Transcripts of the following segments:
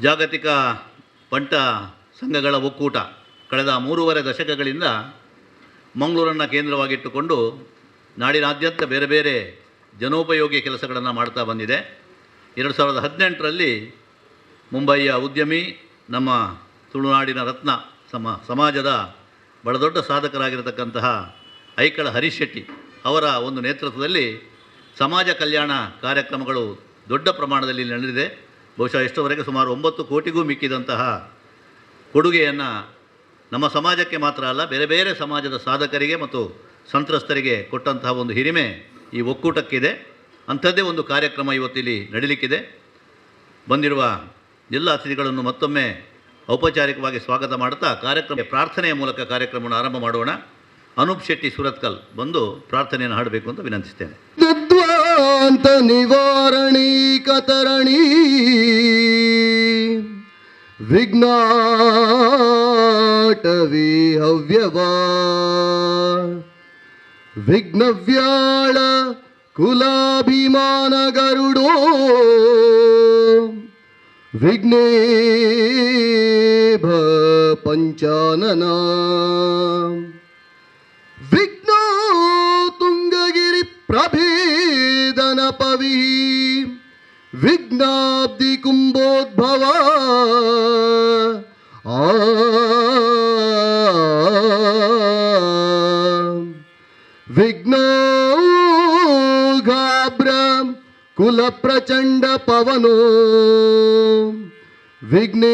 ಜಾಗತಿಕ ಪಂಟ ಸಂಘಗಳ ಒಕ್ಕೂಟ ಕಳೆದ 3.5 ದಶಕಗಳಿಂದ ಮಂಗಳೂರನ್ನು ಕೇಂದ್ರವಾಗಿಟ್ಟುಕೊಂಡು ನಾಡಿನಾದ್ಯಂತ ಬೇರೆ ಬೇರೆ ಜನೋಪಯೋಗಿ ಕೆಲಸಗಳನ್ನು ಮಾಡ್ತಾ ಬಂದಿದೆ. 2018ರಲ್ಲಿ ಮುಂಬಯಿಯ ಉದ್ಯಮಿ, ನಮ್ಮ ತುಳುನಾಡಿನ ರತ್ನ, ಸಮಾಜದ ಬಹಳ ದೊಡ್ಡ ಸಾಧಕರಾಗಿರತಕ್ಕಂತಹ ಐಕಳ ಹರೀಶ್ ಶೆಟ್ಟಿ ಅವರ ಒಂದು ನೇತೃತ್ವದಲ್ಲಿ ಸಮಾಜ ಕಲ್ಯಾಣ ಕಾರ್ಯಕ್ರಮಗಳು ದೊಡ್ಡ ಪ್ರಮಾಣದಲ್ಲಿ ನಡೆದಿದೆ. ಬಹುಶಃ ಇಷ್ಟವರೆಗೆ ಸುಮಾರು 9 ಕೋಟಿಗೂ ಮಿಕ್ಕಿದಂತಹ ಕೊಡುಗೆಯನ್ನು ನಮ್ಮ ಸಮಾಜಕ್ಕೆ ಮಾತ್ರ ಅಲ್ಲ, ಬೇರೆ ಬೇರೆ ಸಮಾಜದ ಸಾಧಕರಿಗೆ ಮತ್ತು ಸಂತ್ರಸ್ತರಿಗೆ ಕೊಟ್ಟಂತಹ ಒಂದು ಹಿರಿಮೆ ಈ ಒಕ್ಕೂಟಕ್ಕಿದೆ. ಅಂಥದ್ದೇ ಒಂದು ಕಾರ್ಯಕ್ರಮ ಇವತ್ತಿಲ್ಲಿ ನಡೀಲಿಕ್ಕಿದೆ. ಬಂದಿರುವ ಎಲ್ಲ ಅತಿಥಿಗಳನ್ನು ಮತ್ತೊಮ್ಮೆ ಔಪಚಾರಿಕವಾಗಿ ಸ್ವಾಗತ ಮಾಡುತ್ತಾ ಪ್ರಾರ್ಥನೆಯ ಮೂಲಕ ಕಾರ್ಯಕ್ರಮವನ್ನು ಆರಂಭ ಮಾಡೋಣ. ಅನೂಪ್ ಶೆಟ್ಟಿ ಸುರತ್ಕಲ್ ಬಂದು ಪ್ರಾರ್ಥನೆಯನ್ನು ಹಾಡಬೇಕು ಅಂತ ವಿನಂತಿಸ್ತೇನೆ. ದುದ್ವಾಂತ ನಿವಾರಣಿ ಕತರಣಿ ವಿಘ್ನಾಟವಿ ಹವ್ಯವಾ ವಿಘ್ನವ್ಯಾಳ ಕುಲಾಭಿಮಾನ ಗರುಡೋ ವಿಘ್ನೇಭ ಪಂಚಾನನ ವಿಘ್ನೋ ತುಂಗಗಿರಿ ಪ್ರಭೇದನ ಪವಿ ವಿಘ್ನಾಬ್ಧಿ ಕುಂಭೋದ್ಭವ ವಿಘ್ನೋ ಘಾಬ್ರ ಕುಲ ಪ್ರಚಂಡ ಪವನೋ ವಿಘ್ನೇಶ್ವರ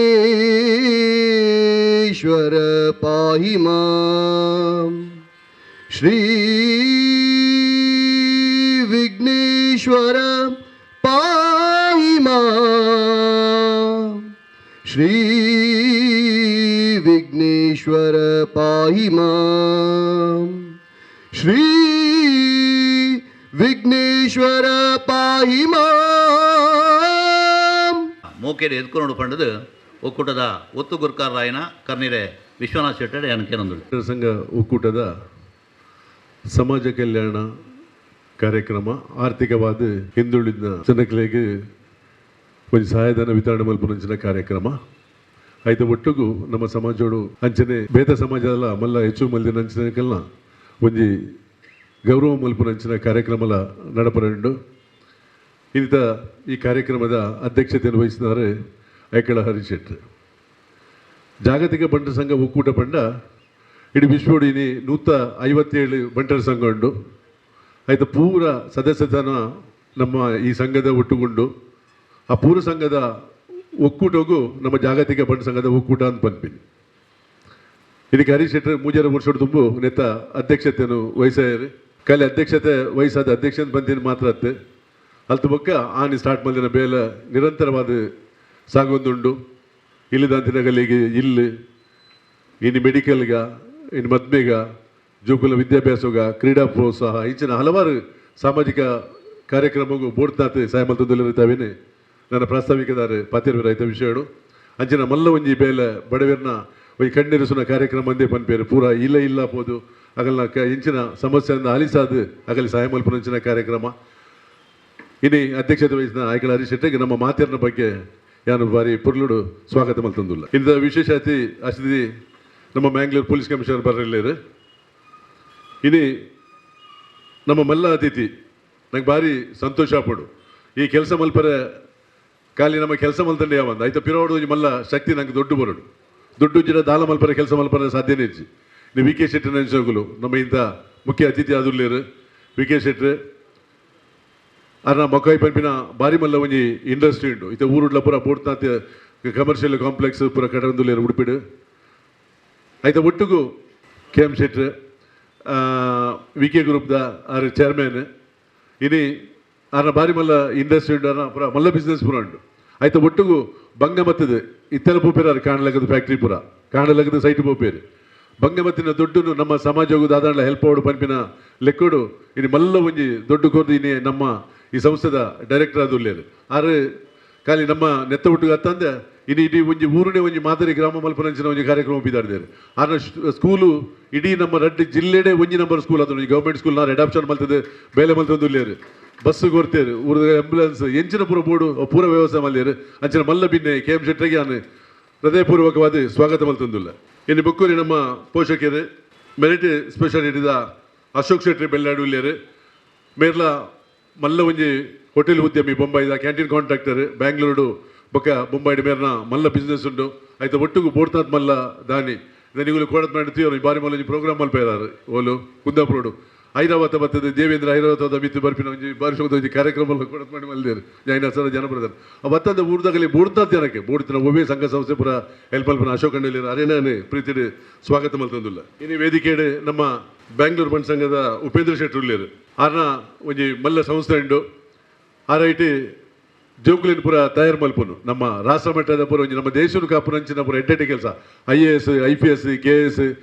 ಪಾಹಿ ಮಾಂ. ಶ್ರೀ ವಿಘ್ನೇಶ್ವರ ಪಾಹಿ ಮಾಂ. ಶ್ರೀ ವಿಘ್ನೇಶ್ವರ ಪಾಹಿ ಮಾಂ. ಶ್ರೀ ವಿಘ್ನೇಶ್ವರ ಪಾಹಿ ಮಾಂ. ಮೋಕೆರೆ ಎದ್ಕೊಂಡು ಪಂಡದು ಒಕ್ಕೂಟದ ಒತ್ತು ಗುರ್ಕಾರಾಯನ ಕರ್ನಿರೆ ವಿಶ್ವನಾಥ್ ಶೆಟ್ಟಡೆ ಅನಕೇನೊಂದು ಸಂಘ ಒಕ್ಕೂಟದ ಸಮಾಜ ಕಲ್ಯಾಣ ಕಾರ್ಯಕ್ರಮ ಆರ್ಥಿಕವಾದ ಹಿಂದುಳಿದ ಜನಗಳಿಗೆ ಒಂದು ಸಹಾಯಧನ ವಿತರಣೆ ಮಲ್ಪುನಂಚಿನ ಕಾರ್ಯಕ್ರಮ ಐದು ಒಟ್ಟಿಗೂ ನಮ್ಮ ಸಮಾಜೋಡು ಅಂಚನೆ ಬೇತ ಸಮಾಜದ ಮಲ್ಲ ಹೆಚ್ಚು ಮಂದಿ ನಂಚಿನಕಲ್ನ ಒಂದು ಗೌರವ ಮಲ್ಪುನಂಚಿನ ಕಾರ್ಯಕ್ರಮಲ ನಡಪರಂಡು. ಇಂಥ ಈ ಕಾರ್ಯಕ್ರಮದ ಅಧ್ಯಕ್ಷತೆಯನ್ನು ವಹಿಸಿದ್ದಾರೆ ಐಕಳ ಹರೀಶ್ ಶೆಟ್ಟಿ. ಜಾಗತಿಕ ಬಂಟರ ಸಂಘ ಒಕ್ಕೂಟ ಪಂಡ ಇಡೀ ವಿಶ್ವಡಿನಿ 157 ಬಂಟರ ಸಂಘ ಉಂಡು. ಆಯ್ತು ಪೂರ ಸದಸ್ಯತನ ನಮ್ಮ ಈ ಸಂಘದ ಒಟ್ಟುಗೊಂಡು ಆ ಪೂರ ಸಂಘದ ಒಕ್ಕೂಟಗೂ ನಮ್ಮ ಜಾಗತಿಕ ಬಂಟ ಸಂಘದ ಒಕ್ಕೂಟ ಅಂತ ಬಂದ್ಬಿನಿ. ಇದಕ್ಕೆ ಹರೀಶ್ ಶೆಟ್ಟಿ 3 ವರ್ಷ ತುಂಬು ನೆತ್ತ ಅಧ್ಯಕ್ಷತೆಯನ್ನು ವಹಿಸ್ಯಾರ. ಖಾಲಿ ಅಧ್ಯಕ್ಷತೆ ವಹಿಸಾದ ಅಧ್ಯಕ್ಷನ ಬಂದಿನ ಮಾತ್ರ ಅತ್ತೆ ಅಲ್ತು ಬೊಕ್ಕ ಆನಿ ಸ್ಟಾರ್ಟ್ ಮಾಡಿದ ಬೇಲ ನಿರಂತರವಾದ ಸಾಗೊಂದುಂಡು. ಇಲ್ಲಿದಂತಿನಗಲಿಗೆ ಇಲ್ಲಿ ಇನ್ನು ಮೆಡಿಕಲ್ಗ, ಇನ್ನು ಮದ್ಮೆಗ, ಜೋಕುಲ ವಿದ್ಯಾಭ್ಯಾಸಗ, ಕ್ರೀಡಾ ಪ್ರೋತ್ಸಾಹ ಇಂಚಿನ ಹಲವಾರು ಸಾಮಾಜಿಕ ಕಾರ್ಯಕ್ರಮಗೂ ಬೋಡ್ತಾತ ಸಹಾಯ ಮಲ್ತೊಂದಿಲ್ಲರಿತಾವೇನೆ ನನ್ನ ಪ್ರಾಸ್ತಾವಿಕದಾರ ಪಾತಿರ್ವ ರೈತ ವಿಷಯಗಳು ಅಂಚಿನ ಮಲ್ಲ ಒಂಜಿ ಬೇಲ ಬಡವರನ್ನ ಒಂದು ಕಣ್ಣಿರಿಸುವ ಕಾರ್ಯಕ್ರಮ ಅಂದೇ ಪನ್ಪೇರು ಪೂರ ಇಲ್ಲ ಪೋದು ಅಗಲ್ನ ಇಂಚಿನ ಸಮಸ್ಯೆಯಿಂದ ಆಲಿಸಾದ ಅಗಲಿ ಸಹಾಯ ಮಲ್ಪುನಂಚಿನ ಕಾರ್ಯಕ್ರಮ. ಇನ್ನು ಅಧ್ಯಕ್ಷತೆ ವಹಿಸಿದ ಐಕಳ ಹರೀಶ್ ಶೆಟ್ಟಿಗೆ ನಮ್ಮ ಮಾತಿನ ಬಗ್ಗೆ ಯಾನು ಬಾರಿ ಪುರ್ಲುಡು ಸ್ವಾಗತ ಮಲ್ತಂದಿಲ್ಲ. ಇಂಥ ವಿಶೇಷ ಅತಿಥಿ ನಮ್ಮ ಮ್ಯಾಂಗ್ಳೂರು ಪೊಲೀಸ್ ಕಮಿಷನರ್ ಬರಲಿಲ್ಲ. ಇನ್ನು ನಮ್ಮ ಮಲ್ಲ ಅತಿಥಿ ನಂಗೆ ಭಾರಿ ಸಂತೋಷ ಪಡು ಈ ಕೆಲಸ ಮಲ್ಪರೆ ಖಾಲಿ ನಮ್ಮ ಕೆಲಸ ಮಲ್ತಂಡೆ ಯಾವಂದ ಆಯ್ತು ಪಿರೋಡು ಮಲ್ಲ ಶಕ್ತಿ ನಂಗೆ ದೊಡ್ಡ ಜಿಡ ದಾಲ ಮಲ್ಪರೆ ಕೆಲಸ ಮಲ್ಪರೆ ಸಾಧ್ಯನೇ ಇಜ್ಜಿ. ನೀವು ವಿ ಕೆ ಶೆಟ್ಟಿ ನೆನೆಸೋಗಲು ನಮ್ಮ ಇಂಥ ಮುಖ್ಯ ಅತಿಥಿ ಆದುಲ್ಲೇರು ವಿ ಕೆ ಶೆಟ್ಟಿ ಅರ್ನ ಮೊಕ್ಕಾಯಿ ಪಂಪಿನ ಬಾರಿ ಮಲ್ಲ ಒಂಜಿ ಇಂಡಸ್ಟ್ರಿ ಉಂಟು. ಇತ್ತೆ ಊರುಡ್ಲ ಪೂರ ಬೋಡ್ತಾತ ಕಮರ್ಷಿಯಲ್ ಕಾಂಪ್ಲೆಕ್ಸ್ ಪೂರ ಕಡಂದುಲ್ಲೇರು ಉಡುಪಿಡು. ಆಯ್ತು ಒಟ್ಟಿಗೂ K M Shetty V K ಗ್ರೂಪ್ದ ಆರ್ ಚೇರ್ಮನ್. ಇನಿ ಅರ್ನ ಬಾರಿ ಮಲ್ಲ ಇಂಡಸ್ಟ್ರಿ ಉಂಟು, ಅರ್ನ ಪೂರ ಮಲ್ಲ ಬಿಸ್ನೆಸ್ ಪೂರ ಉಂಟು. ಆಯ್ತು ಒಟ್ಟಿಗೂ ಬಂಗ ಮತ್ತದ ಇತ್ತೆಲ ಪೋಪೇರು ಅರ್ ಕಾಣಲಗದ ಫ್ಯಾಕ್ಟ್ರಿ ಪೂರ ಕಾಣಲಗದ ಸೈಟ್ ಪೋಪೇರು ಬಂಗಮತ್ತಿನ ದೊಡ್ಡನು ನಮ್ಮ ಸಮಾಜಗೂ ದಾದಾಂಡ್ಲ ಹೆಲ್ಪ್ ಆಡು ಪನ್ಪಿನ ಲೆಕ್ಕೋಡು ಇನ್ನು ಮಲ್ಲ ಒಂಜಿ ದೊಡ್ಡ ಕೋರ್ದು ಇನ್ನೇ ನಮ್ಮ ಈ ಸಂಸ್ಥೆದ ಡೈರೆಕ್ಟರ್ ಆದುಲ್ಲೇರು ಆರು ಖಾಲಿ ನಮ್ಮ ನೆತ್ತ ಹುಟ್ಟುಗ ಅತ್ತಂದೆ ಇನ್ನು ಇಡೀ ಒಂಜಿ ಊರಿನೇ ಒಂಜಿ ಮಾದರಿ ಗ್ರಾಮ ಮಲ್ಪನಂಚಿನ ಒಂಜಿ ಕಾರ್ಯಕ್ರಮ ಬಿದ್ದಾಡಿದ್ದಾರೆ ಆನ ಸ್ಕೂಲು ಇಡೀ ನಮ್ಮ ರಡ್ಡಿ ಜಿಲ್ಲೆಡೆ ಒಂಜಿ ನಂಬರ್ ಸ್ಕೂಲ್ ಅದು ಗೌರ್ಮೆಂಟ್ ಸ್ಕೂಲ್ ನಾನು ಅಡಾಪ್ಷನ್ ಮಲ್ತದೆ ಬೇಲೆ ಮಲ್ತೊಂದುಲ್ಲೇರು ಬಸ್ಸು ಕೊಡ್ತೇರು ಊರದ ಆಂಬುಲೆನ್ಸ್ ಎಂಚಿನ ಪೂರ ಬೋರ್ಡು ಪೂರ ವ್ಯವಸ್ಥೆ ಮಲ್ಲೇರು ಅಂಚಿನ ಮಲ್ಲ ಬಿನ್ನೆ ಕೆ ಎಂ ಶೆಟ್ಟರಿಗೆ ನಾನು ಹೃದಯಪೂರ್ವಕವಾದ ಸ್ವಾಗತ ಮಲ್ತೊಂದುಲ್ಲ ಇನ್ನು ಬುಕ್ಕೂರಿ ನಮ್ಮ ಪೋಷಕರು ಮೆರಿಟ್ ಸ್ಪೆಷಲ್ ಹಿಡಿದ ಅಶೋಕ್ ಶೆಟ್ಟಿ ಬೆಳ್ಳಾಡು ಇಲ್ಲೇರು ಮೇರ್ಲ ಮಲ್ಲ ಒಂಜಿ ಹೋಟೆಲ್ ಉದ್ಯಮಿ ಬೊಂಬಾಯಿದ ಕ್ಯಾಂಟೀನ್ ಕಾಂಟ್ರಾಕ್ಟರ್ ಬ್ಯಾಂಗ್ಳೂರು ಬೊಕ್ಕ ಬೊಂಬಾಯಿ ಮೇರ್ನ ಮಲ್ಲ ಬಿಸ್ನೆಸ್ ಉಂಡು ಆಯ್ತು ಒಟ್ಟಿಗೂ ಬೋಡ್ತಾತ್ ಮಲ್ಲ ದಾನಿ ದನಿಗಳು ಕೋಡತ್ ಮಾಡ್ತೀವಿ ಅವ್ರು ಬಾರಿ ಮಲ್ಲ ಪ್ರೋಗ್ರಾಮ್ ಮಲ್ಪೇರಾರು ಓಲು ಕುಂದಾಪುರೋಡು ಐರಾವತ ಬರ್ತದೆ ದೇವೇಂದ್ರ ಐರಾವತದ ಮಿತ್ತು ಬರ್ಪಿನ ಒಂಜಿ ಬಾರಿಸೋದು ಒಂಜಿ ಕಾರ್ಯಕ್ರಮ ಕೋಡತ್ ಮಾಡಿ ಮಲ್ದೇರು ಜೈನ ಸರ ಜನಪ್ರಧಾನ ಅವತ್ತಂದ ಊರ್ದಾಗಲಿ ಬೋಡ್ತಾತ್ ಜನಕ್ಕೆ ಬೋಡ್ತಿನ ಒಬ್ಬೇ ಸಂಘ ಸಂಸ್ಥೆ ಪುರ ಹೆಲ್ಪ್ ಮಲ್ಪನ ಅಶೋಕ್ ಅಂಡಲಿ ಅರೇನಾನು ಪ್ರೀತಿಡು ಸ್ವಾಗತ ಮಲ್ತಂದಿಲ್ಲ ಇನ್ನು ವೇದಿಕೆಡು ನಮ್ಮ ಬ್ಯಾಂಗ್ಳೂರು ಬಣ್ ಸಂಘದ ಉಪೇಂದ್ರ ಶೆಟ್ಟಿ ಉಳ್ಳೇರು ಆರ್ನ ಒಂಜಿ ಮಲ್ಲ ಸಂಸ್ಥೆ ಉಂಡು ಆರೈಟಿ ಜೋಕುಲಿನ ಪುರ ತಯಾರು ಮಲ್ಪನು ನಮ್ಮ ರಾಷ್ಟ್ರ ಮಟ್ಟದ ಪುರ ಒಂಜಿ ನಮ್ಮ ದೇಶದ ಕಾಪುರಂಚಿನ ಪುರ ಎಡ್ಡೆಡ್ಡೆ ಕೆಲಸ IAS IPS KS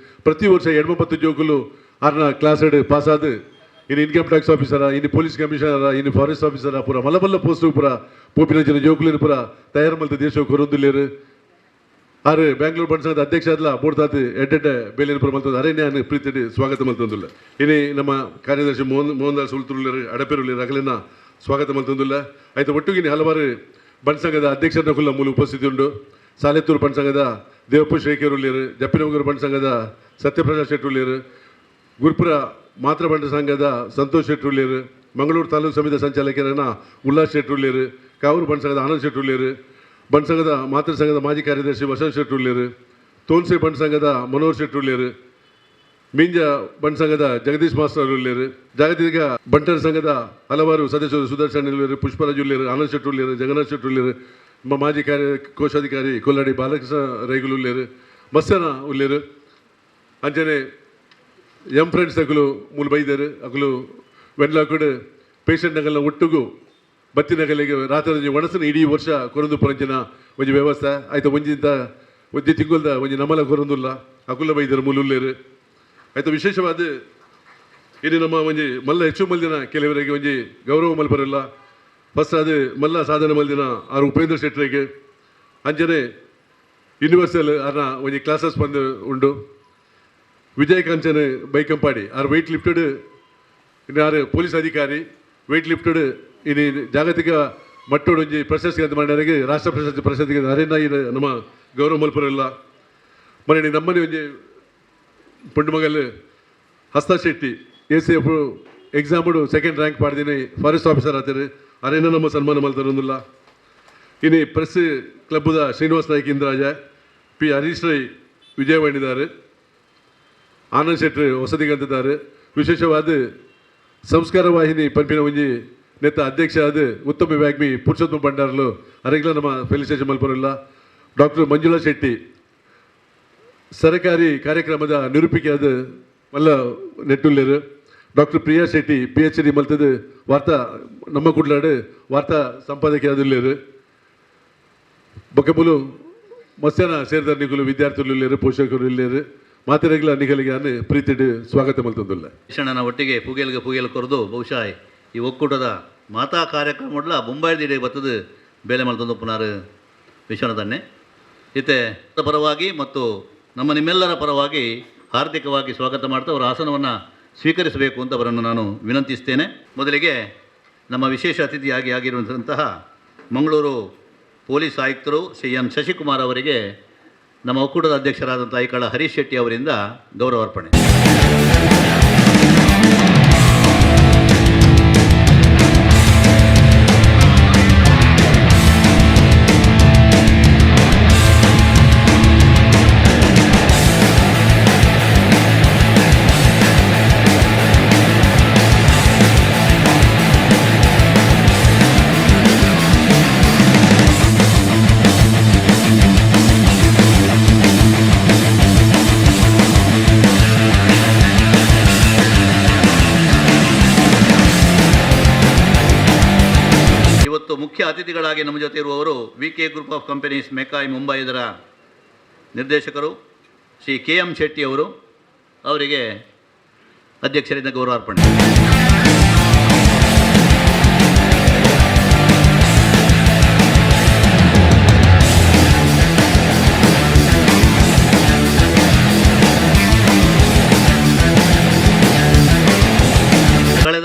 ಪ್ರತಿ ವರ್ಷ 80 ಜೋಕುಲು ಆರ್ನ ಕ್ಲಾಸ್ ಪಾಸ್ ಆದ ಇನ್ನು ಇನ್ಕಮ್ ಟ್ಯಾಕ್ಸ್ ಆಫೀಸರ ಇನ್ನು ಪೊಲೀಸ್ ಕಮಿಷನರ ಇನ್ನು ಫಾರೆಸ್ಟ್ ಆಫೀಸರ ಪುರ ಮಲ್ಲ ಮಲ್ಲ ಪೋಸ್ಟ್ ಪುರ ಪೋಪಿನಂಚಿನ ಜೋಕುಲಿನ ಪುರ ತಯಾರು ಮಲ್ತ ದೇಶ ಕೊರೊಂದುಲ್ಲೇರು ಆರು ಬ್ಯಾಂಗ್ಳೂರು ಬಣ್ ಸಂಘದ ಅಧ್ಯಕ್ಷ ಆದ್ಲ ಬೋಡ್ತಾತ್ ಎಡ್ಡೆಡ್ಡೆ ಬೇಲಿನ ಪುರ ಮಲ್ತದ ಅರೇನ್ಯಾನು ಪ್ರೀತಿಡಿ ಸ್ವಾಗತ ಮಲ್ತಂದಿಲ್ಲ ಇನ್ನು ನಮ್ಮ ಕಾರ್ಯದರ್ಶಿ ಮೋಹನ್ ದಾಸ್ ಉಳ್ತುರುಳ್ಳರು ಅಡಪೇರುಳ್ಳರು ಅಗಲಿನ ಸ್ವಾಗತ ಮಲ್ತಂದಿಲ್ಲ ಆಯ್ತು ಒಟ್ಟಿಗೆ ಹಲವಾರು ಬಣ್ ಸಂಘದ ಅಧ್ಯಕ್ಷರನ್ನ ಕುಲ್ಲ ಮೂಲ ಉಪಸ್ಥಿತಿ ಉಂಡು ಸಾಲೆತ್ತೂರು ಬಣ್ ಸಂಘದ ದೇವಪ್ಪ ಶೇಖರ್ ಉಳ್ಳೇರು ಜಪ್ಪಿನಮಗೂರು ಬಣ್ ಸಂಘದ ಸತ್ಯಪ್ರಕಾಶ್ ಶೆಟ್ಟಿ ಉಳ್ಳೇರು ಗುರುಪುರ ಮಾತ್ರ ಬಂಡ ಸಂಘದ ಸಂತೋಷ್ ಶೆಟ್ಟಿ ಉಳ್ಳೇರು ಮಂಗಳೂರು ತಾಲೂಕು ಸಮಿತಿ ಸಂಚಾಲಕರನ್ನ ಉಲ್ಲಾಸ್ ಶೆಟ್ಟಿ ಉಳ್ಳೇರು ಕಾವೂರು ಬಣ್ ಸಂಘದ ಆನಂದ್ ಶೆಟ್ಟಿ ಉಳ್ಳೇರು ಬಣ್ ಸಂಘದ ಮಾತೃ ಸಂಘದ ಮಾಜಿ ಕಾರ್ಯದರ್ಶಿ ವಸಂತ್ ಶೆಟ್ಟಿ ಉಳ್ಳೇರು ತೋನ್ಸೆ ಬಣ್ ಸಂಘದ ಮನೋಹರ್ ಶೆಟ್ಟಿ ಉಳ್ಳೇರು ಮೀಂಜ ಬಣ್ ಸಂಘದ ಜಗದೀಶ್ ಮಾಸ್ಟರ್ ಉಳ್ಳೇರು ಜಾಗತಿಕ ಬಂಟರ್ ಸಂಘದ ಹಲವಾರು ಸದಸ್ಯರು ಸುದರ್ಶನ್ ಉಳ್ಳೇರು ಪುಷ್ಪರಾಜ್ ಉಳ್ಳೇರು ಆನಂದ್ ಶೆಟ್ಟಿ ಉಳ್ಳೇರು ಜಗನ್ನಾಥ್ ಶೆಟ್ಟಿ ಉಳ್ಳೇರು ನಮ್ಮ ಮಾಜಿ ಕೋಶಾಧಿಕಾರಿ ಕೊಲ್ಲಾಡಿ ಬಾಲಕೃಷ್ಣ ರೈಗುಲು ಉಳ್ಳೇರು ಮಸ್ಸನ ಉಳ್ಳೇರು ಅಂಚನೆ ಎಂ ಫ್ರೆಂಡ್ಸ್ ಅಕುಲು ಮೂಲ ಬೈದರು ಅಕುಲು ವೆನ್ಲಾಕುಡು ಪೇಷಂಟ್ ನಗಲ್ನ ಒಟ್ಟಿಗೂ ಬತ್ತಿನಗಲಿಗೆ ರಾತ್ರಿ ಒಣಸನ ಇಡೀ ವರ್ಷ ಕೊರಂದು ಪರಂಚಿನ ಒಂಜಿ ವ್ಯವಸ್ಥೆ ಆಯ್ತು ಒಂಜಿ ತಿಂಗುಲ್ದ ಒಂಜಿ ನಮಲ ಕೊರಂದುಲ್ಲ ಅಕುಲ ಬೈದರು ಮೂಲುಲ್ಲೇರು ಆಯ್ತು ವಿಶೇಷವಾದ ಇನ್ನು ನಮ್ಮ ಒಂಜಿ ಮಲ್ಲ ಹೆಚ್ಚು ಮಲ್ದಿನ ಕೆಲವರಿಗೆ ಒಂಜಿ ಗೌರವ ಮಲ್ಪರಲ್ಲ ಫಸ್ಟ್ ಅದು ಮಲ್ಲ ಸಾಧನೆ ಮಲ್ದಿನ ಆರು ಉಪೇಂದ್ರ ಶೆಟ್ಟರಿಗೆ ಅಂಜನೆ ಯೂನಿವರ್ಸಲ್ ಆರ್ನ ಒಂಜಿ ಕ್ಲಾಸಸ್ ಬಂದು ಉಂಡು ವಿಜಯ್ ಕಾಂಚನ್ ಬೈಕಂಪಾಡಿ ಆರು ವೆಯ್ಟ್ ಲಿಫ್ಟೆಡ್ ಇನ್ನು ಆರು ಪೊಲೀಸ್ ಅಧಿಕಾರಿ ವೆಯ್ಟ್ ಲಿಫ್ಟೆಡ್ ಇನ್ನು ಜಾಗತಿಕ ಮಟ್ಟೋಡು ಒಂಜಿ ಪ್ರಶಸ್ತಿ ಅಂತ ಮಾಡಿದಾಗೆ ರಾಷ್ಟ್ರ ಪ್ರಶಸ್ತಿ ಅರೇನ ನಮ್ಮ ಗೌರವ ಮಲ್ಪರಲ್ಲ ಮನೆ ನಮ್ಮನೆ ಒಂಜಿ ಪುಂಡು ಮಗಲ್ ಹಸ್ತ ಶೆಟ್ಟಿ ACF ಎಕ್ಸಾಮ್ಡು ಸೆಕೆಂಡ್ ರ್ಯಾಂಕ್ ಪಾಡ್ದಿನಿ ಫಾರೆಸ್ಟ್ ಆಫೀಸರ್ ಆತರು ಅರೇನ ನಮ್ಮ ಸನ್ಮಾನ ಮಲ್ತಾರೊಂದಿಲ್ಲ ಇನ್ನು ಪ್ರೆಸ್ ಕ್ಲಬ್ದ ಶ್ರೀನಿವಾಸ್ ನಾಯ್ಕ ಇಂದ್ರಾಜ ಪಿ ಹರೀಶ್ ರೈ ವಿಜಯವಾಣಿದಾರು ಆನಂದ್ ಶೆಟ್ಟಿ ಹೊಸದಿಗಂತಿದ್ದಾರೆ ವಿಶೇಷವಾದ ಸಂಸ್ಕಾರ ವಾಹಿನಿ ಪಂಪಿನ ಒಂಜಿ ನೆತ್ತ ಅಧ್ಯಕ್ಷ ಆದ ಉತ್ತಮ ವ್ಯಾಗ್ಮಿ ಪುರುಷೋತ್ತಮ ಭಂಡಾರ್ಲು ಅರೆಗ್ಲ ನಮ್ಮ ಫೆಲಿಸಿಟೇಷನ್ ಮಲ್ಪರಲ್ಲ ಡಾಕ್ಟರ್ ಮಂಜುಳಾ ಶೆಟ್ಟಿ ಸರಕಾರಿ ಕಾರ್ಯಕ್ರಮದ ನಿರೂಪಿಕೆಯಾದ ಮಲ್ಲ ನೆಟ್ಟುಲ್ಲೇರು ಡಾಕ್ಟರ್ ಪ್ರಿಯಾ ಶೆಟ್ಟಿ PhD ಮಲ್ತದ ವಾರ್ತಾ ನಮ್ಮ ಕುಡ್ಲಾಡು ವಾರ್ತಾ ಸಂಪಾದಕಿಯಾದುಲ್ಲೇರು ಬೊಕ್ಕಬುಲು ಮಸ್ಯಾನ ಸೇರಿದ ನಿಗುಲು ವಿದ್ಯಾರ್ಥಿಗಳು ಇಲ್ಲೇರು ಪೋಷಕರು ಇಲ್ಲೇರು ಮಾತಿರಗಿಲ್ಲ ನಿಗಲಿಗೆ ಅನ್ನು ಪ್ರೀತಿಡು ಸ್ವಾಗತ ಮಲ್ತಂದಿಲ್ಲ ಶಿಕ್ಷಣನ ಒಟ್ಟಿಗೆ ಪೂಗೆಲ್ ಕೊರದು ಬಹುಶಃ ಈ ಒಕ್ಕೂಟದ ಮಾತಾ ಕಾರ್ಯಕ್ರಮ ಮುಂಬೈದಿಡೆ ಬತ್ತದು ಬೇಲೆ ಮಲ್ತಂದು ಪುನರ್ ವಿಶ್ವನಾಥನ್ನೇ ಇತ್ತೆ ಪರವಾಗಿ ಮತ್ತು ನಮ್ಮ ನಿಮ್ಮೆಲ್ಲರ ಪರವಾಗಿ ಹಾರ್ದಿಕವಾಗಿ ಸ್ವಾಗತ ಮಾಡ್ತಾ ಅವರ ಆಸನವನ್ನು ಸ್ವೀಕರಿಸಬೇಕು ಅಂತ ಅವರನ್ನು ನಾನು ವಿನಂತಿಸ್ತೇನೆ. ಮೊದಲಿಗೆ ನಮ್ಮ ವಿಶೇಷ ಅತಿಥಿಯಾಗಿ ಆಗಿರುವಂತಹ ಮಂಗಳೂರು ಪೊಲೀಸ್ ಆಯುಕ್ತರು ಶ್ರೀ ಎನ್ ಶಶಿಕುಮಾರ್ ಅವರಿಗೆ ನಮ್ಮ ಒಕ್ಕೂಟದ ಅಧ್ಯಕ್ಷರಾದಂಥ ಐಕಳ ಹರೀಶ್ ಶೆಟ್ಟಿ ಅವರಿಂದ ಗೌರವಾರ್ಪಣೆ. ಮುಖ್ಯ ಅತಿಥಿಗಳಾಗಿ ನಮ್ಮ ಜೊತೆ ಇರುವವರು VK group of companies ಮೆಕಾಯ್ Mumbai ಇದರ ನಿರ್ದೇಶಕರು ಶ್ರೀ KM ಶೆಟ್ಟಿ ಅವರು. ಅವರಿಗೆ ಅಧ್ಯಕ್ಷರಿಂದ ಗೌರವಾರ್ಪಣೆ.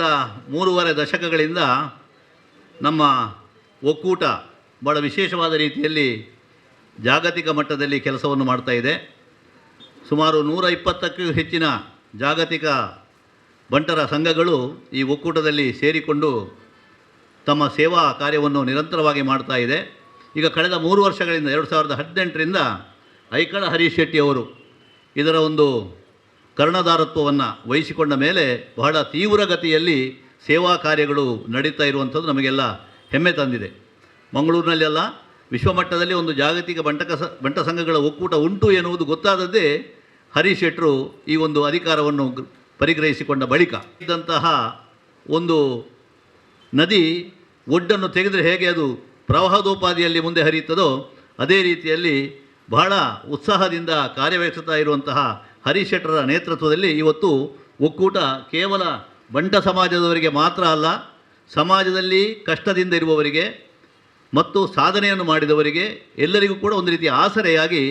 ಕಳೆದ 3.5 ದಶಕಗಳಿಂದ ನಮ್ಮ ಒಕ್ಕೂಟ ಭಾಳ ವಿಶೇಷವಾದ ರೀತಿಯಲ್ಲಿ ಜಾಗತಿಕ ಮಟ್ಟದಲ್ಲಿ ಕೆಲಸವನ್ನು ಮಾಡ್ತಾ ಇದೆ. ಸುಮಾರು 120ಕ್ಕೂ ಹೆಚ್ಚಿನ ಜಾಗತಿಕ ಬಂಟರ ಸಂಘಗಳು ಈ ಒಕ್ಕೂಟದಲ್ಲಿ ಸೇರಿಕೊಂಡು ತಮ್ಮ ಸೇವಾ ಕಾರ್ಯವನ್ನು ನಿರಂತರವಾಗಿ ಮಾಡ್ತಾ ಇದೆ. ಈಗ ಕಳೆದ 3 ವರ್ಷಗಳಿಂದ 2018ರಿಂದ ಐಕಳ ಹರೀಶ್ ಶೆಟ್ಟಿ ಅವರು ಇದರ ಒಂದು ಕರ್ಣಧಾರತ್ವವನ್ನು ವಹಿಸಿಕೊಂಡ ಮೇಲೆ ಬಹಳ ತೀವ್ರಗತಿಯಲ್ಲಿ ಸೇವಾ ಕಾರ್ಯಗಳು ನಡೀತಾ ಇರುವಂಥದ್ದು ನಮಗೆಲ್ಲ ಹೆಮ್ಮೆ ತಂದಿದೆ. ಮಂಗಳೂರಿನಲ್ಲೆಲ್ಲ ವಿಶ್ವಮಟ್ಟದಲ್ಲಿ ಒಂದು ಜಾಗತಿಕ ಬಂಟ ಸಂಘಗಳ ಒಕ್ಕೂಟ ಉಂಟು ಎನ್ನುವುದು ಗೊತ್ತಾದದ್ದೇ ಹರೀಶ್ ಶೆಟ್ಟರು ಈ ಒಂದು ಅಧಿಕಾರವನ್ನು ಪರಿಗ್ರಹಿಸಿಕೊಂಡ ಬಳಿಕ. ಇದ್ದಂತಹ ಒಂದು ನದಿ ಒಡ್ಡನ್ನು ತೆಗೆದರೆ ಹೇಗೆ ಅದು ಪ್ರವಾಹದೋಪಾದಿಯಲ್ಲಿ ಮುಂದೆ ಹರಿಯುತ್ತದೋ ಅದೇ ರೀತಿಯಲ್ಲಿ ಬಹಳ ಉತ್ಸಾಹದಿಂದ ಕಾರ್ಯನಿರ್ವಹಿಸುತ್ತಾ ಇರುವಂತಹ ಹರೀಶ್ ಶೆಟ್ಟರ ನೇತೃತ್ವದಲ್ಲಿ ಇವತ್ತು ಒಕ್ಕೂಟ ಕೇವಲ ಬಂಟ ಸಮಾಜದವರಿಗೆ ಮಾತ್ರ ಅಲ್ಲ, ಸಮಾಜದಲ್ಲಿ ಕಷ್ಟದಿಂದ ಇರುವವರಿಗೆ ಮತ್ತು ಸಾಧನೆಯನ್ನು ಮಾಡಿದವರಿಗೆ ಎಲ್ಲರಿಗೂ ಕೂಡ ಒಂದು ರೀತಿಯ ಆಸರೆಯಾಗಿ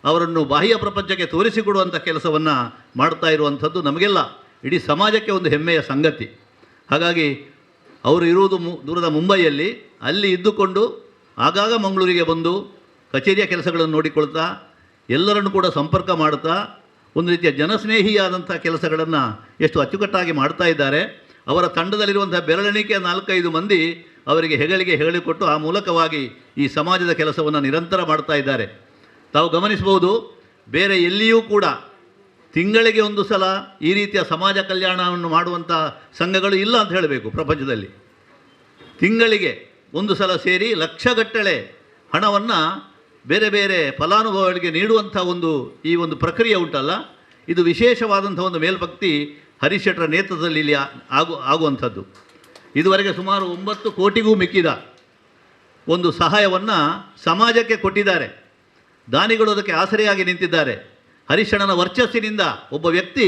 ಅವರನ್ನು ಬಾಹ್ಯ ಪ್ರಪಂಚಕ್ಕೆ ತೋರಿಸಿಕೊಡುವಂಥ ಕೆಲಸವನ್ನು ಮಾಡ್ತಾ ಇರುವಂಥದ್ದು ನಮಗೆಲ್ಲ ಇಡೀ ಸಮಾಜಕ್ಕೆ ಒಂದು ಹೆಮ್ಮೆಯ ಸಂಗತಿ. ಹಾಗಾಗಿ ಅವರು ಇರುವುದು ದೂರದ ಮುಂಬೈಯಲ್ಲಿ, ಅಲ್ಲಿ ಇದ್ದುಕೊಂಡು ಆಗಾಗ ಮಂಗಳೂರಿಗೆ ಬಂದು ಕಚೇರಿಯ ಕೆಲಸಗಳನ್ನು ನೋಡಿಕೊಳ್ತಾ ಎಲ್ಲರನ್ನು ಕೂಡ ಸಂಪರ್ಕ ಮಾಡ್ತಾ ಒಂದು ರೀತಿಯ ಜನಸ್ನೇಹಿಯಾದಂಥ ಕೆಲಸಗಳನ್ನು ಎಷ್ಟು ಅಚ್ಚುಕಟ್ಟಾಗಿ ಮಾಡ್ತಾ ಇದ್ದಾರೆ. ಅವರ ತಂಡದಲ್ಲಿರುವಂಥ ಬೆರಳೆಣಿಕೆಯ 4-5 ಮಂದಿ ಅವರಿಗೆ ಹೆಗಲಿಗೆ ಹೇಳಿಕೊಟ್ಟು ಆ ಮೂಲಕವಾಗಿ ಈ ಸಮಾಜದ ಕೆಲಸವನ್ನು ನಿರಂತರ ಮಾಡ್ತಾ ಇದ್ದಾರೆ. ತಾವು ಗಮನಿಸಬಹುದು, ಬೇರೆ ಎಲ್ಲಿಯೂ ಕೂಡ ತಿಂಗಳಿಗೆ ಒಂದು ಸಲ ಈ ರೀತಿಯ ಸಮಾಜ ಕಲ್ಯಾಣವನ್ನು ಮಾಡುವಂಥ ಸಂಘಗಳು ಇಲ್ಲ ಅಂತ ಹೇಳಬೇಕು ಪ್ರಪಂಚದಲ್ಲಿ. ತಿಂಗಳಿಗೆ ಒಂದು ಸಲ ಸೇರಿ ಲಕ್ಷಗಟ್ಟಲೆ ಹಣವನ್ನು ಬೇರೆ ಬೇರೆ ಫಲಾನುಭವಿಗಳಿಗೆ ನೀಡುವಂಥ ಈ ಒಂದು ಪ್ರಕ್ರಿಯೆ ಉಂಟಲ್ಲ, ಇದು ವಿಶೇಷವಾದಂಥ ಒಂದು ಮೇಲ್ಭಕ್ತಿ ಹರೀಶ್ ಶೆಟ್ಟರ ನೇತೃತ್ವದಲ್ಲಿ ಇಲ್ಲಿ ಆಗುವಂಥದ್ದು. ಇದುವರೆಗೆ ಸುಮಾರು 9 ಕೋಟಿಗೂ ಮಿಕ್ಕಿದ ಒಂದು ಸಹಾಯವನ್ನು ಸಮಾಜಕ್ಕೆ ಕೊಟ್ಟಿದ್ದಾರೆ. ದಾನಿಗಳು ಅದಕ್ಕೆ ಆಸರೆಯಾಗಿ ನಿಂತಿದ್ದಾರೆ. ಹರೀಶಣ್ಣನ ವರ್ಚಸ್ಸಿನಿಂದ ಒಬ್ಬ ವ್ಯಕ್ತಿ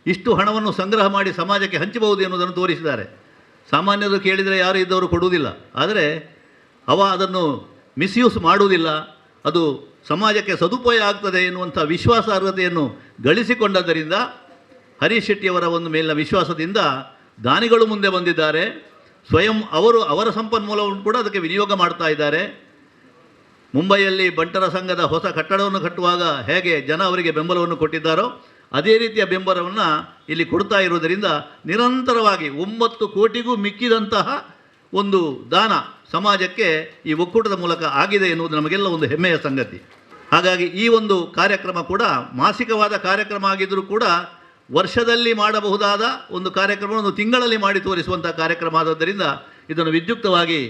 ಇಷ್ಟು ಹಣವನ್ನು ಸಂಗ್ರಹ ಮಾಡಿ ಸಮಾಜಕ್ಕೆ ಹಂಚಬಹುದು ಎನ್ನುವುದನ್ನು ತೋರಿಸಿದ್ದಾರೆ. ಸಾಮಾನ್ಯರು ಕೇಳಿದರೆ ಯಾರು ಇದ್ದವರು ಕೊಡುವುದಿಲ್ಲ, ಆದರೆ ಅದನ್ನು ಮಿಸ್ಯೂಸ್ ಮಾಡುವುದಿಲ್ಲ, ಅದು ಸಮಾಜಕ್ಕೆ ಸದುಪಯೋಗ ಆಗ್ತದೆ ಎನ್ನುವಂಥ ವಿಶ್ವಾಸಾರ್ಹತೆಯನ್ನು ಗಳಿಸಿಕೊಂಡದ್ದರಿಂದ ಹರೀಶ್ ಶೆಟ್ಟಿಯವರ ಒಂದು ಮೇಲಿನ ವಿಶ್ವಾಸದಿಂದ ದಾನಿಗಳು ಮುಂದೆ ಬಂದಿದ್ದಾರೆ. ಸ್ವಯಂ ಅವರ ಸಂಪನ್ಮೂಲವನ್ನು ಕೂಡ ಅದಕ್ಕೆ ವಿನಿಯೋಗ ಮಾಡ್ತಾ ಇದ್ದಾರೆ. ಮುಂಬೈಯಲ್ಲಿ ಬಂಟರ ಸಂಘದ ಹೊಸ ಕಟ್ಟಡವನ್ನು ಕಟ್ಟುವಾಗ ಹೇಗೆ ಜನ ಅವರಿಗೆ ಬೆಂಬಲವನ್ನು ಕೊಟ್ಟಿದ್ದಾರೋ ಅದೇ ರೀತಿಯ ಬೆಂಬಲವನ್ನು ಇಲ್ಲಿ ಕೊಡ್ತಾ ಇರುವುದರಿಂದ ನಿರಂತರವಾಗಿ 9 ಕೋಟಿಗೂ ಮಿಕ್ಕಿದಂತಹ ಒಂದು ದಾನ ಸಮಾಜಕ್ಕೆ ಈ ಒಕ್ಕೂಟದ ಮೂಲಕ ಆಗಿದೆ ಎನ್ನುವುದು ನಮಗೆಲ್ಲ ಒಂದು ಹೆಮ್ಮೆಯ ಸಂಗತಿ. ಹಾಗಾಗಿ ಈ ಒಂದು ಕಾರ್ಯಕ್ರಮ ಕೂಡ ಮಾಸಿಕವಾದ ಕಾರ್ಯಕ್ರಮ ಆಗಿದ್ದರೂ ಕೂಡ ವರ್ಷದಲ್ಲಿ ಮಾಡಬಹುದಾದ ಒಂದು ಕಾರ್ಯಕ್ರಮವನ್ನು ತಿಂಗಳಲ್ಲಿ ಮಾಡಿ ತೋರಿಸುವಂಥ ಕಾರ್ಯಕ್ರಮ ಆದದ್ದರಿಂದ ಇದನ್ನು ವಿದ್ಯುಕ್ತವಾಗಿ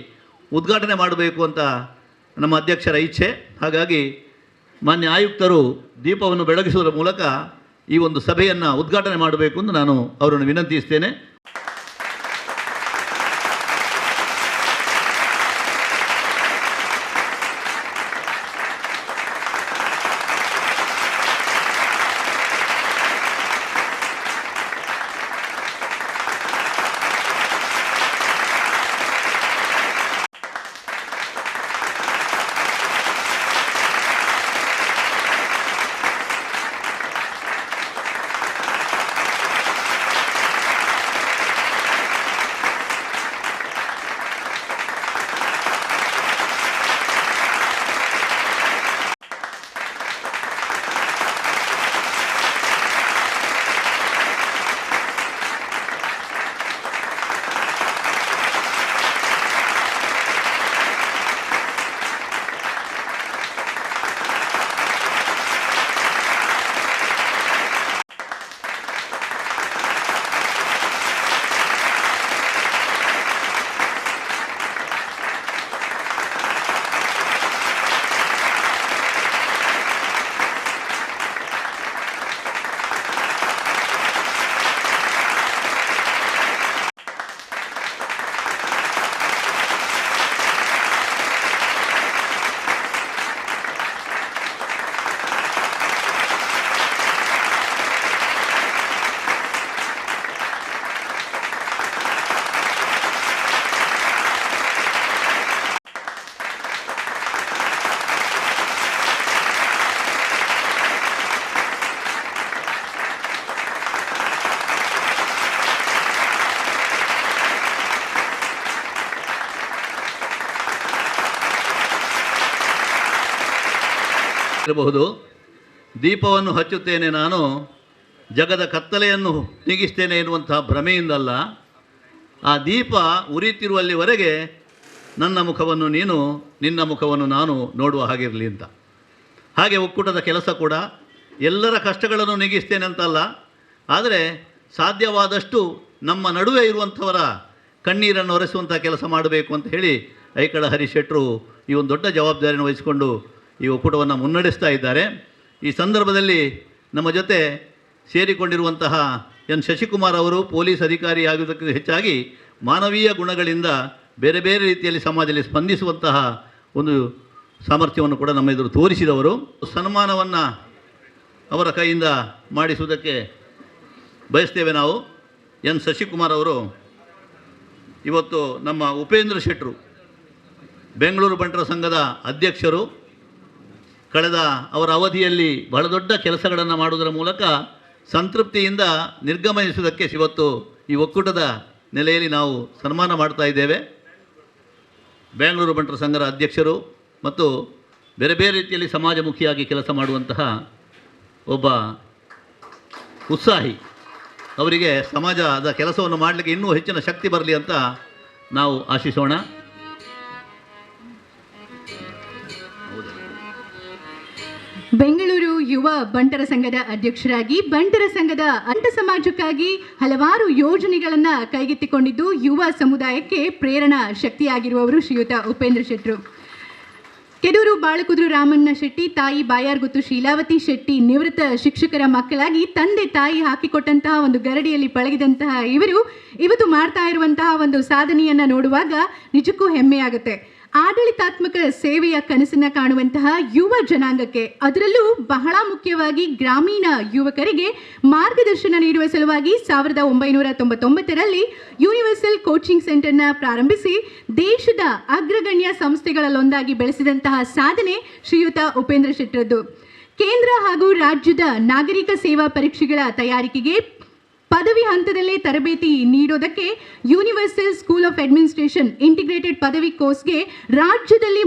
ಉದ್ಘಾಟನೆ ಮಾಡಬೇಕು ಅಂತ ನಮ್ಮ ಅಧ್ಯಕ್ಷರ ಇಚ್ಛೆ. ಹಾಗಾಗಿ ಮಾನ್ಯ ಆಯುಕ್ತರು ದೀಪವನ್ನು ಬೆಳಗಿಸುವುದರ ಮೂಲಕ ಈ ಒಂದು ಸಭೆಯನ್ನು ಉದ್ಘಾಟನೆ ಮಾಡಬೇಕು ಎಂದು ನಾನು ಅವರನ್ನು ವಿನಂತಿಸ್ತೇನೆ. ಇರಬಹುದು. ದೀಪವನ್ನು ಹಚ್ಚುತ್ತೇನೆ ನಾನು, ಜಗದ ಕತ್ತಲೆಯನ್ನು ನೀಗಿಸ್ತೇನೆ ಎನ್ನುವಂತಹ ಭ್ರಮೆಯಿಂದಲ್ಲ, ಆ ದೀಪ ಉರಿತಿರುವಲ್ಲಿವರೆಗೆ ನನ್ನ ಮುಖವನ್ನು ನೀನು, ನಿನ್ನ ಮುಖವನ್ನು ನಾನು ನೋಡುವ ಹಾಗಿರಲಿ ಅಂತ. ಹಾಗೆ ಒಕ್ಕೂಟದ ಕೆಲಸ ಕೂಡ ಎಲ್ಲರ ಕಷ್ಟಗಳನ್ನು ನೀಗಿಸ್ತೇನೆ ಅಂತಲ್ಲ, ಆದರೆ ಸಾಧ್ಯವಾದಷ್ಟು ನಮ್ಮ ನಡುವೆ ಇರುವಂಥವರ ಕಣ್ಣೀರನ್ನು ಒರೆಸುವಂಥ ಕೆಲಸ ಮಾಡಬೇಕು ಅಂತ ಹೇಳಿ ಐಕಳ ಹರೀಶ್ ಶೆಟ್ಟರು ಈ ಒಂದು ದೊಡ್ಡ ಜವಾಬ್ದಾರಿಯನ್ನು ವಹಿಸಿಕೊಂಡು ಈ ಒಕ್ಕೂಟವನ್ನು ಮುನ್ನಡೆಸ್ತಾ ಇದ್ದಾರೆ. ಈ ಸಂದರ್ಭದಲ್ಲಿ ನಮ್ಮ ಜೊತೆ ಸೇರಿಕೊಂಡಿರುವಂತಹ ಎನ್ ಶಶಿಕುಮಾರ್ ಅವರು ಪೊಲೀಸ್ ಅಧಿಕಾರಿಯಾಗುವುದಕ್ಕೆ ಹೆಚ್ಚಾಗಿ ಮಾನವೀಯ ಗುಣಗಳಿಂದ ಬೇರೆ ಬೇರೆ ರೀತಿಯಲ್ಲಿ ಸಮಾಜದಲ್ಲಿ ಸ್ಪಂದಿಸುವಂತಹ ಒಂದು ಸಾಮರ್ಥ್ಯವನ್ನು ಕೂಡ ನಮ್ಮ ಎದುರು ತೋರಿಸಿದವರು. ಸನ್ಮಾನವನ್ನು ಅವರ ಕೈಯಿಂದ ಮಾಡಿಸುವುದಕ್ಕೆ ಬಯಸ್ತೇವೆ ನಾವು. ಎನ್ ಶಶಿಕುಮಾರ್ ಅವರು ಇವತ್ತು ನಮ್ಮ ಉಪೇಂದ್ರ ಶೆಟ್ಟರು, ಬೆಂಗಳೂರು ಬಂಟರ ಸಂಘದ ಅಧ್ಯಕ್ಷರು, ಕಳೆದ ಅವರ ಅವಧಿಯಲ್ಲಿ ಬಹಳ ದೊಡ್ಡ ಕೆಲಸಗಳನ್ನು ಮಾಡುವುದರ ಮೂಲಕ ಸಂತೃಪ್ತಿಯಿಂದ ನಿರ್ಗಮನಿಸುವುದಕ್ಕೆ ಇವತ್ತು ಈ ಒಕ್ಕೂಟದ ನೆಲೆಯಲ್ಲಿ ನಾವು ಸನ್ಮಾನ ಮಾಡ್ತಾ ಇದ್ದೇವೆ. ಬೆಂಗಳೂರು ಬಂಟರ ಸಂಘದ ಅಧ್ಯಕ್ಷರು ಮತ್ತು ಬೇರೆ ಬೇರೆ ರೀತಿಯಲ್ಲಿ ಸಮಾಜಮುಖಿಯಾಗಿ ಕೆಲಸ ಮಾಡುವಂತಹ ಒಬ್ಬ ಉತ್ಸಾಹಿ, ಅವರಿಗೆ ಸಮಾಜದ ಕೆಲಸವನ್ನು ಮಾಡಲಿಕ್ಕೆ ಇನ್ನೂ ಹೆಚ್ಚಿನ ಶಕ್ತಿ ಬರಲಿ ಅಂತ ನಾವು ಆಶಿಸೋಣ. ಬೆಂಗಳೂರು ಯುವ ಬಂಟರ ಸಂಘದ ಅಧ್ಯಕ್ಷರಾಗಿ ಬಂಟರ ಸಂಘದ ಅಂಟ ಸಮಾಜಕ್ಕಾಗಿ ಹಲವಾರು ಯೋಜನೆಗಳನ್ನು ಕೈಗೆತ್ತಿಕೊಂಡಿದ್ದು ಯುವ ಸಮುದಾಯಕ್ಕೆ ಪ್ರೇರಣಾ ಶಕ್ತಿಯಾಗಿರುವವರು ಶ್ರೀಯುತ ಉಪೇಂದ್ರ ಶೆಟ್ಟರು. ಕೆದೂರು ಬಾಳಕುದ್ರು ರಾಮಣ್ಣ ಶೆಟ್ಟಿ, ತಾಯಿ ಬಾಯಾರ್ಗುತ್ತು ಶೀಲಾವತಿ ಶೆಟ್ಟಿ ನಿವೃತ್ತ ಶಿಕ್ಷಕರ ಮಕ್ಕಳಾಗಿ ತಂದೆ ತಾಯಿ ಹಾಕಿಕೊಟ್ಟಂತಹ ಒಂದು ಗರಡಿಯಲ್ಲಿ ಪಳಗಿದಂತಹ ಇವರು ಇವತ್ತು ಮಾಡ್ತಾ ಇರುವಂತಹ ಒಂದು ಸಾಧನೆಯನ್ನು ನೋಡುವಾಗ ನಿಜಕ್ಕೂ ಹೆಮ್ಮೆಯಾಗುತ್ತೆ. ಆಡಳಿತಾತ್ಮಕ ಸೇವೆಯ ಕನಸನ್ನು ಕಾಣುವಂತಹ ಯುವ ಜನಾಂಗಕ್ಕೆ, ಅದರಲ್ಲೂ ಬಹಳ ಮುಖ್ಯವಾಗಿ ಗ್ರಾಮೀಣ ಯುವಕರಿಗೆ ಮಾರ್ಗದರ್ಶನ ನೀಡುವ ಸಲುವಾಗಿ 1999ರಲ್ಲಿ ಯೂನಿವರ್ಸಲ್ ಕೋಚಿಂಗ್ ಸೆಂಟರ್ನ ಪ್ರಾರಂಭಿಸಿ ದೇಶದ ಅಗ್ರಗಣ್ಯ ಸಂಸ್ಥೆಗಳಲ್ಲೊಂದಾಗಿ ಬೆಳೆಸಿದಂತಹ ಸಾಧನೆ ಶ್ರೀಯುತ ಉಪೇಂದ್ರ ಶೆಟ್ಟರದ್ದು. ಕೇಂದ್ರ ಹಾಗೂ ರಾಜ್ಯದ ನಾಗರಿಕ ಸೇವಾ ಪರೀಕ್ಷೆಗಳ ತಯಾರಿಕೆಗೆ ಪದವಿ ಹಂತದಲ್ಲೇ ತರಬೇತಿ ನೀಡೋದಕ್ಕೆ universal school of administration integrated ಪದವಿ ಕೋರ್ಸ್ಗೆ ರಾಜ್ಯದಲ್ಲಿ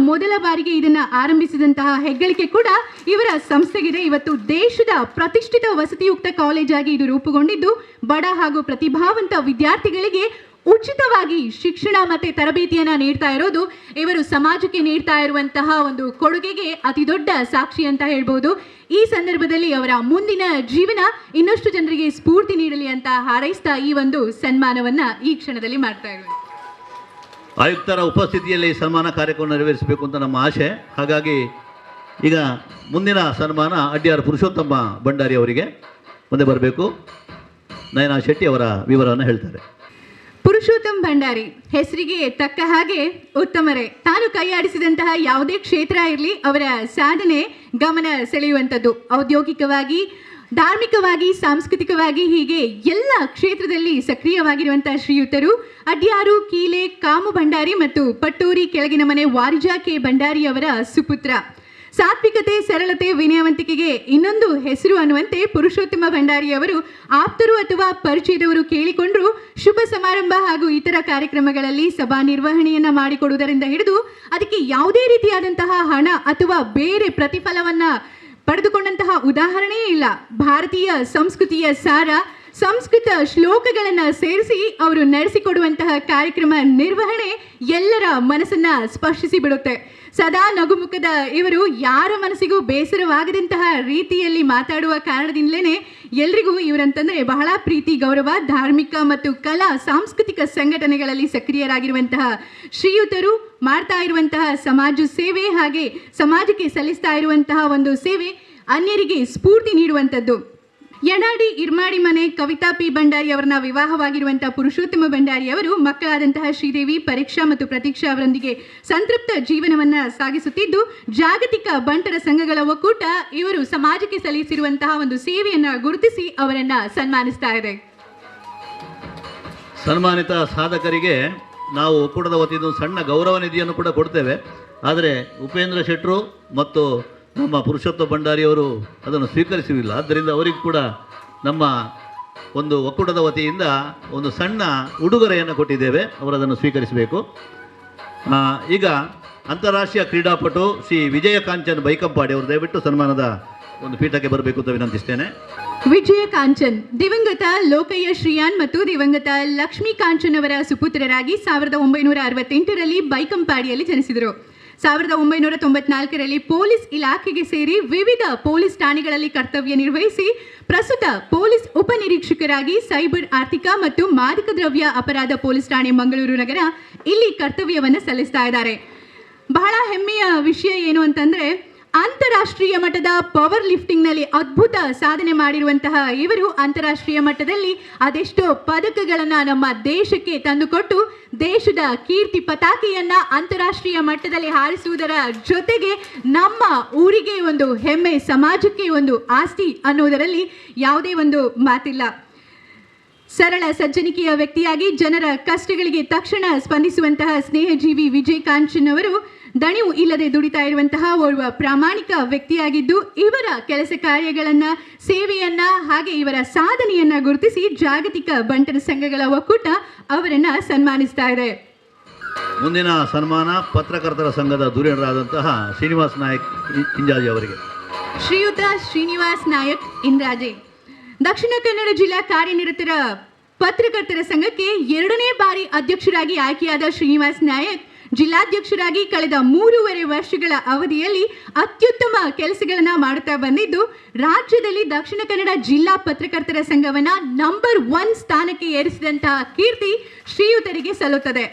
ಮೊದಲ ಬಾರಿಗೆ ಇದನ್ನು ಆರಂಭಿಸಿದಂತಹ ಹೆಗ್ಗಳಿಕೆ ಕೂಡ ಇವರ ಸಂಸ್ಥೆಗಿದೆ. ಇವತ್ತು ದೇಶದ ಪ್ರತಿಷ್ಠಿತ ವಸತಿಯುಕ್ತ ಕಾಲೇಜಾಗಿ ಇದು ರೂಪುಗೊಂಡಿದ್ದು ಬಡ ಹಾಗೂ ಪ್ರತಿಭಾವಂತ ವಿದ್ಯಾರ್ಥಿಗಳಿಗೆ ಉಚಿತವಾಗಿ ಶಿಕ್ಷಣ ಮತ್ತು ತರಬೇತಿಯನ್ನು ನೀಡ್ತಾ ಇರೋದು ಇವರು ಸಮಾಜಕ್ಕೆ ನೀಡ್ತಾ ಇರುವಂತಹ ಒಂದು ಕೊಡುಗೆಗೆ ಅತಿ ದೊಡ್ಡ ಸಾಕ್ಷಿ ಅಂತ ಹೇಳ್ಬೋದು. ಈ ಸಂದರ್ಭದಲ್ಲಿ ಅವರ ಮುಂದಿನ ಜೀವನ ಇನ್ನಷ್ಟು ಜನರಿಗೆ ಸ್ಫೂರ್ತಿ ನೀಡಲಿ ಅಂತ ಹಾರೈಸ್ತಾ ಈ ಒಂದು ಸನ್ಮಾನವನ್ನು ಈ ಕ್ಷಣದಲ್ಲಿ ಮಾಡ್ತಾ ಇರೋದು. ಆಯುಕ್ತರ ಉಪಸ್ಥಿತಿಯಲ್ಲಿ ಸನ್ಮಾನ ಕಾರ್ಯಕ್ರಮ ನೆರವೇರಿಸಬೇಕು ಅಂತ ನಮ್ಮ ಆಶೆ. ಹಾಗಾಗಿ ಈಗ ಮುಂದಿನ ಸನ್ಮಾನ ಅಡ್ಯಾರ್ ಪುರುಷೋತ್ತಮ ಭಂಡಾರಿ ಅವರಿಗೆ ಮುಂದೆ ಬರಬೇಕು. ನಯನಾ ಶೆಟ್ಟಿ ಅವರ ವಿವರವನ್ನು ಹೇಳ್ತಾರೆ. ಪುರುಷೋತ್ತಮ್ ಭಂಡಾರಿ ಹೆಸರಿಗೆ ತಕ್ಕ ಹಾಗೆ ಉತ್ತಮರೇ. ತಾನು ಕೈಯಾಡಿಸಿದಂತಹ ಯಾವುದೇ ಕ್ಷೇತ್ರ ಇರಲಿ ಅವರ ಸಾಧನೆ ಗಮನ ಸೆಳೆಯುವಂಥದ್ದು. ಔದ್ಯೋಗಿಕವಾಗಿ, ಧಾರ್ಮಿಕವಾಗಿ, ಸಾಂಸ್ಕೃತಿಕವಾಗಿ ಹೀಗೆ ಎಲ್ಲ ಕ್ಷೇತ್ರದಲ್ಲಿ ಸಕ್ರಿಯವಾಗಿರುವಂತಹ ಶ್ರೀಯುತರು ಅಡ್ಯಾರು, ಕೀಲೆ, ಕಾಮು ಭಂಡಾರಿ ಮತ್ತು ಪಟ್ಟೂರಿ ಕೆಳಗಿನ ಮನೆ ವಾರಿಜಾ ಕೆ ಭಂಡಾರಿ ಅವರ ಸುಪುತ್ರ. ಸಾತ್ವಿಕತೆ, ಸರಳತೆ, ವಿನಯವಂತಿಕೆಗೆ ಇನ್ನೊಂದು ಹೆಸರು ಅನ್ನುವಂತೆ ಪುರುಷೋತ್ತಮ ಭಂಡಾರಿ ಅವರು ಆಪ್ತರು ಅಥವಾ ಪರಿಚಯದವರು ಕೇಳಿಕೊಂಡ್ರು ಶುಭ ಸಮಾರಂಭ ಹಾಗೂ ಇತರ ಕಾರ್ಯಕ್ರಮಗಳಲ್ಲಿ ಸಭಾ ನಿರ್ವಹಣೆಯನ್ನು ಮಾಡಿಕೊಡುವುದರಿಂದ ಹಿಡಿದು ಅದಕ್ಕೆ ಯಾವುದೇ ರೀತಿಯಾದಂತಹ ಹಣ ಅಥವಾ ಬೇರೆ ಪ್ರತಿಫಲವನ್ನು ಪಡೆದುಕೊಂಡಂತಹ ಉದಾಹರಣೆಯೇ ಇಲ್ಲ. ಭಾರತೀಯ ಸಂಸ್ಕೃತಿಯ ಸಾರ, ಸಂಸ್ಕೃತ ಶ್ಲೋಕಗಳನ್ನು ಸೇರಿಸಿ ಅವರು ನಡೆಸಿಕೊಡುವಂತಹ ಕಾರ್ಯಕ್ರಮ ನಿರ್ವಹಣೆ ಎಲ್ಲರ ಮನಸ್ಸನ್ನು ಸ್ಪರ್ಶಿಸಿ ಬಿಡುತ್ತೆ. ಸದಾ ನಗುಮುಖದ ಇವರು ಯಾರ ಮನಸ್ಸಿಗೂ ಬೇಸರವಾಗದಂತಹ ರೀತಿಯಲ್ಲಿ ಮಾತಾಡುವ ಕಾರಣದಿಂದಲೇ ಎಲ್ರಿಗೂ ಇವರಂತಂದರೆ ಬಹಳ ಪ್ರೀತಿ, ಗೌರವ. ಧಾರ್ಮಿಕ ಮತ್ತು ಕಲಾ ಸಾಂಸ್ಕೃತಿಕ ಸಂಘಟನೆಗಳಲ್ಲಿ ಸಕ್ರಿಯರಾಗಿರುವಂತಹ ಶ್ರೀಯುತರು ಮಾಡ್ತಾ ಇರುವಂತಹ ಸಮಾಜ ಸೇವೆ ಹಾಗೆ ಸಮಾಜಕ್ಕೆ ಸಲ್ಲಿಸ್ತಾ ಇರುವಂತಹ ಒಂದು ಸೇವೆ ಅನ್ಯರಿಗೆ ಸ್ಫೂರ್ತಿ ನೀಡುವಂಥದ್ದು. ಯಡಾಡಿ ಇರ್ಮಾಡಿ ಮನೆ ಕವಿತಾ ಪಿ ಭಂಡಾರಿ ಅವರನ್ನ ವಿವಾಹವಾಗಿರುವಂತಹ ಪುರುಷೋತ್ತಮ ಭಂಡಾರಿ ಅವರು ಮಕ್ಕಳಾದಂತಹ ಶ್ರೀದೇವಿ, ಪರೀಕ್ಷಾ ಮತ್ತು ಪ್ರತೀಕ್ಷಾ ಅವರೊಂದಿಗೆ ಸಂತೃಪ್ತ ಜೀವನವನ್ನು ಸಾಗಿಸುತ್ತಿದ್ದು ಜಾಗತಿಕ ಬಂಟರ ಸಂಘಗಳ ಒಕ್ಕೂಟ ಇವರು ಸಮಾಜಕ್ಕೆ ಸಲ್ಲಿಸಿರುವಂತಹ ಒಂದು ಸೇವೆಯನ್ನು ಗುರುತಿಸಿ ಅವರನ್ನು ಸನ್ಮಾನಿಸ್ತಾ ಇದೆ. ಸನ್ಮಾನಿತ ಸಾಧಕರಿಗೆ ನಾವು ಒಕ್ಕೂಟದ ವತಿಯಿಂದ ಸಣ್ಣ ಗೌರವ ನಿಧಿಯನ್ನು ಕೂಡ ಕೊಡ್ತೇವೆ. ಆದರೆ ಉಪೇಂದ್ರ ಶೆಟ್ಟರು ಮತ್ತು ನಮ್ಮ ಪುರುಷೋತ್ತಮ ಭಂಡಾರಿಯವರು ಅದನ್ನು ಸ್ವೀಕರಿಸುವುದಿಲ್ಲ. ಆದ್ದರಿಂದ ಅವರಿಗೂ ಕೂಡ ನಮ್ಮ ಒಂದು ಒಕ್ಕೂಟದ ವತಿಯಿಂದ ಒಂದು ಸಣ್ಣ ಉಡುಗೊರೆಯನ್ನು ಕೊಟ್ಟಿದ್ದೇವೆ. ಅವರು ಅದನ್ನು ಸ್ವೀಕರಿಸಬೇಕು. ಈಗ ಅಂತಾರಾಷ್ಟ್ರೀಯ ಕ್ರೀಡಾಪಟು ಶ್ರೀ ವಿಜಯ ಕಾಂಚನ್ ಬೈಕಂಪಾಡಿ ಅವರು ದಯವಿಟ್ಟು ಸನ್ಮಾನದ ಒಂದು ಪೀಠಕ್ಕೆ ಬರಬೇಕು ಅಂತ ವಿನಂತಿಸ್ತೇನೆ. ವಿಜಯ ಕಾಂಚನ್ ದಿವಂಗತ ಲೋಕಯ್ಯ ಶ್ರೀಯಾನ್ ಮತ್ತು ದಿವಂಗತ ಲಕ್ಷ್ಮೀ ಕಾಂಚನ್ ಅವರ ಸುಪುತ್ರರಾಗಿ 1968ರಲ್ಲಿ ಬೈಕಂಪಾಡಿಯಲ್ಲಿ ಜನಿಸಿದರು. 1994ರಲ್ಲಿ ಪೊಲೀಸ್ ಇಲಾಖೆಗೆ ಸೇರಿ ವಿವಿಧ ಪೊಲೀಸ್ ಠಾಣೆಗಳಲ್ಲಿ ಕರ್ತವ್ಯ ನಿರ್ವಹಿಸಿ ಪ್ರಸ್ತುತ ಪೊಲೀಸ್ ಉಪನಿರೀಕ್ಷಕರಾಗಿ ಸೈಬರ್ ಆರ್ಥಿಕ ಮತ್ತು ಮಾದಕ ದ್ರವ್ಯ ಅಪರಾಧ ಪೊಲೀಸ್ ಠಾಣೆ ಮಂಗಳೂರು ನಗರ ಇಲ್ಲಿ ಕರ್ತವ್ಯವನ್ನು ಸಲ್ಲಿಸ್ತಾ ಇದ್ದಾರೆ. ಬಹಳ ಹೆಮ್ಮೆಯ ವಿಷಯ ಏನು ಅಂತಂದ್ರೆ, ಅಂತಾರಾಷ್ಟ್ರೀಯ ಮಟ್ಟದ ಪವರ್ ಲಿಫ್ಟಿಂಗ್ನಲ್ಲಿ ಅದ್ಭುತ ಸಾಧನೆ ಮಾಡಿರುವಂತಹ ಇವರು ಅಂತಾರಾಷ್ಟ್ರೀಯ ಮಟ್ಟದಲ್ಲಿ ಅದೆಷ್ಟೋ ಪದಕಗಳನ್ನು ನಮ್ಮ ದೇಶಕ್ಕೆ ತಂದುಕೊಟ್ಟು ದೇಶದ ಕೀರ್ತಿ ಪತಾಕೆಯನ್ನ ಅಂತಾರಾಷ್ಟ್ರೀಯ ಮಟ್ಟದಲ್ಲಿ ಹಾರಿಸುವುದರ ಜೊತೆಗೆ ನಮ್ಮ ಊರಿಗೆ ಒಂದು ಹೆಮ್ಮೆ, ಸಮಾಜಕ್ಕೆ ಒಂದು ಆಸ್ತಿ ಅನ್ನೋದರಲ್ಲಿ ಯಾವುದೇ ಒಂದು ಮಾತಿಲ್ಲ. ಸರಳ ಸಜ್ಜನಿಕೆಯ ವ್ಯಕ್ತಿಯಾಗಿ ಜನರ ಕಷ್ಟಗಳಿಗೆ ತಕ್ಷಣ ಸ್ಪಂದಿಸುವಂತಹ ಸ್ನೇಹಜೀವಿ ವಿಜಯ್ ಕಾಂಚನ್ ಅವರು ದಣಿವು ಇಲ್ಲದೆ ದುಡಿತಾ ಇರುವಂತಹ ಓರ್ವ ಪ್ರಾಮಾಣಿಕ ವ್ಯಕ್ತಿಯಾಗಿದ್ದು, ಇವರ ಕೆಲಸ ಕಾರ್ಯಗಳನ್ನ, ಸೇವೆಯನ್ನ ಹಾಗೆ ಇವರ ಸಾಧನೆಯನ್ನ ಗುರುತಿಸಿ ಜಾಗತಿಕ ಬಂಟರ ಸಂಘಗಳ ಒಕ್ಕೂಟ ಅವರನ್ನ ಸನ್ಮಾನಿಸ್ತಾ ಇದೆ. ಮುಂದಿನ ಸನ್ಮಾನ ಪತ್ರಕರ್ತರ ಸಂಘದ ಧುರೀಣರಾದಂತಹ ಶ್ರೀನಿವಾಸ್ ನಾಯಕ್ ಇಂಜಾಜಿ ಅವರಿಗೆ. ಶ್ರೀಯುತ ಶ್ರೀನಿವಾಸ್ ನಾಯಕ್ ಇಂದ್ರಾಜೆ ದಕ್ಷಿಣ ಕನ್ನಡ ಜಿಲ್ಲಾ ಕಾರ್ಯನಿರತರ ಪತ್ರಕರ್ತರ ಸಂಘಕ್ಕೆ 2ನೇ ಬಾರಿ ಅಧ್ಯಕ್ಷರಾಗಿ ಆಯ್ಕೆಯಾದ ಶ್ರೀನಿವಾಸ್ ನಾಯಕ್ ಜಿಲ್ಲಾಧ್ಯಕ್ಷರಾಗಿ ಕಳೆದ 3.5 ವರ್ಷಗಳ ಅವಧಿಯಲ್ಲಿ ಅತ್ಯುತ್ತಮ ಕೆಲಸಗಳನ್ನ ಮಾಡುತ್ತಾ ಬಂದಿದ್ದು, ರಾಜ್ಯದಲ್ಲಿ ದಕ್ಷಿಣ ಕನ್ನಡ ಜಿಲ್ಲಾ ಪತ್ರಕರ್ತರ ಸಂಘವನ್ನ ನಂಬರ್ 1 ಸ್ಥಾನಕ್ಕೆ ಏರಿಸಿದಂತಹ ಕೀರ್ತಿ ಶ್ರೀಯುತರಿಗೆ ಸಲ್ಲುತ್ತದೆ.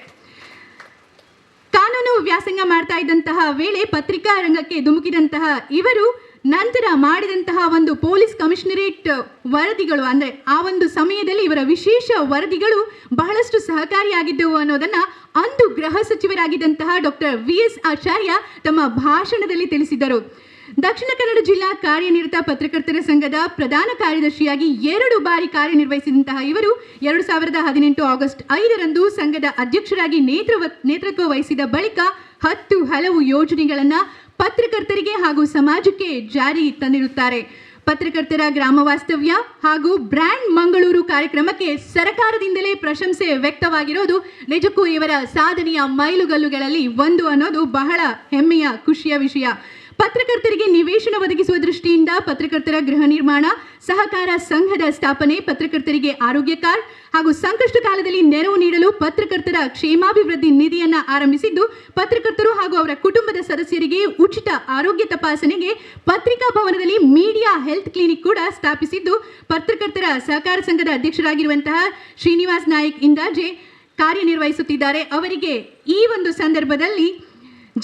ಕಾನೂನು ವ್ಯಾಸಂಗ ಮಾಡ್ತಾ ಇದ್ದಂತಹ ವೇಳೆ ಪತ್ರಿಕಾ ರಂಗಕ್ಕೆ ಧುಮುಕಿದಂತಹ ಇವರು ನಂತರ ಮಾಡಿದಂತಹ ಒಂದು ಪೊಲೀಸ್ ಕಮಿಷನರೇಟ್ ವರದಿಗಳು, ಅಂದರೆ ಆ ಒಂದು ಸಮಯದಲ್ಲಿ ಇವರ ವಿಶೇಷ ವರದಿಗಳು ಬಹಳಷ್ಟು ಸಹಕಾರಿಯಾಗಿದ್ದವು ಅನ್ನೋದನ್ನ ಅಂದು ಗೃಹ ಸಚಿವರಾಗಿದ್ದಂತಹ ಡಾಕ್ಟರ್ VS ಆಚಾರ್ಯ ತಮ್ಮ ಭಾಷಣದಲ್ಲಿ ತಿಳಿಸಿದರು. ದಕ್ಷಿಣ ಕನ್ನಡ ಜಿಲ್ಲಾ ಕಾರ್ಯನಿರತ ಪತ್ರಕರ್ತರ ಸಂಘದ ಪ್ರಧಾನ ಕಾರ್ಯದರ್ಶಿಯಾಗಿ 2 ಬಾರಿ ಕಾರ್ಯನಿರ್ವಹಿಸಿದಂತಹ ಇವರು 2018 ಆಗಸ್ಟ್ 5ರಂದು ಸಂಘದ ಅಧ್ಯಕ್ಷರಾಗಿ ನೇತೃತ್ವ ವಹಿಸಿದ ಬಳಿಕ 10 ಹಲವು ಯೋಜನೆಗಳನ್ನು ಪತ್ರಕರ್ತರಿಗೆ ಹಾಗೂ ಸಮಾಜಕ್ಕೆ ಜಾರಿ ತಂದಿರುತ್ತಾರೆ. ಪತ್ರಕರ್ತರ ಗ್ರಾಮ ವಾಸ್ತವ್ಯ ಹಾಗೂ ಬ್ರ್ಯಾಂಡ್ ಮಂಗಳೂರು ಕಾರ್ಯಕ್ರಮಕ್ಕೆ ಸರಕಾರದಿಂದಲೇ ಪ್ರಶಂಸೆ ವ್ಯಕ್ತವಾಗಿರೋದು ನಿಜಕ್ಕೂ ಇವರ ಸಾಧನೆಯ ಮೈಲುಗಲ್ಲುಗಳಲ್ಲಿ ಒಂದು ಅನ್ನೋದು ಬಹಳ ಹೆಮ್ಮೆಯ ಖುಷಿಯ ವಿಷಯ. ಪತ್ರಕರ್ತರಿಗೆ ನಿವೇಶನ ಒದಗಿಸುವ ದೃಷ್ಟಿಯಿಂದ ಪತ್ರಕರ್ತರ ಗೃಹ ನಿರ್ಮಾಣ ಸಹಕಾರ ಸಂಘದ ಸ್ಥಾಪನೆ, ಪತ್ರಕರ್ತರಿಗೆ ಆರೋಗ್ಯ ಕಾರ್ಡ್ ಹಾಗೂ ಸಂಕಷ್ಟ ಕಾಲದಲ್ಲಿ ನೆರವು ನೀಡಲು ಪತ್ರಕರ್ತರ ಕ್ಷೇಮಾಭಿವೃದ್ಧಿ ನಿಧಿಯನ್ನ ಆರಂಭಿಸಿದ್ದು, ಪತ್ರಕರ್ತರು ಹಾಗೂ ಅವರ ಕುಟುಂಬದ ಸದಸ್ಯರಿಗೆ ಉಚಿತ ಆರೋಗ್ಯ ತಪಾಸಣೆಗೆ ಪತ್ರಿಕಾ ಭವನದಲ್ಲಿ ಮೀಡಿಯಾ ಹೆಲ್ತ್ ಕ್ಲಿನಿಕ್ ಕೂಡ ಸ್ಥಾಪಿಸಿದ್ದು, ಪತ್ರಕರ್ತರ ಸಹಕಾರ ಸಂಘದ ಅಧ್ಯಕ್ಷರಾಗಿರುವಂತಹ ಶ್ರೀನಿವಾಸ್ ನಾಯಕ್ ಇಂದಾಜೆ ಕಾರ್ಯನಿರ್ವಹಿಸುತ್ತಿದ್ದಾರೆ. ಅವರಿಗೆ ಈ ಒಂದು ಸಂದರ್ಭದಲ್ಲಿ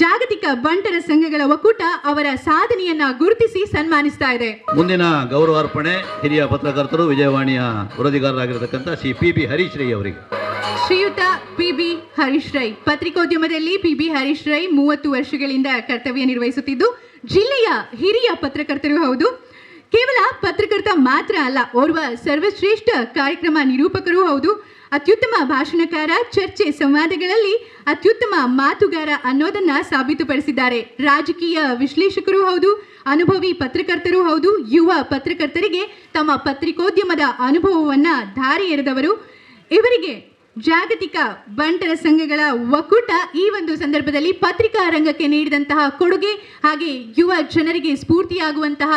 ಜಾಗತಿಕ ಬಂಟರ ಸಂಘಗಳ ಒಕ್ಕೂಟ ಅವರ ಸಾಧನೆಯನ್ನ ಗುರುತಿಸಿ ಸನ್ಮಾನಿಸ್ತಾ ಇದೆ. ಮುಂದಿನ ಗೌರವಾರ್ಪಣೆ ಹಿರಿಯ ಪತ್ರಕರ್ತರು ವಿಜಯವಾಣಿಯ ವರದಿಗಾರರಾಗಿರತಕ್ಕಂಥ ಶ್ರೀ PB ಹರೀಶ್ ರೈ ಅವರಿಗೆ. ಶ್ರೀಯುತ PB ಹರೀಶ್ ರೈ ಪತ್ರಿಕೋದ್ಯಮದಲ್ಲಿ PB ಹರೀಶ್ ರೈ 30 ವರ್ಷಗಳಿಂದ ಕರ್ತವ್ಯ ನಿರ್ವಹಿಸುತ್ತಿದ್ದು, ಜಿಲ್ಲೆಯ ಹಿರಿಯ ಪತ್ರಕರ್ತರು ಹೌದು. ಕೇವಲ ಪತ್ರಕರ್ತ ಮಾತ್ರ ಅಲ್ಲ, ಓರ್ವ ಸರ್ವಶ್ರೇಷ್ಠ ಕಾರ್ಯಕ್ರಮ ನಿರೂಪಕರೂ ಹೌದು. ಅತ್ಯುತ್ತಮ ಭಾಷಣಕಾರ, ಚರ್ಚೆ ಸಂವಾದಗಳಲ್ಲಿ ಅತ್ಯುತ್ತಮ ಮಾತುಗಾರ ಅನ್ನೋದನ್ನ ಸಾಬೀತುಪಡಿಸಿದ್ದಾರೆ. ರಾಜಕೀಯ ವಿಶ್ಲೇಷಕರೂ ಹೌದು, ಅನುಭವಿ ಪತ್ರಕರ್ತರೂ ಹೌದು. ಯುವ ಪತ್ರಕರ್ತರಿಗೆ ತಮ್ಮ ಪತ್ರಿಕೋದ್ಯಮದ ಅನುಭವವನ್ನ ಧಾರೆ ಎರೆದವರು. ಇವರಿಗೆ ಜಾಗತಿಕ ಬಂಟರ ಸಂಘಗಳ ಒಕ್ಕೂಟ ಈ ಒಂದು ಸಂದರ್ಭದಲ್ಲಿ ಪತ್ರಿಕಾ ರಂಗಕ್ಕೆ ನೀಡಿದಂತಹ ಕೊಡುಗೆ ಹಾಗೆ ಯುವ ಜನರಿಗೆ ಸ್ಫೂರ್ತಿಯಾಗುವಂತಹ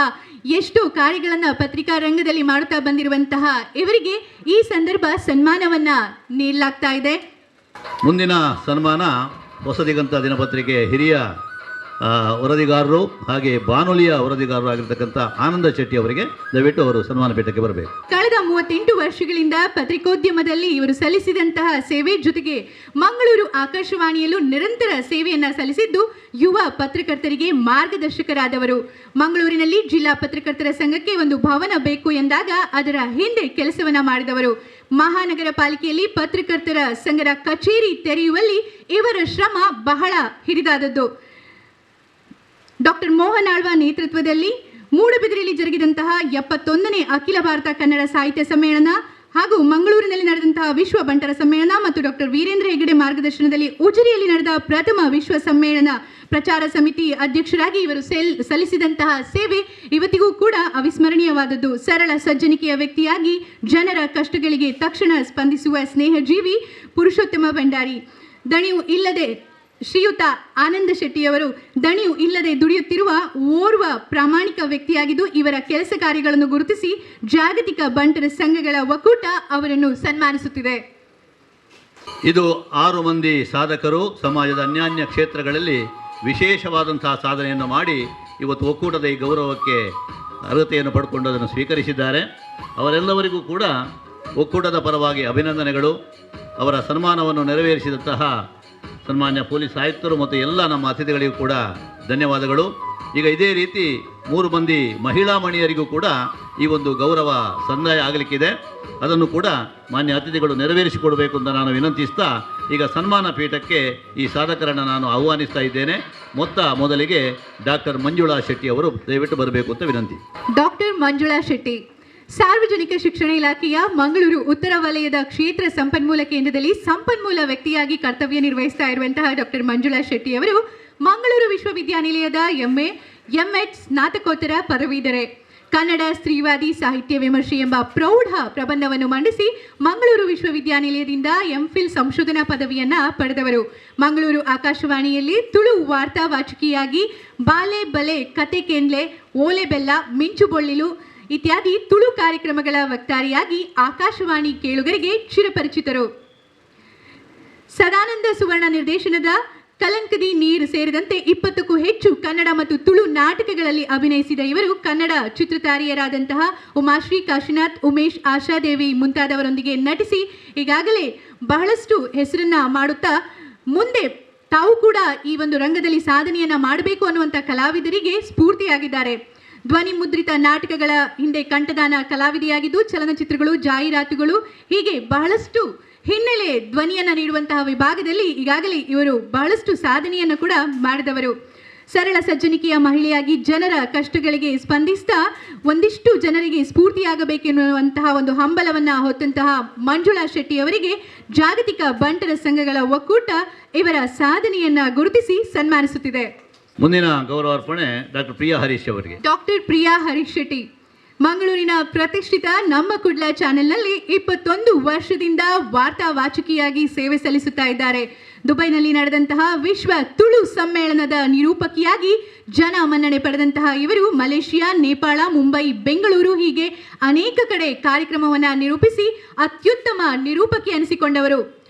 ಎಷ್ಟು ಕಾರ್ಯಗಳನ್ನು ಪತ್ರಿಕಾ ರಂಗದಲ್ಲಿ ಮಾಡುತ್ತಾ ಬಂದಿರುವಂತಹ ಇವರಿಗೆ ಈ ಸಂದರ್ಭ ಸನ್ಮಾನವನ್ನ ನೀಡಲಾಗ್ತಾ ಇದೆ. ಮುಂದಿನ ಸನ್ಮಾನ ಹೊಸದಿಗಂತ ದಿನಪತ್ರಿಕೆ ಹಿರಿಯ ವರದಿಗಾರರು ಹಾಗೆ ಬಾನುಲಿಯ ವರದಿಗಾರರು ಆಗಿರ್ತಕ್ಕಂಥ ಆನಂದ ಶೆಟ್ಟಿ ಅವರಿಗೆ. ದಯವಿಟ್ಟು ಅವರು ಸನ್ಮಾನ ಪೀಠಕ್ಕೆ ಬರಬೇಕು. ಕಳೆದ 38 ವರ್ಷಗಳಿಂದ ಪತ್ರಿಕೋದ್ಯಮದಲ್ಲಿ ಇವರು ಸಲ್ಲಿಸಿದಂತಹ ಸೇವೆ ಜೊತೆಗೆ ಮಂಗಳೂರು ಆಕಾಶವಾಣಿಯಲ್ಲೂ ನಿರಂತರ ಸೇವೆಯನ್ನ ಸಲ್ಲಿಸಿದ್ದು, ಯುವ ಪತ್ರಕರ್ತರಿಗೆ ಮಾರ್ಗದರ್ಶಕರಾದವರು. ಮಂಗಳೂರಿನಲ್ಲಿ ಜಿಲ್ಲಾ ಪತ್ರಕರ್ತರ ಸಂಘಕ್ಕೆ ಒಂದು ಭವನ ಬೇಕು ಎಂದಾಗ ಅದರ ಹಿಂದೆ ಕೆಲಸವನ್ನ ಮಾಡಿದವರು. ಮಹಾನಗರ ಪಾಲಿಕೆಯಲ್ಲಿ ಪತ್ರಕರ್ತರ ಸಂಘದ ಕಚೇರಿ ತೆರೆಯುವಲ್ಲಿ ಇವರ ಶ್ರಮ ಬಹಳ ಹಿರಿದಾದದ್ದು. ಡಾಕ್ಟರ್ ಮೋಹನ್ ಆಳ್ವ ನೇತೃತ್ವದಲ್ಲಿ ಮೂಡಬಿದಿರೆಯಲ್ಲಿ ಜರುಗಿದಂತಹ 71ನೇ ಅಖಿಲ ಭಾರತ ಕನ್ನಡ ಸಾಹಿತ್ಯ ಸಮ್ಮೇಳನ ಹಾಗೂ ಮಂಗಳೂರಿನಲ್ಲಿ ನಡೆದಂತಹ ವಿಶ್ವ ಬಂಟರ ಸಮ್ಮೇಳನ ಮತ್ತು ಡಾಕ್ಟರ್ ವೀರೇಂದ್ರ ಹೆಗಡೆ ಮಾರ್ಗದರ್ಶನದಲ್ಲಿ ಉಜಿರೆಯಲ್ಲಿ ನಡೆದ ಪ್ರಥಮ ವಿಶ್ವ ಸಮ್ಮೇಳನ ಪ್ರಚಾರ ಸಮಿತಿ ಅಧ್ಯಕ್ಷರಾಗಿ ಇವರು ಸಲ್ಲಿಸಿದಂತಹ ಸೇವೆ ಇವತ್ತಿಗೂ ಕೂಡ ಅವಿಸ್ಮರಣೀಯವಾದದ್ದು. ಸರಳ ಸಜ್ಜನಿಕೆಯ ವ್ಯಕ್ತಿಯಾಗಿ ಜನರ ಕಷ್ಟಗಳಿಗೆ ತಕ್ಷಣ ಸ್ಪಂದಿಸುವ ಸ್ನೇಹಜೀವಿ ಪುರುಷೋತ್ತಮ ಭಂಡಾರಿ. ದಣಿವು ಇಲ್ಲದೆ ಶ್ರೀಯುತ ಆನಂದ ಶೆಟ್ಟಿಯವರು ದಣಿಯು ಇಲ್ಲದೆ ದುಡಿಯುತ್ತಿರುವ ಓರ್ವ ಪ್ರಾಮಾಣಿಕ ವ್ಯಕ್ತಿಯಾಗಿದ್ದು ಇವರ ಕೆಲಸ ಕಾರ್ಯಗಳನ್ನು ಗುರುತಿಸಿ ಜಾಗತಿಕ ಬಂಟರ ಸಂಘಗಳ ಒಕ್ಕೂಟ ಅವರನ್ನು ಸನ್ಮಾನಿಸುತ್ತಿದೆ. ಇದು 6 ಮಂದಿ ಸಾಧಕರು ಸಮಾಜದ ಅನ್ಯಾನ್ಯ ಕ್ಷೇತ್ರಗಳಲ್ಲಿ ವಿಶೇಷವಾದಂತಹ ಸಾಧನೆಯನ್ನು ಮಾಡಿ ಇವತ್ತು ಒಕ್ಕೂಟದ ಈ ಗೌರವಕ್ಕೆ ಅರ್ಹತೆಯನ್ನು ಪಡ್ಕೊಂಡು ಅದನ್ನು ಸ್ವೀಕರಿಸಿದ್ದಾರೆ. ಅವರೆಲ್ಲವರಿಗೂ ಕೂಡ ಒಕ್ಕೂಟದ ಪರವಾಗಿ ಅಭಿನಂದನೆಗಳು. ಅವರ ಸನ್ಮಾನವನ್ನು ನೆರವೇರಿಸಿದಂತಹ ಸನ್ಮಾನ್ಯ ಪೊಲೀಸ್ ಆಯುಕ್ತರು ಮತ್ತು ಎಲ್ಲ ನಮ್ಮ ಅತಿಥಿಗಳಿಗೂ ಕೂಡ ಧನ್ಯವಾದಗಳು. ಈಗ ಇದೇ ರೀತಿ 3 ಮಂದಿ ಮಹಿಳಾ ಮಣಿಯರಿಗೂ ಕೂಡ ಈ ಒಂದು ಗೌರವ ಸಂದಾಯ ಆಗಲಿಕ್ಕಿದೆ. ಅದನ್ನು ಕೂಡ ಮಾನ್ಯ ಅತಿಥಿಗಳು ನೆರವೇರಿಸಿಕೊಡಬೇಕು ಅಂತ ನಾನು ವಿನಂತಿಸ್ತಾ ಈಗ ಸನ್ಮಾನ ಪೀಠಕ್ಕೆ ಈ ಸಾಧಕರನ್ನು ನಾನು ಆಹ್ವಾನಿಸ್ತಾ ಇದ್ದೇನೆ. ಮೊದಲಿಗೆ ಡಾಕ್ಟರ್ ಮಂಜುಳಾ ಶೆಟ್ಟಿ ಅವರು ದಯವಿಟ್ಟು ಬರಬೇಕು ಅಂತ ವಿನಂತಿ. ಡಾಕ್ಟರ್ ಮಂಜುಳಾ ಶೆಟ್ಟಿ ಸಾರ್ವಜನಿಕ ಶಿಕ್ಷಣ ಇಲಾಖೆಯ ಮಂಗಳೂರು ಉತ್ತರ ವಲಯದ ಕ್ಷೇತ್ರ ಸಂಪನ್ಮೂಲ ಕೇಂದ್ರದಲ್ಲಿ ಸಂಪನ್ಮೂಲ ವ್ಯಕ್ತಿಯಾಗಿ ಕರ್ತವ್ಯ ನಿರ್ವಹಿಸ್ತಾ ಇರುವಂತಹ ಡಾಕ್ಟರ್ ಮಂಜುಳಾ ಶೆಟ್ಟಿ ಅವರು ಮಂಗಳೂರು ವಿಶ್ವವಿದ್ಯಾನಿಲಯದ MA MH ಸ್ನಾತಕೋತ್ತರ ಪದವೀಧರೆ. ಕನ್ನಡ ಸ್ತ್ರೀವಾದಿ ಸಾಹಿತ್ಯ ವಿಮರ್ಶೆ ಎಂಬ ಪ್ರೌಢ ಪ್ರಬಂಧವನ್ನು ಮಂಡಿಸಿ ಮಂಗಳೂರು ವಿಶ್ವವಿದ್ಯಾನಿಲಯದಿಂದ MPhil ಸಂಶೋಧನಾ ಪದವಿಯನ್ನ ಪಡೆದವರು. ಮಂಗಳೂರು ಆಕಾಶವಾಣಿಯಲ್ಲಿ ತುಳು ವಾರ್ತಾ ವಾಚಕಿಯಾಗಿ ಬಾಲೆ ಬಲೆ ಕತೆ ಕೆನ್ಲೆ ಓಲೆ ಬೆಲ್ಲ ಮಿಂಚು ಬೊಳ್ಳಿಲು ಇತ್ಯಾದಿ ತುಳು ಕಾರ್ಯಕ್ರಮಗಳ ವಕ್ತಾರಿಯಾಗಿ ಆಕಾಶವಾಣಿ ಕೇಳುಗರಿಗೆ ಚಿರಪರಿಚಿತರು. ಸದಾನಂದ ಸುವರ್ಣ ನಿರ್ದೇಶನದ ಕಲಂಕದಿ ನೀರು ಸೇರಿದಂತೆ 20ಕ್ಕೂ ಹೆಚ್ಚು ಕನ್ನಡ ಮತ್ತು ತುಳು ನಾಟಕಗಳಲ್ಲಿ ಅಭಿನಯಿಸಿದ ಇವರು ಕನ್ನಡ ಚಿತ್ರತಾರಿಯರಾದಂತಹ ಉಮಾಶ್ರೀ ಕಾಶಿನಾಥ್, ಉಮೇಶ್, ಆಶಾದೇವಿ ಮುಂತಾದವರೊಂದಿಗೆ ನಟಿಸಿ ಈಗಾಗಲೇ ಬಹಳಷ್ಟು ಹೆಸರನ್ನ ಮಾಡುತ್ತಾ ಮುಂದೆ ತಾವು ಕೂಡ ಈ ಒಂದು ರಂಗದಲ್ಲಿ ಸಾಧನೆಯನ್ನ ಮಾಡಬೇಕು ಅನ್ನುವಂಥ ಕಲಾವಿದರಿಗೆ ಸ್ಫೂರ್ತಿಯಾಗಿದ್ದಾರೆ. ಧ್ವನಿ ಮುದ್ರಿತ ನಾಟಕಗಳ ಹಿಂದೆ ಕಂಠದಾನ ಕಲಾವಿದೆಯಾಗಿದ್ದು ಚಲನಚಿತ್ರಗಳು, ಜಾಹೀರಾತುಗಳು ಹೀಗೆ ಬಹಳಷ್ಟು ಹಿನ್ನೆಲೆ ಧ್ವನಿಯನ್ನು ನೀಡುವಂತಹ ವಿಭಾಗದಲ್ಲಿ ಈಗಾಗಲೇ ಇವರು ಬಹಳಷ್ಟು ಸಾಧನೆಯನ್ನು ಕೂಡ ಮಾಡಿದವರು. ಸರಳ ಸಜ್ಜನಿಕೆಯ ಮಹಿಳೆಯಾಗಿ ಜನರ ಕಷ್ಟಗಳಿಗೆ ಸ್ಪಂದಿಸ್ತಾ ಒಂದಿಷ್ಟು ಜನರಿಗೆ ಸ್ಫೂರ್ತಿಯಾಗಬೇಕೆನ್ನುವಂತಹ ಒಂದು ಹಂಬಲವನ್ನು ಹೊತ್ತಂತಹ ಮಂಜುಳಾ ಶೆಟ್ಟಿ ಅವರಿಗೆ ಜಾಗತಿಕ ಬಂಟರ ಸಂಘಗಳ ಒಕ್ಕೂಟ ಇವರ ಸಾಧನೆಯನ್ನ ಗುರುತಿಸಿ ಸನ್ಮಾನಿಸುತ್ತಿದೆ. ಮುಂದಿನ ಗೌರವಾರ್ಪಣೆ ಡಾಕ್ಟರ್ ಪ್ರಿಯಾ ಹರೀಶ್ ಅವರಿಗೆ. ಡಾಕ್ಟರ್ ಪ್ರಿಯಾ ಹರೀಶ್ ಶೆಟ್ಟಿ ಮಂಗಳೂರಿನ ಪ್ರತಿಷ್ಠಿತ ನಮ್ಮ ಕುಡ್ಲ ಚಾನೆಲ್ನಲ್ಲಿ 21 ವರ್ಷದಿಂದ ವಾರ್ತಾ ವಾಚಕಿಯಾಗಿ ಸೇವೆ ಸಲ್ಲಿಸುತ್ತಾ ಇದ್ದಾರೆ. ದುಬೈನಲ್ಲಿ ನಡೆದಂತಹ ವಿಶ್ವ ತುಳು ಸಮ್ಮೇಳನದ ನಿರೂಪಕಿಯಾಗಿ ಜನ ಮನ್ನಣೆ ಪಡೆದಂತಹ ಇವರು ಮಲೇಷಿಯಾ, ನೇಪಾಳ, ಮುಂಬೈ, ಬೆಂಗಳೂರು ಹೀಗೆ ಅನೇಕ ಕಡೆ ಕಾರ್ಯಕ್ರಮವನ್ನು ನಿರೂಪಿಸಿ ಅತ್ಯುತ್ತಮ ನಿರೂಪಕಿ ಅನಿಸಿಕೊಂಡವರು.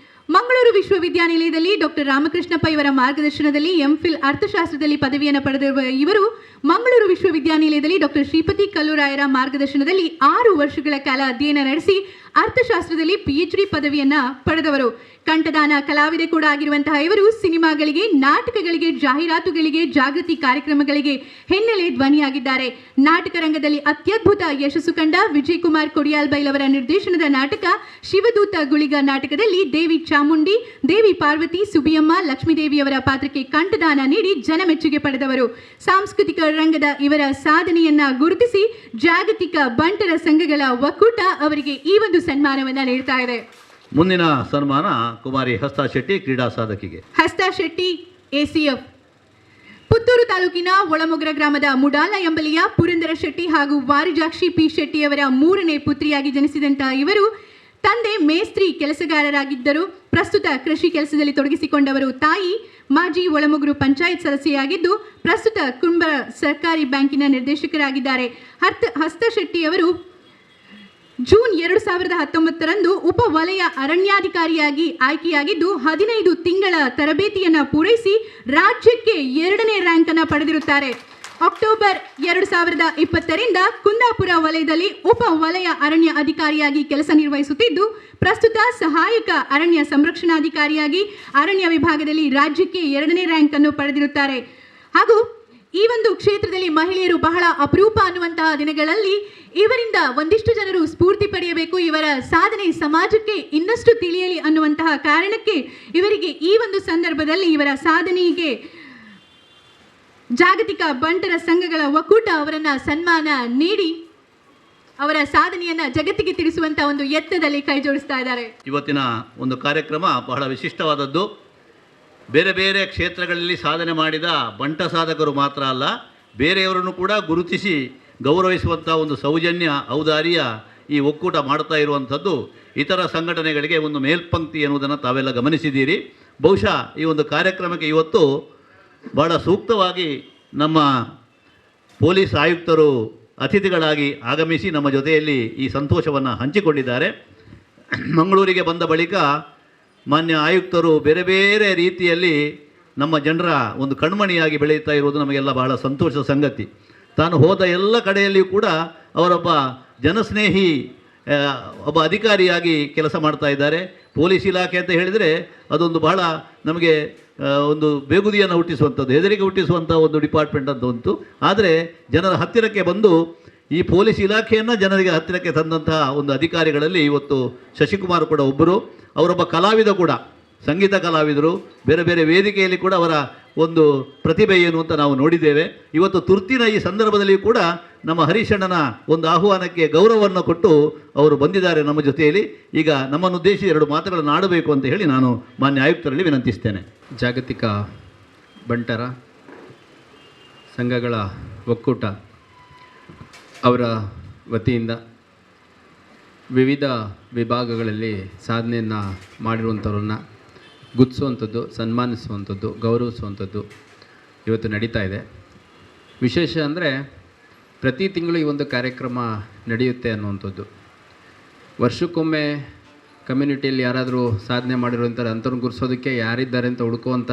ಮಂಗಳೂರು ವಿಶ್ವವಿದ್ಯಾನಿಲಯದಲ್ಲಿ ಡಾಕ್ಟರ್ ರಾಮಕೃಷ್ಣ ಪೈ ಇವರ ಮಾರ್ಗದರ್ಶನದಲ್ಲಿ MPhil ಅರ್ಥಶಾಸ್ತ್ರದಲ್ಲಿ ಪದವಿಯನ್ನು ಪಡೆದಿರುವ ಇವರು ಮಂಗಳೂರು ವಿಶ್ವವಿದ್ಯಾನಿಲಯದಲ್ಲಿ ಡಾಕ್ಟರ್ ಶ್ರೀಪತಿ ಕಲ್ಲೂರಾಯರ ಮಾರ್ಗದರ್ಶನದಲ್ಲಿ 6 ವರ್ಷಗಳ ಕಾಲ ಅಧ್ಯಯನ ನಡೆಸಿ ಅರ್ಥಶಾಸ್ತ್ರದಲ್ಲಿ PhD ಪದವಿಯನ್ನ ಪಡೆದವರು. ಕಂಠದಾನ ಕಲಾವಿದೆ ಕೂಡ ಆಗಿರುವಂತಹ ಇವರು ಸಿನಿಮಾಗಳಿಗೆ, ನಾಟಕಗಳಿಗೆ, ಜಾಹೀರಾತುಗಳಿಗೆ, ಜಾಗೃತಿ ಕಾರ್ಯಕ್ರಮಗಳಿಗೆ ಹಿನ್ನೆಲೆ ಧ್ವನಿಯಾಗಿದ್ದಾರೆ. ನಾಟಕ ರಂಗದಲ್ಲಿ ಅತ್ಯದ್ಭುತ ಯಶಸ್ಸು ಕಂಡ ವಿಜಯ್ ಕುಮಾರ್ ಕೊಡಿಯಾಲ್ಬೈಲ್ ಅವರ ನಿರ್ದೇಶನದ ನಾಟಕ ಶಿವದೂತ ಗುಳಿಗ ನಾಟಕದಲ್ಲಿ ದೇವಿ ಚಾಮುಂಡಿ, ದೇವಿ ಪಾರ್ವತಿ, ಸುಬಿಯಮ್ಮ, ಲಕ್ಷ್ಮೀದೇವಿಯವರ ಪಾತ್ರಕ್ಕೆ ಕಂಠದಾನ ನೀಡಿ ಜನಮೆಚ್ಚುಗೆ ಪಡೆದವರು. ಸಾಂಸ್ಕೃತಿಕ ರಂಗದ ಇವರ ಸಾಧನೆಯನ್ನ ಗುರುತಿಸಿ ಜಾಗತಿಕ ಬಂಟರ ಸಂಘಗಳ ಒಕ್ಕೂಟ ಅವರಿಗೆ ಈ ಒಂದು ಸನ್ಮಾನವನ್ನ ನೀಡ್ತಾ ಇದೆ. ಮುಂದಿನ ಸನ್ಮಾನ ಕುಮಾರಿ ಹಸ್ತಾ ಶೆಟ್ಟಿ, ಕ್ರೀಡಾ ಸಾಧಕಿಗೆ. ಹಸ್ತಾ ಶೆಟ್ಟಿ ACF ಪುತ್ತೂರು ತಾಲೂಕಿನ ಒಳಮೊಗ್ರ ಗ್ರಾಮದ ಮುಡಾಲ ಎಂಬಲಿಯ ಪುರಂದರ ಶೆಟ್ಟಿ ಹಾಗೂ ವಾರಿಜಾಕ್ಷಿ P ಶೆಟ್ಟಿಯವರ 3ನೇ ಪುತ್ರಿಯಾಗಿ ಜನಿಸಿದಂತಹ ಇವರು ತಂದೆ ಮೇಸ್ತ್ರಿ ಕೆಲಸಗಾರರಾಗಿದ್ದರು. ಪ್ರಸ್ತುತ ಕೃಷಿ ಕೆಲಸದಲ್ಲಿ ತೊಡಗಿಸಿಕೊಂಡವರು. ತಾಯಿ ಮಾಜಿ ಒಳಮೊಗ್ರು ಪಂಚಾಯತ್ ಸದಸ್ಯೆಯಾಗಿದ್ದು ಪ್ರಸ್ತುತ ಕುಂಬ ಸರ್ಕಾರಿ ಬ್ಯಾಂಕಿನ ನಿರ್ದೇಶಕರಾಗಿದ್ದಾರೆ. ಹಸ್ತಾ ಶೆಟ್ಟಿಯವರು ಜೂನ್ 2019ರಂದು ಉಪ ವಲಯ ಅರಣ್ಯಾಧಿಕಾರಿಯಾಗಿ ಆಯ್ಕೆಯಾಗಿದ್ದು 15 ತಿಂಗಳ ತರಬೇತಿಯನ್ನ ಪೂರೈಸಿ ರಾಜ್ಯಕ್ಕೆ 2ನೇ ರ್ಯಾಂಕ್ ಅನ್ನು ಪಡೆದಿರುತ್ತಾರೆ. ಅಕ್ಟೋಬರ್ 2020ರಿಂದ ಕುಂದಾಪುರ ವಲಯದಲ್ಲಿ ಉಪ ವಲಯ ಅರಣ್ಯ ಅಧಿಕಾರಿಯಾಗಿ ಕೆಲಸ ನಿರ್ವಹಿಸುತ್ತಿದ್ದು ಪ್ರಸ್ತುತ ಸಹಾಯಕ ಅರಣ್ಯ ಸಂರಕ್ಷಣಾಧಿಕಾರಿಯಾಗಿ ಅರಣ್ಯ ವಿಭಾಗದಲ್ಲಿ ರಾಜ್ಯಕ್ಕೆ 2ನೇ ರ್ಯಾಂಕ್ ಅನ್ನು ಪಡೆದಿರುತ್ತಾರೆ. ಹಾಗೂ ಈ ಒಂದು ಕ್ಷೇತ್ರದಲ್ಲಿ ಮಹಿಳೆಯರು ಬಹಳ ಅಪರೂಪ ಅನ್ನುವಂತಹ ದಿನಗಳಲ್ಲಿ ಇವರಿಂದ ಒಂದಿಷ್ಟು ಜನರು ಸ್ಫೂರ್ತಿ ಪಡೆಯಬೇಕು, ಇವರ ಸಾಧನೆ ಸಮಾಜಕ್ಕೆ ಇನ್ನಷ್ಟು ತಿಳಿಯಲಿ ಅನ್ನುವಂತಹ ಕಾರಣಕ್ಕೆ ಇವರಿಗೆ ಈ ಒಂದು ಸಂದರ್ಭದಲ್ಲಿ ಇವರ ಸಾಧನೆಗೆ ಜಾಗತಿಕ ಬಂಟರ ಸಂಘಗಳ ಒಕ್ಕೂಟ ಅವರನ್ನ ಸನ್ಮಾನ ನೀಡಿ ಅವರ ಸಾಧನೆಯನ್ನ ಜಗತ್ತಿಗೆ ತಿಳಿಸುವಂತ ಒಂದು ಯತ್ನದಲ್ಲಿ ಕೈ ಜೋಡಿಸ್ತಾ ಇದ್ದಾರೆ. ಇವತ್ತಿನ ಒಂದು ಕಾರ್ಯಕ್ರಮ ಬಹಳ ವಿಶಿಷ್ಟವಾದದ್ದು. ಬೇರೆ ಬೇರೆ ಕ್ಷೇತ್ರಗಳಲ್ಲಿ ಸಾಧನೆ ಮಾಡಿದ ಬಂಟ ಸಾಧಕರು ಮಾತ್ರ ಅಲ್ಲ, ಬೇರೆಯವರನ್ನು ಕೂಡ ಗುರುತಿಸಿ ಗೌರವಿಸುವಂಥ ಒಂದು ಸೌಜನ್ಯ ಔದಾರ್ಯ ಈ ಒಕ್ಕೂಟ ಮಾಡ್ತಾ ಇರುವಂಥದ್ದು ಇತರ ಸಂಘಟನೆಗಳಿಗೆ ಒಂದು ಮೇಲ್ಪಂಕ್ತಿ ಎನ್ನುವುದನ್ನು ತಾವೆಲ್ಲ ಗಮನಿಸಿದ್ದೀರಿ. ಬಹುಶಃ ಈ ಒಂದು ಕಾರ್ಯಕ್ರಮಕ್ಕೆ ಇವತ್ತು ಭಾಳ ಸೂಕ್ತವಾಗಿ ನಮ್ಮ ಪೊಲೀಸ್ ಆಯುಕ್ತರು ಅತಿಥಿಗಳಾಗಿ ಆಗಮಿಸಿ ನಮ್ಮ ಜೊತೆಯಲ್ಲಿ ಈ ಸಂತೋಷವನ್ನು ಹಂಚಿಕೊಂಡಿದ್ದಾರೆ. ಮಂಗಳೂರಿಗೆ ಬಂದ ಬಳಿಕ ಮಾನ್ಯ ಆಯುಕ್ತರು ಬೇರೆ ಬೇರೆ ರೀತಿಯಲ್ಲಿ ನಮ್ಮ ಜನರ ಒಂದು ಕಣ್ಮಣಿಯಾಗಿ ಬೆಳೆಯುತ್ತಾ ಇರುವುದು ನಮಗೆಲ್ಲ ಬಹಳ ಸಂತೋಷದ ಸಂಗತಿ. ತಾನು ಹೋದ ಎಲ್ಲ ಕಡೆಯಲ್ಲಿಯೂ ಕೂಡ ಅವರೊಬ್ಬ ಜನಸ್ನೇಹಿ ಒಬ್ಬ ಅಧಿಕಾರಿಯಾಗಿ ಕೆಲಸ ಮಾಡ್ತಾ ಇದ್ದಾರೆ. ಪೊಲೀಸ್ ಇಲಾಖೆ ಅಂತ ಹೇಳಿದರೆ ಅದೊಂದು ಬಹಳ ನಮಗೆ ಒಂದು ಬೇಗುದಿಯನ್ನು ಹುಟ್ಟಿಸುವಂಥದ್ದು, ಹೆದರಿಕೆ ಹುಟ್ಟಿಸುವಂಥ ಒಂದು ಡಿಪಾರ್ಟ್ಮೆಂಟ್ ಅಂತ ಉಂಟು. ಆದರೆ ಜನರ ಹತ್ತಿರಕ್ಕೆ ಬಂದು ಈ ಪೊಲೀಸ್ ಇಲಾಖೆಯನ್ನು ಜನರಿಗೆ ಹತ್ತಿರಕ್ಕೆ ತಂದಂತಹ ಒಂದು ಅಧಿಕಾರಿಗಳಲ್ಲಿ ಇವತ್ತು ಶಶಿಕುಮಾರ್ ಕೂಡ ಒಬ್ಬರು. ಅವರೊಬ್ಬ ಕಲಾವಿದ ಕೂಡ, ಸಂಗೀತ ಕಲಾವಿದರು. ಬೇರೆ ಬೇರೆ ವೇದಿಕೆಯಲ್ಲಿ ಕೂಡ ಅವರ ಒಂದು ಪ್ರತಿಭೆ ಏನು ಅಂತ ನಾವು ನೋಡಿದ್ದೇವೆ. ಇವತ್ತು ತುರ್ತಿನ ಈ ಸಂದರ್ಭದಲ್ಲಿ ಕೂಡ ನಮ್ಮ ಹರೀಶಣ್ಣನ ಒಂದು ಆಹ್ವಾನಕ್ಕೆ ಗೌರವವನ್ನು ಕೊಟ್ಟು ಅವರು ಬಂದಿದ್ದಾರೆ ನಮ್ಮ ಜೊತೆಯಲ್ಲಿ. ಈಗ ನಮ್ಮನ್ನು ಉದ್ದೇಶಿಸಿ 2 ಮಾತುಗಳನ್ನು ಆಡಬೇಕು ಅಂತ ಹೇಳಿ ನಾನು ಮಾನ್ಯ ಆಯುಕ್ತರಲ್ಲಿ ವಿನಂತಿಸ್ತೇನೆ. ಜಾಗತಿಕ ಬಂಟರ ಸಂಘಗಳ ಒಕ್ಕೂಟ ಅವರ ವತಿಯಿಂದ ವಿವಿಧ ವಿಭಾಗಗಳಲ್ಲಿ ಸಾಧನೆಯನ್ನು ಮಾಡಿರುವಂಥವ್ರನ್ನ ಗುರ್ತಿಸುವಂಥದ್ದು, ಸನ್ಮಾನಿಸುವಂಥದ್ದು, ಗೌರವಿಸುವಂಥದ್ದು ಇವತ್ತು ನಡೀತಾ ಇದೆ. ವಿಶೇಷ ಅಂದರೆ ಪ್ರತಿ ತಿಂಗಳು ಈ ಒಂದು ಕಾರ್ಯಕ್ರಮ ನಡೆಯುತ್ತೆ ಅನ್ನುವಂಥದ್ದು. ವರ್ಷಕ್ಕೊಮ್ಮೆ ಕಮ್ಯುನಿಟಿಯಲ್ಲಿ ಯಾರಾದರೂ ಸಾಧನೆ ಮಾಡಿರುವಂಥದ್ದು ಅಂಥವ್ರನ್ನ ಗುರ್ಸೋದಕ್ಕೆ ಯಾರಿದ್ದಾರೆ ಅಂತ ಹುಡುಕುವಂಥ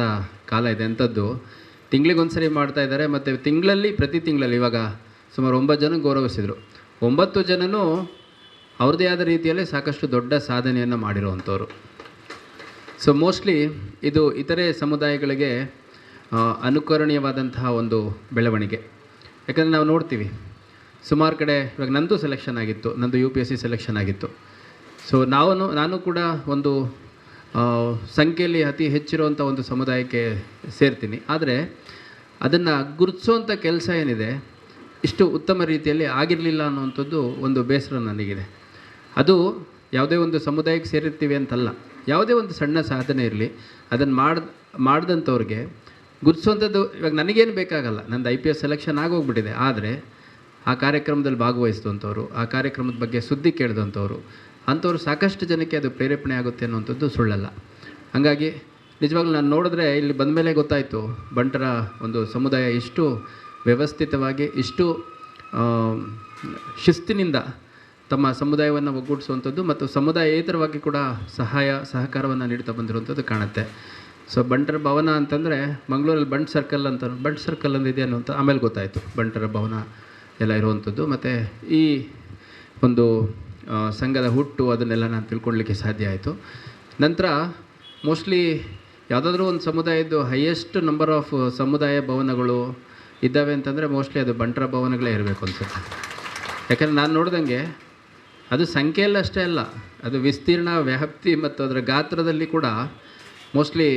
ಕಾಲ ಇದೆ. ಅಂಥದ್ದು ತಿಂಗಳಿಗೊಂದು ಸರಿ ಮಾಡ್ತಾ ಇದ್ದಾರೆ. ಮತ್ತು ಪ್ರತಿ ತಿಂಗಳಲ್ಲಿ ಇವಾಗ ಸುಮಾರು 9 ಜನ ಗೌರವಿಸಿದರು. 9 ಜನನೂ ಅವ್ರದ್ದೇ ಆದ ರೀತಿಯಲ್ಲಿ ಸಾಕಷ್ಟು ದೊಡ್ಡ ಸಾಧನೆಯನ್ನು ಮಾಡಿರುವಂಥವ್ರು. ಸೊ ಮೋಸ್ಟ್ಲಿ ಇದು ಇತರೆ ಸಮುದಾಯಗಳಿಗೆ ಅನುಕರಣೀಯವಾದಂತಹ ಒಂದು ಬೆಳವಣಿಗೆ. ಯಾಕಂದರೆ ನಾವು ನೋಡ್ತೀವಿ ಸುಮಾರು ಕಡೆ, ಇವಾಗ ನಂದು ಸೆಲೆಕ್ಷನ್ ಆಗಿತ್ತು, ನಂದು UPSC ಸೆಲೆಕ್ಷನ್ ಆಗಿತ್ತು. ಸೊ ನಾನು ಕೂಡ ಒಂದು ಸಂಖ್ಯೆಯಲ್ಲಿ ಅತಿ ಹೆಚ್ಚಿರುವಂಥ ಒಂದು ಸಮುದಾಯಕ್ಕೆ ಸೇರ್ತೀನಿ. ಆದರೆ ಅದನ್ನು ಗುರುತಿಸುವಂಥ ಕೆಲಸ ಏನಿದೆ ಇಷ್ಟು ಉತ್ತಮ ರೀತಿಯಲ್ಲಿ ಆಗಿರಲಿಲ್ಲ ಅನ್ನುವಂಥದ್ದು ಒಂದು ಬೇಸರ ನನಗಿದೆ. ಅದು ಯಾವುದೇ ಒಂದು ಸಮುದಾಯಕ್ಕೆ ಸೇರಿರ್ತೀವಿ ಅಂತಲ್ಲ, ಯಾವುದೇ ಒಂದು ಸಣ್ಣ ಸಾಧನೆ ಇರಲಿ ಅದನ್ನು ಮಾಡಿದಂಥವ್ರಿಗೆ ಗುರುತಿಸುವಂಥದ್ದು. ಇವಾಗ ನನಗೇನು ಬೇಕಾಗಲ್ಲ, ನಂದು IPS ಸೆಲೆಕ್ಷನ್ ಆಗೋಗ್ಬಿಟ್ಟಿದೆ. ಆದರೆ ಆ ಕಾರ್ಯಕ್ರಮದಲ್ಲಿ ಭಾಗವಹಿಸಿದಂಥವ್ರು, ಆ ಕಾರ್ಯಕ್ರಮದ ಬಗ್ಗೆ ಸುದ್ದಿ ಕೇಳಿದಂಥವ್ರು, ಅಂಥವ್ರು ಸಾಕಷ್ಟು ಜನಕ್ಕೆ ಅದು ಪ್ರೇರೇಪಣೆ ಆಗುತ್ತೆ ಅನ್ನುವಂಥದ್ದು ಸುಳ್ಳಲ್ಲ. ಹಾಗಾಗಿ ನಿಜವಾಗ್ಲೂ ನಾನು ನೋಡಿದ್ರೆ ಇಲ್ಲಿ ಬಂದ ಮೇಲೆ ಗೊತ್ತಾಯಿತು ಬಂಟರ ಒಂದು ಸಮುದಾಯ ಇಷ್ಟು ವ್ಯವಸ್ಥಿತವಾಗಿ, ಇಷ್ಟು ಶಿಸ್ತಿನಿಂದ ತಮ್ಮ ಸಮುದಾಯವನ್ನು ಒಗ್ಗೂಡಿಸುವಂಥದ್ದು ಮತ್ತು ಸಮುದಾಯೇತರವಾಗಿ ಕೂಡ ಸಹಕಾರವನ್ನು ನೀಡ್ತಾ ಬಂದಿರುವಂಥದ್ದು ಕಾಣುತ್ತೆ. ಸೊ ಬಂಟರ ಭವನ ಅಂತಂದರೆ ಮಂಗಳೂರಲ್ಲಿ ಬಂಟ್ ಸರ್ಕಲ್ ಅಂದಿದೆ ಅನ್ನುವಂಥ ಆಮೇಲೆ ಗೊತ್ತಾಯಿತು ಬಂಟರ ಭವನ ಎಲ್ಲ ಇರುವಂಥದ್ದು. ಮತ್ತು ಈ ಒಂದು ಸಂಘದ ಹುಟ್ಟು ಅದನ್ನೆಲ್ಲ ನಾನು ತಿಳ್ಕೊಳ್ಳಿಕ್ಕೆ ಸಾಧ್ಯ ಆಯಿತು. ನಂತರ ಮೋಸ್ಟ್ಲಿ ಯಾವುದಾದ್ರೂ ಒಂದು ಸಮುದಾಯದ್ದು ಹೈಯೆಸ್ಟ್ ನಂಬರ್ ಆಫ್ ಸಮುದಾಯ ಭವನಗಳು ಇದ್ದಾವೆ ಅಂತಂದರೆ ಮೋಸ್ಟ್ಲಿ ಅದು ಬಂಟರ ಭವನಗಳೇ ಇರಬೇಕು ಅನಿಸುತ್ತೆ. ಯಾಕಂದರೆ ನಾನು ನೋಡ್ದಂಗೆ ಅದು ಸಂಖ್ಯೆಯಲ್ಲಿ ಅಷ್ಟೇ ಅಲ್ಲ, ಅದು ವಿಸ್ತೀರ್ಣ, ವ್ಯಾಪ್ತಿ ಮತ್ತು ಅದರ ಗಾತ್ರದಲ್ಲಿ ಕೂಡ ಮೋಸ್ಟ್ಲಿ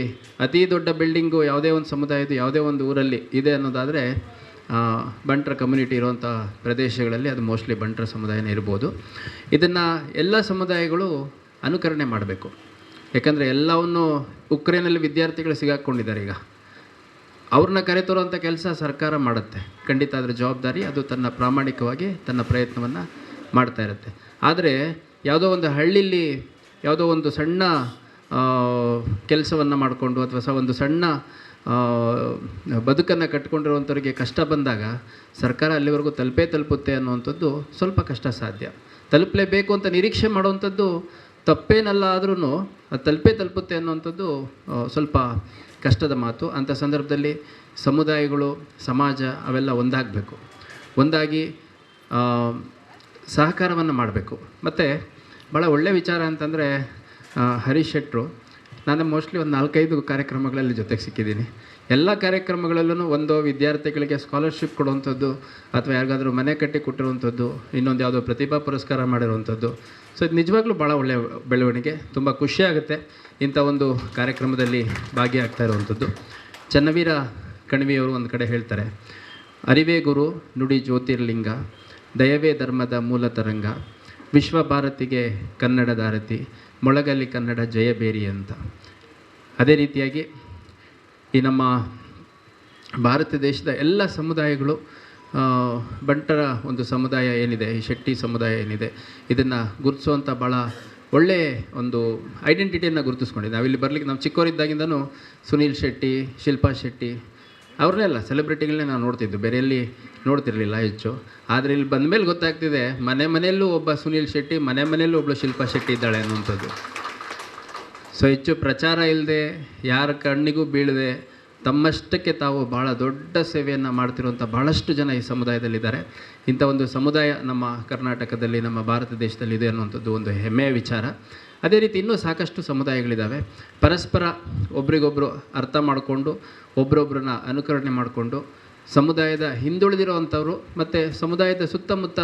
ಅತಿ ದೊಡ್ಡ ಬಿಲ್ಡಿಂಗು ಯಾವುದೇ ಒಂದು ಸಮುದಾಯದ ಯಾವುದೇ ಒಂದು ಊರಲ್ಲಿ ಇದೆ ಅನ್ನೋದಾದರೆ ಬಂಟರ ಕಮ್ಯುನಿಟಿ ಇರುವಂಥ ಪ್ರದೇಶಗಳಲ್ಲಿ ಅದು ಮೋಸ್ಟ್ಲಿ ಬಂಟರ ಸಮುದಾಯನೇ ಇರ್ಬೋದು. ಇದನ್ನು ಎಲ್ಲ ಸಮುದಾಯಗಳು ಅನುಕರಣೆ ಮಾಡಬೇಕು. ಯಾಕಂದರೆ ಎಲ್ಲವನ್ನು ಉಕ್ರೇನಲ್ಲಿ ವಿದ್ಯಾರ್ಥಿಗಳು ಸಿಗಾಕ್ಕೊಂಡಿದ್ದಾರೆ. ಈಗ ಅವ್ರನ್ನ ಕರೆತರುವಂಥ ಕೆಲಸ ಸರ್ಕಾರ ಮಾಡುತ್ತೆ, ಖಂಡಿತ ಅದರ ಜವಾಬ್ದಾರಿ ಅದು ತನ್ನ ಪ್ರಾಮಾಣಿಕವಾಗಿ ತನ್ನ ಪ್ರಯತ್ನವನ್ನು ಮಾಡ್ತಾ ಇರುತ್ತೆ. ಆದರೆ ಯಾವುದೋ ಒಂದು ಹಳ್ಳಿಲಿ ಯಾವುದೋ ಒಂದು ಸಣ್ಣ ಕೆಲಸವನ್ನು ಮಾಡಿಕೊಂಡು ಅಥವಾ ಒಂದು ಸಣ್ಣ ಬದುಕನ್ನು ಕಟ್ಕೊಂಡಿರುವಂಥವ್ರಿಗೆ ಕಷ್ಟ ಬಂದಾಗ ಸರ್ಕಾರ ಅಲ್ಲಿವರೆಗೂ ತಲುಪುತ್ತೆ ಅನ್ನುವಂಥದ್ದು ಸ್ವಲ್ಪ ಕಷ್ಟ ಸಾಧ್ಯ. ತಲುಪಲೇಬೇಕು ಅಂತ ನಿರೀಕ್ಷೆ ಮಾಡುವಂಥದ್ದು ತಪ್ಪೇನಲ್ಲ, ಆದ್ರೂ ಅದು ತಲುಪುತ್ತೆ ಅನ್ನುವಂಥದ್ದು ಸ್ವಲ್ಪ ಕಷ್ಟದ ಮಾತು. ಅಂಥ ಸಂದರ್ಭದಲ್ಲಿ ಸಮುದಾಯಗಳು, ಸಮಾಜ ಅವೆಲ್ಲ ಒಂದಾಗಿ ಸಹಕಾರವನ್ನು ಮಾಡಬೇಕು. ಮತ್ತು ಭಾಳ ಒಳ್ಳೆಯ ವಿಚಾರ ಅಂತಂದರೆ ಹರೀಶ್ ಶೆಟ್ಟರು, ನಾನು ಮೋಸ್ಟ್ಲಿ ಒಂದು 4-5 ಕಾರ್ಯಕ್ರಮಗಳಲ್ಲಿ ಜೊತೆಗೆ ಸಿಕ್ಕಿದ್ದೀನಿ. ಎಲ್ಲ ಕಾರ್ಯಕ್ರಮಗಳಲ್ಲೂ ಒಂದು ವಿದ್ಯಾರ್ಥಿಗಳಿಗೆ ಸ್ಕಾಲರ್ಶಿಪ್ ಕೊಡುವಂಥದ್ದು ಅಥವಾ ಯಾರಿಗಾದರೂ ಮನೆ ಕಟ್ಟಿ ಕೊಟ್ಟಿರುವಂಥದ್ದು, ಇನ್ನೊಂದು ಯಾವುದೋ ಪ್ರತಿಭಾ ಪುರಸ್ಕಾರ ಮಾಡಿರುವಂಥದ್ದು. ಸೊ ಇದು ನಿಜವಾಗ್ಲೂ ಭಾಳ ಒಳ್ಳೆಯ ಬೆಳವಣಿಗೆ. ತುಂಬ ಖುಷಿಯಾಗುತ್ತೆ ಇಂಥ ಒಂದು ಕಾರ್ಯಕ್ರಮದಲ್ಲಿ ಭಾಗಿಯಾಗ್ತಾ ಇರುವಂಥದ್ದು. ಚನ್ನವೀರ ಕಣಿವೆಯವರು ಒಂದು ಕಡೆ ಹೇಳ್ತಾರೆ, ಅರಿವೇ ಗುರು ನುಡಿ ಜ್ಯೋತಿರ್ಲಿಂಗ, ದಯವೇ ಧರ್ಮದ ಮೂಲ ತರಂಗ, ವಿಶ್ವಭಾರತಿಗೆ ಕನ್ನಡದ ಆರತಿ, ಮೊಳಗಲ್ಲಿ ಕನ್ನಡ ಜಯಬೇರಿ ಅಂತ. ಅದೇ ರೀತಿಯಾಗಿ ಈ ನಮ್ಮ ಭಾರತ ದೇಶದ ಎಲ್ಲ ಸಮುದಾಯಗಳು, ಬಂಟರ ಒಂದು ಸಮುದಾಯ ಏನಿದೆ, ಈ ಶೆಟ್ಟಿ ಸಮುದಾಯ ಏನಿದೆ, ಇದನ್ನು ಗುರುತಿಸುವಂಥ ಭಾಳ ಒಳ್ಳೆ ಒಂದು ಐಡೆಂಟಿಟಿಯನ್ನು ಗುರುತಿಸ್ಕೊಂಡಿದ್ದೆ. ನಾವಿಲ್ಲಿ ಬರಲಿಕ್ಕೆ ನಾವು ಚಿಕ್ಕವರಿದ್ದಾಗಿಂದನೂ ಸುನೀಲ್ ಶೆಟ್ಟಿ, ಶಿಲ್ಪಾ ಶೆಟ್ಟಿ ಅವ್ರನ್ನೆಲ್ಲ ಸೆಲೆಬ್ರಿಟಿಗಳನ್ನೇ ನಾವು ನೋಡ್ತಿದ್ದು, ಬೇರೆ ಎಲ್ಲಿ ನೋಡ್ತಿರಲಿಲ್ಲ ಹೆಚ್ಚು. ಆದರೆ ಇಲ್ಲಿ ಬಂದ ಮೇಲೆ ಗೊತ್ತಾಗ್ತಿದೆ ಮನೆಯಲ್ಲೂ ಒಬ್ಬ ಸುನೀಲ್ ಶೆಟ್ಟಿ, ಮನೆಯಲ್ಲೂ ಒಬ್ಬಳು ಶಿಲ್ಪಾ ಶೆಟ್ಟಿ ಇದ್ದಾಳೆ ಅನ್ನುವಂಥದ್ದು. ಸೊ ಹೆಚ್ಚು ಪ್ರಚಾರ ಇಲ್ಲದೆ, ಯಾರ ಕಣ್ಣಿಗೂ ಬೀಳದೆ, ತಮ್ಮಷ್ಟಕ್ಕೆ ತಾವು ಭಾಳ ದೊಡ್ಡ ಸೇವೆಯನ್ನು ಮಾಡ್ತಿರುವಂಥ ಭಾಳಷ್ಟು ಜನ ಈ ಸಮುದಾಯದಲ್ಲಿದ್ದಾರೆ. ಇಂಥ ಒಂದು ಸಮುದಾಯ ನಮ್ಮ ಕರ್ನಾಟಕದಲ್ಲಿ, ನಮ್ಮ ಭಾರತ ದೇಶದಲ್ಲಿ ಇದೆ ಅನ್ನುವಂಥದ್ದು ಒಂದು ಹೆಮ್ಮೆಯ ವಿಚಾರ. ಅದೇ ರೀತಿ ಇನ್ನೂ ಸಾಕಷ್ಟು ಸಮುದಾಯಗಳಿದ್ದಾವೆ. ಪರಸ್ಪರ ಒಬ್ರಿಗೊಬ್ಬರು ಅರ್ಥ ಮಾಡಿಕೊಂಡು, ಒಬ್ರೊಬ್ಬರನ್ನ ಅನುಕರಣೆ ಮಾಡಿಕೊಂಡು, ಸಮುದಾಯದ ಹಿಂದುಳಿದಿರುವಂಥವ್ರು ಮತ್ತು ಸಮುದಾಯದ ಸುತ್ತಮುತ್ತ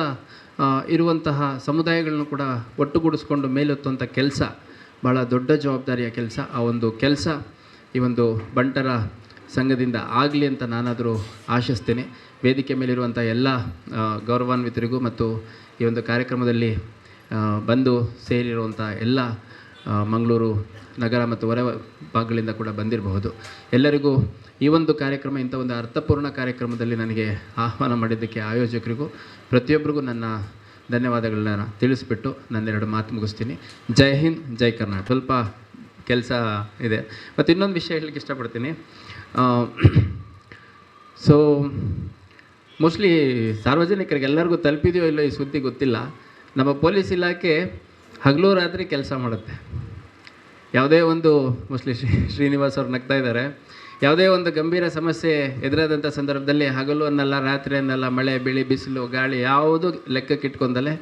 ಇರುವಂತಹ ಸಮುದಾಯಗಳನ್ನು ಕೂಡ ಒಟ್ಟುಗೂಡಿಸ್ಕೊಂಡು ಮೇಲೆತ್ತುವಂಥ ಕೆಲಸ ಭಾಳ ದೊಡ್ಡ ಜವಾಬ್ದಾರಿಯ ಕೆಲಸ. ಆ ಒಂದು ಕೆಲಸ ಈ ಒಂದು ಬಂಟರ ಸಂಘದಿಂದ ಆಗಲಿ ಅಂತ ನಾನಾದರೂ ಆಶಿಸ್ತೇನೆ. ವೇದಿಕೆ ಮೇಲಿರುವಂಥ ಎಲ್ಲ ಗೌರವಾನ್ವಿತರಿಗೂ ಮತ್ತು ಈ ಒಂದು ಕಾರ್ಯಕ್ರಮದಲ್ಲಿ ಬಂದು ಸೇರಿರುವಂಥ ಎಲ್ಲ ಮಂಗಳೂರು ನಗರ ಮತ್ತು ಹೊರ ಭಾಗಗಳಿಂದ ಕೂಡ ಬಂದಿರಬಹುದು ಎಲ್ಲರಿಗೂ ಈ ಒಂದು ಕಾರ್ಯಕ್ರಮ, ಇಂಥ ಒಂದು ಅರ್ಥಪೂರ್ಣ ಕಾರ್ಯಕ್ರಮದಲ್ಲಿ ನನಗೆ ಆಹ್ವಾನ ಮಾಡಿದ್ದಕ್ಕೆ ಆಯೋಜಕರಿಗೂ ಪ್ರತಿಯೊಬ್ಬರಿಗೂ ನನ್ನ ಧನ್ಯವಾದಗಳನ್ನ ತಿಳಿಸ್ಬಿಟ್ಟು ನನ್ನೆರಡು ಮಾತು ಮುಗಿಸ್ತೀನಿ. ಜೈ ಹಿಂದ್, ಜೈ ಕರ್ನಾಟಕ. ಸ್ವಲ್ಪ ಕೆಲಸ ಇದೆ. ಮತ್ತು ಇನ್ನೊಂದು ವಿಷಯ ಹೇಳಲಿಕ್ಕೆ ಇಷ್ಟಪಡ್ತೀನಿ. ಸೊ ಮೋಸ್ಟ್ಲಿ ಸಾರ್ವಜನಿಕರಿಗೆ ಎಲ್ಲರಿಗೂ ತಲುಪಿದೆಯೋ ಇಲ್ಲೋ ಈ ಸುದ್ದಿ ಗೊತ್ತಿಲ್ಲ. ನಮ್ಮ ಪೊಲೀಸ್ ಇಲಾಖೆ ಹಗಲು ರಾತ್ರಿ ಕೆಲಸ ಮಾಡುತ್ತೆ. ಯಾವುದೇ ಒಂದು ಮೋಸ್ಟ್ಲಿ ಶ್ರೀನಿವಾಸ್ ಅವ್ರು ನಗ್ತಾ ಇದ್ದಾರೆ, ಯಾವುದೇ ಒಂದು ಗಂಭೀರ ಸಮಸ್ಯೆ ಎದುರಾದಂಥ ಸಂದರ್ಭದಲ್ಲಿ ಹಗಲು ಅನ್ನಲ್ಲ, ರಾತ್ರಿ ಅನ್ನಲ್ಲ, ಮಳೆ ಬೆಳೆ ಬಿಸಿಲು ಗಾಳಿ ಯಾವುದು ಲೆಕ್ಕಕ್ಕಿಟ್ಕೊಂಡಲೇ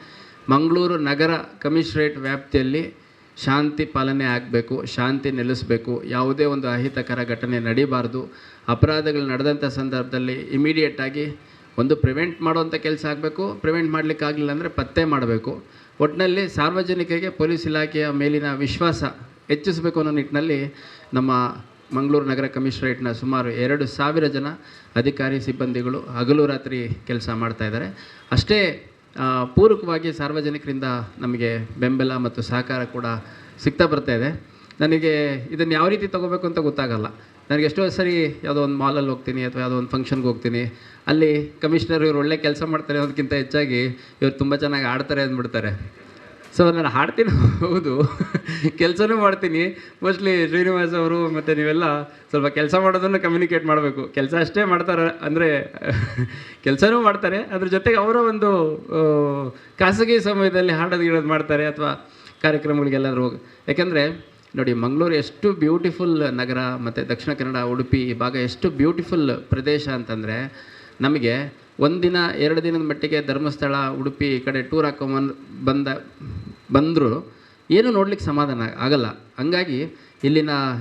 ಮಂಗಳೂರು ನಗರ ಕಮಿಷನರೇಟ್ ವ್ಯಾಪ್ತಿಯಲ್ಲಿ ಶಾಂತಿ ಪಾಲನೆ ಆಗಬೇಕು, ಶಾಂತಿ ನೆಲೆಸಬೇಕು, ಯಾವುದೇ ಒಂದು ಅಹಿತಕರ ಘಟನೆ ನಡೀಬಾರ್ದು. ಅಪರಾಧಗಳು ನಡೆದಂಥ ಸಂದರ್ಭದಲ್ಲಿ ಇಮಿಡಿಯೇಟಾಗಿ ಒಂದು ಪ್ರಿವೆಂಟ್ ಮಾಡುವಂಥ ಕೆಲಸ ಆಗಬೇಕು, ಪ್ರಿವೆಂಟ್ ಮಾಡಲಿಕ್ಕಾಗಲಿಲ್ಲ ಅಂದರೆ ಪತ್ತೆ ಮಾಡಬೇಕು. ಒಟ್ಟಿನಲ್ಲಿ ಸಾರ್ವಜನಿಕರಿಗೆ ಪೊಲೀಸ್ ಇಲಾಖೆಯ ಮೇಲಿನ ವಿಶ್ವಾಸ ಹೆಚ್ಚಿಸಬೇಕು ಅನ್ನೋ ನಿಟ್ಟಿನಲ್ಲಿ ನಮ್ಮ ಮಂಗಳೂರು ನಗರ ಕಮಿಷನರೇಟ್ನ ಸುಮಾರು 2,000 ಜನ ಅಧಿಕಾರಿ ಸಿಬ್ಬಂದಿಗಳು ಹಗಲು ರಾತ್ರಿ ಕೆಲಸ ಮಾಡ್ತಾಯಿದ್ದಾರೆ. ಅಷ್ಟೇ ಪೂರಕವಾಗಿ ಸಾರ್ವಜನಿಕರಿಂದ ನಮಗೆ ಬೆಂಬಲ ಮತ್ತು ಸಹಕಾರ ಕೂಡ ಸಿಗ್ತಾ ಬರ್ತಾಯಿದೆ. ನನಗೆ ಇದನ್ನು ಯಾವ ರೀತಿ ತೊಗೋಬೇಕು ಅಂತ ಗೊತ್ತಾಗಲ್ಲ. ನನಗೆ ಎಷ್ಟೋ ಸರಿ ಯಾವುದೋ ಒಂದು ಮಾಲಲ್ಲಿ ಹೋಗ್ತೀನಿ ಅಥವಾ ಯಾವುದೋ ಒಂದು ಫಂಕ್ಷನ್ಗೆ ಹೋಗ್ತೀನಿ, ಅಲ್ಲಿ ಕಮಿಷನರ್ ಇವ್ರು ಒಳ್ಳೆ ಕೆಲಸ ಮಾಡ್ತಾರೆ ಅನ್ನೋದಕ್ಕಿಂತ ಹೆಚ್ಚಾಗಿ ಇವ್ರು ತುಂಬ ಚೆನ್ನಾಗಿ ಆಡ್ತಾರೆ ಅಂದ್ಬಿಡ್ತಾರೆ. ಸೊ ನಾನು ಹಾಡ್ತೀನಿ, ಹೌದು, ಕೆಲಸನೂ ಮಾಡ್ತೀನಿ. ಮೋಸ್ಟ್ಲಿ ಶ್ರೀನಿವಾಸ್ ಅವರು ಮತ್ತು ನೀವೆಲ್ಲ ಸ್ವಲ್ಪ ಕೆಲಸ ಮಾಡೋದನ್ನು ಕಮ್ಯುನಿಕೇಟ್ ಮಾಡಬೇಕು. ಕೆಲಸ ಅಷ್ಟೇ ಮಾಡ್ತಾರೆ ಅಂದರೆ ಕೆಲಸನೂ ಮಾಡ್ತಾರೆ, ಅದ್ರ ಜೊತೆಗೆ ಅವರ ಒಂದು ಖಾಸಗಿ ಸಮಯದಲ್ಲಿ ಹಾಡೋದು ಗಿಡೋದು ಮಾಡ್ತಾರೆ ಅಥವಾ ಕಾರ್ಯಕ್ರಮಗಳಿಗೆಲ್ಲರೂ ಹೋಗಿ. ಯಾಕೆಂದರೆ ನೋಡಿ, ಮಂಗಳೂರು ಎಷ್ಟು ಬ್ಯೂಟಿಫುಲ್ ನಗರ ಮತ್ತು ದಕ್ಷಿಣ ಕನ್ನಡ, ಉಡುಪಿ ಈ ಭಾಗ ಎಷ್ಟು ಬ್ಯೂಟಿಫುಲ್ ಪ್ರದೇಶ ಅಂತಂದರೆ, ನಮಗೆ 1 ದಿನ 2 ದಿನದ ಮಟ್ಟಿಗೆ ಧರ್ಮಸ್ಥಳ, ಉಡುಪಿ ಈ ಕಡೆ ಟೂರ್ ಹಾಕೊಂಬಂದು ಬಂದರೂ ಏನೂ ನೋಡ್ಲಿಕ್ಕೆ ಸಮಾಧಾನ ಆಗಲ್ಲ. ಹಂಗಾಗಿ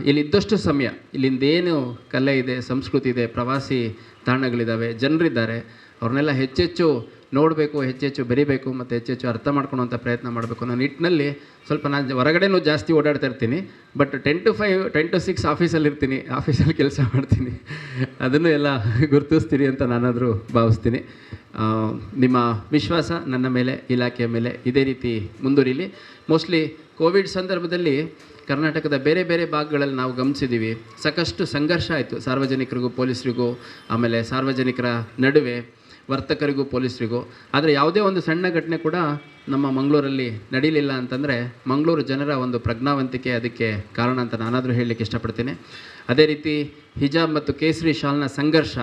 ಇಲ್ಲಿದ್ದಷ್ಟು ಸಮಯ ಇಲ್ಲಿಂದೇನು ಕಲೆ ಇದೆ, ಸಂಸ್ಕೃತಿ ಇದೆ, ಪ್ರವಾಸಿ ತಾಣಗಳಿದ್ದಾವೆ, ಜನರಿದ್ದಾರೆ, ಅವ್ರನ್ನೆಲ್ಲ ಹೆಚ್ಚೆಚ್ಚು ನೋಡಬೇಕು, ಹೆಚ್ಚೆಚ್ಚು ಬೆರಿಬೇಕು ಮತ್ತು ಹೆಚ್ಚೆಚ್ಚು ಅರ್ಥ ಮಾಡ್ಕೊಳ್ಳೋಂಥ ಪ್ರಯತ್ನ ಮಾಡಬೇಕು ಅನ್ನೋ ನಿಟ್ಟಿನಲ್ಲಿ ಸ್ವಲ್ಪ ನಾನು ಹೊರಗಡೆನೂ ಜಾಸ್ತಿ ಓಡಾಡ್ತಾ ಇರ್ತೀನಿ. ಬಟ್ 10 to 5, 10 to 6 ಆಫೀಸಲ್ಲಿ ಇರ್ತೀನಿ, ಆಫೀಸಲ್ಲಿ ಕೆಲಸ ಮಾಡ್ತೀನಿ. ಅದನ್ನು ಎಲ್ಲ ಗುರುತಿಸ್ತೀರಿ ಅಂತ ನಾನಾದರೂ ಭಾವಿಸ್ತೀನಿ. ನಿಮ್ಮ ವಿಶ್ವಾಸ ನನ್ನ ಮೇಲೆ, ಇಲಾಖೆಯ ಮೇಲೆ ಇದೇ ರೀತಿ ಮುಂದುವರಿಲಿ. ಮೋಸ್ಟ್ಲಿ ಕೋವಿಡ್ ಸಂದರ್ಭದಲ್ಲಿ ಕರ್ನಾಟಕದ ಬೇರೆ ಬೇರೆ ಭಾಗಗಳಲ್ಲಿ ನಾವು ಗಮನಿಸಿದ್ದೀವಿ, ಸಾಕಷ್ಟು ಸಂಘರ್ಷ ಆಯಿತು ಸಾರ್ವಜನಿಕರಿಗೂ ಪೊಲೀಸರಿಗೂ, ಆಮೇಲೆ ಸಾರ್ವಜನಿಕರ ನಡುವೆ ವರ್ತಕರಿಗೂ ಪೊಲೀಸರಿಗೂ. ಆದರೆ ಯಾವುದೇ ಒಂದು ಸಣ್ಣ ಘಟನೆ ಕೂಡ ನಮ್ಮ ಮಂಗಳೂರಲ್ಲಿ ನಡೀಲಿಲ್ಲ ಅಂತಂದರೆ ಮಂಗಳೂರು ಜನರ ಒಂದು ಪ್ರಜ್ಞಾವಂತಿಕೆ ಅದಕ್ಕೆ ಕಾರಣ ಅಂತ ನಾನಾದರೂ ಹೇಳಲಿಕ್ಕೆ ಇಷ್ಟಪಡ್ತೀನಿ. ಅದೇ ರೀತಿ ಹಿಜಾಬ್ ಮತ್ತು ಕೇಸರಿ ಶಾಲ್ನ ಸಂಘರ್ಷ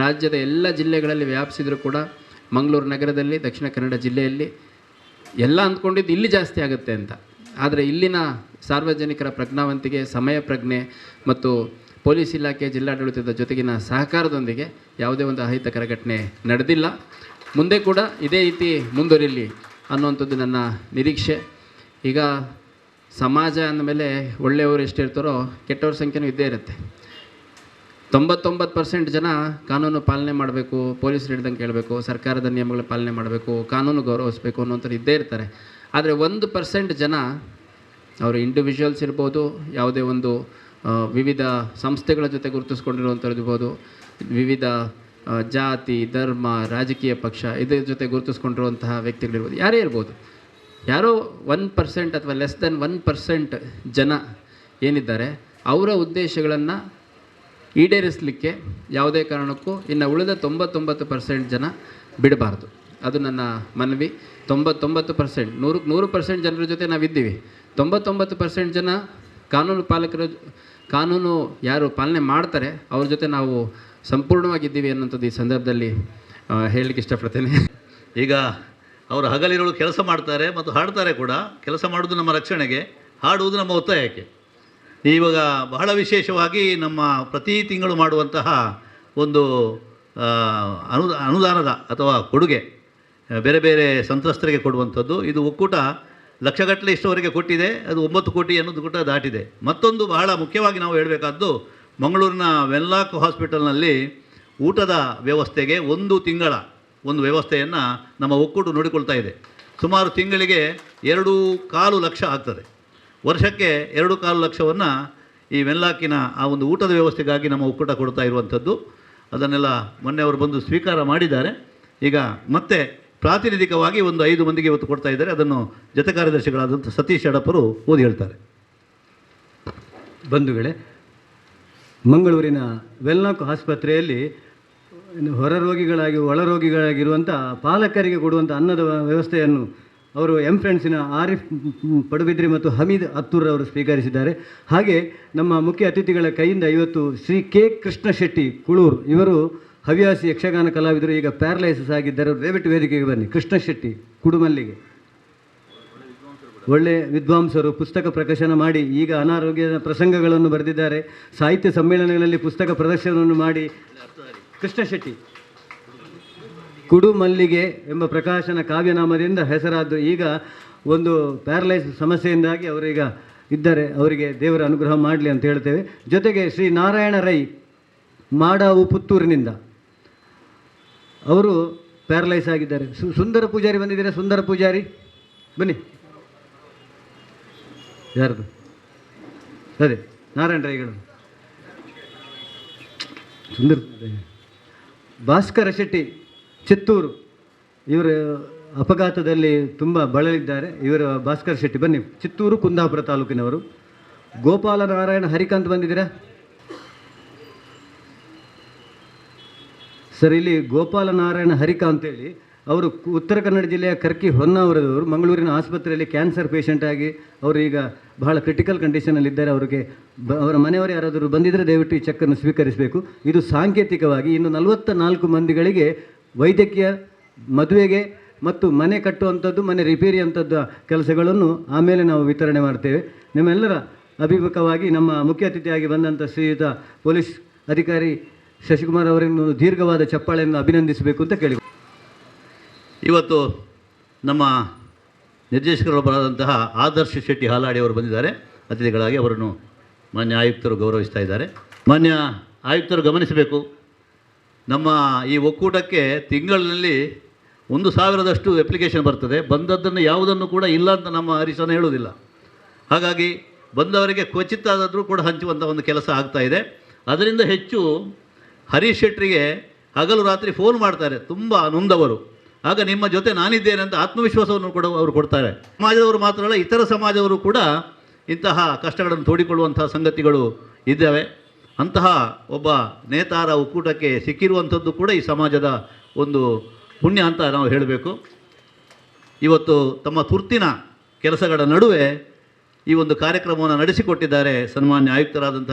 ರಾಜ್ಯದ ಎಲ್ಲ ಜಿಲ್ಲೆಗಳಲ್ಲಿ ವ್ಯಾಪಿಸಿದರೂ ಕೂಡ ಮಂಗಳೂರು ನಗರದಲ್ಲಿ, ದಕ್ಷಿಣ ಕನ್ನಡ ಜಿಲ್ಲೆಯಲ್ಲಿ ಎಲ್ಲ ಅಂದ್ಕೊಂಡಿದ್ದು ಇಲ್ಲಿ ಜಾಸ್ತಿ ಆಗುತ್ತೆ ಅಂತ. ಆದರೆ ಇಲ್ಲಿನ ಸಾರ್ವಜನಿಕರ ಪ್ರಜ್ಞಾವಂತಿಕೆ, ಸಮಯ ಪ್ರಜ್ಞೆ ಮತ್ತು ಪೊಲೀಸ್ ಇಲಾಖೆ, ಜಿಲ್ಲಾಡಳಿತದ ಜೊತೆಗಿನ ಸಹಕಾರದೊಂದಿಗೆ ಯಾವುದೇ ಒಂದು ಅಹಿತಕರ ಘಟನೆ ನಡೆದಿಲ್ಲ. ಮುಂದೆ ಕೂಡ ಇದೇ ರೀತಿ ಮುಂದುವರಿಲಿ ಅನ್ನುವಂಥದ್ದು ನನ್ನ ನಿರೀಕ್ಷೆ. ಈಗ ಸಮಾಜ ಅಂದಮೇಲೆ ಒಳ್ಳೆಯವರು ಎಷ್ಟಿರ್ತಾರೋ ಕೆಟ್ಟವ್ರ ಸಂಖ್ಯೆನೂ ಇದ್ದೇ ಇರುತ್ತೆ. 99% ಜನ ಕಾನೂನು ಪಾಲನೆ ಮಾಡಬೇಕು, ಪೊಲೀಸರು ಹಿಡ್ದಂಗೆ ಕೇಳಬೇಕು, ಸರ್ಕಾರದ ನಿಯಮಗಳ ಪಾಲನೆ ಮಾಡಬೇಕು, ಕಾನೂನು ಗೌರವಿಸಬೇಕು ಅನ್ನೋಂಥದ್ದು ಇದ್ದೇ ಇರ್ತಾರೆ. ಆದರೆ 1% ಜನ, ಅವರು ಇಂಡಿವಿಜುವಲ್ಸ್ ಇರ್ಬೋದು, ಯಾವುದೇ ಒಂದು ವಿವಿಧ ಸಂಸ್ಥೆಗಳ ಜೊತೆ ಗುರುತಿಸ್ಕೊಂಡಿರುವಂಥದ್ದು ಇರ್ಬೋದು, ವಿವಿಧ ಜಾತಿ, ಧರ್ಮ, ರಾಜಕೀಯ ಪಕ್ಷ ಇದರ ಜೊತೆ ಗುರುತಿಸ್ಕೊಂಡಿರುವಂತಹ ವ್ಯಕ್ತಿಗಳಿರ್ಬೋದು, ಯಾರೇ ಇರ್ಬೋದು, ಯಾರೋ 1% ಅಥವಾ ಲೆಸ್ ದೆನ್ 1% ಜನ ಏನಿದ್ದಾರೆ ಅವರ ಉದ್ದೇಶಗಳನ್ನು ಈಡೇರಿಸಲಿಕ್ಕೆ ಯಾವುದೇ ಕಾರಣಕ್ಕೂ ಇನ್ನು ಉಳಿದ 99% ಜನ ಬಿಡಬಾರ್ದು. ಅದು ನನ್ನ ಮನವಿ. 99% 100% ಜನರ ಜೊತೆ ನಾವಿದ್ದೀವಿ. 99% ಜನ ಕಾನೂನು ಯಾರು ಪಾಲನೆ ಮಾಡ್ತಾರೆ ಅವ್ರ ಜೊತೆ ನಾವು ಸಂಪೂರ್ಣವಾಗಿದ್ದೀವಿ ಅನ್ನೋಂಥದ್ದು ಈ ಸಂದರ್ಭದಲ್ಲಿ ಹೇಳಲಿಕ್ಕೆ ಇಷ್ಟಪಡ್ತೇನೆ. ಈಗ ಅವರು ಹಗಲಿರುಳು ಕೆಲಸ ಮಾಡ್ತಾರೆ ಮತ್ತು ಹಾಡ್ತಾರೆ ಕೂಡ. ಕೆಲಸ ಮಾಡೋದು ನಮ್ಮ ರಕ್ಷಣೆಗೆ, ಹಾಡುವುದು ನಮ್ಮ ಒತ್ತಾಯಕ್ಕೆ. ಇವಾಗ ಬಹಳ ವಿಶೇಷವಾಗಿ ನಮ್ಮ ಪ್ರತಿ ತಿಂಗಳು ಮಾಡುವಂತಹ ಒಂದು ಅನುದಾನದ ಅಥವಾ ಕೊಡುಗೆ ಬೇರೆ ಬೇರೆ ಸಂತ್ರಸ್ತರಿಗೆ ಕೊಡುವಂಥದ್ದು. ಇದು ಒಕ್ಕೂಟ ಲಕ್ಷಗಟ್ಟಲೆ ಇಷ್ಟವರೆಗೆ ಕೊಟ್ಟಿದೆ. ಅದು 9 ಕೋಟಿ ಅನ್ನೋದು ಕೂಡ ದಾಟಿದೆ. ಮತ್ತೊಂದು ಬಹಳ ಮುಖ್ಯವಾಗಿ ನಾವು ಹೇಳಬೇಕಾದ್ದು, ಮಂಗಳೂರಿನ ವೆನ್ಲಾಕ್ ಹಾಸ್ಪಿಟಲ್ನಲ್ಲಿ ಊಟದ ವ್ಯವಸ್ಥೆಗೆ 1 ತಿಂಗಳ ಒಂದು ವ್ಯವಸ್ಥೆಯನ್ನು ನಮ್ಮ ಒಕ್ಕೂಟ ನೋಡಿಕೊಳ್ತಾ ಇದೆ. ಸುಮಾರು ತಿಂಗಳಿಗೆ 2.25 ಲಕ್ಷ ಆಗ್ತದೆ. ವರ್ಷಕ್ಕೆ 2.25 ಲಕ್ಷವನ್ನು ಈ ವೆನ್ಲಾಕಿನ ಆ ಒಂದು ಊಟದ ವ್ಯವಸ್ಥೆಗಾಗಿ ನಮ್ಮ ಒಕ್ಕೂಟ ಕೊಡ್ತಾ ಇರುವಂಥದ್ದು. ಅದನ್ನೆಲ್ಲ ಮೊನ್ನೆ ಅವರು ಬಂದು ಸ್ವೀಕಾರ ಮಾಡಿದ್ದಾರೆ. ಈಗ ಮತ್ತೆ ಪ್ರಾತಿನಿಧಿಕವಾಗಿ ಒಂದು 5 ಮಂದಿಗೆ ಇವತ್ತು ಕೊಡ್ತಾ ಇದ್ದಾರೆ. ಅದನ್ನು ಜೊತೆ ಕಾರ್ಯದರ್ಶಿಗಳಾದಂಥ ಸತೀಶ್ ಯಡಪ್ಪರು ಓದಿ ಹೇಳ್ತಾರೆ. ಬಂಧುಗಳೇ, ಮಂಗಳೂರಿನ ವೆನ್ಲಾಕ್ ಆಸ್ಪತ್ರೆಯಲ್ಲಿ ಹೊರ ರೋಗಿಗಳಾಗಿ ಒಳ ರೋಗಿಗಳಾಗಿರುವಂಥ ಪಾಲಕರಿಗೆ ಕೊಡುವಂಥ ಅನ್ನದ ವ್ಯವಸ್ಥೆಯನ್ನು ಅವರು ಫ್ರೆಂಡ್ಸಿನ ಆರಿಫ್ ಪಡುಬಿದ್ರಿ ಮತ್ತು ಹಮೀದ್ ಅತ್ತೂರ್ ಅವರು ಸ್ವೀಕರಿಸಿದ್ದಾರೆ. ಹಾಗೆ ನಮ್ಮ ಮುಖ್ಯ ಅತಿಥಿಗಳ ಕೈಯಿಂದ ಇವತ್ತು ಶ್ರೀ ಕೆ ಕೃಷ್ಣ ಶೆಟ್ಟಿ ಕುಳೂರು, ಇವರು ಹವ್ಯಾಸಿ ಯಕ್ಷಗಾನ ಕಲಾವಿದರು, ಈಗ ಪ್ಯಾರಲೈಸಿಸ್ ಆಗಿದ್ದಾರೆ. ದಯವಿಟ್ಟು ವೇದಿಕೆಗೆ ಬನ್ನಿ. ಕೃಷ್ಣ ಶೆಟ್ಟಿ ಕುಡುಮಲ್ಲಿಗೆ ಒಳ್ಳೆಯ ವಿದ್ವಾಂಸರು, ಪುಸ್ತಕ ಪ್ರಕಾಶನ ಮಾಡಿ ಈಗ ಅನಾರೋಗ್ಯದ ಪ್ರಸಂಗಗಳನ್ನು ಬರೆದಿದ್ದಾರೆ. ಸಾಹಿತ್ಯ ಸಮ್ಮೇಳನಗಳಲ್ಲಿ ಪುಸ್ತಕ ಪ್ರದರ್ಶನವನ್ನು ಮಾಡಿ ಕೃಷ್ಣ ಶೆಟ್ಟಿ ಕುಡುಮಲ್ಲಿಗೆ ಎಂಬ ಪ್ರಕಾಶನ ಕಾವ್ಯನಾಮದಿಂದ ಹೆಸರಾದ್ದು. ಈಗ ಒಂದು ಪ್ಯಾರಲೈಸ್ ಸಮಸ್ಯೆಯಿಂದಾಗಿ ಅವರೀಗ ಇದ್ದಾರೆ. ಅವರಿಗೆ ದೇವರ ಅನುಗ್ರಹ ಮಾಡಲಿ ಅಂತ ಹೇಳ್ತೇವೆ. ಜೊತೆಗೆ ಶ್ರೀ ನಾರಾಯಣ ರೈ ಮಾಡಾವು ಪುತ್ತೂರಿನಿಂದ ಅವರು ಪ್ಯಾರಲೈಸ್ ಆಗಿದ್ದಾರೆ. ಸುಂದರ ಪೂಜಾರಿ ಬಂದಿದ್ದಾರೆ. ಸುಂದರ ಪೂಜಾರಿ ಬನ್ನಿ. ಯಾರದು? ಅದೇ ನಾರಾಯಣ ರೈಗಳು. ಸುಂದರ ಭಾಸ್ಕರ ಶೆಟ್ಟಿ ಚಿತ್ತೂರು, ಇವರು ಅಪಘಾತದಲ್ಲಿ ತುಂಬ ಬಳಲಿದ್ದಾರೆ. ಇವರು ಭಾಸ್ಕರ್ ಶೆಟ್ಟಿ ಬನ್ನಿ, ಚಿತ್ತೂರು ಕುಂದಾಪುರ ತಾಲೂಕಿನವರು. ಗೋಪಾಲ ನಾರಾಯಣ ಹರಿಕಾಂತ್ ಬಂದಿದ್ದೀರಾ ಸರ್? ಇಲ್ಲಿ ಗೋಪಾಲ ನಾರಾಯಣ ಹರಿಕಾಂತ್ ಹೇಳಿ ಅವರು ಉತ್ತರ ಕನ್ನಡ ಜಿಲ್ಲೆಯ ಕರ್ಕಿ ಹೊನ್ನಾವರದವರು. ಮಂಗಳೂರಿನ ಆಸ್ಪತ್ರೆಯಲ್ಲಿ ಕ್ಯಾನ್ಸರ್ ಪೇಷಂಟ್ ಆಗಿ ಅವರು ಈಗ ಬಹಳ ಕ್ರಿಟಿಕಲ್ ಕಂಡೀಷನಲ್ಲಿದ್ದಾರೆ. ಅವರಿಗೆ ಅವರ ಮನೆಯವರು ಯಾರಾದರೂ ಬಂದಿದ್ದರೆ ದಯವಿಟ್ಟು ಈ ಚೆಕ್ಕನ್ನು ಸ್ವೀಕರಿಸಬೇಕು. ಇದು ಸಾಂಕೇತಿಕವಾಗಿ ಇನ್ನು 44 ಮಂದಿಗಳಿಗೆ ವೈದ್ಯಕೀಯ, ಮದುವೆಗೆ ಮತ್ತು ಮನೆ ಕಟ್ಟುವಂಥದ್ದು, ಮನೆ ರಿಪೇರಿ ಅಂಥದ್ದು ಕೆಲಸಗಳನ್ನು ಆಮೇಲೆ ನಾವು ವಿತರಣೆ ಮಾಡ್ತೇವೆ. ನಿಮ್ಮೆಲ್ಲರ ಅಭಿಮುಖವಾಗಿ ನಮ್ಮ ಮುಖ್ಯ ಅತಿಥಿಯಾಗಿ ಬಂದಂಥ ಶ್ರೀಯುತ ಪೊಲೀಸ್ ಅಧಿಕಾರಿ ಶಶಿಕುಮಾರ್ ಅವರನ್ನು ದೀರ್ಘವಾದ ಚಪ್ಪಾಳೆಯನ್ನು ಅಭಿನಂದಿಸಬೇಕು ಅಂತ ಕೇಳಿ. ಇವತ್ತು ನಮ್ಮ ನಿರ್ದೇಶಕರೊಬ್ಬರಾದಂತಹ ಆದರ್ಶ ಶೆಟ್ಟಿ ಹಾಲಾಡಿ ಅವರು ಬಂದಿದ್ದಾರೆ ಅತಿಥಿಗಳಾಗಿ. ಅವರನ್ನು ಮಾನ್ಯ ಆಯುಕ್ತರು ಗೌರವಿಸ್ತಾ ಇದ್ದಾರೆ. ಮಾನ್ಯ ಆಯುಕ್ತರು ಗಮನಿಸಬೇಕು, ನಮ್ಮ ಈ ಒಕ್ಕೂಟಕ್ಕೆ ತಿಂಗಳಿನಲ್ಲಿ 1,000ದಷ್ಟು ಅಪ್ಲಿಕೇಶನ್ ಬರ್ತದೆ. ಬಂದದ್ದನ್ನು ಯಾವುದನ್ನು ಕೂಡ ಇಲ್ಲ ಅಂತ ನಮ್ಮ ಹರೀಶನ ಹೇಳುವುದಿಲ್ಲ. ಹಾಗಾಗಿ ಬಂದವರಿಗೆ ಕ್ವಚಿತ್ತಾದರೂ ಕೂಡ ಹಂಚುವಂಥ ಒಂದು ಕೆಲಸ ಆಗ್ತಾಯಿದೆ. ಅದರಿಂದ ಹೆಚ್ಚು ಹರೀಶ್ ಶೆಟ್ಟರಿಗೆ ಹಗಲು ರಾತ್ರಿ ಫೋನ್ ಮಾಡ್ತಾರೆ, ತುಂಬ ನೊಂದವರು. ಆಗ ನಿಮ್ಮ ಜೊತೆ ನಾನಿದ್ದೇನೆ ಅಂತ ಆತ್ಮವಿಶ್ವಾಸವನ್ನು ಕೂಡ ಅವರು ಕೊಡ್ತಾರೆ. ಸಮಾಜದವರು ಮಾತ್ರ ಅಲ್ಲ, ಇತರ ಸಮಾಜದವರು ಕೂಡ ಇಂತಹ ಕಷ್ಟಗಳನ್ನು ತೋಡಿಕೊಳ್ಳುವಂತಹ ಸಂಗತಿಗಳು ಇದ್ದಾವೆ. ಅಂತಹ ಒಬ್ಬ ನೇತಾರ ಒಕ್ಕೂಟಕ್ಕೆ ಸಿಕ್ಕಿರುವಂಥದ್ದು ಕೂಡ ಈ ಸಮಾಜದ ಒಂದು ಪುಣ್ಯ ಅಂತ ನಾವು ಹೇಳಬೇಕು. ಇವತ್ತು ತಮ್ಮ ತುರ್ತಿನ ಕೆಲಸಗಳ ನಡುವೆ ಈ ಒಂದು ಕಾರ್ಯಕ್ರಮವನ್ನು ನಡೆಸಿಕೊಟ್ಟಿದ್ದಾರೆ ಸನ್ಮಾನ್ಯ ಆಯುಕ್ತರಾದಂಥ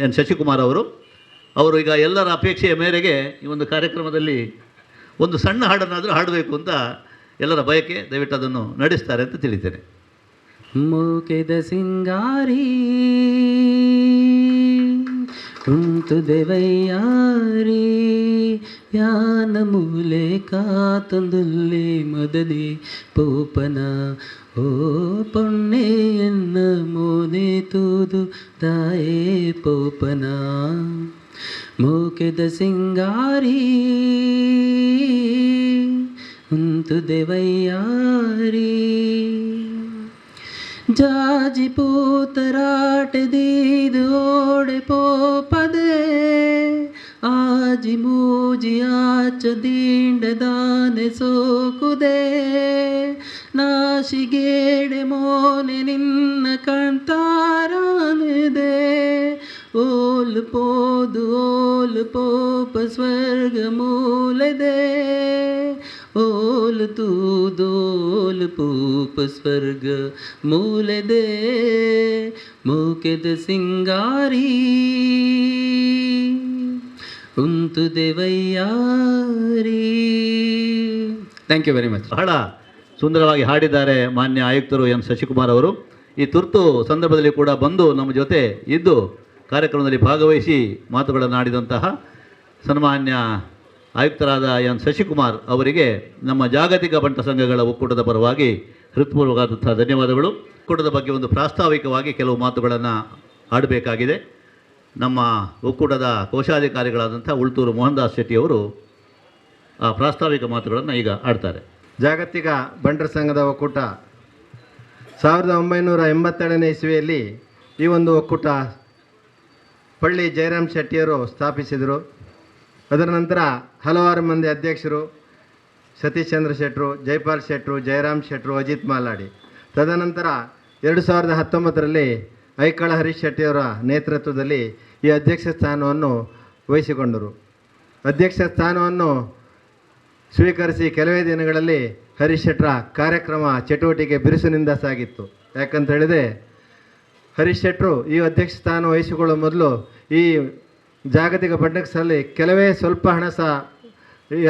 ಎನ್ ಶಶಿಕುಮಾರ್ ಅವರು. ಅವರು ಈಗ ಎಲ್ಲರ ಅಪೇಕ್ಷೆಯ ಮೇರೆಗೆ ಈ ಒಂದು ಕಾರ್ಯಕ್ರಮದಲ್ಲಿ ಒಂದು ಸಣ್ಣ ಹಾಡನ್ನಾದರೂ ಹಾಡಬೇಕು ಅಂತ ಎಲ್ಲರ ಬಯಕೆ. ದಯವಿಟ್ಟು ಅದನ್ನು ನಡೆಸ್ತಾರೆ ಅಂತ ತಿಳಿತೇನೆ. ಮೂಕೆದ ಸಿಂಗಾರಿ ಉಂಟು ದೇವಯ್ಯಾರಿ ಯಾನ ಮೂಲೆ ಕಾತೊಂದುಲ್ಲೆ ಮೊದಲೇ ಪೋಪನ ಓ ಪೊಣ್ಣೆಯನ್ನ ಮೋನೆ ತೂದು ತಾಯೇ ಪೋಪನ ಮೂಕೆದ ಸಿಂಗಾರಿ ಉಂಟು ದೇವಯ್ಯಾರಿ ಜಾಜಿ ಪೂತರಾಟ ದೀದು ಓಡೆ ಪೋಪದೆ ಆಜಿ ಮೂಜಿ ಆಚ ದೀಂಡ ದಾನೆ ಸೋಕುದೆ ನಾಶಿಗೇಡೆ ಮೋನೆ ನಿನ್ನ ಕಣ್ತಾರಾನಿದೆ ಓಲು ಪೋದು ಓಲು ಪೋಪ ಸ್ವರ್ಗ ಮೂಲದೆ ಓಲು ತೂದೋಲು ಪೂಪ ಸ್ವರ್ಗ ಮೂಲದೆ ಮೂಕೆದ ಸಿಂಗಾರಿ ಉಂತು ದೇವಯ್ಯಾರಿ. Thank you very much. ಬಹಳ ಸುಂದರವಾಗಿ ಹಾಡಿದ್ದಾರೆ ಮಾನ್ಯ ಆಯುಕ್ತರು ಎಂ ಶಶಿಕುಮಾರ್ ಅವರು. ಈ ತುರ್ತು ಸಂದರ್ಭದಲ್ಲಿ ಕೂಡ ಬಂದು ನಮ್ಮ ಜೊತೆ ಇದ್ದು ಕಾರ್ಯಕ್ರಮದಲ್ಲಿ ಭಾಗವಹಿಸಿ ಮಾತುಗಳನ್ನು ಆಡಿದಂತಹ ಸನ್ಮಾನ್ಯ ಆಯುಕ್ತರಾದ ಎಂ ಶಶಿಕುಮಾರ್ ಅವರಿಗೆ ನಮ್ಮ ಜಾಗತಿಕ ಬಂಟ ಸಂಘಗಳ ಒಕ್ಕೂಟದ ಪರವಾಗಿ ಹೃತ್ಪೂರ್ವಕವಾದಂತಹ ಧನ್ಯವಾದಗಳು. ಒಕ್ಕೂಟದ ಬಗ್ಗೆ ಒಂದು ಪ್ರಾಸ್ತಾವಿಕವಾಗಿ ಕೆಲವು ಮಾತುಗಳನ್ನು ಆಡಬೇಕಾಗಿದೆ. ನಮ್ಮ ಒಕ್ಕೂಟದ ಕೋಶಾಧಿಕಾರಿಗಳಾದಂಥ ಉಳ್ತೂರು ಮೋಹನ್ ದಾಸ್ ಶೆಟ್ಟಿಯವರು ಆ ಪ್ರಾಸ್ತಾವಿಕ ಮಾತುಗಳನ್ನು ಈಗ ಆಡ್ತಾರೆ. ಜಾಗತಿಕ ಬಂಟರ ಸಂಘದ ಒಕ್ಕೂಟ 1987ನೇ ಇಸ್ವಿಯಲ್ಲಿ ಈ ಒಂದು ಒಕ್ಕೂಟ ಪಳ್ಳಿ ಜಯರಾಮ್ ಶೆಟ್ಟಿಯವರು ಸ್ಥಾಪಿಸಿದರು. ಅದರ ನಂತರ ಹಲವಾರು ಮಂದಿ ಅಧ್ಯಕ್ಷರು, ಸತೀಶ್ ಚಂದ್ರ ಶೆಟ್ಟರು, ಜೈಪಾಲ್ ಶೆಟ್ಟರು, ಜಯರಾಮ್ ಶೆಟ್ಟರು, ಅಜಿತ್ ಮಾಲಾಡಿ. ತದನಂತರ 2019ರಲ್ಲಿ ಐಕಳ ಹರೀಶ್ ಶೆಟ್ಟಿಯವರ ನೇತೃತ್ವದಲ್ಲಿ ಈ ಅಧ್ಯಕ್ಷ ಸ್ಥಾನವನ್ನು ವಹಿಸಿಕೊಂಡರು. ಅಧ್ಯಕ್ಷ ಸ್ಥಾನವನ್ನು ಸ್ವೀಕರಿಸಿ ಕೆಲವೇ ದಿನಗಳಲ್ಲಿ ಹರೀಶ್ ಶೆಟ್ಟರ ಕಾರ್ಯಕ್ರಮ ಚಟುವಟಿಕೆ ಬಿರುಸಿನಿಂದ ಸಾಗಿತ್ತು. ಯಾಕಂತ ಹೇಳಿದರೆ ಹರೀಶ್ ಶೆಟ್ಟರು ಈ ಅಧ್ಯಕ್ಷ ಸ್ಥಾನ ವಹಿಸಿಕೊಳ್ಳುವ ಮೊದಲು ಈ ಜಾಗತಿಕ ಬಂಟಕ್ಸಲ್ಲಿ ಕೆಲವೇ ಸ್ವಲ್ಪ ಹಣ ಸಹ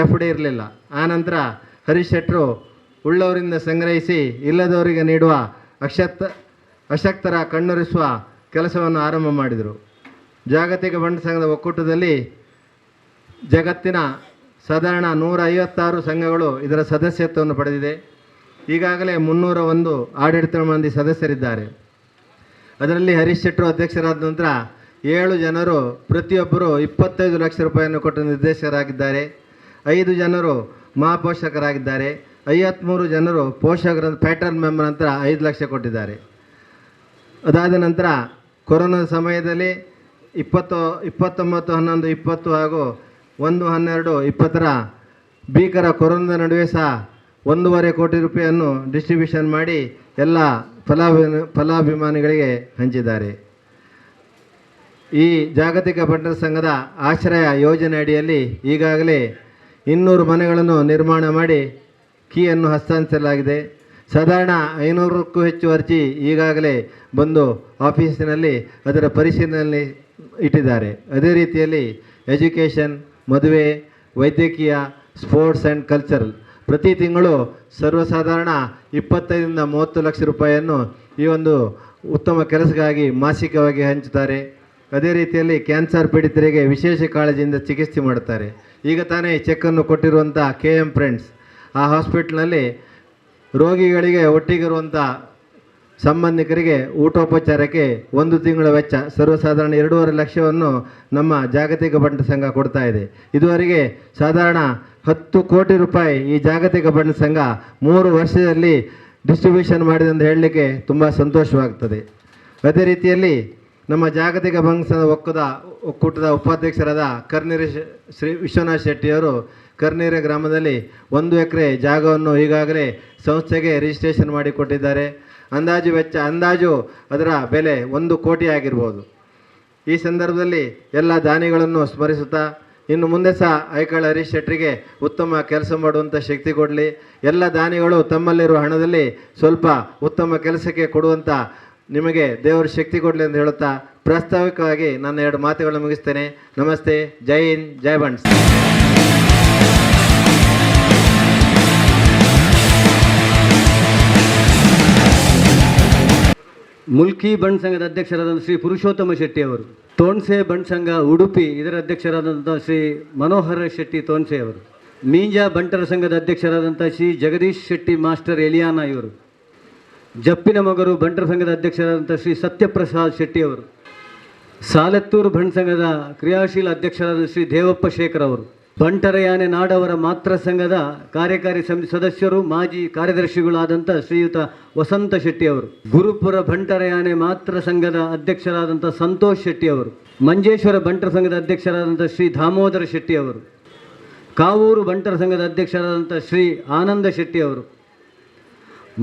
ಎಫ್ ಡಿ ಇರಲಿಲ್ಲ. ಆನಂತರ ಹರೀಶ್ ಶೆಟ್ಟರು ಉಳ್ಳವರಿಂದ ಸಂಗ್ರಹಿಸಿ ಇಲ್ಲದವರಿಗೆ ನೀಡುವ ಅಶಕ್ತರ ಕಣ್ಣೊರೆಸುವ ಕೆಲಸವನ್ನು ಆರಂಭ ಮಾಡಿದರು. ಜಾಗತಿಕ ಬಂಟ ಸಂಘದ ಒಕ್ಕೂಟದಲ್ಲಿ ಜಗತ್ತಿನ ಸಾಧಾರಣ 156 ಸಂಘಗಳು ಇದರ ಸದಸ್ಯತ್ವವನ್ನು ಪಡೆದಿದೆ. ಈಗಾಗಲೇ 301 ಆಡಳಿತ ಮಂದಿ ಸದಸ್ಯರಿದ್ದಾರೆ. ಅದರಲ್ಲಿ ಹರೀಶ್ ಶೆಟ್ಟರು ಅಧ್ಯಕ್ಷರಾದ ನಂತರ 7 ಜನರು ಪ್ರತಿಯೊಬ್ಬರು 25 ಲಕ್ಷ ರೂಪಾಯಿಯನ್ನು ಕೊಟ್ಟು ನಿರ್ದೇಶಕರಾಗಿದ್ದಾರೆ. 5 ಜನರು ಮಹಾಪೋಷಕರಾಗಿದ್ದಾರೆ. 53 ಜನರು ಪೋಷಕರ ಪ್ಯಾಟರ್ನ್ ಮೆಂಬರ್ ನಂತರ 5 ಲಕ್ಷ ಕೊಟ್ಟಿದ್ದಾರೆ. ಅದಾದ ನಂತರ ಕೊರೋನಾದ ಸಮಯದಲ್ಲಿ 29/11/20 ಹಾಗೂ 1/12/20 ಭೀಕರ ಕೊರೋನಾದ ನಡುವೆ ಸಹ 1.5 ಕೋಟಿ ರೂಪಾಯಿಯನ್ನು ಡಿಸ್ಟ್ರಿಬ್ಯೂಷನ್ ಮಾಡಿ ಎಲ್ಲ ಫಲಾಭಿಮಾನಿಗಳಿಗೆ ಹಂಚಿದ್ದಾರೆ. ಈ ಜಾಗತಿಕ ಬಂಟರ ಸಂಘದ ಆಶ್ರಯ ಯೋಜನೆ ಅಡಿಯಲ್ಲಿ ಈಗಾಗಲೇ 200 ಮನೆಗಳನ್ನು ನಿರ್ಮಾಣ ಮಾಡಿ ಕೀಯನ್ನು ಹಸ್ತಾಂತರಿಸಲಾಗಿದೆ. ಸಾಧಾರಣ 500ಕ್ಕೂ ಹೆಚ್ಚು ಅರ್ಜಿ ಈಗಾಗಲೇ ಬಂದು ಆಫೀಸಿನಲ್ಲಿ ಅದರ ಪರಿಶೀಲನೆಯಲ್ಲಿ ಇಟ್ಟಿದ್ದಾರೆ. ಅದೇ ರೀತಿಯಲ್ಲಿ ಎಜುಕೇಷನ್, ಮದುವೆ, ವೈದ್ಯಕೀಯ, ಸ್ಪೋರ್ಟ್ಸ್ ಆ್ಯಂಡ್ ಕಲ್ಚರಲ್ ಪ್ರತಿ ತಿಂಗಳು ಸರ್ವಸಾಧಾರಣ 25ರಿಂದ 30 ಲಕ್ಷ ರೂಪಾಯಿಯನ್ನು ಈ ಒಂದು ಉತ್ತಮ ಕೆಲಸಕ್ಕಾಗಿ ಮಾಸಿಕವಾಗಿ ಹಂಚುತ್ತಾರೆ. ಅದೇ ರೀತಿಯಲ್ಲಿ ಕ್ಯಾನ್ಸರ್ ಪೀಡಿತರಿಗೆ ವಿಶೇಷ ಕಾಳಜಿಯಿಂದ ಚಿಕಿತ್ಸೆ ಮಾಡುತ್ತಾರೆ. ಈಗ ತಾನೇ ಚೆಕ್ಕನ್ನು ಕೊಟ್ಟಿರುವಂಥ KM ಫ್ರೆಂಡ್ಸ್ ಆ ಹಾಸ್ಪಿಟ್ಲ್ನಲ್ಲಿ ರೋಗಿಗಳಿಗೆ ಒಟ್ಟಿಗಿರುವಂಥ ಸಂಬಂಧಿಕರಿಗೆ ಊಟೋಪಚಾರಕ್ಕೆ 1 ತಿಂಗಳ ವೆಚ್ಚ ಸರ್ವಸಾಧಾರಣ 2.5 ಲಕ್ಷವನ್ನು ನಮ್ಮ ಜಾಗತಿಕ ಬಂಟ ಸಂಘ ಕೊಡ್ತಾ ಇದೆ. ಇದುವರೆಗೆ ಸಾಧಾರಣ 10 ಕೋಟಿ ರೂಪಾಯಿ ಈ ಜಾಗತಿಕ ಬಂಟ ಸಂಘ 3 ವರ್ಷದಲ್ಲಿ ಡಿಸ್ಟ್ರಿಬ್ಯೂಷನ್ ಮಾಡಿದೆ ಅಂತ ಹೇಳಲಿಕ್ಕೆ ತುಂಬ ಸಂತೋಷವಾಗ್ತದೆ. ಅದೇ ರೀತಿಯಲ್ಲಿ ನಮ್ಮ ಜಾಗತಿಕ ಬಂಟ ಸಂಘ ಒಕ್ಕೂಟದ ಉಪಾಧ್ಯಕ್ಷರಾದ ಕರ್ನೀರ ಶ್ರೀ ವಿಶ್ವನಾಥ್ ಶೆಟ್ಟಿಯವರು ಕರ್ನೀರ ಗ್ರಾಮದಲ್ಲಿ 1 ಎಕರೆ ಜಾಗವನ್ನು ಈಗಾಗಲೇ ಸಂಸ್ಥೆಗೆ ರಿಜಿಸ್ಟ್ರೇಷನ್ ಮಾಡಿಕೊಟ್ಟಿದ್ದಾರೆ. ಅಂದಾಜು ಅದರ ಬೆಲೆ 1 ಕೋಟಿ ಆಗಿರ್ಬೋದು. ಈ ಸಂದರ್ಭದಲ್ಲಿ ಎಲ್ಲ ದಾನಿಗಳನ್ನು ಸ್ಮರಿಸುತ್ತಾ ಇನ್ನು ಮುಂದೆ ಸಹ ಐಕಳ ಹರೀಶ್ ಶೆಟ್ಟರಿಗೆ ಉತ್ತಮ ಕೆಲಸ ಮಾಡುವಂಥ ಶಕ್ತಿ ಕೊಡಲಿ. ಎಲ್ಲ ದಾನಿಗಳು ತಮ್ಮಲ್ಲಿರುವ ಹಣದಲ್ಲಿ ಸ್ವಲ್ಪ ಉತ್ತಮ ಕೆಲಸಕ್ಕೆ ಕೊಡುವಂಥ ನಿಮಗೆ ದೇವರು ಶಕ್ತಿ ಕೊಡಲಿ ಅಂತ ಹೇಳುತ್ತಾ ಪ್ರಾಸ್ತಾವಿಕವಾಗಿ ನನ್ನ 2 ಮಾತುಗಳನ್ನು ಮುಗಿಸ್ತೇನೆ. ನಮಸ್ತೆ. ಜೈ ಹಿಂದ್, ಜೈ ಬಂಟ್ಸ್. ಮುಲ್ಕಿ ಬಂಟ್ ಸಂಘದ ಅಧ್ಯಕ್ಷರಾದಂಥ ಶ್ರೀ ಪುರುಷೋತ್ತಮ ಶೆಟ್ಟಿ ಅವರು, ತೋನ್ಸೆ ಬಂಟ್ ಸಂಘ ಉಡುಪಿ ಇದರ ಅಧ್ಯಕ್ಷರಾದಂಥ ಶ್ರೀ ಮನೋಹರ ಶೆಟ್ಟಿ ತೋನ್ಸೆ ಅವರು, ಮೀಂಜಾ ಬಂಟರ ಸಂಘದ ಅಧ್ಯಕ್ಷರಾದಂಥ ಶ್ರೀ ಜಗದೀಶ್ ಶೆಟ್ಟಿ ಮಾಸ್ಟರ್ ಎಲಿಯಾನ ಇವರು, ಜಪ್ಪಿನ ಮಗರು ಬಂಟರ ಸಂಘದ ಅಧ್ಯಕ್ಷರಾದಂಥ ಶ್ರೀ ಸತ್ಯಪ್ರಸಾದ್ ಶೆಟ್ಟಿ ಅವರು, ಸಾಲೆತ್ತೂರು ಬಂಟ್ ಸಂಘದ ಕ್ರಿಯಾಶೀಲ ಅಧ್ಯಕ್ಷರಾದ ಶ್ರೀ ದೇವಪ್ಪ ಶೇಖರ್ ಅವರು, ಬಂಟರಯಾನೆ ನಾಡವರ ಮಾತ್ರ ಸಂಘದ ಕಾರ್ಯಕಾರಿ ಸಮಿತಿ ಸದಸ್ಯರು ಮಾಜಿ ಕಾರ್ಯದರ್ಶಿಗಳಾದಂಥ ಶ್ರೀಯುತ ವಸಂತ ಶೆಟ್ಟಿ ಅವರು, ಗುರುಪುರ ಬಂಟರಯಾನೆ ಮಾತ್ರ ಸಂಘದ ಅಧ್ಯಕ್ಷರಾದಂಥ ಸಂತೋಷ್ ಶೆಟ್ಟಿ ಅವರು, ಮಂಜೇಶ್ವರ ಬಂಟರ ಸಂಘದ ಅಧ್ಯಕ್ಷರಾದಂಥ ಶ್ರೀ ದಾಮೋದರ ಶೆಟ್ಟಿ ಅವರು, ಕಾವೂರು ಬಂಟರ ಸಂಘದ ಅಧ್ಯಕ್ಷರಾದಂಥ ಶ್ರೀ ಆನಂದ ಶೆಟ್ಟಿ ಅವರು,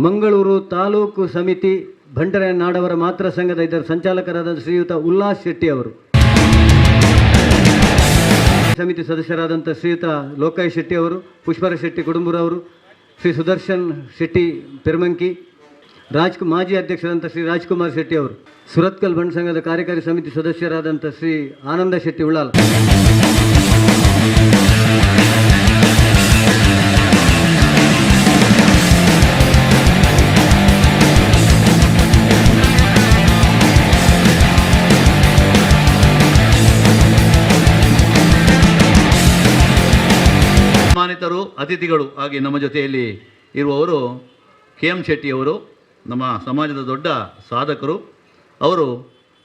ಮಂಗಳೂರು ತಾಲೂಕು ಸಮಿತಿ ಬಂಟರಯಾನೆ ನಾಡವರ ಮಾತ್ರ ಸಂಘದ ಇದರ ಸಂಚಾಲಕರಾದ ಶ್ರೀಯುತ ಉಲ್ಲಾಸ್ ಶೆಟ್ಟಿ ಅವರು, ಸಮಿತಿ ಸದಸ್ಯರಾದಂಥ ಶ್ರೀಯುತ ಲೋಕಾಯ್ ಶೆಟ್ಟಿ ಅವರು, ಪುಷ್ಪರಾಜ್ ಶೆಟ್ಟಿ ಕುಡುಂಬರವರು, ಶ್ರೀ ಸುದರ್ಶನ್ ಶೆಟ್ಟಿ ಪೆರ್ಮಂಕಿ, ಮಾಜಿ ಅಧ್ಯಕ್ಷರಾದಂಥ ಶ್ರೀ ರಾಜ್ಕುಮಾರ್ ಶೆಟ್ಟಿ ಅವರು, ಸುರತ್ಕಲ್ ಬಂಡ್ ಸಂಘದ ಕಾರ್ಯಕಾರಿ ಸಮಿತಿ ಸದಸ್ಯರಾದಂಥ ಶ್ರೀ ಆನಂದ ಶೆಟ್ಟಿ ಉಳ್ಳಾಲ್. ಸನ್ಮಾನಿತರು, ಅತಿಥಿಗಳು ಹಾಗೆ ನಮ್ಮ ಜೊತೆಯಲ್ಲಿ ಇರುವವರು KM ಶೆಟ್ಟಿಯವರು, ನಮ್ಮ ಸಮಾಜದ ದೊಡ್ಡ ಸಾಧಕರು. ಅವರು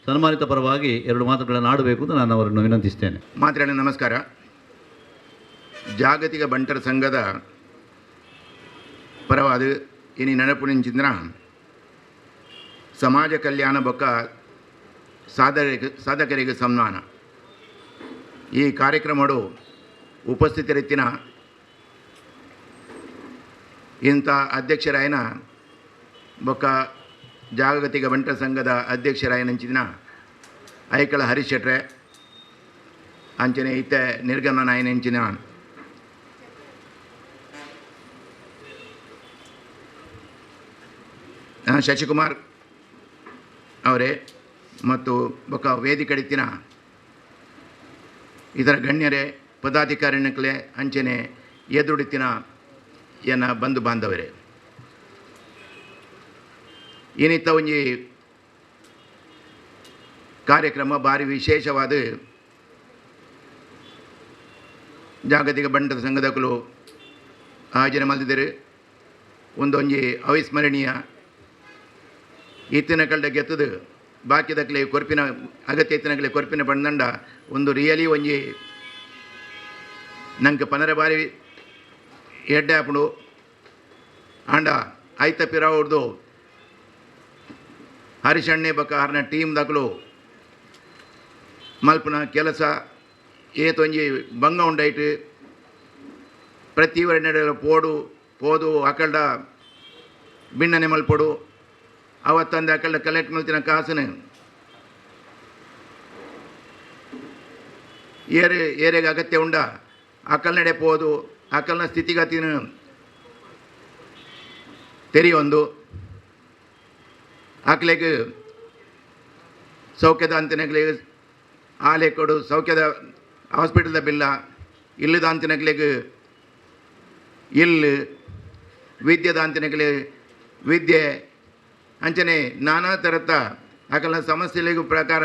ಸನ್ಮಾನಿತ ಪರವಾಗಿ 2 ಮಾತುಗಳನ್ನು ಆಡಬೇಕು ಅಂತ ನಾನು ಅವರನ್ನು ವಿನಂತಿಸ್ತೇನೆ. ಮಾತ್ರೇ ನಮಸ್ಕಾರ. ಜಾಗತಿಕ ಬಂಟರ ಸಂಘದ ಪರವಾದ ಇನಿ ನೆನಪುನಿಂಚಿಂದ್ರ ಸಮಾಜ ಕಲ್ಯಾಣ ಬೊಕ್ಕ ಸಾಧಕರಿಗೆ ಸನ್ಮಾನ ಈ ಕಾರ್ಯಕ್ರಮಡು ಉಪಸ್ಥಿತರಿತ್ತಿನ ಇಂಥ ಅಧ್ಯಕ್ಷರಾಯನ ಬೊಕ್ಕ ಜಾಗತಿಕ ಬಂಟರ ಸಂಘದ ಅಧ್ಯಕ್ಷರಾಯನಂಚಿನ ಐಕಳ ಹರೀಶ್ ಶೆಟ್ರೆ ಅಂಚನೆ ಇತ್ತೆ ನಿರ್ಗಮನಾಯನಂಚಿನ ಶಶಿಕುಮಾರ್ ಅವರೇ ಮತ್ತು ಬೊಕ್ಕ ವೇದಿಕಡಿತ್ತಿನ ಇದರ ಗಣ್ಯರೇ, ಪದಾಧಿಕಾರಿಗಳೇ, ಅಂಚನೆ ಎದುರುಡಿತ್ತಿನ ಎನ್ನ ಬಂಧು ಬಾಂಧವರೇ, ಏನಿತ್ತ ಒಂಜಿ ಕಾರ್ಯಕ್ರಮ ಭಾರಿ ವಿಶೇಷವಾದ ಜಾಗತಿಕ ಬಂಟರ ಸಂಘದಕುಲು ಆಯೋಜನೆ ಮಲ್ದಿದ್ದರು. ಒಂದೊಂಜಿ ಅವಿಸ್ಮರಣೀಯ ಇತ್ತಿನ ಕಳ್ಳ ಗೆತ್ತದು ಬಾಕಿದಕ್ಲೆ ಕೊರ್ಪಿನ ಅಗತ್ಯ ಇತ್ತಿನಕ್ಲೆ ಕೊರ್ಪಿನ ಬಂದಂಡ ಒಂದು ರಿಯಲಿ ಒಂಜಿ ನಂಗೆ ಪನರ ಬಾರಿ ಎಡ್ಡೆ ಹಾಪುಂಡು ಆಂಡ ಐತ ಪಿರಾವ್ದು ಹರಿಶಣ್ಣೆ ಬಕ್ಕ ಆರ್ನ ಟೀಮ್ ದಕಲು ಮಲ್ಪನ ಕೆಲಸ ಏತೊಂಜಿ ಬಂಗ ಉಂಡೈಟ್ ಪ್ರತಿ ನೆಡ ಪೋದು ಅಕಲ್ಡ ಬಿಣ್ಣನೆ ಮಲ್ಪೊಡು ಅವತ್ತಂದು ಅಕಲ್ಡ ಕಲೆಕ್ಟ್ ಮಲ್ತಿನ ಕಾಸನು ಏರೆಗೆ ಅಗತ್ಯ ಉಂಡ ಅಕಲ್ನಡೆ ಪೋದು ಅಕಲ್ನ ಸ್ಥಿತಿಗತಿನ ತೆರೆಯೊಂದು ಅಕ್ಲೆಗೆ ಸೌಖ್ಯದ ಅಂತಿನಗ್ಲಿಗೆ ಆಲೆ ಕೊಡು, ಸೌಖ್ಯದ ಹಾಸ್ಪಿಟಲ್ದ ಬಿಲ್ಲ ಇಲ್ಲದ ಅಂತಿನಗ್ಲಿಗೆ ಇಲ್ಲು, ವಿದ್ಯೆದ ಅಂತಿನಗ್ಲಿ ವಿದ್ಯೆ, ಅಂಚನೆ ನಾನಾ ಥರದ ಅಕಲ್ನ ಸಮಸ್ಯೆಗಳಿಗೂ ಪ್ರಕಾರ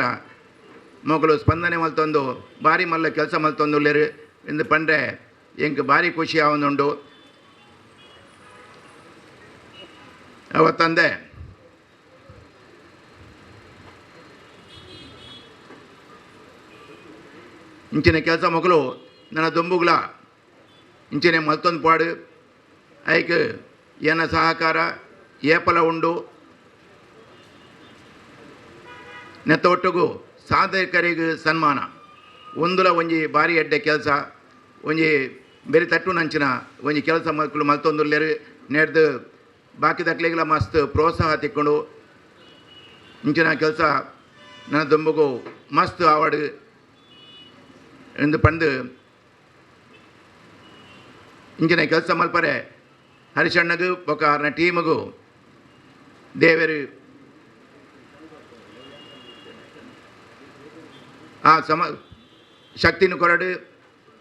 ಮಗಳು ಸ್ಪಂದನೆ ಮಲ್ತೊಂದು ಭಾರಿ ಮಲ್ಲ ಕೆಲಸ ಮಲ್ತೊಂದುಲ್ಲೇರು ಎಂದು ಪಂಡ್ರೆ ಎಂಗೆ ಭಾರಿ ಖುಷಿ ಆವೊಂದುಂಡು. ಅವತ್ತಂದೆ ಇಂಚಿನ ಕೆಲಸ ಮಗಳು ನನ್ನ ದುಂಬುಗಳ ಇಂಚಿನ ಮಲ್ತೊಂದು ಪಾಡು ಐಕ್ ಏನ ಸಹಕಾರ ಏಪಲ ಉಂಡು. ನೆತ್ತೊಟ್ಟಿಗೂ ಸಾಧಕರಿಗೆ ಸನ್ಮಾನ ಒಂದುಲ ಒಂಜಿ ಭಾರಿ ಎಡ್ಡೆ ಕೆಲಸ ಒಂಜಿ ಬೇರೆ ತಟ್ಟು ನಂಚಿನ ಒಂಜಿ ಕೆಲಸ ಮಕ್ಕಳು ಮಲ್ತೊಂದುಲ್ಲೇರು ನೆಡ್ದು ಬಾಕಿ ದಕ್ಲೆಗಳ ಮಸ್ತ್ ಪ್ರೋತ್ಸಾಹ ತಿಕ್ಕೊಂಡು ಇಂಚಿನ ಕೆಲಸ ನನ್ನ ದುಂಬುಗೂ ಮಸ್ತ್ ಆವಾಡು ಎಂದು ಪಂದು ಇಂಚಿನ ಕೆಲಸ ಮಲ್ಪರೆ ಹರಿಶಣ್ಣಗೂ ಬೊಕ್ಕ ಆರ್ನ ಟೀಮಗೂ ದೇವರು ಆ ಶಕ್ತಿನ ಕೊರಡು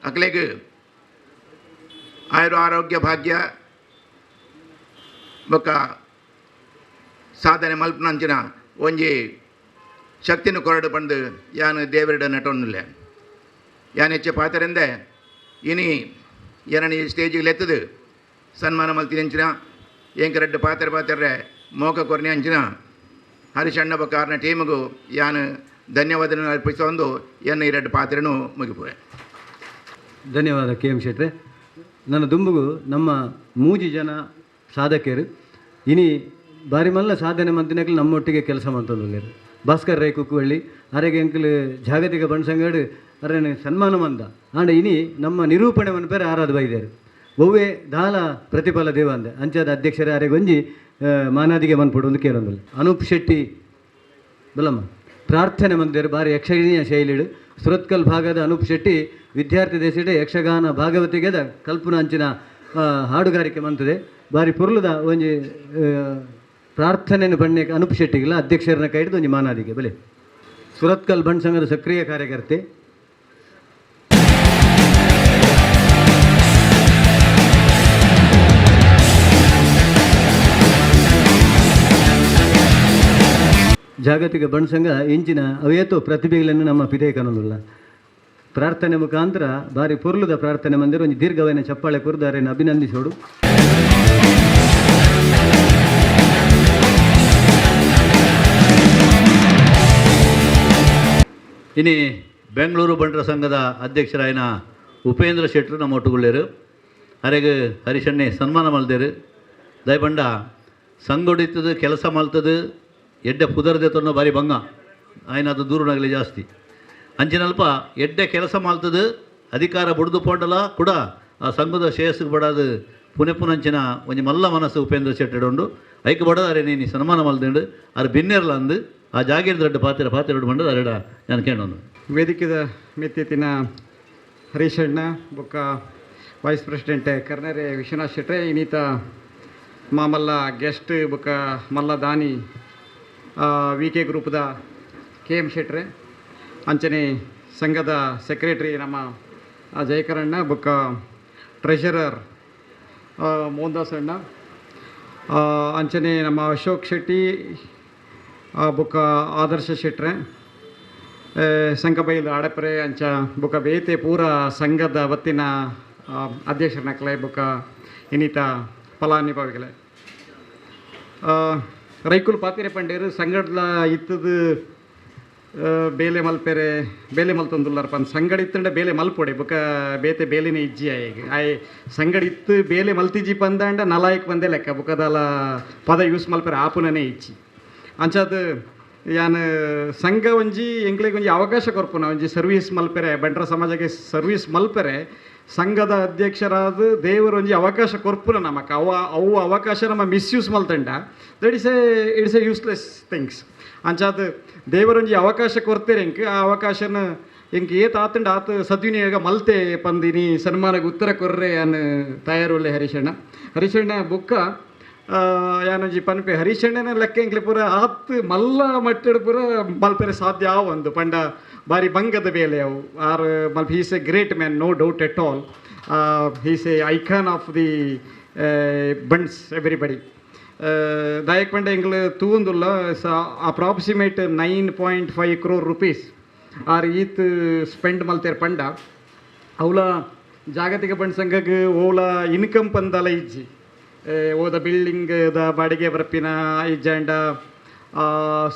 ಅಕ್ಲೆಗೆ ಆರೋಗ್ಯ ಭಾಗ್ಯ ಬೊಕ್ಕ ಸಾಧನೆ ಮಲ್ಪನಂಚಿನ ಒಂಜಿ ಶಕ್ತಿನ ಕೊರಡು ಬಂದು ಯಾನು ದೇವರಿಡ ನಟೊನ್ನುಲ್ಲೆ ಯಾನು ಹೆಚ್ಚು ಪಾತ್ರೆಂದೆ ಇನಿ ಏನನಿ ಸ್ಟೇಜಿಗೆ ಎತ್ತದು ಸನ್ಮಾನ ಮಲ್ತೀನಿ ಅಂಚಿನ ಎಂಕ ರೆಡ್ಡು ಪಾತ್ರೆ ಮೋಕ ಕೊರ್ನೆ ಅಂಚಿನ ಹರಿಶಣ್ಣ ಬೊಕ್ಕ ಆರ್ನ ಟೀಮಿಗೂ ಯಾನು ಧನ್ಯವಾದ ಅರ್ಪಿಸೊಂದು ಎನ್ನ ಈ 2 ಪಾತ್ರೆನೂ ಮುಗಿಪುವೆ. ಧನ್ಯವಾದ KM ಶೆಟ್ರೆ. ನನ್ನ ದುಂಬುಗು ನಮ್ಮ ಮೂಜಿ ಜನ ಸಾಧಕರು ಇನಿ ಬಾರಿ ಮಲ್ಲ ಸಾಧನೆ ಮಂತಿನಕ್ಲು ನಮ್ಮೊಟ್ಟಿಗೆ ಕೆಲಸ ಮಂತೊಂದುಲ್ಲೇರು. ಭಾಸ್ಕರ್ ರೈ ಕುಕ್ಕುವಳ್ಳಿ ಅರೆಗೆ ಎಂಕಲು ಜಾಗತಿಕ ಬಣ್ಸಂಗಡು ಅರನೆ ಸನ್ಮಾನ ಮಂದ ಆಂಡ ಇನಿ ನಮ್ಮ ನಿರೂಪಣೆ ಮನ್ಪೇರೆ ಆರಾಧ ಬೈದೇರು ಒವ್ವೇ ದಾಲ ಪ್ರತಿಫಲ ದೇವ ಅಂದೆ ಅಂಚದ ಅಧ್ಯಕ್ಷರೇ ಅರೆಗೊಂಜಿ ಮಾನಾದಿಗೆ ಮನ್ಪಡು ಒಂದು ಕೇರೊಂದುಲ್ಲ. ಅನೂಪ್ ಶೆಟ್ಟಿ ಬಲಮ್ಮ ಪ್ರಾರ್ಥನೆ ಮಂದಿರು ಭಾರಿ ಯಕ್ಷಣೀಯ ಶೈಲಿಡು ಸುರತ್ಕಲ್ ಭಾಗದ ಅನೂಪ್ ಶೆಟ್ಟಿ ವಿದ್ಯಾರ್ಥಿ ದೇಶಡೆ ಯಕ್ಷಗಾನ ಭಾಗವತಿಗೆದ ಕಲ್ಪನಾಂಚಿನ ಹಾಡುಗಾರಿಕೆ ಮಂತದೆ ಬಾರಿ ಪುರ್ಲದ ಒಂಜಿ ಪ್ರಾರ್ಥನೆಯನ್ನು ಬಣ್ಣಕ್ಕೆ ಅನೂಪ್ ಶೆಟ್ಟಿಗಿಲ್ಲ ಅಧ್ಯಕ್ಷರನ್ನ ಕೈ ಹಿಡಿದು ಒಂಜಿ ಮಾನಾದಿಗೆ ಬಲೆ ಸುರತ್ಕಲ್ ಬಂಡ್ ಸಂಘದ ಸಕ್ರಿಯ ಕಾರ್ಯಕರ್ತೆ. ಜಾಗತಿಕ ಬಂಡ್ ಸಂಘ ಇಂಚಿನ ಅವೇತೋ ಪ್ರತಿಭೆಗಳನ್ನು ನಮ್ಮ ಪಿದೇ ಕಾಣೋದಿಲ್ಲ. ಪ್ರಾರ್ಥನೆ ಮುಖಾಂತರ ಬಾರಿ ಪುರ್ಲುದ ಪ್ರಾರ್ಥನೆ ಮಂದಿರ ಒಂದು ದೀರ್ಘವೈನ ಚಪ್ಪಾಳೆ ಕುರಿದಾರೆಯನ್ನು ಅಭಿನಂದಿಸೋಡು. ಇನಿ ಬೆಂಗಳೂರು ಬಂಟರ ಸಂಘದ ಅಧ್ಯಕ್ಷರಾಯಿನ ಉಪೇಂದ್ರ ಶೆಟ್ಟರು ನಮ್ಮ ಒಟ್ಟುಗುಳ್ಳೇರು ಅರೆಗೆ ಹರಿಶಣ್ಣೆ ಸನ್ಮಾನ ಮಲ್ದೇರು ದಯಪಂಡ ಸಂಗೊಡಿತದು ಕೆಲಸ ಮಲ್ತದು ಎಡ್ಡೆ ಪುದರ್ದೆ ತೊನ್ನೋ ಬಾರಿ ಬಂಗ ಆಯ್ನ ಅದು ದೂರನಾಗಲಿ ಜಾಸ್ತಿ ಅಂಚಿನಲ್ಪ ಎಡ್ಡೆ ಕೆಲಸ ಮಲ್ತದು ಅಧಿಕಾರ ಬುಡ್ದು ಪೋಂಡಲ ಕೂಡ ಆ ಸಂಘದ ಶ್ರೇಯಸ್ಸಿಗೆ ಬಡದು ಪುನೆ ಪುನಂಚಿನ ಒಂಜಿ ಮಲ್ಲ ಮನಸ್ಸು ಉಪೇಂದ್ರ ಶೆಟ್ಟಿಡು ಐಕೆ ಬಡದಾರೆ ನೀನು ಸನ್ಮಾನ ಮಲ್ದಿಂಡು ಅದು ಬಿನ್ನೆರ್ಲ ಅಂದು ಆ ಜಾಗೀರ್ ದೊಡ್ಡ ಪಾತ್ರೆ ಬಂದು ಅರೆಡ ನಾನು ಕೇಳೋನು ವೇದಿಕೆದ ಮೆತ್ತಿನ ಹರೀಶಣ್ಣ ಬೊಕ್ಕ ವೈಸ್ ಪ್ರೆಸಿಡೆಂಟ್ ಕರ್ನರೆ ವಿಶ್ವನಾಥ್ ಶೆಟ್ರೆ ಇನ್ನೀತ ಮಾಮಲ್ಲ ಗೆಸ್ಟ್ ಬೊಕ್ಕ ಮಲ್ಲ ದಾನಿ ವಿ ಕೆ ಗ್ರೂಪ್ದ ಕೆ ಎಮ್ ಶೆಟ್ರೆ ಅಂಚನೆ ಸಂಘದ ಸೆಕ್ರೆಟರಿ ನಮ್ಮ ಜಯಕರಣ್ಣ ಬೊಕ್ಕ ಟ್ರೆಷರರ್ ಮೋಹನ್ದಾಸ್ ಅಣ್ಣ ಅಂಚನೆ ನಮ್ಮ ಅಶೋಕ್ ಶೆಟ್ಟಿ ಬೊಕ್ಕ ಆದರ್ಶ ಶೆಟ್ರೆ ಸಂಘ ಬೈಲು ಆಡಪರೆ ಅಂಚ ಬೊಕ್ಕ ಬೇತೆ ಪೂರ ಸಂಘದ ವತ್ತಿನ ಅಧ್ಯಕ್ಷರನಕ್ಲೆ ಬೊಕ್ಕ ಇನ್ನಿತ ಫಲಾನುಭವಿಗಳೇ ರೈಕುಲ್ ಪಾತಿರೆ ಪಂಡೇರು ಸಂಘಡ್ಲ ಇತ್ತದು ಬೇಲೆ ಮಲ್ಪೆರೆ ಬೇಲೆ ಮಲ್ತೊಂದುಲ್ಲಾರ ಪಂದ್ ಸಂಗಡ ಇತ್ತಂಡ ಬೇಲೆ ಮಲ್ಪೊಡೆ ಬೊಕ್ಕ ಬೇತೆ ಬೇಲೆನೇ ಇಜ್ಜಿ ಆಯ್ಗೆ ಆಯ್ ಸಂಗಡ ಇತ್ತು ಬೇಲೆ ಮಲ್ತಿಜ್ಜಿ ಪಂದಾಂಡ ನಲಾಯಕ್ ಬಂದೆ ಲೆಕ್ಕ ಬೊಕ್ಕದಲ ಪದ ಯೂಸ್ ಮಲ್ಪೆರೆ ಆಪುನನೇ ಇಜ್ಜಿ ಅಂಚಾದ ಯಾನು ಸಂಘ ಒಂಜಿ ಎಂಕ್ಲೆಗೆ ಒಂಜಿ ಅವಕಾಶ ಕೊರ್ಪುನ ಒಂಜಿ ಸರ್ವೀಸ್ ಮಲ್ಪೆರೆ ಬಂಟ್ರ ಸಮಾಜಕ್ಕೆ ಸರ್ವೀಸ್ ಮಲ್ಪೆರೆ ಸಂಘದ ಅಧ್ಯಕ್ಷರಾದ ದೇವರು ಒಂಜಿ ಅವಕಾಶ ಕೊರ್ಪುನ ನಮಕ್ ಅವು ಅವಕಾಶ ನಮ್ಮ ಮಿಸ್ಯೂಸ್ ಮಲ್ತಂಡ that it's a useless things ಅಂಚಾದ ದೇವರೊಂಜಿ ಅವಕಾಶ ಕೊರ್ತೆರೆ ಎಂಕ್ ಆ ಅವಕಾಶನ ಎಂಕ್ ಏತ್ ಆತಂಡ ಆತ ಸದ್ವಿನಿಯೋಗ ಮಲ್ತೆ ಪಂದಿನಿ ಸನ್ಮಾನಕ್ಕೆ ಉತ್ತರ ಕೊರ್ರೆ ಅನ್ನು ತಯಾರುಳ್ಳೆ ಹರೀಶಣ್ಣ ಬುಕ್ಕ ಯಾನೊಂಜಿ ಪನ್ಪೆ ಹರೀಶಣ್ಣನ ಲೆಕ್ಕ ಎಂಕ್ಲೆ ಪೂರ ಆತ್ ಮಲ್ಲ ಮಟ್ಟಡ್ ಪೂರ ಮಲ್ಪೆರೆ ಸಾಧ್ಯ ಒಂದು ಪಂಡ ಬಾರಿ ಬಂಗದ ಬೇಲೆ ಅವು ಆರ್ ಮಲ್ಪ he's a great man no doubt at all he's a icon of the Bunts everybody ದಾಯಕ್ ಪಂಡ ಎಂಗ್ಲು ತೂಂದುಲ್ಲ ಅಪ್ರಾಕ್ಸಿಮೇಟ್ 9.5 crore rupees ಆರ್ ಈತ್ ಸ್ಪೆಂಡ್ ಮಲ್ತೇರ್ ಪಂಡ ಅವಳ ಜಾಗತಿಕ ಬಂಡ್ ಸಂಘಕ್ಕೆ ಓಲ ಇನ್ಕಮ್ ಪಂದಲ ಇಜ್ಜಿ ಓದ ಬಿಲ್ಡಿಂಗ್ದ ಬಾಡಿಗೆ ಬರ್ಪಿನ ಇಜ್ಜಂಡ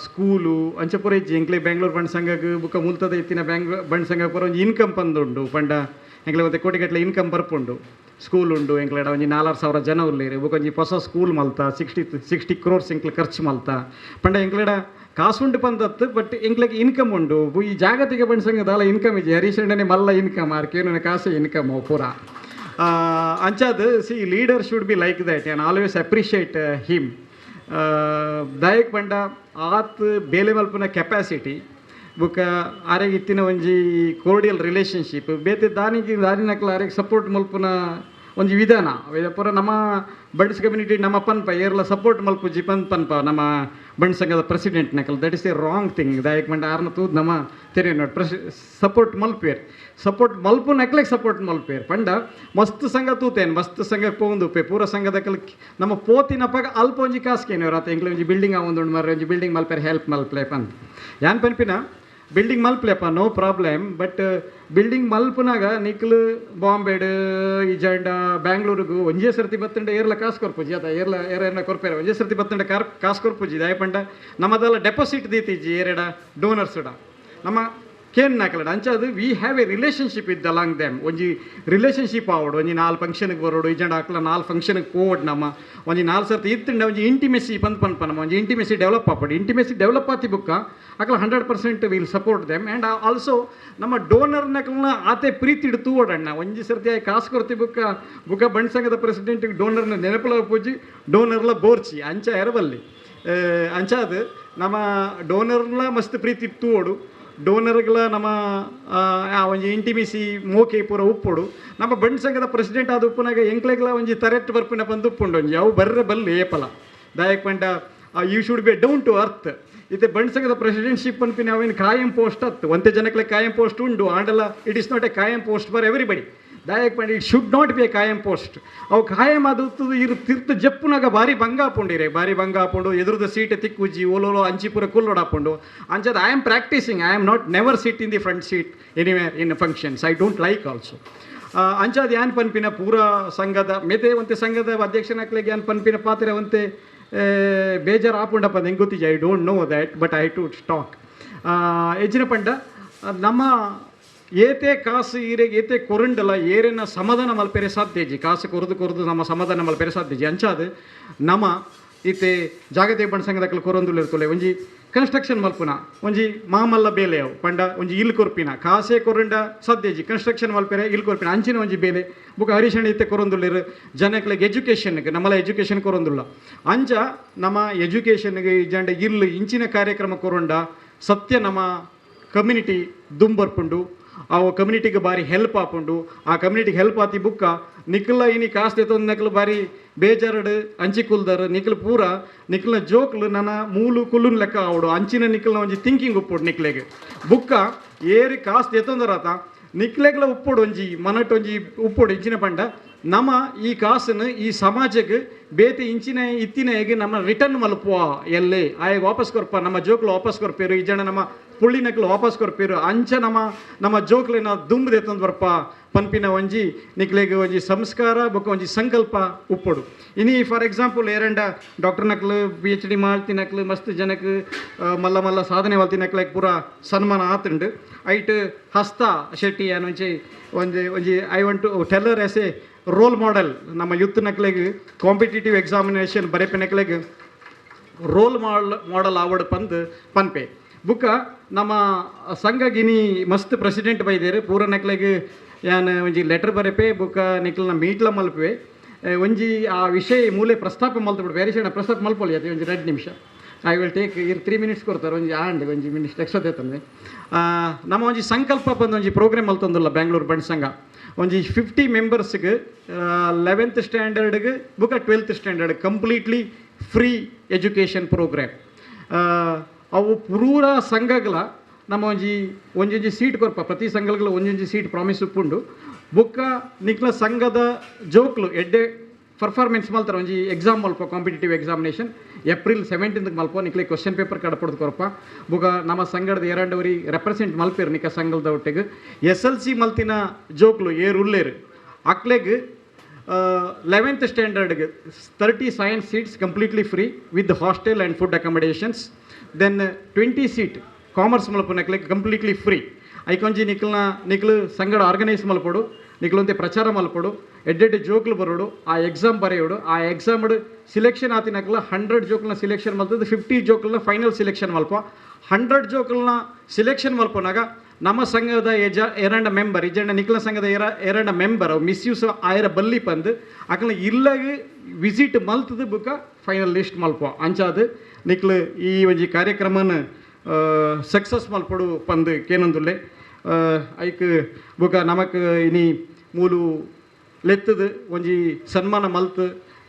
ಸ್ಕೂಲು ಅಂಚ ಪೂರ ಇಜ್ಜಿ ಎಂಕ್ಲೆ ಬೆಂಗಳೂರು ಬಂಡ್ ಸಂಘಕ್ಕೆ ಬುಕ್ಕ ಮುಲ್ತದ ಇತ್ತಿನ ಬಂಡ್ ಸಂಘಕ್ಕೆ ಪೂರ ಒಂಜಿ ಇನ್ಕಮ್ ಪಂದುಂಡು ಪಂಡ ಎಂಕ್ಲೆ ಒಂದು ಕೋಟಿಗಟ್ಟಲೆ ಇನ್ಕಮ್ ಬರ್ಪುಂಡು ಸ್ಕೂಲ್ ಉಂಡು ಎಂಕ್ಲೆಡ ಒಂಜಿ 4,000 ಜನ ಉಳ್ಳೇರು ಬುಕ್ಕ ಒಂಜಿ ಹೊಸ ಸ್ಕೂಲ್ ಮಲ್ತ 60 crores ಎಂಕ್ಲೆ ಖರ್ಚು ಮಲ್ತ ಪಂಡ ಎಂಕ್ಲೆಡ ಕಾಸುಂಡು ಪಂದತ್ತು ಬಟ್ ಎಂಕ್ಲೆಗೆ ಇನ್ಕಮ್ ಉಂಡು ಈ ಜಾಗತಿಕ ಬಂಡ್ ಸಂಘದ ಇನ್ಕಮ್ ಇಜ್ಜಿ ಹರೀಶಣ್ಣನೆ ಮಲ್ಲ ಇನ್ಕಮ್ ಆರ್ಕೇನು ಕಾಸು ಇನ್ಕಮ್ ಪೂರ ಅಂಚಾದ see leader should be like that and always appreciate him ದಾಯಕ್ ಪಂಡ ಆತ್ ಬೇಲೆ ಮಲ್ಪನ ಕೆಪಾಸಿಟಿ ಬುಕ್ಕ ಆರೆಗೆ ಇತ್ತಿನ ಒಂಜಿ ಕೋರ್ಡಿಯಲ್ ರಿಲೇಷನ್ಶಿಪ್ ಬೇತೆ ದಾರಿನಕ್ಲ ಆರೆಗೆ ಸಪೋರ್ಟ್ ಮಲ್ಪನ ಒಂಜಿ ವಿಧಾನ ಪೂರ ನಮ್ಮ ಬಂಡ್ಸ್ ಕಮ್ಯುನಿಟಿ ನಮ್ಮ ಪನ್ಪ ಏರ್ಲ ಸಪೋರ್ಟ್ ಮಲ್ಪುಜಿ ಪನ್ಪ ನಮ್ಮ ಬಂಡ್ ಸಂಘದ ಪ್ರೆಸಿಡೆಂಟ್ ನಕಲ್ that is a wrong thing ದಾಯಕ್ ಮಂಡ ಆರ್ನ ತೂದ್ ನಮ್ಮ ತೆರೆ ನೋಡಿ ಸಪೋರ್ಟ್ ಮಲ್ಪೇರ್ ಸಪೋರ್ಟ್ ಮಲ್ಪು ನಕ್ಲೆಗೆ ಸಪೋರ್ಟ್ ಮಲ್ಪೇರ್ ಪಂಡ ಮಸ್ತ್ ಸಂಘ ತೂತೇನು ಮಸ್ತ್ ಸಂಘಕ್ಕೆ ಪೋಂದು ಪೂರ ಸಂಘದ ಕಲ್ ನಮ್ಮ ಪೋತಿನ ಪಗ ಅಲ್ಪ ಒಂಜಿ ಕಾಸ್ಕೇನವ್ರು ಆತ ಎಂಗ್ಲೆ ಒಂಜಿ ಬಿಲ್ಡಿಂಗ್ ಒಂದು ಮರ ಒಂಜಿ ಬಿಲ್ಡಿಂಗ್ ಮಲ್ಪೇರ್ ಹೆಲ್ಪ್ ಮಲ್ಪ್ಲೆ ಪಂದ್ ಯಾನ್ ಪನ್ಪಿನ ಬಿಲ್ಡಿಂಗ್ ಮಲ್ಪ್ಲೆಪ್ಪ ನೋ ಪ್ರಾಬ್ಲಮ್ ಬಟ್ ಬಿಲ್ಡಿಂಗ್ ಮಲ್ಪನಾಗ ನಿಕ್ಲು ಬಾಂಬೆಡ್ ಇಜಂಡ ಬ್ಯಾಂಗ್ಳೂರಿಗೂ ಒಂಜೇ ಸರ್ತಿ ಬತ್ತಂಡ ಏರ್ಲ ಕಾಸು ಕೊರ್ಪುಜಿ ಅದ ಏರ್ನ ಕೊರ್ಪೇರ ಒಂಜೇ ಸರ್ತಿ ಬತ್ತಂಡ ಕಾಸು ಕೊರ್ಪುಜಿ ದಯಪಂಡ ನಮ್ಮದೆಲ್ಲ ಡೆಪಾಸಿಟ್ ದೀತಿಜಿ ಏರೆಡ ಡೋನರ್ಸ್ಡ ನಮ್ಮ ಕೇನ್ ನಾಕಲಡ ಅಂಚದು we have a relationship with along them ಒಂಜಿ ರಿಲೇಷನ್ಶಿಪ್ ಆವಡು ಒಂಜಿ 4 ಫಂಕ್ಷನ್ಗೆ ಬರೋಡು ಇಜಂಡ ಹಾಕ್ಲ 4 ಫಂಕ್ಷನ್ಗೆ ಪೋವಡ್ ನಮ್ಮ ಒಂಜಿ 4 ಸರ್ತಿ ಇತ್ತಂಡ ಒಂಜಿ ಇಂಟಿಮೆಸಿ ಪನ್ಪ ನಮ್ಮ ಒಂಜಿ ಇಂಟಿಮೆಸಿ ಡೆವಲಪ್ ಆಪಡು ಇಂಟಿಮೆಸಿ ಡೆವಲಪ್ ಆತಿ ಬುಕ್ಕ ಅಕ್ಲ 100% will support them and also ನಮ್ಮ ಡೋನರ್ನಕ್ಲನ್ನ ಆತೆ ಪ್ರೀತಿ ಇಡು ತೂವಡಣ್ಣ ಒಂಜಿ ಸರ್ತಿ ಆಗಿ ಕಾಸು ಕೊರ್ತಿ ಬುಕ್ಕ ಬಂಡ್ ಸಂಘದ ಪ್ರೆಸಿಡೆಂಟಿಗೆ ಡೋನರ್ನ ನೆನಪಲ ಪೂಜಿ ಡೋನರ್ಲ ಬೋರ್ಚಿ ಅಂಚ ಎರಬಲ್ಲಿ ಅಂಚಾದ ನಮ್ಮ ಡೋನರ್ಲ ಮಸ್ತ್ ಪ್ರೀತಿ ತೂವಡು ಡೋನರ್ಗಳ ನಮ್ಮ ಒಂಜಿ ಇಂಟಿಮಿಸಿ ಮೋಕೆ ಪೂರ ಉಪ್ಪುಡು ನಮ್ಮ ಬಂಡ್ ಸಂಘದ ಪ್ರೆಸಿಡೆಂಟ್ ಆದ ಉಪ್ಪುನಾಗ ಎಂಕ್ಲೆಗ್ಲ ಒಂಜಿ ತರೆಟ್ ಬರ್ಪಿನ ಬಂದು ಉಪ್ಪುಂಡು ಒಂಜಿ ಅವು ಬರ್ರೆ ಬಲ್ಲು ಏಪಲ ದಾಯಕ್ ಪಂಡ you should be down to earth ಇತ್ತೆ ಬಂಡ್ ಸಂಘದ ಪ್ರೆಸಿಡೆಂಟ್ಶಿಪ್ ಅನ್ಪಿನ ಅವೇನು ಕಾಯಂ ಪೋಸ್ಟ್ ಅತ್ತು ಒಂತೆ ಜನಕ್ಕೆ ಕಾಯಂ ಪೋಸ್ಟ್ ಉಂಡು ಆಂಡಲ ಇಟ್ ಇಸ್ ನಾಟ್ ಎ ಕಾಯಂ ಪೋಸ್ಟ್ ಫಾರ್ ಎವ್ರಿಬಡಿ ದಾಯಕ್ ಪಂಡ it should not be A ಕಾಯಂ ಪೋಸ್ಟ್ ಅವು ಕಾಯಂ ಅದು ಇರು ತಿರ್ತು ಜಪ್ಪುನಾಗ ಭಾರಿ ಭಂಗ ಹಾಪುಂಡಿರೆ ಭಾರಿ ಭಂಗ ಹಾಪುಂಡು ಎದುರದ ಸೀಟ್ ತಿಕ್ಕುಜ್ಜಿ ಓಲೋಲೋ ಅಂಚಿಪುರ ಕುಲ್ಲೋಡ್ ಹಾಪುಂಡು ಅಂಚದ I am practising I am not never sit in the front seat anywhere in functions I don't like also ಅಂಚಾದ ಯಾನ್ ಪನ್ಪಿನ ಪೂರ ಸಂಘದ ಮೆತೆ ಒಂತೆ ಸಂಘದ ಅಧ್ಯಕ್ಷನಾಕ್ಲೆಗೆ ಯಾನ್ ಪನ್ಪಿನ ಪಾತ್ರ ಒಂತೆ ಬೇಜಾರು ಆಪುಂಡಪ್ಪ ಹೆಂಗೆ ಗೊತ್ತಿಜ I don't know that but I to stock ಹೆಚ್ಚಿನ ಪಂಡ ನಮ್ಮ ಏತೆ ಕಾಸು ಈರೆಗೆ ಏತೆ ಕೊರಂಡಲ್ಲ ಏರೇನ ಸಮಾಧಾನ ಮಲ್ಪೆರೆ ಸಾಧ್ಯಜಿ ಕಾಸು ಕೊರದು ನಮ್ಮ ಸಮಾಧಾನ ಮಲ್ಪೆರೆ ಸಾಧ್ಯಜಿ ಅಂಚಾದ ನಮ್ಮ ಈತೆ ಜಾಗತಿಕ ಬಣ್ಣ ಸಂಘದಕ್ಕಲು ಕೊರೊಂದುಲು ಇರ್ತಲೆ ಒಂಜಿ ಕನ್ಸ್ಟ್ರಕ್ಷನ್ ಮಲ್ಪುನ ಒಂಜಿ ಮಾಮಲ್ಲ ಬೇಲೆ ಅವು ಪಂಡ ಒಂಜಿ ಇಲ್ ಕೊರ್ಪಿನ ಕಾಸೆ ಕೊರಂಡ ಸದ್ಯಜಿ ಕನ್ಸ್ಟ್ರಕ್ಷನ್ ಮಲ್ಪೆರೆ ಇಲ್ ಕೊರ್ಪಿನ ಅಂಚಿನ ಒಂಜಿ ಬೇಲೆ ಬುಕ ಹರಿಶಣ ಇತ್ತೆ ಕೊರೊಂದುಲ್ಲೇರು ಜನಕ್ಲೆಗ್ ಎಜುಕೇಷನ್ಗೆ ನಮ್ಮಲ್ಲ ಎಜುಕೇಷನ್ ಕೊರೊಂದುಲ್ಲ ಅಂಚ ನಮ್ಮ ಎಜುಕೇಷನ್ಗೆ ಇಜಂಡ ಇಲ್ ಇಂಚಿನ ಕಾರ್ಯಕ್ರಮ ಕೊರೊಂಡ ಸತ್ಯ ನಮ್ಮ ಕಮ್ಯುನಿಟಿ ದುಂಬರ್ಪುಂಡು ಅವು ಕಮ್ಯುನಿಟಿಗೆ ಭಾರಿ ಹೆಲ್ಪ್ ಆಪುಂಡು ಆ ಕಮ್ಯುನಿಟಿಗೆ ಹೆಲ್ಪ್ ಆತಿ ಬುಕ್ಕ ನಿಕ್ಲ ಇನಿ ಕಾಸು ತೆತ್ತೊಂದು ನಕ್ಲು ಭಾರಿ ಬೇಜಾರಡು ಅಂಚಿ ಕುಲ್ದಾರ ನಿಕ್ಲು ಪೂರ ನಿಕ್ಲ ಜೋಕ್ಲು ನನ್ನ ಮೂಲು ಕುಲ್ಲುನ್ ಲೆಕ್ಕ ಆವಡು ಅಂಚಿನ ನಿಕ್ಲ ಒಂಜಿ ಥಿಂಕಿಂಗ್ ಉಪ್ಪುಡು ನಿಕ್ಲೆಗೆ ಬುಕ್ಕ ಏರಿ ಕಾಸು ತೆತ್ತೊಂದರಾತ ನಿಕ್ಲೆಗ್ಲ ಉಪ್ಪುಡು ಒಂಜಿ ಮನಟ್ ಒಂಜಿ ಉಪ್ಪುಡು ಇಂಚಿನ ಪಂಡ ನಮ್ಮ ಈ ಕಾಸನ್ನು ಈ ಸಮಾಜಕ್ಕೆ ಬೇತೆ ಇಂಚಿನ ಇತ್ತಿನೆಗೆ ನಮ್ಮ ರಿಟರ್ನ್ ಮಲ್ಪುವ ಎಲ್ಲೇ ಆಯ್ ವಾಪಸ್ ಕೊರ್ಪ ನಮ್ಮ ಜೋಕ್ಲು ವಾಪಸ್ ಕೊರ್ಪೇರು ಈ ಜನ ನಮ್ಮ ಪುಳ್ಳಿನಕ್ಲು ವಾಪಸ್ ಕೊರ್ಪೇರು ಅಂಚ ನಮ್ಮ ಜೋಕ್ಲಿನ ದುಂಬು ಎತ್ತೊಂದು ಬರ್ಪ ಪನ್ಪಿನ ಒಂಜಿ ನಿಕ್ಲೆಗೆ ಒಂಜಿ ಸಂಸ್ಕಾರ ಬೊಕ್ಕ ಒಂಜಿ ಸಂಕಲ್ಪ ಉಪ್ಪುಡು ಇನಿ ಫಾರ್ ಎಕ್ಸಾಂಪಲ್ ಏರಂಡ ಡಾಕ್ಟರ್ ನಕ್ಲು PhD ಮಾಡ್ತಿನಕ್ಲು ಮಸ್ತ್ ಜನಕ್ಕೆ ಮಲ್ಲ ಸಾಧನೆ ಮಲ್ತಿನಕ್ಲೆಗ್ ಪೂರ ಸನ್ಮಾನ ಆತುಂಡು ಐಟ್ ಹಸ್ತ ಶೆಟ್ಟಿ ಅನ್ನೊಂಚಿ ಒಂಜಿ I want to tell her as a role model ನಮ್ಮ ಯೂತ್ ನಕ್ಲೆಗ್ ಕಾಂಪಿಟೇಟಿವ್ ಎಕ್ಸಾಮಿನೇಷನ್ ಬರೆಪಿನಕ್ಲೆಗ್ ರೋಲ್ ಮಾಡೆಲ್ ಆವಡ್ ಪನ್ಪೆ ಬುಕ್ಕ ನಮ್ಮ ಸಂಘ ಗಿನಿ ಮಸ್ತ್ ಪ್ರೆಸಿಡೆಂಟ್ ಬೈದೇರು ಪೂರ ನಕ್ಲೆಗ್ ಯಾನ್ ಒಂಜಿ ಲೆಟರ್ ಬರೆಪೆ ಬುಕ್ಕ ನಿಕ್ಲನ ಮೀಟ್ಲ ಮಲ್ಪೆ ಒಂಜಿ ಆ ವಿಷಯ ಮೂಲೆ ಪ್ರಸ್ತಾಪ ಮಲ್ತುಬಿಡು ಬೇರೆ ಶೇಣ ಪ್ರಸ್ತಾಪ ಮಲ್ಪೊಲಿ ಅದು ಒಂಜಿ 2 ನಿಮಿಷ ಐ ವಿಲ್ ಟೇಕ್ 3 ಮಿನಿಟ್ಸ್ ಕೊಡ್ತಾರೆ ಒಂಜಿ ಒಂಜಿ ಮಿನಿಟ್ಸ್ ಎಕ್ಸ್ಟ್ರಾ ತಂದೆ ನಮ್ಮ ಒಂಜಿ ಸಂಕಲ್ಪ ಬಂದು ಒಂಜಿ ಪ್ರೋಗ್ರಾಮ್ ಮಲ್ತಂದಿಲ್ಲ ಬ್ಯಾಂಗ್ಳೂರು ಬಂಡ್ ಸಂಘ ಒಂಜಿ 50 ಮೆಂಬರ್ಸ್ಗೆ 11th ಸ್ಟ್ಯಾಂಡರ್ಡ್ಗೆ ಬುಕ್ಕ 12th standard completely free education program ಅವು ಪೂರ ಸಂಘಗಳ ನಮ್ಮ ಒಂಜೊಂಜಿ ಸೀಟ್ ಕೊರ್ಪ ಪ್ರತಿ ಸಂಘಗಳ ಒಂಜೊಂಜಿ ಸೀಟ್ ಪ್ರಾಮಿಸ್ ಉಪ್ಪುಂಡು ಬುಕ್ಕ ನಿಕ್ಲ ಸಂಘದ ಜೋಕ್ಲು ಎಡ್ಡೆ ಪರ್ಫಾರ್ಮೆನ್ಸ್ ಮಲ್ತಾರೆ ಒಂಜಿ ಎಕ್ಸಾಮ್ ಮಲ್ಪ ಕಾಂಪಿಟೇಟಿವ್ ಎಕ್ಸಾಮಿನೇಷನ್ ಏಪ್ರಿಲ್ 17th ಮಲ್ಪ ನಿಕ್ಲೆ ಕ್ವಶನ್ ಪೇಪರ್ ಕಡಪಡ್ದು ಕೊರಪ ಬುಗ ನಮ್ಮ ಸಂಘದ ಎರಡವರಿ ರೆಪ್ರೆಸೆಂಟ್ ಮಲ್ಪೇರು ನಿಕ್ಕ ಸಂಘದ ಒಟ್ಟಿಗೆ SLC ಮಲ್ತಿನ ಜೋಕ್ಲು ಏರುಲ್ಲೇರು ಅಕ್ಲೆಗ್ 11th ಸ್ಟ್ಯಾಂಡರ್ಡ್ಗೆ 30 science seats completely free with hostel and food accommodations then 20 seat commerce ಮಲ್ಪನಕ್ಲೆಗ್ ಕಂಪ್ಲೀಟ್ಲಿ ಫ್ರೀ ಐಕೊಂಜಿ ನಿಕ್ಲು ಸಂಗಡ ಆರ್ಗನೈಸ್ ಮಲ್ಪಡು ನಿಕ್ಲೊಂತೆ ಪ್ರಚಾರ ಮಲ್ಪಡು ಎಡ್ಡೆಡ್ಡೆ ಜೋಕ್ಲು ಬರೋಡು ಆ ಎಕ್ಸಾಮ್ ಬರೆಯೋಡು ಆ ಎಕ್ಸಾಮ್ ಸಿಲೆಕ್ಷನ್ ಆತಿನಕ್ಲ 100 ಜೋಕ್ಲನ್ನ ಸಿಲೆಕ್ಷನ್ ಮಲ್ತದ್ದು 50 ಜೋಕ್ಲನ್ನ ಫೈನಲ್ ಸಿಲೆಕ್ಷನ್ ಮಲ್ಪ 100 ಜೋಕ್ಲನ್ನ ಸಿಲೆಕ್ಷನ್ ಮಲ್ಪನಾಗ ನಮ್ಮ ಸಂಘದ ಎರಡ ಮೆಂಬರ್ ಇಜಂಡ ನಿಕ್ಲ ಸಂಘದ ಎರಡ ಮೆಂಬರ್ ಅವು ಮಿಸ್ಯೂಸ್ ಆಯರ ಬಲ್ಲಿ ಪಂದು ಅಕ್ಲ ಇಲ್ಲಗೆ ವಿಸಿಟ್ ಮಲ್ತದು ಬುಕ್ಕ ಫೈನಲ್ ಲಿಸ್ಟ್ ಮಲ್ಪ ಅಂಚಾದು ನಿಕ್ಲು ಈ ಒಂಜಿ ಕಾರ್ಯಕ್ರಮನ ಸಕ್ಸಸ್ ಮಲ್ಪಡು ಪಂದು ಕೇನೊಂದುಲ್ಲೆ ಐಕ್ ಬುಕ ನಮಕ್ ಇನಿ ಮೂಲು ಲೆತ್ತದು ಒಂಜಿ ಸನ್ಮಾನ ಮಲ್ತು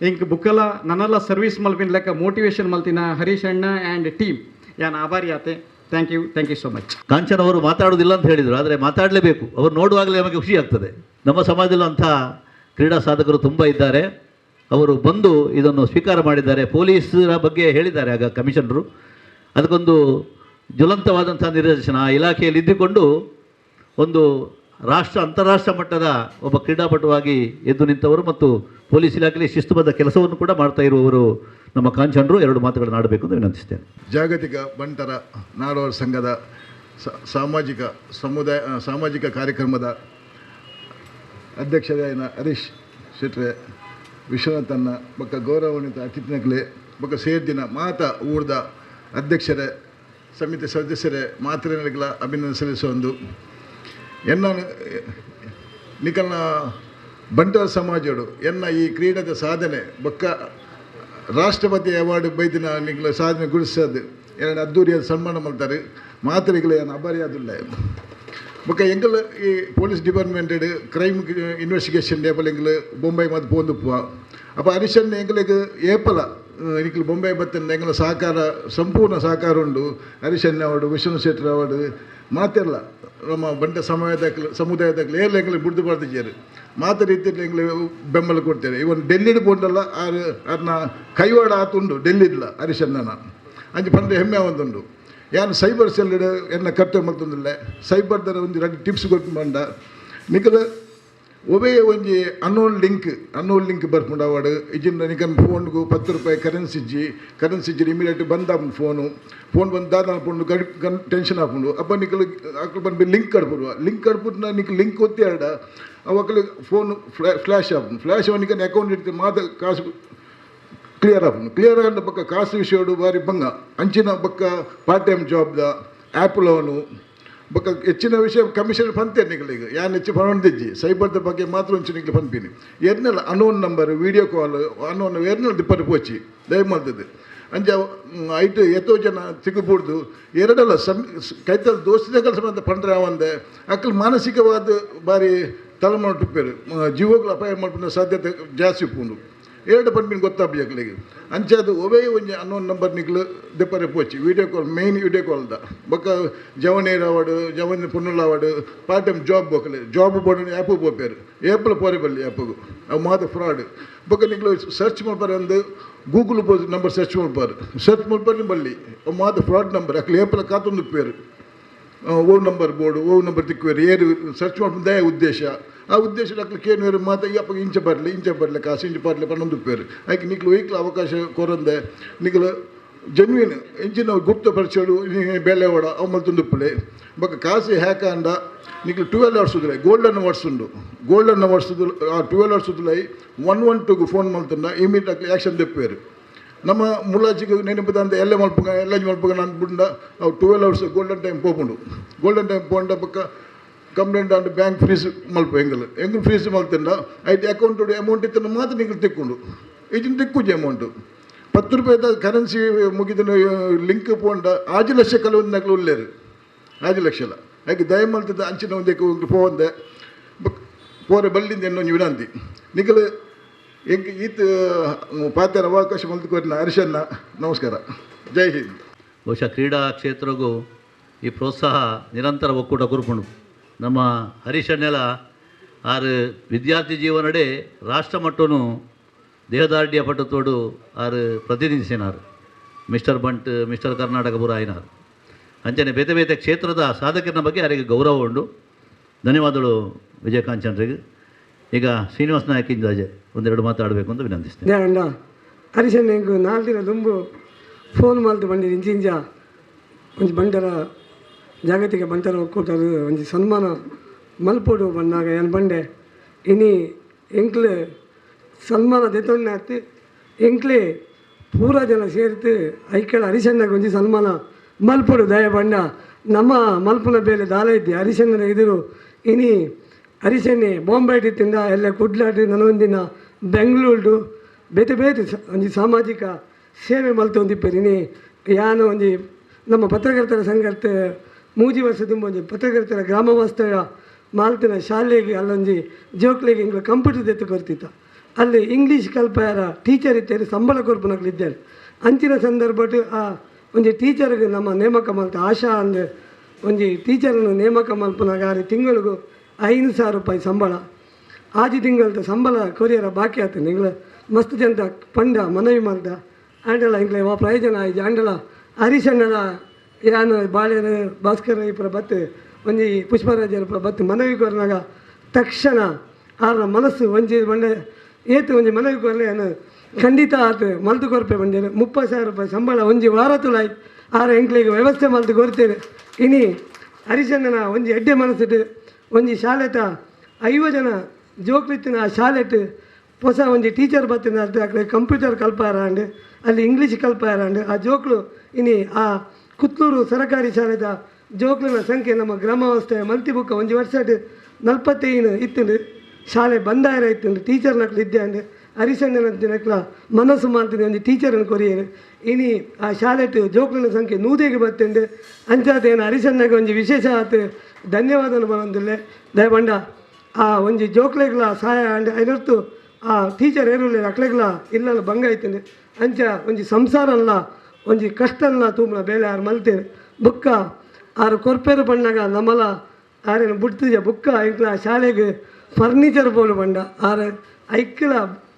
ಇಂಕ್ ಬುಕ್ಕಲ ನನ್ನೆಲ್ಲ ಸರ್ವಿಸ್ ಮಲ್ಪಿನ ಲೆಕ್ಕ ಮೋಟಿವೇಶನ್ ಮಲ್ತಿನ ಹರೀಶ್ ಅಣ್ಣ ಆ್ಯಂಡ್ ಟೀಮ್ ಯಾನ್ ಆಭಾರಿ ಆತೆ thank you so much. Kanchan ಅವರು ಮಾತಾಡೋದಿಲ್ಲ ಅಂತ ಹೇಳಿದರು, ಆದರೆ ಮಾತಾಡಲೇಬೇಕು. ಅವರು ನೋಡುವಾಗಲೇ ನಮಗೆ ಖುಷಿ ಆಗ್ತದೆ. ನಮ್ಮ ಸಮಾಜದಲ್ಲಿ ಅಂಥ ಕ್ರೀಡಾ ಸಾಧಕರು ತುಂಬ ಇದ್ದಾರೆ. ಅವರು ಬಂದು ಇದನ್ನು ಸ್ವೀಕಾರ ಮಾಡಿದ್ದಾರೆ. ಪೊಲೀಸರ ಬಗ್ಗೆ ಹೇಳಿದ್ದಾರೆ ಆಗ ಕಮಿಷನರು. ಅದಕ್ಕೊಂದು ಜ್ವಲಂತವಾದಂಥ ನಿದರ್ಶನ. ಆ ಇಲಾಖೆಯಲ್ಲಿ ಇದ್ದುಕೊಂಡು ಒಂದು ಅಂತಾರಾಷ್ಟ್ರ ಮಟ್ಟದ ಒಬ್ಬ ಕ್ರೀಡಾಪಟುವಾಗಿ ಎದ್ದು ನಿಂತವರು ಮತ್ತು ಪೊಲೀಸ್ ಇಲಾಖೆಯಲ್ಲಿ ಶಿಸ್ತುಬದ್ಧ ಕೆಲಸವನ್ನು ಕೂಡ ಮಾಡ್ತಾ ಇರುವವರು ನಮ್ಮ ಕಾಂಚನರು. 2 ಮಾತುಗಳನ್ನು ಆಡಬೇಕು ಅಂತ ವಿನಂತಿಸ್ತೇನೆ. ಜಾಗತಿಕ ಬಂಟರ ನಾಡೋರ ಸಂಘದ ಸಾಮಾಜಿಕ ಕಾರ್ಯಕ್ರಮದ ಅಧ್ಯಕ್ಷರಾದ ಹರೀಶ್ ಶೆಟ್ರೆ, ವಿಶ್ವನಾಥನ್ನ ಬೊಕ್ಕ ಗೌರವಾನ್ವಿತ ಅತಿಥಿನಕ್ಲೆ ಬೊಕ್ಕ ಸೇರ್ದಿನ ಮಾತಾ ಊರ್ದ ಅಧ್ಯಕ್ಷರೇ, ಸಮಿತಿ ಸದಸ್ಯರೇ, ಮಾತ್ರೆಗಳ ಅಭಿನಂದನೆ ಸಲ್ಲಿಸುವಂದು ಎನ್ನ ನಿಕಲ್ನ ಬಂಟರ ಸಮಾಜಡು ಎನ್ನ ಈ ಕ್ರೀಡದ ಸಾಧನೆ ಬೊಕ್ಕ ರಾಷ್ಟ್ರಪತಿ ಅವಾರ್ಡ್ ಬೈದಿನ ನಿಕ್ಲ ಸಾಧನೆ ಗುರುಸದು ಎರಡು ಅದ್ದೂರಿಯಾದ ಸನ್ಮಾನ ಮಾಡ್ತಾರೆ ಮಾತ್ರೆಗಳು ಏನು ಅಬರಿಯಾದಿಲ್ಲ ಬೊಕ್ಕ ಎಂಕಲ್ ಈ ಪೊಲೀಸ್ ಡಿಪಾರ್ಟ್ಮೆಂಟ್ ಕ್ರೈಮ್ ಇನ್ವೆಸ್ಟಿಗೇಷನ್ ಏಪಲ್ ಎಂಕಲ್ ಬೊಂಬೈ ಮತ್ತು ಪೋಂದುಪ್ಪು ಅಪ್ಪ ಹರಿಶನ್ ಎಂಕಲಿಗೆ ಏಪಲ എനിക്ക് ബൊംബെ ബത്തൻ്റെ എങ്ങനെ സഹಕಾರ ಸಂಪೂರ್ಣ ಸಹಕಾರ ಉಂಡು ಹರಿಶನ್ ಅವಾರ್ಡು ವಿಷ್ಣು ಶೆಟ್ಟರ್ ಅವಾರ್ಡು ಮಾತೆಲ್ಲ ನಮ್ಮ ಬಂಡೆ ಸಮುದಾಯದಲ್ಲಿ ಏರ್ಲ ಎಂಗ್ಲಿಗೆ ಬಿಡ್ದು ಬರ್ತಿದ್ದಾರೆ ಮಾತ ರೀತಿಯಲ್ಲಿ ಎಂಗ್ಲಿಗೆ ಬೆಂಬಲ ಕೊಡ್ತಾರೆ ಇವನ್ ಡೆಲ್ಲಿಡ್ ಪೋಂಡಲ್ಲ ಅದನ್ನ ಕೈವಾಡ ಆತುಂಡು ಡೆಲ್ಲಿಡ್ಲ ಹರಿಶನ್ನನ ಅಂಚೆ ಪಂಡೆ ಹೆಮ್ಮೆ ಒಂದುಂಡು ಯಾನು ಸೈಬರ್ ಸೆಲ್ ಎನ್ನ ಕರ್ತವ್ಯ ಮಲ್ತೊಂದಿಲ್ಲ ಸೈಬರ್ದರ ಒಂದು ಎರಡು ಟಿಪ್ಸ್ ಕೊಟ್ಟು ಬಂದ ನಿಖಲ ಒವೇ ಒಂಜಿ ಅನ್ನೋನ್ ಲಿಂಕ್ ಬರ್ಪುಂಡು ಅವಾರ್ಡು ಇಜಿಂದ ನಿಕನ್ ಫೋನ್ಗೂ 10 ರೂಪಾಯಿ ಕರೆನ್ಸಿ ಇಜ್ಜಿ ಇಮಿಡಿಯೇಟ್ ಬಂದ ಫೋನ್ ಬಂದು ದಾದ ಪುಂಡು ಟೆನ್ಷನ್ ಹಾಕೊಂಡು ಅಪ್ಪ ನಿಕಲು ಅಕ್ಲು ಬಂದು ಲಿಂಕ್ ಕಡ್ಬಿಟ್ಟು ನಿಕ್ ಲಿಂಕ್ ಒತ್ತಿ ಆಡ ಅವಕ್ಕಲು ಫೋನ್ ಫ್ಲಾಶ್ ಅವನಿಗೆ ಅಕೌಂಟ್ ಇಡ್ತೀವಿ ಮಾತ ಕಾಸು ಕ್ಲಿಯರ್ ಆದ ಪಕ್ಕ ಕಾಸು ವಿಷಯಡು ಬಾರಿ ಬಂಗ ಅಂಚಿನ ಪಕ್ಕ ಪಾರ್ಟ್ ಟೈಮ್ ಜಾಬ್ದ ಆ್ಯಪ್ ಲೋನು ಬೊಕ್ಕ ಹೆಚ್ಚಿನ ವಿಷಯ ಕಮಿಷನ್ ಪಂತೇನೆ ನಿಗಳಿಗೆ ಯಾನು ಹೆಚ್ಚು ಪಣೊಂದಿಜ್ಜಿ ಸೈಬರ್ದ ಬಗ್ಗೆ ಮಾತ್ರ ಒಂಚು ನಿಗ್ಲು ಪಂಪಿನಿ ಎರ್ನೆಲ್ಲ unknown number video call unknown ಎರ್ನೆಲ್ಲ ದಿಪ್ಪರು ಪೋಚಿ ದಯಮಾಲ್ತದೆ ಅಂಚ ಐಟು ಎತ್ತೋ ಜನ ಸಿಗಬೂಡ್ದು ಎರಡಲ್ಲ ಕೈತಲ್ ದೋಸ್ತಿದ ಕೆಲಸ ಅಂತ ಪಂಡ್ರೆ ಅವಂದೆ ಅಕ್ಕಲು ಮಾನಸಿಕವಾದ ಬಾರಿ ತಲೆಮಾರು ಟುಪ್ಪೇರು ಜೀವಗಳು ಅಪಾಯ ಮಾಡ್ಕೊಂಡ ಸಾಧ್ಯತೆ ಜಾಸ್ತಿ ಉಪ್ಪುಂಡು ಎರಡು ಪಂಪಿನ ಗೊತ್ತಾಪಿ ಅಕ್ಲಿಗೆ ಅಂಚದು ಒವೇ ಒಂಜಿ ಅನ್ನೋನ್ ನಂಬರ್ ನಿಕ್ಲು ದೆಪ್ಪರೆ ಪೋಚಿ ವೀಡಿಯೋ ಕಾಲ್ ಮೇನ್ ವೀಡಿಯೋ ಕಾಲ್ದ ಬೊಕ್ಕ ಜವನೇರ್ ಅವಾರ್ಡು ಜವನ್ ಪುನ್ನುಲ್ ಅವಾರ್ಡು ಪಾರ್ಟ್ ಟೈಮ್ ಜಾಬ್ ಬೊಕ್ಕಲೆ ಜಾಬ್ ಬೋರ್ಡ್ ಆ್ಯಪು ಬೋಪೇರು ಏಪಲ್ ಪೋರೆ ಬಲ್ಲಿ ಆ್ಯಪ್ಗು ಅವು ಮಾತು ಫ್ರಾಡ್ ಬೊಕ್ಕ ನಿಕ್ಲು ಸರ್ಚ್ ಮಾಡ್ಪಾರೆ ಅಂದು ಗೂಗಲ್ ನಂಬರ್ ಸರ್ಚ್ ಮಾಡ್ಪಾರೆ ಬಲ್ಲಿ ಅವು ಮಾತು ಫ್ರಾಡ್ ನಂಬರ್ ಅಕ್ಲಿ ಏಪಲ್ ಕಾತೊಂದು ಪೇರು ಓ ನಂಬರ್ ಬೋರ್ಡು ಓ ನಂಬರ್ ತಿಕ್ಕುವೇರು ಏರು ಸರ್ಚ್ ಮಾಡ್ಕೊಂಡು ದಯ ಉದ್ದೇಶ ಆ ಉದ್ದೇಶದ ಅಕ್ಲಿಕ್ಕೆ ಏನು ಮಾತು ಅಪ್ಪ ಇಂಚ ಬರಲಿ ಕಾಸು ಇಂಚ ಬರಲಿ ಪನ್ನೊಂದು ಪೇರು ಆಯ್ಕೆ ನಿಕ್ಲು ವೈಕ್ಲ ಅವಕಾಶ ಕೊರಂದೆ ನಿಕ್ಲು ಜೆನ್ವಿನ್ ಇಂಚಿನ ಗುಪ್ತ ಪರಿಚಯಗಳು ಬೇಲೆ ಓಡ ಅವು ಮಲ್ತೊಂದುಪ್ಪಲೆ ಬೊಕ್ಕ ಕಾಸು ಹ್ಯಾಕ ಅಂಡ ನಿಕ್ಲು 12 hours ಉದ್ರೈ ಗೋಲ್ಡನ್ ಅವಾರ್ಡ್ಸ್ ಉಂಡು ಗೋಲ್ಡನ್ ಅವಾರ್ಡ್ಸ್ ಆ 12 hours ಉದ್ರೈ 112ಗೆ ಫೋನ್ ಮಾಡ್ತಂಡ ಇಮಿಡಿಯೇಟ್ ಆಕ್ಲಿ ಆ್ಯಕ್ಷನ್ ತೆಪ್ಪೇರು ನಮ್ಮ ಮುಲ್ಲಾಜಿಗೆ ನೆನಪದ ಅಂತ ಎಲ್ಲ ಮಲ್ಪಗ ನಾನು ಬಿಂಡ ಅವು 12 hours golden time golden time ಪೋಂಡ ಪಕ್ಕ ಕಂಪ್ಲೇಂಟ್ ಆಂಡ್ ಬ್ಯಾಂಕ್ ಫೀಸ್ ಮಲ್ಪ ಎಂಗಲ್ ಫೀಸ್ ಮಲ್ತಂಡ ಐಟಿ ಅಕೌಂಟ್ ಅಮೌಂಟ್ ಇತ್ತನ್ನು ಮಾತ್ರ ನಿಂಗೆ ತಿಕ್ಕೊಂಡು ಈಜಿನ ತಿಕ್ಕುಜಿ ಅಮೌಂಟು 10 ರೂಪಾಯಿದ ಕರೆನ್ಸಿ ಮುಗಿದ ಲಿಂಕ್ ಪೋಂಡ 6 ಲಕ್ಷ ಕಲವೊಂದು ನಗಲು ಉಳ್ಳೇರು 6 ಲಕ್ಷಲ ಯಾಕೆ ದಯ ಮಲ್ತದ ಅಂಚಿನ ಒಂದು ಪೋಂದೆ ಪೋರೆ ಬಲ್ಲಿಂದ ಇನ್ನೊಂದು ವಿನಂತಿ ನಿಖಲು ಎಂಗೆ ಈತ ಪಾತ್ಯಾರ ಅವಕಾಶ ಮಲ್ತುಕೋರಿನ ಹರಿಶನ್ನ ನಮಸ್ಕಾರ ಜೈ ಹಿಂದ್. ಬಹುಶಃ ಕ್ರೀಡಾ ಕ್ಷೇತ್ರಗೂ ಈ ಪ್ರೋತ್ಸಾಹ ನಿರಂತರ ಒಕ್ಕೂಟ ಕುರುಪುಂಡು ನಮ್ಮ ಹರಿಶನ್ನೆಲ ಆರು ವಿದ್ಯಾರ್ಥಿ ಜೀವನಡೆ ರಾಷ್ಟ್ರ ಮಟ್ಟನು ದೇಹದಾರ್ಢ್ಯ ಪಟ್ಟತೋಡು ಆರು ಪ್ರತಿನಿಧಿಸಿನಾರು ಮಿಸ್ಟರ್ ಬಂಟ್ ಮಿಸ್ಟರ್ ಕರ್ನಾಟಕ ಪೂರ ಆಯ್ನಾರು ಅಂಚನೆ ಬೇತೆ ಬೇತೆ ಕ್ಷೇತ್ರದ ಸಾಧಕರ ಬಗ್ಗೆ ಅವರಿಗೆ ಗೌರವ ಉಂಡು. ಧನ್ಯವಾದಗಳು ವಿಜಯಕಾಂಚನ್ರಿಗೆ. ಈಗ ಶ್ರೀನಿವಾಸ ನಾಯಕಿಂದ ಒಂದೆರಡು ಮಾತಾಡಬೇಕು ಅಂತ ವಿನಂತಿಸ್ತೇನೆ. ಅಂಡ ಹರಿಶನ್ ಹೆಂಗು 4 ದಿನ ತುಂಬು ಫೋನ್ ಮಾಡ್ತು ಬಂದಿದ್ದು ಇಂಚಿಂಚ ಒಂದು ಬಂಡರ ಜಾಗತಿಕ ಬಂಟರ ಒಕ್ಕೂಟರು ಒಂದು ಸನ್ಮಾನ ಮಲ್ಪೋಡು ಬಂದಾಗ ಏನು ಬಂಡೆ ಇನಿ ಎಂಕ್ಲು ಸನ್ಮಾನ ದೆತ್ತೊಂಡೆ ಆಯ್ತು ಎಂಕ್ಲೆ ಪೂರ ಜನ ಸೇರ್ತು ಐಕ್ಯಳ ಹರಿಶನ್ನಾಗ ಒಂಜಿ ಸನ್ಮಾನ ಮಲ್ಪೋಡು ದಯ ಬಂಡ ನಮ್ಮ ಮಲ್ಪನ ಬೇಲೆ ದಾಲ ಇದ್ದೆ ಹರಿಶನ್ನರ ಎದುರು ಇನಿ ಹರಿಶನ್ನೆ ಬಾಂಬೆ ಇಟ್ಟಿಂದ ಎಲ್ಲ ಕುಡ್ಲಾಟಿ ನನಗೊಂದಿನ ಬೆಂಗಳೂರು ಬೇತೆ ಬೇತೆ ಒಂಜಿ ಸಾಮಾಜಿಕ ಸೇವೆ ಮಲ್ತೊಂದಿಪ್ಪೇರು ಇನಿ ಯಾನು ಒಂಜಿ ನಮ್ಮ ಪತ್ರಕರ್ತರ ಸಂಘದ 3 ವರ್ಷ ತುಂಬ ಒಂಜಿ ಪತ್ರಕರ್ತರ ಗ್ರಾಮ ವಾಸ್ತವ್ಯ ಮಾಲ್ತಿನ ಶಾಲೆಗೆ ಅಲ್ಲೊಂಜಿ ಜೋಕ್ಲೆಗೆ ಇಂಗ್ಲ ಕಂಪ್ಯೂಟರ್ ಎತ್ತು ಕೊರ್ತಿತ್ತ ಅಲ್ಲಿ ಇಂಗ್ಲೀಷ್ ಕಲ್ಪಾರ ಟೀಚರ್ ಇತ್ತೇರಿ ಸಂಬಳ ಕೊರ್ಪುನಕ್ಲಿದ್ದಾರೆ ಅಂಚಿನ ಸಂದರ್ಭ ಆ ಒಂಜಿ ಟೀಚರ್ಗೆ ನಮ್ಮ ನೇಮಕ ಮಲ್ತ ಆಶಾ ಅಂದು ಒಂಜಿ ಟೀಚರನ್ನು ನೇಮಕ ಮಲ್ಪನಾಗ ತಿಂಗಳಿಗೂ 5,000 ರೂಪಾಯಿ ಸಂಬಳ ಆಜಿ ತಿಂಗಳದ ಸಂಬಳ ಕೊರಿಯರ ಬಾಕಿ ಆತನು ಇಂಗ್ಲ ಮಸ್ತ್ ಜನ ಪಂಡ ಮನವಿ ಮಾಡ್ದ ಆಂಡಲ ಇಂಗ್ಲ ಪ್ರಯೋಜನ ಆಯ್ತು ಆಂಡಲ ಹರಿಶಣ್ಣರ ಯಾನು ಬಾಳೆನ ಭಾಸ್ಕರ ಇಪ್ಪರ ಬತ್ತು ಒಂಜಿ ಪುಷ್ಪರಾಜರ ಬತ್ತು ಮನವಿ ಕೊರ್ನಾಗ ತಕ್ಷಣ ಆರ ಮನಸ್ಸು ಒಂಜಿ ಬಂಡೆ ಏತು ಒಂಜಿ ಮನವಿ ಕೊರಲೆ ಏನು ಖಂಡಿತ ಆತು ಮಲ್ತು ಕೊರ್ಪೆ ಬಂದೆ 30,000 ರೂಪಾಯಿ ಸಂಬಳ ಒಂಜಿ ವಾರ ತುಲಾಯ್ ಆರ ಎಂಕ್ಲಿಗೆ ವ್ಯವಸ್ಥೆ ಮಲ್ತು ಕೊಡ್ತೇನೆ ಇನಿ ಹರಿಶಣ್ಣನ ಒಂಜಿ ಎಡ್ಡೆ ಮನಸ್ಸಿಟ್ಟು ಒಂಜಿ ಶಾಲೆತ 5 ಜನ ಜೋಕ್ಲಿತ್ತಿನ ಆ ಶಾಲೆಟ್ ಹೊಸ ಒಂಜಿ ಟೀಚರ್ ಬತ್ತಿನ ಅರ್ಥ ಅಕಡೆ ಕಂಪ್ಯೂಟರ್ ಕಲ್ಪಾರ ಅಂಡು ಅಲ್ಲಿ ಇಂಗ್ಲೀಷ್ ಕಲ್ಪಾರ ಅಂಡು ಆ ಜೋಕ್ಲು ಇನಿ ಆ ಕುತ್ತೂರು ಸರಕಾರಿ ಶಾಲೆದ ಜೋಕ್ಲಿನ ಸಂಖ್ಯೆ ನಮ್ಮ ಗ್ರಾಮ ವ್ಯವಸ್ಥೆ ಮಲ್ತಿಬುಕ್ಕ ಒಂಜಿ ವರ್ಷ 45 ಇತ್ತು ಶಾಲೆ ಬಂದಾಯರ ಇತ್ತು ಟೀಚರ್ನಕ್ಲು ಇದ್ದೆ ಅಂಡು ಹರಿಶಣ್ಣನ ಮನಸ್ಸು ಮಾಡ್ತೀನಿ ಒಂದು ಟೀಚರನ್ನು ಕೊರಿಯರು ಇನಿ ಆ ಶಾಲೆಟ್ ಜೋಕ್ಲನ ಸಂಖ್ಯೆ 100ಗೆ ಬರ್ತಂಡು ಅಂಚಾತೇನು ಹರಿಶಣ್ಣಗೆ ಒಂದು ವಿಶೇಷ ಆತು ಧನ್ಯವಾದನ ಬರೋದಿಲ್ಲ ದಯಬಂಡ ಆ ಒಂಜಿ ಜೋಕ್ಲೆಗ್ಲ ಸಹಾಯ ಅಂಡ್ ಐನರ್ತು ಆ ಟೀಚರ್ ಏರುಲ್ಲ ಅಕ್ಲೆಗ್ಲ ಇಲ್ಲಲ್ಲ ಭಂಗ ಆಯ್ತಂಡೆ ಅಂಚ ಒಂಜಿ ಸಂಸಾರಲ್ಲ ಒಂಜಿ ಕಷ್ಟಲ್ಲ ತುಂಬ ಬೇಲೆ ಆರು ಮಲ್ತೇನೆ ಬುಕ್ಕ ಆರು ಕೊರ್ಪೇರು ಬಣ್ಣಗ ನಮ್ಮಲ ಆರೇನು ಬಿಡ್ತಿದ್ಯ ಬುಕ್ಕ ಐಕ್ಲ ಶಾಲೆಗೆ ಫರ್ನಿಚರ್ ಬೋಲು ಬಂಡ ಆರು ಐಕ್ಲ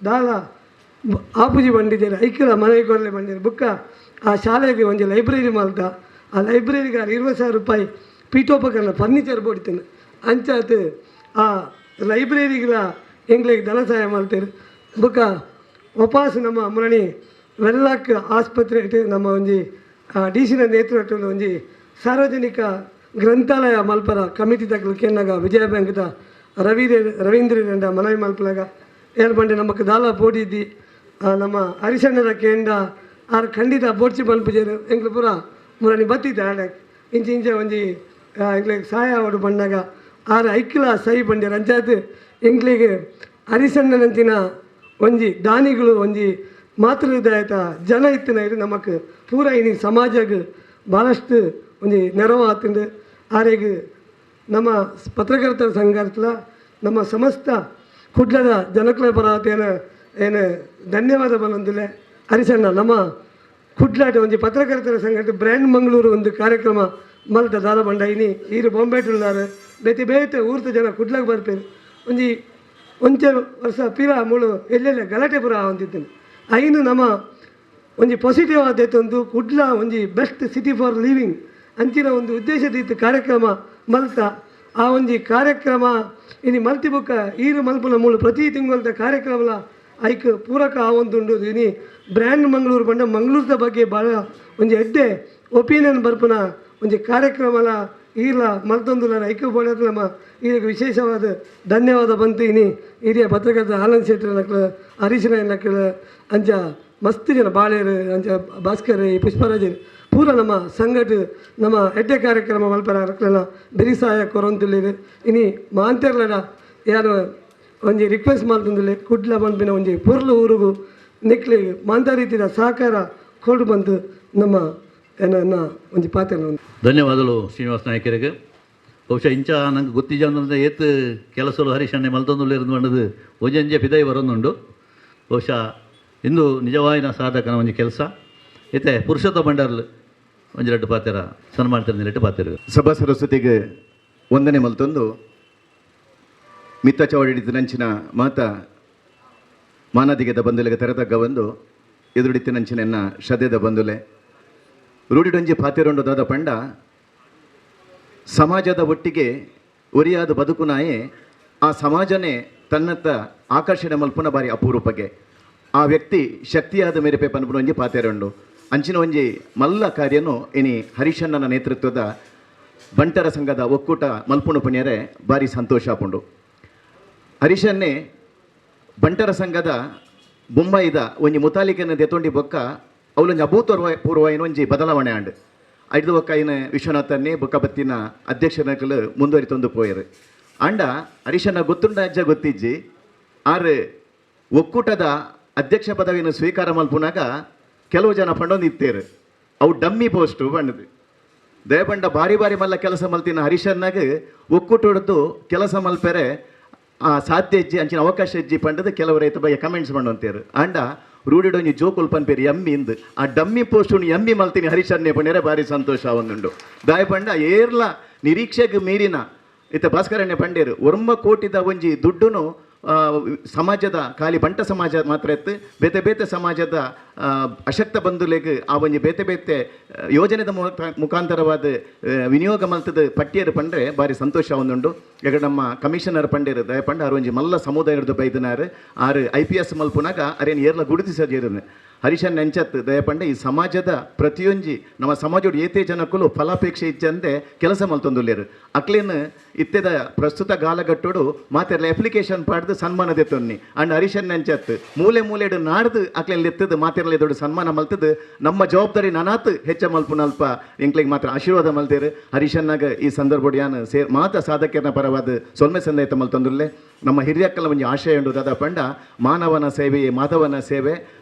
ದಾಲ ಆಪುಜಿ ಬಂಡಿದ್ದೇನೆ ಐಕ್ಲ ಮನೆಗೆ ಕೊರಲೆ ಬಂದಿದ್ದಾರೆ ಬುಕ್ಕ ಆ ಶಾಲೆಗೆ ಒಂದು ಲೈಬ್ರರಿ ಮಲ್ತ ಆ ಲೈಬ್ರರಿಗೆ 20,000 ರೂಪಾಯಿ ಪೀಠೋಪಕರಣ ಫರ್ನಿಚರ್ ಬೋಡ್ತೇನೆ ಅಂಚಾತು ಆ ಲೈಬ್ರರಿಗಳ ಎಂಗ್ಲಿಗೆ ಧನ ಸಹಾಯ ಮಾಡ್ತೇವೆ ಬುಕ್ಕ ವಾಪಸ್ ನಮ್ಮ ಮುರಣಿ ವೆಲ್ಲಕ್ ಆಸ್ಪತ್ರೆ ನಮ್ಮ ಒಂಜಿ ಡಿ ಸಿನ ನೇತೃತ್ವದ ಒಂಜಿ ಸಾರ್ವಜನಿಕ ಗ್ರಂಥಾಲಯ ಮಲ್ಪರ ಕಮಿಟಿ ತಕ್ಕಲು ಕೆನ್ನಾಗ ವಿಜಯ ಬ್ಯಾಂಕ್ದ ರವೀಂದ್ರ ಮನವಿ ಮಲ್ಪಲಾಗ ಏನು ಬಂಡೆ ನಮಗೆ ದಾಲ ಪೋಡಿದ್ದಿ ನಮ್ಮ ಹರಿಶಣ್ಣರ ಕೇಂದ್ರ ಆರು ಖಂಡಿತ ಬೋಡ್ಸಿ ಮಲ್ಪುಜೇರು ಎಂಗ್ಲು ಪೂರ ಮುರಣಿ ಬತ್ತಿದ್ದೆ ಆಡಕ್ ಇಂಚ ಒಂಜಿ ಎಂಗ್ಲಿಗೆ ಸಹಾಯ ಅವಡು ಬಂದಾಗ ಆರು ಐಕ್ಲ ಸೈ ಬಂಡ್ಯಾರ ಅಂಚಾತು ಎಂಗ್ಲಿಗೆ ಹರಿಶಣ್ಣನಂಚಿನ ಒಂಜಿ ದಾನಿಗಳು ಒಂಜಿ ಮಾತೃದಾಯತ ಜನ ಇತ್ತಿನ ಇದು ನಮಕ್ ಪೂರ ಇನಿ ಸಮಾಜಕ್ಕೆ ಭಾಳಷ್ಟು ಒಂಜಿ ನೆರವು ಆತಂದು ಆರೆಗೆ ನಮ್ಮ ಪತ್ರಕರ್ತರ ಸಂಘರ್ಲ ನಮ್ಮ ಸಮಸ್ತ ಕುಡ್ಲದ ಜನಕಲ ಪರವತ ಏನು ಧನ್ಯವಾದ ಬನ್ನೊಂದಿಲ್ಲ ಹರಿಶಣ್ಣ ನಮ್ಮ ಕುಡ್ಲಾಟ ಒಂಜಿ ಪತ್ರಕರ್ತರ ಸಂಘಟ ಬ್ರ್ಯಾಂಡ್ ಮಂಗಳೂರು ಒಂದು ಕಾರ್ಯಕ್ರಮ ಮಲ್ತ ದಾದ ಬಂಡ ಇನಿ ಈರು ಬೊಂಬೆಟುಲ್ಲಾರು ಬೇತೆ ಬೇತೆ ಊರ್ತ ಜನ ಕುಡ್ಲಾಗ ಬರ್ಪೇರು ಒಂಜಿ ಒಂಚೆ ವರ್ಷ ಪಿರ ಮುಳು ಎಲ್ಲೆಲ್ಲ ಗಲಾಟೆ ಪುರ ಹೊಂದಿದ್ದೇನೆ ಐನು ನಮ್ಮ ಒಂಜಿ ಪಾಸಿಟಿವ್ ಆದೈತೊಂದು ಕುಡ್ಲ ಒಂಜಿ ಬೆಸ್ಟ್ ಸಿಟಿ ಫಾರ್ ಲಿವಿಂಗ್ ಅಂಚಿನ ಒಂದು ಉದ್ದೇಶದಿತ್ತು ಕಾರ್ಯಕ್ರಮ ಮಲ್ತ ಆ ಒಂಜಿ ಕಾರ್ಯಕ್ರಮ ಇನಿ ಮಲ್ತಿ ಬುಕ್ಕ ಈರು ಮಲ್ಪನ ಮೂಳು ಪ್ರತಿ ತಿಂಗಳದ ಕಾರ್ಯಕ್ರಮ ಐಕ್ ಪೂರಕ ಆ ಒಂದು ಇನಿ ಬ್ರ್ಯಾಂಡ್ ಮಂಗಳೂರು ಬಂಡ ಮಂಗಳೂರದ ಬಗ್ಗೆ ಭಾಳ ಒಂಜಿ ಎಡ್ಡೆ ಒಪಿನಿಯನ್ ಬರ್ಪನ ಒಂಜಿ ಕಾರ್ಯಕ್ರಮಲ ಈರ್ಲ ಮಲ್ತೊಂದು ಐಕ್ಯ ಬೋಡದ ನಮ್ಮ ಈಗ ವಿಶೇಷವಾದ ಧನ್ಯವಾದ ಬಂತು ಇನಿ ಹಿರಿಯ ಪತ್ರಕರ್ತ ಆನಂದ್ ಶೆಟ್ಟರ್ ನಕ್ಲ ಹರೀಶ್ ರಾಯ್ ನಕ್ಲ ಅಂಚ ಮಸ್ತ್ ಜನ ಬಾಳೇರು ಅಂಚ ಭಾಸ್ಕರ್ ಪುಷ್ಪರಾಜ್ ಪೂರ ನಮ್ಮ ಸಂಘಟ ನಮ್ಮ ಎಡ್ಡೆ ಕಾರ್ಯಕ್ರಮ ಮಲ್ಪರ ನಕ್ಲೆಲ್ಲ ಬೆರಿ ಸಹಾಯ ಕೊರೊಂದುಲ್ಲೇರು ಇನಿ ಮಾಂತೆರ್ಲಡ ಯಾರು ಒಂಜಿ ರಿಕ್ವೆಸ್ಟ್ ಮಾಡ್ತಂದಿಲ್ಲ ಕುಡ್ಲ ಮಲ್ಪಿನ ಒಂಜಿ ಪುರ್ಲು ಊರುಗು ನಿಕ್ಲಿಗೆ ಮಾಂತ ರೀತಿಯ ಸಹಕಾರ ಕೊಡು ಬಂದು ನಮ್ಮ ಏನ ಒಂಜಿ ಪಾತ್ರ ಧನ್ಯವಾದಗಳು ಶ್ರೀನಿವಾಸ ನಾಯಕರಿಗೆ ಬಹುಶಃ ಇಂಚ ನಂಗೆ ಗೊತ್ತಿಜ ಅಂದ್ರೆ ಏತ್ ಕೆಲಸಲು ಹರೀಶಣ್ಣೆ ಮಲ್ತೊಂದುಲ್ಲೇರು ಬಂಡದು ಒಂಜೆ ಪಿದೈ ಬರೋನುಂಡು ಬಹುಶಃ ಇಂದು ನಿಜವಾಯಿನ ಸಾಧಕನ ಒಂಜಿ ಕೆಲಸ ಐತೆ ಪುರುಷೋತ್ತ ಬಂಡರ್ಲು ಒಂಜಿ ರೆಡ್ಡು ಪಾತೆರ ಸನ್ಮಾನಿತ ರೆಡ್ಡು ಪಾತೆರು ಸಭಾ ಸರಸ್ವತಿಗೆ ವಂದನೆ ಮಲ್ತೊಂದು ಮಿತ್ತ ಚವಡಿಡಿತಿನಂಚಿನ ಮಾತ ಮಾನದಿಗೆದ ಬಂದುಲೆಗೆ ತೆರೆತಗ್ಗ ಒಂದು ಎದುರುಡಿತಿನಂಚಿನ ಎನ್ನ ಶ್ರದ್ಧೆದ ಬಂದುಲೆ ರೂಢಿಡೊಂಜಿ ಪಾತೆರೊಂಡು ದಾದ ಪಂಡ ಸಮಾಜದ ಒಟ್ಟಿಗೆ ಒರಿಯಾದ ಬದುಕುನಾಯೇ ಆ ಸಮಾಜನೇ ತನ್ನತ್ತ ಆಕರ್ಷಣೆ ಮಲ್ಪುನ ಬಾರಿ ಅಪೂರ್ವಗೆ ಆ ವ್ಯಕ್ತಿ ಶಕ್ತಿಯಾದ ಮೇರೆಪೆ ಪನ್ಪುನ ಒಂಜಿ ಪಾತೆರೊಂಡು ಅಂಚಿನ ಒಂಜಿ ಮಲ್ಲ ಕಾರ್ಯನು ಇನಿ ಹರಿಶಣ್ಣನ ನೇತೃತ್ವದ ಬಂಟರ ಸಂಘದ ಒಕ್ಕೂಟ ಮಲ್ಪುಣ ಪುಣ್ಯರೆ ಬಾರಿ ಸಂತೋಷ ಆಪುಂಡು ಹರಿಶನ್ನೇ ಬಂಟರ ಸಂಘದ ಬೊಂಬಾಯಿದ ಒಂಜಿ ಮುತಾಲಿಕೆಯನ್ನು ದೆತೊಂಡಿ ಬೊಕ್ಕ ಅವಳೊಂಜಿ ಅಭೂತಪೂರ್ವೈನ ಒಂಜಿ ಬದಲಾವಣೆ ಆಂಡ್ ಐದು ಬೊಕ್ಕ ಐನ ವಿಶ್ವನಾಥನ್ನೇ ಬೊಕ್ಕ ಬತ್ತಿನ ಅಧ್ಯಕ್ಷನಕಲು ಮುಂದುವರಿತೊಂದು ಪೋಯರು ಆಂಡ ಹರಿಶಣ್ಣ ಗೊತ್ತುಂಡ ಅಜ್ಜ ಗೊತ್ತಿಜ್ಜಿ ಆರು ಒಕ್ಕೂಟದ ಅಧ್ಯಕ್ಷ ಪದವಿಯನ್ನು ಸ್ವೀಕಾರ ಮಲ್ಪುನಾಗ ಕೆಲವು ಜನ ಪಂಡೊಂದಿತ್ತೇರು ಅವು ಡಮ್ಮಿ ಪೋಸ್ಟು ಬಣ್ಣದು ದಯಪಂಡ ಬಾರಿ ಬಾರಿ ಮಲ್ಲ ಕೆಲಸ ಮಲ್ತಿನ ಹರಿಶನ್ನಾಗ ಒಕ್ಕೂಟ ಹೊಡೆದು ಕೆಲಸ ಮಲ್ಪೆರೆ ಸಾಧ್ಯ ಇಜ್ಜಿ ಅಂಚಿನ ಅವಕಾಶ ಇಜ್ಜಿ ಪಂಡದು ಕೆಲವು ರೈತ ಬಗ್ಗೆ ಕಮೆಂಟ್ಸ್ ಮಾಡಂತೇರು ಆಂಡ ರೂಢಿಡೊಂಜಿ ಜೋಕುಲ್ ಪನ್ಪೇರು ಎಮ್ಮಿ ಇಂದು ಆ ಡಮ್ಮಿ ಪೋಸ್ಟು ಎಮ್ಮಿ ಮಲ್ತೀನಿ ಹರಿಶನ್ನೇ ಪಣ್ಯರೆ ಬಾರಿ ಸಂತೋಷ ಒಂದುಂಡು ದಾಯಪಂಡ ಏರ್ಲ ನಿರೀಕ್ಷೆಗೆ ಮೀರಿನ ಇತ್ತ ಭಾಸ್ಕರಣ್ಯ ಪಂಡೇರು ಒರ್ಮ ಕೋಟಿದ ಒಂಜಿ ದುಡ್ಡುನು ಸಮಾಜದ ಖಾಲಿ ಬಂಟ ಸಮಾಜ ಮಾತ್ರ ಎತ್ತು ಬೇತೆ ಬೇತೆ ಸಮಾಜದ ಅಶಕ್ತ ಬಂಧುಲೆಗ್ ಆ ಒಂಜಿ ಬೇತೆ ಬೇತೆ ಯೋಜನೆದ ಮುಖಾಂತರವಾದ ವಿನಿಯೋಗ ಮಲ್ತದ ಪಟ್ಟಿಯರು ಪಂಡ್ರೆ ಬಾರಿ ಸಂತೋಷ ಒಂದುಂಡು ಈಗ ನಮ್ಮ ಕಮಿಷನರ್ ಪಂಡೇರು ದಯಪಂಡ ಆರು ಒಂಜಿ ಮಲ್ಲ ಸಮುದಾಯದ ಬೈದನಾರು ಆರು IPS ಮಲ್ಪುನಾಗ ಅರೇನು ಏರ್ಲ ಗುರುತಿಸಜೇರನು ಹರಿಶನ್ ನೆಂಚತ್ ದಯಪಂಡ ಈ ಸಮಾಜದ ಪ್ರತಿಯೊಂಜಿ ನಮ್ಮ ಸಮಾಜದ ಏತೇ ಜನಕ್ಕೂ ಫಲಾಪೇಕ್ಷೆ ಇಚ್ಚಂದೆ ಕೆಲಸ ಮಲ್ತೊಂದುಲ್ಲೇರು ಅಕ್ಲೇನು ಇತ್ತೆದ ಪ್ರಸ್ತುತ ಗಾಲಗಟ್ಟೋಡು ಮಾತೆಲ್ಲ ಅಪ್ಲಿಕೇಶನ್ ಪಾಡ್ದು ಸನ್ಮಾನದೆ ತೊನ್ನಿ ಅಂಡ್ ಹರಿಶನ್ ನೆಂಚತ್ ಮೂಲೆ ಮೂಲೆಡು ನಾಡ್ದು ಅಕ್ಲೇನು ಎತ್ತದು ಮಾತೆಲ್ಲ ಸಾಧಕರಲ್ಲಿ ದೊಡ್ಡ ಸನ್ಮಾನ ಮಲ್ತದ್ದು ನಮ್ಮ ಜವಾಬ್ದಾರಿ ನಾನಾತ್ ಹೆಚ್ಚ ಮಲ್ಪುನ ಅಲ್ಪ ಎಂಕ್ಲಿಗೆ ಮಾತ್ರ ಆಶೀರ್ವಾದ ಮಲ್ತೇರು ಹರೀಶನ್ನಾಗ ಈ ಸಂದರ್ಭ ಯಾನು ಮಾತ ಸಾಧಕರನ ಪರವಾದ ಸೊಲ್ಮೆ ಸಂದೇತ ಮಲ್ತಂದುರ್ಲೆ ನಮ್ಮ ಹಿರಿಯಕ್ಕಲ್ಲ ಒಂದು ಆಶಯ ಉಂಡು ದಾದ ಪಂಡ ಮಾನವನ ಸೇವೆಯೇ ಮಾಧವನ ಸೇವೆ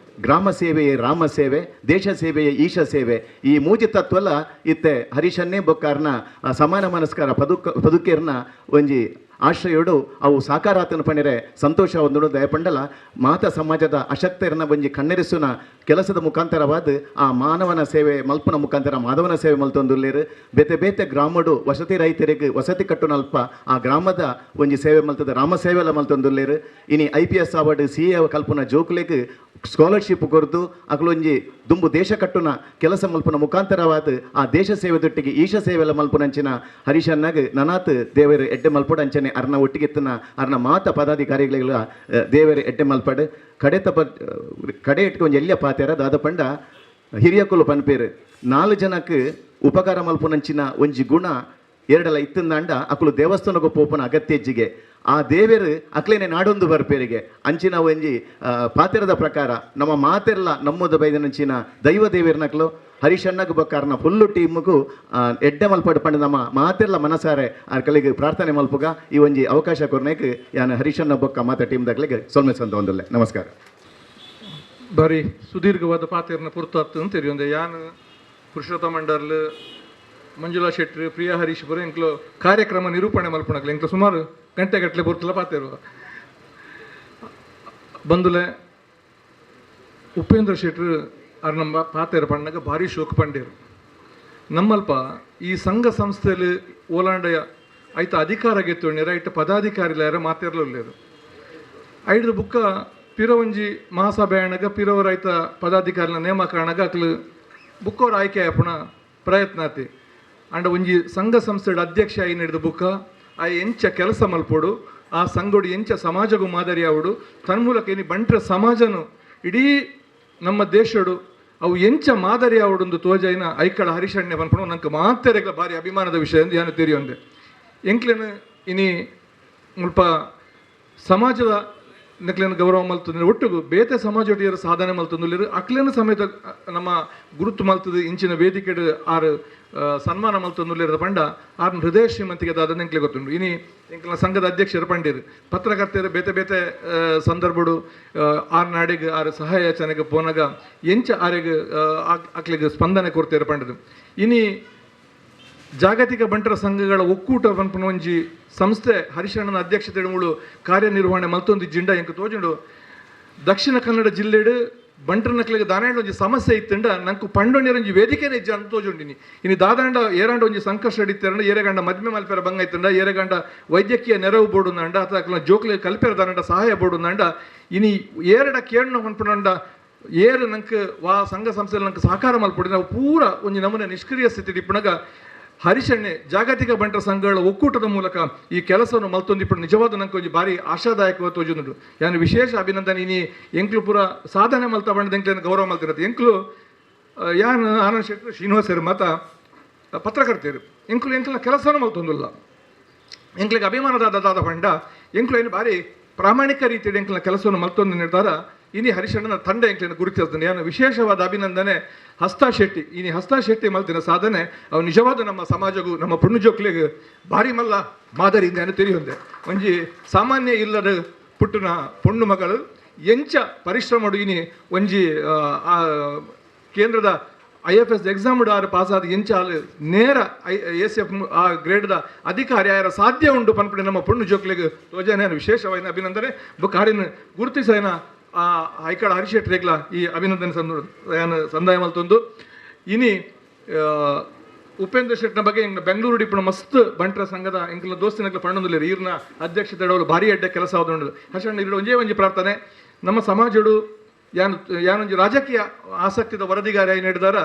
ಗ್ರಾಮ ಸೇವೆಯೇ ರಾಮ ಸೇವೆ ದೇಶ ಸೇವೆಯೇ ಈಶ ಸೇವೆ ಈ ಮೂಜಿ ತತ್ವಲ್ಲ ಇತ್ತೆ ಹರೀಶನ್ನೇ ಬೊಕ್ಕಾರ್ನ ಸಮಾನ ಮನಸ್ಕಾರ ಪದುಕೇರ್ನ ಒಂಜಿ ಆಶ್ರಯೋಡು ಅವು ಸಾಕಾರಾತನ ಪಣಿರೆ ಸಂತೋಷ ಒಂದು ದಯಪಂಡಲ ಮಾತ ಸಮಾಜದ ಅಶಕ್ತರನ್ನ ಒಂಜಿ ಕಣ್ಣೆರಿಸುನ ಕೆಲಸದ ಮುಖಾಂತರವಾದ ಆ ಮಾನವನ ಸೇವೆ ಮಲ್ಪನ ಮುಖಾಂತರ ಮಾಧವನ ಸೇವೆ ಮಲ್ತೊಂದುಲ್ಲೇರು ಬೇತೆ ಬೇತೆ ಗ್ರಾಮಡು ವಸತಿ ರೈತರಿಗೆ ವಸತಿ ಕಟ್ಟುನಲ್ಪ ಆ ಗ್ರಾಮದ ಒಂಜಿ ಸೇವೆ ಮಲ್ತದ ರಾಮ ಸೇವೆಲ್ಲ ಮಲ್ತೊಂದುಲ್ಲೇರು ಇನಿ IPS ಅವಾರ್ಡ್ CA ಕಲ್ಪನ ಜೋಕ್ಲೆಗ್ ಸ್ಕಾಲರ್ಶಿಪ್ ಕೊರ್ದು ಅಕ್ಲೊಂಜಿ ದುಂಬು ದೇಶ ಕಟ್ಟುನ ಕೆಲಸ ಮಲ್ಪನ ಮುಖಾಂತರವಾದ ಆ ದೇಶ ಸೇವೆದೊಟ್ಟಿಗೆ ಈಶ ಸೇವೆಲ್ಲ ಮಲ್ಪುನಂಚಿನ ಹರೀಶನ್ನಾಗ ನನಾತ್ ದೇವರು ಎಡ್ಡೆ ಮಲ್ಪುಡಂಚನೆ ಅರ್ನ ಒಟ್ಟಿಗೆತ್ತನ ಅರ್ನ ಮಾತ ಪದಾಧಿಕಾರಿಗಳ ದೇವರು ಎಡ್ಡೆ ಮಲ್ಪಡು ಕಡೆ ಇಟ್ಕೊಂಡು ಎಲ್ಲ ಪಾತ್ಯಾರ ದಾದ ಪಂಡ ಹಿರಿಯಕುಲು ಪನ್ಪೇರು 4 ಜನಕ್ಕೆ ಉಪಕಾರ ಮಲ್ಪುನಂಚಿನ ಒಂಜಿ ಗುಣ ಎರಡಲ್ಲ ಇತ್ತಂದಾಂಡ ಅಕುಲು ದೇವಸ್ಥಾನಕ್ಕೆ ಪೋಪನ ಅಗತ್ಯಜ್ಜಿಗೆ ಆ ದೇವರು ಅಕ್ಲೇನೆ ನಾಡೊಂದು ಬರ್ಪೇರಿಗೆ ಅಂಚಿನ ಒಂಜಿ ಪಾತೆರದ ಪ್ರಕಾರ ನಮ್ಮ ಮಾತೆಲ್ಲ ನಮ್ಮದು ಬೈದನಂಚಿನ ದೈವ ದೇವೇರ್ನಕ್ಲು ಹರೀಶಣ್ಣಗೆ ಬೊಕ್ಕಾರನ ಫುಲ್ಲು ಟೀಮ್ಗೂ ಎಡ್ಡೆ ಮಲ್ಪಡು ಪಂಡ ನಮ್ಮ ಮಾತೆಲ್ಲ ಮನಸಾರೆ ಕಲಿಗೆ ಪ್ರಾರ್ಥನೆ ಮಲ್ಪುಗ ಈ ಒಂಜಿ ಅವಕಾಶ ಕೊರ್ನೇಕ್ ಯಾನು ಹರೀಶಣ್ಣ ಬೊಕ್ಕ ಮಾತ ಟೀಮ್ದಾಗ್ಲಿಗೆ ಸೊಲ್ಮೆ ಸಂತ ಒಂದಲ್ಲೇ ನಮಸ್ಕಾರ ಬಾರಿ ಸುದೀರ್ಘವಾದ ಪಾತೆರ್ನ ಪುರ್ತಾತ್ ಅಂತ ತೆರಿಯೊಂದೆ ಯಾನು ಪುರುಷೋತ್ತಮ ಮಂಡರ್ಲು ಮಂಜುಳಾ ಶೆಟ್ಟಿ ಪ್ರಿಯಾ ಹರೀಶ್ ಪುರ ಎಂಕ್ಲು ಕಾರ್ಯಕ್ರಮ ನಿರೂಪಣೆ ಮಲ್ಪಣಕ್ಲೆ ಎಂಕ್ಲು ಸುಮಾರು ಗಂಟೆಗಟ್ಟಲೆ ಬರ್ತಲ್ಲ ಪಾತೆರು ಬಂದುಲೆ ಉಪೇಂದ್ರ ಶೆಟ್ರು ಅವ್ರು ನಮ್ಮ ಪಾತೆರ ಪಣ್ಣಗ ಭಾರಿ ಶೋಕ ಪಂಡೇರು ನಮ್ಮಲ್ಪ ಈ ಸಂಘ ಸಂಸ್ಥೆಯಲ್ಲಿ ಓಲಾಂಡ ಐತ ಅಧಿಕಾರ ಗೆತ್ತೋಣ್ಯರ ಐತ ಪದಾಧಿಕಾರಿಲಾರ ಮಾತೆರ್ಲೇರು ಐದು ಬುಕ್ಕ ಪಿರವಂಜಿ ಮಹಾಸಭೆ ಅಣ್ಣಗ ಪಿರವರ ಐತ ಪದಾಧಿಕಾರಿನ ನೇಮಕ ಅಣ್ಣಗ ಅಕ್ಲು ಬುಕ್ಕವ್ರ ಆಯ್ಕೆ ಆಪುಣ ಪ್ರಯತ್ನ ಆತಿ ಅಂಡ ಒಂಜಿ ಸಂಘ ಸಂಸ್ಥೆಡ ಅಧ್ಯಕ್ಷ ಆಗಿ ನಡೆದ ಬುಕ್ಕ ಆ ಎಂಚ ಕೆಲಸ ಮಲ್ಪೋಡು ಆ ಸಂಘಡು ಎಂಚ ಸಮಾಜಗೂ ಮಾದರಿ ಆವಡು ತನ್ಮೂಲಕ ಏನಿ ಬಂಟ್ರ ಸಮಾಜನು ಇಡೀ ನಮ್ಮ ದೇಶಡು ಅವು ಎಂಚ ಮಾದರಿ ಆವಡೊಂದು ತೋಜೈನ ಐಕಳ ಹರಿಶಣ್ಯ ಬಂದ್ಪಡು ನಂಗೆ ಮಾತೆರೆಗಳ ಭಾರಿ ಅಭಿಮಾನದ ವಿಷಯ ಎಂದು ಯಾನು ತೆರಿಯೊಂದೆ ಎಂಕ್ಲೇನು ಇನಿ ಮುಲ್ಪ ಸಮಾಜದ ನೆಕ್ಲೇನು ಗೌರವ ಮಲ್ತಂದ್ರೆ ಒಟ್ಟಿಗೂ ಬೇತೆ ಸಮಾಜ ಒಟ್ಟಿಗೆ ಸಾಧನೆ ಮಲ್ತಂದುಲ್ಲಿರು ಅಕ್ಲೇನು ಸಮೇತ ನಮ್ಮ ಗುರುತು ಮಲ್ತದ ಇಂಚಿನ ವೇದಿಕೆಡು ಆರು ಸನ್ಮಾನ ಮಲ್ತಂದುಲ್ಲಿರದ ಪಂಡ ಆರು ಹೃದಯ ಶ್ರೀಮಂತಿಗೆ ಅದ ಎಂಕ್ಲೆ ಗೊತ್ತುಂಡು ಇನಿ ಎಂಕ್ಲ ಸಂಘದ ಅಧ್ಯಕ್ಷರು ಪಂಡಿರು ಪತ್ರಕರ್ತೆಯರು ಬೇತೆ ಬೇತೆ ಸಂದರ್ಭಡು ಆರು ನಾಡಿಗೆ ಆರು ಸಹಾಯಾಚನೆಗೆ ಪೋನಾಗ ಎಂಚ ಆರೆಗೆ ಅಕ್ಲಿಗೆ ಸ್ಪಂದನೆ ಕೊಡ್ತೇರು ಪಂಡದು ಇನಿ ಜಾಗತಿಕ ಬಂಟರ ಸಂಘಗಳ ಒಕ್ಕೂಟ ಒಂಜಿ ಸಂಸ್ಥೆ ಹರಿಶಣ್ಣನ ಅಧ್ಯಕ್ಷತೆ ಮೂಳು ಕಾರ್ಯನಿರ್ವಹಣೆ ಮಲ್ತೊಂದು ಜಿಂಡ ಎಂಕ ತೋಜುಂಡು ದಕ್ಷಿಣ ಕನ್ನಡ ಜಿಲ್ಲೆಡು ಬಂಟರ ನಕ್ಲಿಗೆ ದಾನಾಂಡ ಒಂಜಿ ಸಮಸ್ಯೆ ಇತ್ತಂಡ ನಂಕು ಪಂಡೊಂಡಿರ ಒಂಜಿ ವೇದಿಕೆನೇ ಇಜ್ಜ ಅಂತ ತೋಜುಂಡಿನಿ ಇನ್ನು ದಾದಾಂಡ ಏರಾಂಡ ಒಂಜಿ ಸಂಕಷ್ಟ ಅಡಿತಾರಂಡ ಏರೆಗಂಡ ಮದ್ಮೆ ಮಲ್ಪೆರ ಬಂಗ ಐತಂಡ ಏರೆಗಂಡ ವೈದ್ಯಕೀಯ ನೆರವು ಬೋಡುಂದಂಡ ಅಥವಾ ಜೋಕ್ಲೆ ಕಲ್ಪೆರ ದಾನಂಡ ಸಹಾಯ ಬೋಡುಂದಂಡ ಇನಿ ಏರಡ ಕೇರಣ ಹೊಂಪುನಂಡ ಏರು ನಂಗೆ ವಾ ಸಂಘ ಸಂಸ್ಥೆಯಲ್ಲಿ ನಂಗೆ ಸಹಕಾರ ಮಲ್ಪೊಡಿ ನಾವು ಪೂರ ಒಂಜಿ ನಮೂನೆ ನಿಷ್ಕ್ರಿಯ ಸ್ಥಿತಿ ಡಿಪ್ಪುಣಗ ಹರಿಶಣ್ಣೆ ಜಾಗತಿಕ ಬಂಟರ ಸಂಘಗಳ ಒಕ್ಕೂಟದ ಮೂಲಕ ಈ ಕೆಲಸವನ್ನು ಮಲ್ತೊಂದಿಪ್ಪಡು ನಿಜವಾದ ನಂಗೆ ಒಂಜಿ ಭಾರಿ ಆಶಾದಾಯಕವಾದ ತೋಜುಂಡು ಯಾನು ವಿಶೇಷ ಅಭಿನಂದನೆ ಇನಿ ಎಂಕ್ಲು ಪೂರ ಸಾಧನೆ ಮಲ್ತ ಬಂಡದ ಎಂಕ್ಲೇನು ಗೌರವ ಮಲ್ತಿರತ್ತೆ ಎಂಕ್ಲು ಯಾನು ಆನಂದ್ ಶೆಟ್ರು ಶ್ರೀನಿವಾಸರು ಮತ ಪತ್ರಕರ್ತೆಯರು ಎಂಕ್ಲ ಕೆಲಸನೂ ಮಲ್ತೊಂದಿಲ್ಲ ಎಂಕ್ಲಿಗೆ ಅಭಿಮಾನದಾದ ಪಂಡ ಎಂಕ್ಲು ಏನು ಭಾರಿ ಪ್ರಾಮಾಣಿಕ ರೀತಿಯಲ್ಲಿ ಎಂಕ್ಲ ಕೆಲಸವನ್ನು ಮಲ್ತೊಂದು ನಿರ್ಧಾರ ಇನಿ ಹರಿಶಣ್ಣನ ತಂಡ ಎಂಕ್ಲಿನ ಗುರುತಿಸ್ತಾನೆ ಯಾನು ವಿಶೇಷವಾದ ಅಭಿನಂದನೆ ಹಸ್ತಾ ಶೆಟ್ಟಿ ಇನಿ ಹಸ್ತಾ ಶೆಟ್ಟಿ ಮಲ್ತಿನ ಸಾಧನೆ ಅವು ನಿಜವಾದ ನಮ್ಮ ಸಮಾಜಗೂ ನಮ್ಮ ಪುಣ್ಣು ಜೋಕ್ಲಿಗೆ ಭಾರಿ ಮಲ್ಲ ಮಾದರಿಯಿಂದ ಏನು ತಿಳಿಯೊಂದೆ ಒಂಜಿ ಸಾಮಾನ್ಯ ಇಲ್ಲದ ಪುಟ್ಟನ ಪೊಣ್ಣು ಮಗಳು ಎಂಚ ಪರಿಶ್ರಮಡು ಇನಿ ಒಂಜಿ ಕೇಂದ್ರದ IFS ಎಕ್ಸಾಮ್ ಆರು ಪಾಸ್ ಆದ ಎಂಚ ನೇರ ACF ಆ ಗ್ರೇಡ್ದ ಅಧಿಕಾರಿ ಆಯರ ಸಾಧ್ಯ ಉಂಟು ಪನ್ಪಡೆ ನಮ್ಮ ಪುಣ್ಣು ಜೋಕ್ಲಿಗೆ ತೋಜನ ವಿಶೇಷವಾದ ಅಭಿನಂದನೆ ಬುಕ್ ಹಾಡಿನ ಗುರುತಿಸೇನ ಆ ಐಕಳ ಹರಿಶೆಟ್ರಿಗ್ಲ ಈ ಅಭಿನಂದನೆ ಸಂದಾಯ ಮಲ್ತೊಂದು ಇನಿ ಉಪೇಂದ್ರ ಶೆಟ್ನ ಬಗ್ಗೆ ಎಂಗ್ಲ ಬೆಂಗಳೂರು ಡಿಪ್ಪಣ ಮಸ್ತ್ ಬಂಟ್ರ ಸಂಘದ ಎಂಕ್ಲ ದೋಸ್ತಿನಕ್ಲ ಪಣ್ಣೊಂದಿಲ್ಲ ಈರ್ನ ಅಧ್ಯಕ್ಷತೆ ಇಡೋಳು ಭಾರಿ ಅಡ್ಡೆ ಕೆಲಸ ಆದೊಂಡು ಹರ್ಷಣ್ಣ ಇರೋ ಒಂಜೇ ಪ್ರಾರ್ಥನೆ ನಮ್ಮ ಸಮಾಜಡು ಯಾನೊಂಜಿ ರಾಜಕೀಯ ಆಸಕ್ತಿದ ವರದಿಗಾರ ಏನು ಹೇಳಿದಾರ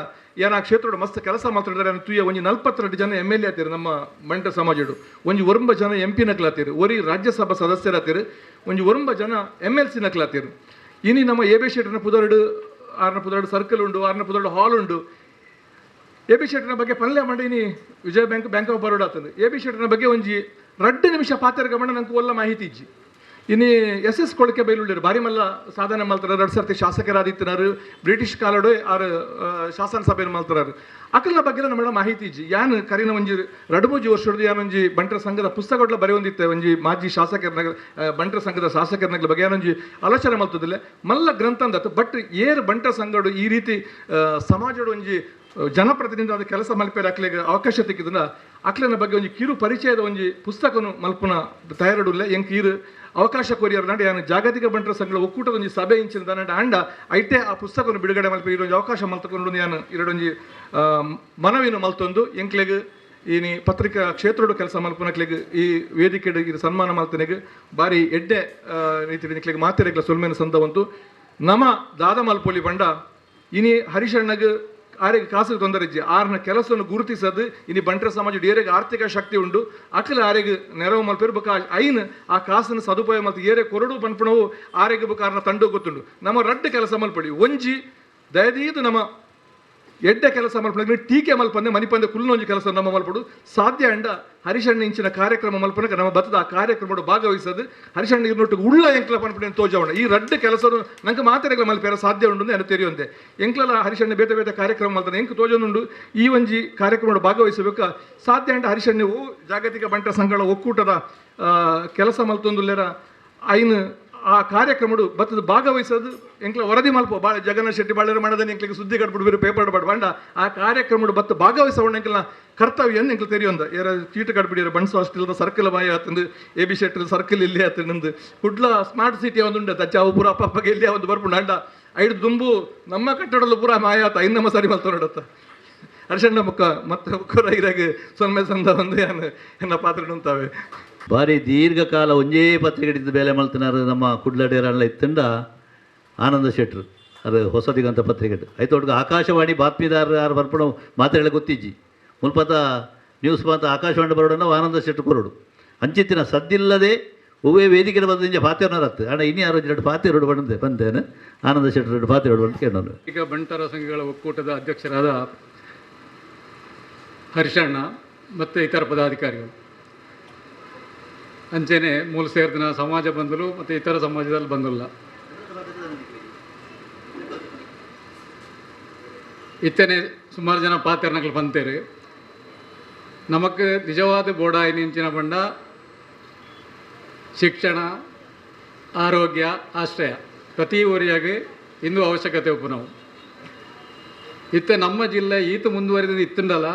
ಏನ ಆ ಕ್ಷೇತ್ರದ ಮಸ್ತ್ ಕೆಲಸ ಮಾತಾಡಿದಾರೆ ತುಯ್ಯ ಒಂಜಿ 42 ಜನ MLA ಆತೀರು ನಮ್ಮ ಬಂಟ ಸಮಾಜಡು ಒಂಜಿ 9 ಜನ MP ನಕ್ಲಾತೀರು ಒರಿ ರಾಜ್ಯಸಭಾ ಸದಸ್ಯರಾತೀರು ಒಂಜಿ 9 ಜನ MLC ನಕ್ಲಾತೀರು ಇನಿ ನಮ್ಮ AB ಶೆಟ್ರನ ಪುದರ್ಡು ಆರ್ನ ಪುದರ್ಡು ಸರ್ಕಲ್ ಉಂಡು ಆರ್ನ ಪುದರ್ಡು ಹಾಲ್ ಉಂಡು AB ಶೆಟ್ರನ ಬಗ್ಗೆ ಪಲ್ಯ ಮಾಡಿ ಇನಿ ವಿಜಯ ಬ್ಯಾಂಕ್ ಆಫ್ ಬರೋಡಾ ಆತಂದು AB ಶೆಟ್ರನ ಬಗ್ಗೆ ಒಂಜಿ 2 ನಿಮಿಷ ಪಾತ್ರ ಗಮನ ನಂಗೆ ಒಲ್ಲ ಮಾಹಿತಿ ಇಜ್ಜಿ ಇನ್ನು SS ಕೊಳಕೆ ಬೈಲುಳ್ಳಿರು ಬಾರಿ ಮಲ್ಲ ಸಾಧನೆ ಮಾಡ್ತಾರೆ. 2 ಸರ್ತಿ ಶಾಸಕರಾದಿತ್ತಿನಾರು ಬ್ರಿಟಿಷ್ ಕಾಲಡು ಆರು ಶಾಸನ ಸಭೆಯನ್ನು ಮಾಡ್ತಾರೆ. ಅಕಲ್ನ ಬಗ್ಗೆ ನಮ್ಮ ಮಾಹಿತಿ ಇಜ್ಜಿ ಯಾನು ಕರಿನ ಒಂಜಿ 2-3 ವರ್ಷದ ಯಾನೊಂಜಿ ಬಂಟರ ಸಂಘದ ಪುಸ್ತಕಗಳ ಬರೆಯೊಂದಿತ್ತೆ ಒಂಜಿ ಮಾಜಿ ಶಾಸಕರ ಬಂಟರ ಸಂಘದ ಶಾಸಕರ ಬಗ್ಗೆ ಯಾನೊಂಜಿ ಆಲೋಚನೆ ಮಾಡ್ತದಿಲ್ಲ ಮಲ್ಲ ಗ್ರಂಥ ಅಂದತ್ತು. ಬಟ್ ಏರ್ ಬಂಟರ ಸಂಘಡು ಈ ರೀತಿ ಸಮಾಜದ ಒಂಜಿ ಜನಪ್ರತಿನಿಧಿ ಕೆಲಸ ಮಲ್ಪೇರು ಅಕ್ಲೆಗೆ ಅವಕಾಶ ತೆಕ್ಕಿದ್ರೆ ಅಕ್ಲನ ಬಗ್ಗೆ ಒಂದು ಕಿರು ಪರಿಚಯದ ಒಂದು ಪುಸ್ತಕನು ಮಲ್ಪುನ ತಯಾರಿಲ್ಲ ಹೆಂಗೆ ಕಿರು ಅವಕಾಶ ಕೊರಿಯರ್ ನಾಡು ಯಾನು ಜಾಗತಿಕ ಬಂಟರ ಸಂಘಗಳ ಒಕ್ಕೂಟದ ಒಂದು ಸಭೆ ಇಂಚಿನ ನಾಡು ಅಂಡ ಐಟೆ ಆ ಪುಸ್ತಕವನ್ನು ಬಿಡುಗಡೆ ಮಲ್ಪಿ ಇರೋ ಅವಕಾಶ ಮಲ್ತಕೊಂಡು ಯಾನು ಎರಡೊಂಜಿ ಮನವಿನ ಮಲ್ತೊಂದು ಎಂಕ್ಲೆಗೆ ಈ ಪತ್ರಿಕಾ ಕ್ಷೇತ್ರದ ಕೆಲಸ ಮಲ್ಪನಕ್ಲೆಗೆ ಈ ವೇದಿಕೆ ಇದು ಸನ್ಮಾನ ಮಲ್ತನೆಗೆ ಬಾರಿ ಎಡ್ಡೆ ರೀತಿ ನಿಕ್ಲೆಗೆ ಮಾತೆರೆಗ್ಲ ಸೊಲ್ಮೇನ ಸಂದವಂತು ನಮ ದಾದ ಮಲ್ಪೊಲಿ ಬಂಡ ಇನಿ ಹರಿಶಣ್ಣಗೆ ಆರೆಗೆ ಕಾಸಿಗೆ ತೊಂದರೆ ಇಜ್ಜಿ ಆರ್ನ ಕೆಲಸವನ್ನು ಗುರುತಿಸದು ಇನ್ನು ಬಂಟರ ಸಮಾಜ ಏರೆಗೆ ಆರ್ಥಿಕ ಶಕ್ತಿ ಉಂಡು ಅಕ್ಕಲ ಆರೆಗೆ ನೆರವು ಮಲ್ಪೇರು ಬಕ ಐನ್ ಆ ಕಾಸನ್ನು ಸದುಪಯೋಗ ಮತ್ತು ಏರೆ ಕೊರಡು ಪನ್ಪಣವು ಆರೆಗೆ ಬಕಾರನ ತಂಡು ಗೊತ್ತುಂಡು ನಮ್ಮ ರಡ್ಡು ಕೆಲಸ ಮಲ್ಪಡಿ ಒಂಜಿ ದಯದೀದು ನಮ್ಮ ಎಡ್ಡೆ ಕೆಲಸ ಮಲ್ಪನೆ ಟೀಕೆ ಮಲ್ಪಂದೆ ಮನಿಪಂದೆ ಕುಲ್ಲೊಂಜಿ ಕೆಲಸ ನಮ್ಮ ಮಲ್ಪಡು ಸಾಧ್ಯ ಅಂಡ ಹರಿಶಣ್ಣ ಇಂಚಿನ ಕಾರ್ಯಕ್ರಮ ಮಲ್ಪನಕ್ಕೆ ನಮ್ಮ ಬತ್ತದ ಆ ಕಾರ್ಯಕ್ರಮದ ಭಾಗವಹಿಸದು ಹರಿಶಣ್ಣ ಇರ್ನೊಟ್ಟಿಗೆ ಉಳ್ಳ ಎಂಕ್ಲ ಪನ್ಪಣೆ ತೋಜವಣ ಈ ರಡ್ಡು ಕೆಲಸ ನಂಗೆ ಮಾತಾಡಗಳ ಮಲ್ಪೇರ ಸಾಧ್ಯ ಉಂಡು ನಾನು ತೆರೆಯೊಂದೆ ಎಂಕ್ಲಲ್ಲ ಹರಿಶಣ್ಣ ಬೇತೆ ಬೇತೆ ಕಾರ್ಯಕ್ರಮ ಮಲ್ತಾನೆ ಎಂಕ್ ತೋಜೊಂದುಂಡು ಈ ಒಂಜಿ ಕಾರ್ಯಕ್ರಮದ ಭಾಗವಹಿಸಬೇಕು ಸಾಧ್ಯ ಅಂಡ ಹರಿಶಣ್ಣವು ಜಾಗತಿಕ ಬಂಟರ ಸಂಘಗಳ ಒಕ್ಕೂಟದ ಕೆಲಸ ಮಲ್ತೊಂದುಲ್ಲೆರ ಐನ್ ಆ ಕಾರ್ಯಕ್ರಮಡು ಬತ್ತದ ಭಾಗವಹಿಸೋದು ಎಂಕ್ಲ ವರದಿ ಮಲ್ಪ ಭಾಳ ಜಗನ್ನಾಥ್ ಶೆಟ್ಟಿ ಬಾಳರ ಮಾಡೋದನ್ನ ಎಂಕ್ಲಿಗೆ ಸುದ್ದಿ ಕಟ್ಬಿಡ್ಬೇರು ಪೇಪರ್ ಬಾಂಡ ಆ ಕಾರ್ಯಕ್ರಮಡು ಬತ್ತ ಭಾಗವಹಿಸೋಣ ಎಂಕ್ಲ ಕರ್ತವ್ಯ ಎಂಕ್ಲ ತೆರೆಯೊಂದ ಯಾರ ಚೀಟ ಕಟ್ಬಿಡಿಯರು ಬಣ್ಸ್ ಹಾಸ್ಟೆಲ್ ಸರ್ಕಲ್ ಬಾಯಿ ಆತಂದು AB ಶೆಟ್ಟಿ ಸರ್ಕಲ್ ಇಲ್ಲಿ ಆತಂದು ಕುಡ್ಲ ಸ್ಮಾರ್ಟ್ ಸಿಟಿ ಒಂದು ತಚ್ಚ ಅವು ಪೂರ ಅಪ್ಪಗೆ ಇಲ್ಲಿ ಒಂದು ಬರ್ಪುಂಡು ಅಂಡ ಐದು ದುಂಬು ನಮ್ಮ ಕಟ್ಟಡಲು ಪೂರ ಮಾಯ ಆತ ಇನ್ನಮ್ಮ ಸರಿ ಮಲ್ತ ನೋಡತ್ತ ಹರ್ಷಣ್ಣ ಮುಖ ಮತ್ತೆ ಮುಖರ ಇರಾಗ ಸೊನ್ಮೆ ಸಂದ ಒಂದು ಎನ್ನ ಪಾತ್ರ ಉಂತಾವೆ ಭಾರಿ ದೀರ್ಘಕಾಲ ಒಂಜೇ ಪತ್ರಿಕೆ ಹಿಡಿದು ಬೇಲೆ ಮಲ್ತಿನಾರು ನಮ್ಮ ಕುಡ್ಲಡೇರಲ್ಲ ಇತ್ತಂಡ ಆನಂದ ಶೆಟ್ರು ಅದು ಹೊಸದಿಗಂತ ಪತ್ರಿಕೆ ಐತೊಡ್ಗೆ ಆಕಾಶವಾಣಿ ಬಾತ್ಮೀದಾರ ಯಾರು ಬರ್ಪಣ ಮಾತಾಡಲಿ ಗೊತ್ತಿಜ್ಜಿ ಮುಲ್ಪತ ನ್ಯೂಸ್ ಮಾತ ಆಕಾಶವಾಣಿ ಬರೋಡನ್ನ ಆನಂದ ಶೆಟ್ರು ಕೊರೋಡು ಅಂಚಿತ್ತಿನ ಸದ್ದಿಲ್ಲದೆ ಒವ್ವೇ ವೇದಿಕೆ ಬಂದ ಪಾತಿರತ್ತು ಅಣ್ಣ ಇನ್ನು ಯಾರು 2 ಪಾತಿರೋಡು ಬಂದೇನೆ ಆನಂದ ಶೆಟ್ರು 2 ಪಾತಿರೋಡು ಅಂತ ಕೇಳೋನು. ಈಗ ಬಂಟರ ಸಂಘಗಳ ಒಕ್ಕೂಟದ ಅಧ್ಯಕ್ಷರಾದ ಹರಿಶಣ್ಣ ಮತ್ತು ಇತರ ಪದಾಧಿಕಾರಿಗಳು ಅಂಚೆನೆ ಮೂಲ ಸೇರಿದ ಸಮಾಜ ಬಂಧುಲು ಮತ್ತು ಇತರ ಸಮಾಜದಲ್ಲಿ ಬಂದಿಲ್ಲ. ಇತ್ತನೆ ಸುಮಾರು ಜನ ಪಾತ್ರನಗಳು ಬಂತೇರಿ ನಮಕ್ ನಿಜವಾದ ಬೋಡಾಯಿ ನಿಂಚಿನ ಬಂಡ ಶಿಕ್ಷಣ ಆರೋಗ್ಯ ಆಶ್ರಯ ಪ್ರತಿ ಊರಿಯಾಗಿ ಇಂದು ಅವಶ್ಯಕತೆ ಒಪ್ಪು ನಾವು ಇತ್ತ ನಮ್ಮ ಜಿಲ್ಲೆ ಈತ ಮುಂದುವರಿದ ಇತ್ತಂಡಲ್ಲ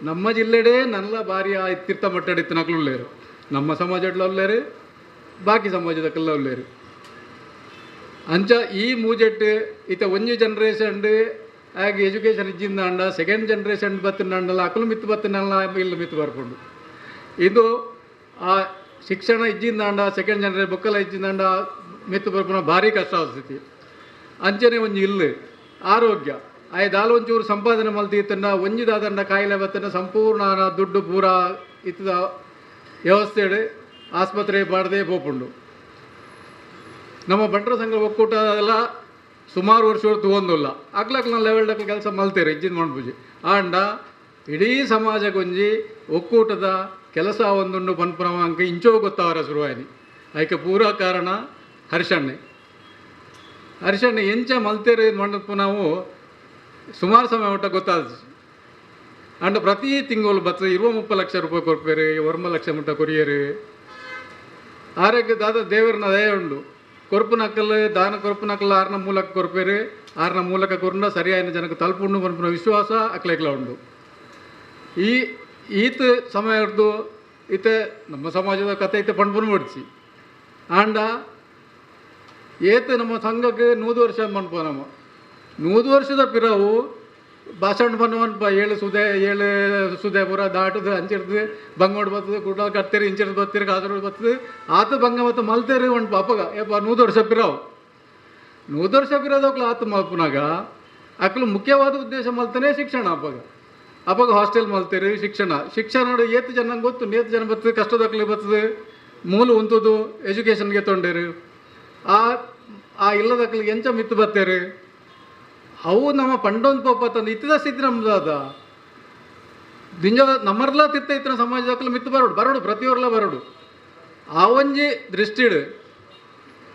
ನಮ್ಮ ಜಿಲ್ಲೆಡೆ ನಲ್ಲ ಬಾರಿ ಇತ್ತಿರ್ತ ಮಟ್ಟಡ ಇತ್ತನಕ್ಲು ಉಳ್ಳೇರು ನಮ್ಮ ಸಮಾಜಡ್ಲ ಉಳ್ಳೇರು ಬಾಕಿ ಸಮಾಜದಕ್ಕೆಲ್ಲ ಉಳ್ಳೇರು ಅಂಚ ಈ ಮೂಜೆಟ್ಟು ಇತ್ತ ಒಂಜಿ ಜನ್ರೇಷನ್ ಹಾಗೆ ಎಜುಕೇಷನ್ ಇಜ್ಜಿಂದ ಅಂಡ ಸೆಕೆಂಡ್ ಜನ್ರೇಷನ್ ಬತ್ತಿನಂಡಲ್ಲ ಅಕಲು ಮಿತ್ತು ಬತ್ತಿನಲ್ಲ ಇಲ್ಲ ಮಿತ್ತು ಬರ್ಕೊಂಡು ಇದು ಆ ಶಿಕ್ಷಣ ಇಜ್ಜಿಂದ ಅಂಡ ಸೆಕೆಂಡ್ ಜನ್ರೇಷನ್ ಬೊಕ್ಕಲ ಇಜ್ಜಿಂದ ಮಿತ್ತು ಬರ್ಪುನ ಭಾರಿ ಕಷ್ಟ ಸ್ಥಿತಿ ಅಂಚನೆ ಒಂಜಿ ಇಲ್ಲು ಆರೋಗ್ಯ ಆಯ್ದಾಲು ಒಂಚೂರು ಸಂಪಾದನೆ ಮಲ್ತಿತ್ತಂಡ ಒಂಜಿದಾದಂಡ ಕಾಯಿಲೆ ಬತ್ತಂಡ ಸಂಪೂರ್ಣ ದುಡ್ಡು ಪೂರ ಇತ್ತದ ವ್ಯವಸ್ಥೆಡು ಆಸ್ಪತ್ರೆ ಬಾಡದೆ ಪೋಪುಂಡು ನಮ್ಮ ಬಂಟರ ಸಂಘ ಒಕ್ಕೂಟ ಎಲ್ಲ ಸುಮಾರು ವರ್ಷ ತೊಗೊಂದಿಲ್ಲ ಅಕ್ಲಕ್ಲ ಲೆವೆಲ್ಡಕ್ಕೆ ಕೆಲಸ ಮಲ್ತೇವೆ ಇಜ್ಜಿನ ಮಾಡ್ಬೂಜಿ ಆಂಡ ಇಡೀ ಸಮಾಜಗೊಂಜಿ ಒಕ್ಕೂಟದ ಕೆಲಸ ಒಂದುಂಡು ಪನ್ಪುರವ ಅಂಕ ಇಂಚೋ ಗೊತ್ತವರ ಶುರುವಾಯಿನಿ ಅದಕ್ಕೆ ಪೂರ ಕಾರಣ ಹರ್ಷಣ್ಣೆ ಎಂಚ ಮಲ್ತೇರಿ ಮಂಡಪ ನಾವು ಸುಮಾರು ಸಮಯ ಒಟ್ಟ ಗೊತ್ತಾದ ಅಂಡ್ ಪ್ರತಿ ತಿಂಗಳು ಬತ್ತ 20-30 ಲಕ್ಷ ರೂಪಾಯಿ ಕೊಡ್ಪೇರಿ 1 ಲಕ್ಷ ಮುಟ್ಟ ಕೊರಿಯರು ಆರೋಗ್ಯ ದಾದ ದೇವರನ್ನ ದಯ ಉಂಡು ಕೊರಪು ನಕ್ಕಲ್ ದಾನ ಕೊರಪು ನಕ್ಕಲ್ ಆರ್ನ ಮೂಲಕ ಕೊರಪೇರು ಆರ್ನ ಮೂಲಕ ಕೊರಂಡ ಸರಿಯಾದ ಜನಕ್ಕೆ ತಲುಪುಂಡು ಪನ್ಪುನ ವಿಶ್ವಾಸ ಅಕ್ಲೆಗ್ಲ ಉಂಡು ಈತ ಸಮಯ ಹಿಡ್ದು ಈತ ನಮ್ಮ ಸಮಾಜದ ಕತೆ ಐತೆ ಪಣ್ಪುನ ಹೊಡ್ಸಿ ಆಂಡ ಏತ ನಮ್ಮ ಸಂಘಕ್ಕೆ 100 ವರ್ಷ ಮನ್ಪ ನಮ್ಮ 100 ವರ್ಷದ ಪಿರವು ಭಾಷಣ ಬನ್ನವನ್ಪ 7 ಸುದೆ ಪೂರ ದಾಟದು ಅಂಚಿಡ್ದು ಬಂಗೋಡ್ ಬರ್ತದೆ ಕುಡ ಕತ್ತೇರಿ ಇಂಚಿಡ್ ಬತ್ತೀರಿ ಕಾಸರೋಡ್ ಬರ್ತದೆ ಆತ ಬಂಗ ಮತ್ತು ಮಲ್ತೇರಿ ಒಣ್ಪ ಅಪ್ಪಗ ಏಪ 100 ವರ್ಷ ಪಿರವು 100 ವರ್ಷ ಪಿರೋದಕ್ಲು ಆತ ಮಲ್ಪನಾಗ ಅಕ್ಲು ಮುಖ್ಯವಾದ ಉದ್ದೇಶ ಮಲ್ತಾನೆ ಶಿಕ್ಷಣ ಅಪ್ಪಗ ಹಾಸ್ಟೆಲ್ ಮಲ್ತೇರಿ ಶಿಕ್ಷಣ ಏತು ಜನ ಗೊತ್ತು ನೇತು ಜನ ಬರ್ತದೆ ಕಷ್ಟದಕ್ಲಿ ಬರ್ತದೆ ಮೂಲ ಉಂತದು ಎಜುಕೇಷನ್ಗೆ ತೊಂಡೇರಿ ಆ ಇಲ್ಲದಕ್ಲಿಗೆ ಎಂಚ ಮಿತ್ತು ಬರ್ತೇರಿ ಅವು ನಮ್ಮ ಪಂಡೊಂದು ಪಪ್ಪ ತಂದು ಇತ್ತದ ಸ್ಥಿತಿ ನಮ್ದು ಅದ ದಿಂಜ ನಮ್ಮರ್ಲ ತಿತ್ತ ಇತ್ತಿನ ಸಮಾಜದಕ್ಕಲು ಮಿತ್ತು ಬರೋಡು ಪ್ರತಿಯೊರ್ಲ ಬರೋಡು ಆ ಒಂಜಿ ದೃಷ್ಟಿಡು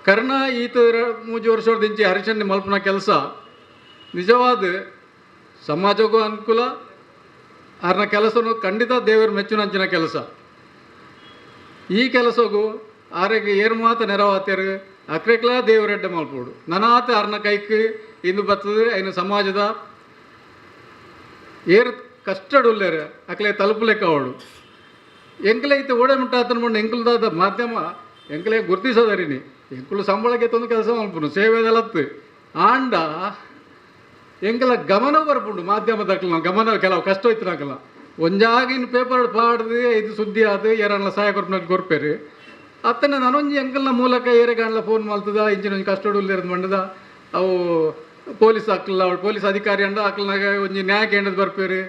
ಕರ್ಣ ಈತ 3 ವರ್ಷದಿಂಚಿ ಹರಿಶಣ್ಯ ಮಲ್ಪನ ಕೆಲಸ ನಿಜವಾದ ಸಮಾಜಕ್ಕೂ ಅನುಕೂಲ, ಅವ್ರನ್ನ ಕೆಲಸನೂ ಖಂಡಿತ ದೇವರು ಮೆಚ್ಚುನಂಚಿನ ಕೆಲಸ. ಈ ಕೆಲಸಗೂ ಆರೆಗೆ ಏರು ಮಾತ ನೆರವಾತಿಯರು ಅಕ್ರೆಕ್ಲ ದೇವರೆಡ್ಡೆ ಮಲ್ಪೋಡು ನನಾತ ಅವ್ರನ್ನ ಕೈക്ക് ಇಂದು ಬರ್ತದೆ. ಐನು ಸಮಾಜದ ಏರು ಕಷ್ಟಡುಲ್ಲೇರು ಅಕ್ಲೆ ತಲುಪಲೆಕ್ಕ ಅವಳು ಎಂಕಲೆ ಐತೆ ಓಡೆ ಮುಟ್ಟ ಆತನ ಎಂಕುಲ್ದಾದ ಮಾಧ್ಯಮ ಎಂಕಲೆ ಗುರ್ತಿಸೋದರಿನಿ ಎಂಕುಲು ಸಂಬಳಕ್ಕೆ ತಂದು ಕೆಲಸ ಮಲ್ಪನು ಸೇವೆದಲತ್ತು ಆಂಡ ಎಂಕಲ ಗಮನ ಬರ್ಪುಂಡು ಮಾಧ್ಯಮದಕ್ಲ ಗಮನ ಕೆಲವು ಕಷ್ಟ ಹೋಯ್ತು ನಾಕಲ್ಲ ಒಂಜಾಗಿನ ಪೇಪರ್ ಪಾಡ್ದು ಇದು ಸುದ್ದಿ ಆದ ಯಾರನ್ನ ಸಹಾಯ ಕೊರ್ಪನಲ್ಲಿ ಕೊರ್ಪೇರು ಅತ್ತನ ನಾನೊಂದು ಎಂಕಲ್ನ ಮೂಲಕ ಏರೆಗಾಣ್ಲ ಫೋನ್ ಮಾಡ್ತದ ಇಂಚಿನ ಒಂಜಿ ಕಷ್ಟಡುಲ್ಲೇರದು ಮಂಡದ ಅವು ಪೊಲೀಸ್ ಹಾಕಲ್ಲ ಅವಳು ಪೊಲೀಸ್ ಅಧಿಕಾರಿ ಅಂಡ ಅಕ್ಲನಾಗ ಒಂಜಿ ನ್ಯಾಯ ಕೇಂದ್ರದ ಬರ್ಪೇರು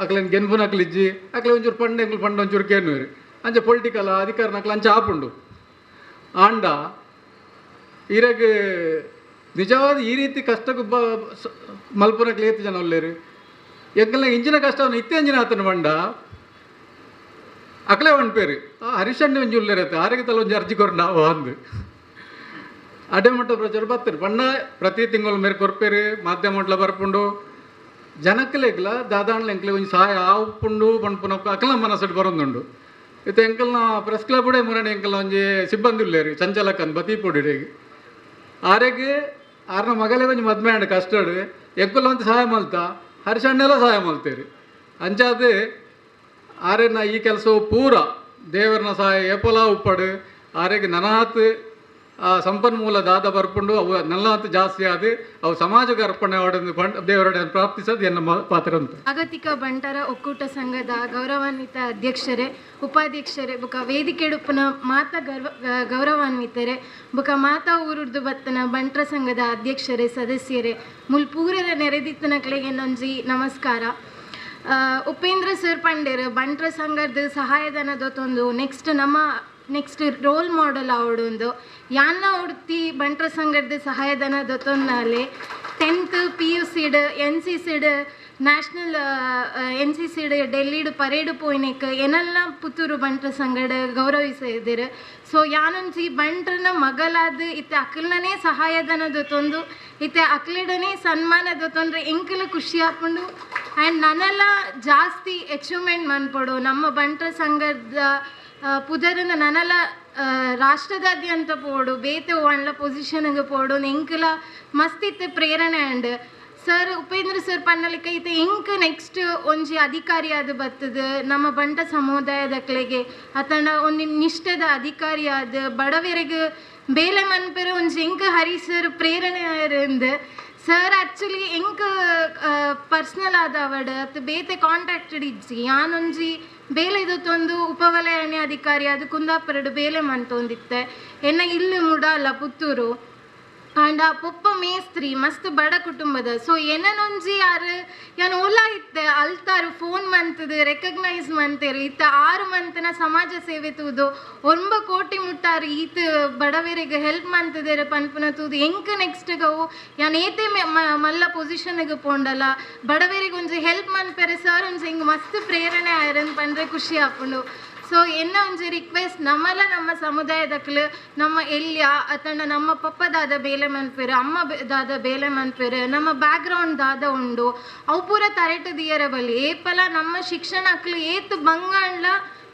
ಅಕ್ಲೇನು ಗೆನ್ಪುನ ಅಕ್ಲಿಜ್ಜಿ ಅಕ್ಲೆ ಒಂಚೂರು ಪಂಡ ಎಂಕಲ್ ಪಂಡ ಒಂಚೂರು ಕೇನುವೇರು ಅಂಚೆ ಪೊಲಿಟಿಕಲ್ ಅಧಿಕಾರನ ಅಕ್ಲ ಅಂಚೆ ಆಪುಂಡು ಆಂಡ ಇರಾಗ ನಿಜವಾದ ಈ ರೀತಿ ಕಷ್ಟಕ್ಕೆ ಮಲ್ಪುನಕ್ಕೆ ಲೇತು ಜನ ಒಲ್ಲೇರು ಎಂಕಲ್ನಾಗ ಇಂಚಿನ ಕಷ್ಟವನ್ನು ಇತ್ತೆ ಅಂಜಿನ ಆತನ ಮಂಡ ಅಕ್ಲೆ ಒಣ್ಪೇರು ಹರಿಶಣ್ಯ ಒಂಜಿ ಉಲ್ಲೇರತ್ತೆ ಆರೆಗೆ ತಲೆ ಒಂಜಿ ಅರ್ಜಿ ಕೊರ ನಾವು ಅಂದು ಅಡೆ ಮಟ್ಟ ಪ್ರಚಾರ ಬರ್ತಾರೆ ಬಣ್ಣ ಪ್ರತಿ ತಿಂಗಳು ಮೇರೆ ಕೊರ್ಪೇರು ಮಾಧ್ಯಮ ಮಟ್ಲ ಬರ್ಪುಂಡು ಜನಕ್ಕಲೆಗ್ಲ ದಾದಾಣ್ಲ ಎಂಕ್ಲೆ ಒಂಜಿ ಸಹಾಯ ಆವುಪುಂಡು ಪಂಡ್ಪುನ ಅಕ್ಲ ಮನಸ್ಸು ಬರೋದುಂಡು ಇತ್ತು ಎಂಕಲ್ನ ಪ್ರೆಸ್ ಕ್ಲಬ್ಡೆ ಮುರಣೆ ಎಂಕಲ್ನ ಒಂಜಿ ಸಿಬ್ಬಂದಿ ಉಲ್ಲೇರು ಚಂಚಲಕ್ಕನ್ ಬತೀಪುಡಿಗೆ ಆರೆಗೆ ಆರ್ನ ಮಗಲೇ ಒಂಜಿ ಮದ್ಮೆ ಅಂಡ್ ಕಷ್ಟಡು ಎಂಕುಲ್ಲ ಒಂದು ಸಹಾಯ ಮಲ್ತಾ ಹರಿಶಣ್ಣೆಲ್ಲ ಸಹಾಯ ಮಲ್ತೇರಿ ಅಂಚಾದ ಆರೆನ ಈ ಕೆಲಸವು ಪೂರ ದೇವರನ ಸಹಾಯ ಏಪಲ ಉಪ್ಪಡು ಆರೆಗೆ ನನಾತ್ ಸಂಪನ್ಮೂಲ ದಾದ ಬರ್ಪುಂಡು ಅವು ನಲ್ಲಾತ್ ಜಾಸ್ತಿ ಆದು ಅವು ಸಮಾಜಕ್ಕೆ ಅರ್ಪಣೆ ಹೊಡೆದು ದೇವರೊಡೆ ಪ್ರಾಪ್ತಿಸೋದು ಎನ್ನ ಪಾತ್ರ ಅಂತ. ಜಾಗತಿಕ ಬಂಟರ ಒಕ್ಕೂಟ ಸಂಘದ ಗೌರವಾನ್ವಿತ ಅಧ್ಯಕ್ಷರೇ, ಉಪಾಧ್ಯಕ್ಷರೇ ಬುಕ ವೇದಿಕೆಡುಪ್ಪನ ಮಾತ ಗೌರವಾನ್ವಿತರೇ ಬುಕ ಮಾತಾ ಊರುರ್ದು ಬತ್ತನ ಬಂಟರ ಸಂಘದ ಅಧ್ಯಕ್ಷರೇ ಸದಸ್ಯರೇ ಮುಲ್ಪೂರರ ನೆರೆದಿತ್ತನಕ್ಲೆಗೆ ನೊಂಜಿ ನಮಸ್ಕಾರ. ಉಪೇಂದ್ರ ಸರ್ ಪಂಡೇರ್ ಬಂಟರ ಸಂಘದ ಸಹಾಯಧನದೊಂದು ನೆಕ್ಸ್ಟ್ ರೋಲ್ ಮಾಡೆಲ್ ಅವಡೊಂದು ಯಾನ್ನ ಉಡ್ತಿ ಬಂಟರ ಸಂಘದ ಸಹಾಯಧನ ದೊತ್ತೊಂದಾಲೆ 10th PUC'd NCC'd national NCC'd ಡೆಲ್ಲಿಡ್ parade ಪೋಯ್ನೆಕ್ ಏನೆಲ್ಲ ಪುತ್ತೂರು ಬಂಟರ ಸಂಘಡ ಗೌರವಿಸಿದ್ರು. ಸೊ ಯಾನೊಂಜಿ ಬಂಟ್ರನ ಮಗಲಾದ ಇತ್ತೆ ಅಕ್ಲನೇ ಸಹಾಯಧನ ದೊತ್ತೊಂದು ಇತ್ತೆ ಅಕ್ಲಿಡನೇ ಸನ್ಮಾನ ದೊತ್ತೊಂದ್ರೆ ಎಂಕಲ ಖುಷಿ ಹಾಕೊಂಡು ಆ್ಯಂಡ್ ನನ್ನೆಲ್ಲ ಜಾಸ್ತಿ ಅಚೀವ್ಮೆಂಟ್ ಮನ್ಪಡು ನಮ್ಮ ಬಂಟರ ಸಂಘದ ಪುದರನ ನನಲ ರಾಷ್ಟ್ರದಾದ್ಯಂತ ಪೋಡು ಬೇತೆ ಒಳ್ಳ ಪೊಸಿಷನ್ಗೆ ಪೋಡು ಎಂಕಲ ಮಸ್ತಿತ್ತು ಪ್ರೇರಣೆ ಅಂಡ್ ಸರ್ ಉಪೇಂದ್ರ ಸರ್ ಪನ್ನಲಿಕ್ಕೆ ಐತೆ ಎಂಕ್ ನೆಕ್ಸ್ಟ್ ಒಂಜಿ ಅಧಿಕಾರಿ ಅದು ಬರ್ತದೆ ನಮ್ಮ ಬಂಟ ಸಮುದಾಯದಕ್ಲೆಗೆ ಅತನ ಒಂದು ನಿಷ್ಠದ ಅಧಿಕಾರಿ ಅದು ಬಡವರಿಗೆ ಬೇಲೆ ಮನ್ಪೆರ ಒಂಜಿ ಎಂಕ್ ಹರಿ ಸರ್ ಪ್ರೇರಣೆ ಇருந்து ಸರ್ ಆ್ಯಕ್ಚುಲಿ ಎಂಕ್ ಪರ್ಸ್ನಲ್ ಆದವಡ್ ಅದು ಬೇತೆ ಕಾಂಟ್ಯಾಕ್ಟೆಡ್ ಇಜ್ಜಿ ಯಾನೊಂಜಿ ಬೇಲೆ ಇದೊಂದು ಉಪವಲಯ ಅಧಿಕಾರಿ ಅದು ಕುಂದಾಪುರಡು ಬೇಲೆ ಮಂತೊಂದಿತ್ತೆ ಎನ್ನ ಇಲ್ಲಿ ಮುಡಾಲ ಪುತ್ತೂರು ಆಂಡ ಪೊಪ್ಪ ಮೇಸ್ತ್ರಿ ಮಸ್ತ್ ಬಡ ಕುಟುಂಬದ. ಸೊ ಏನೊಂಜಿ ಯಾರು ಯಾನು ಓಲಾ ಇತ್ತೆ ಅಲ್ತಾರು ಫೋನ್ ಮಂತದು ರೆಕಗ್ನೈಸ್ ಮಂತೇರು ಇತ್ತ 6 ಮಂತನ ಸಮಾಜ ಸೇವೆ ತೂದು 9 ಕೋಟಿ ಮುಟ್ಟಾರು ಈತ ಬಡವರಿಗೆ ಹೆಲ್ಪ್ ಮಂತದೇರು ಪನ್ಪುನ ತೂದು ಎಂಕ್ ನೆಕ್ಸ್ಟ್ಗವು ಯಾನು ಏತೆ ಮಲ್ಲ ಪೊಸಿಷನ್ಗೆ ಪೋಂಡಲ್ಲ ಬಡವರಿಗೆ ಒಂಜಿ ಹೆಲ್ಪ್ ಮನ್ಪೆರೆ ಸರ್ ಒಂಜಿ ಹಿಂಗೆ ಮಸ್ತ್ ಪ್ರೇರಣೆ ಆಯ್ರನ್ ಪಂಡ್ರೆ ಖುಷಿ ಹಾಕೊಂಡು. ಸೊ ಎನ್ನ ಒಂಜಿ ರಿಕ್ವೆಸ್ಟ್ ನಮ್ಮ ಸಮುದಾಯದಕ್ಲು ನಮ್ಮ ಎಲ್ಯ ಅತಂಡ ನಮ್ಮ ಪಪ್ಪ ದಾದ ಬೇಲೆ ಮನ್ಪೇರು ಅಮ್ಮ ದಾದ ಬೇಲೆ ಮನ್ಪೇರು ನಮ್ಮ ಬ್ಯಾಕ್ಗ್ರೌಂಡ್ ದಾದ ಉಂಡು ಅವು ಪೂರ ತರೆಟ್ ದಿಯರ ಬಲ್ಲಿ ಏಪಲ ನಮ್ಮ ಶಿಕ್ಷಣ ಅಕ್ಲು ಏತು ಬಂಗಾಂಡ್ಲ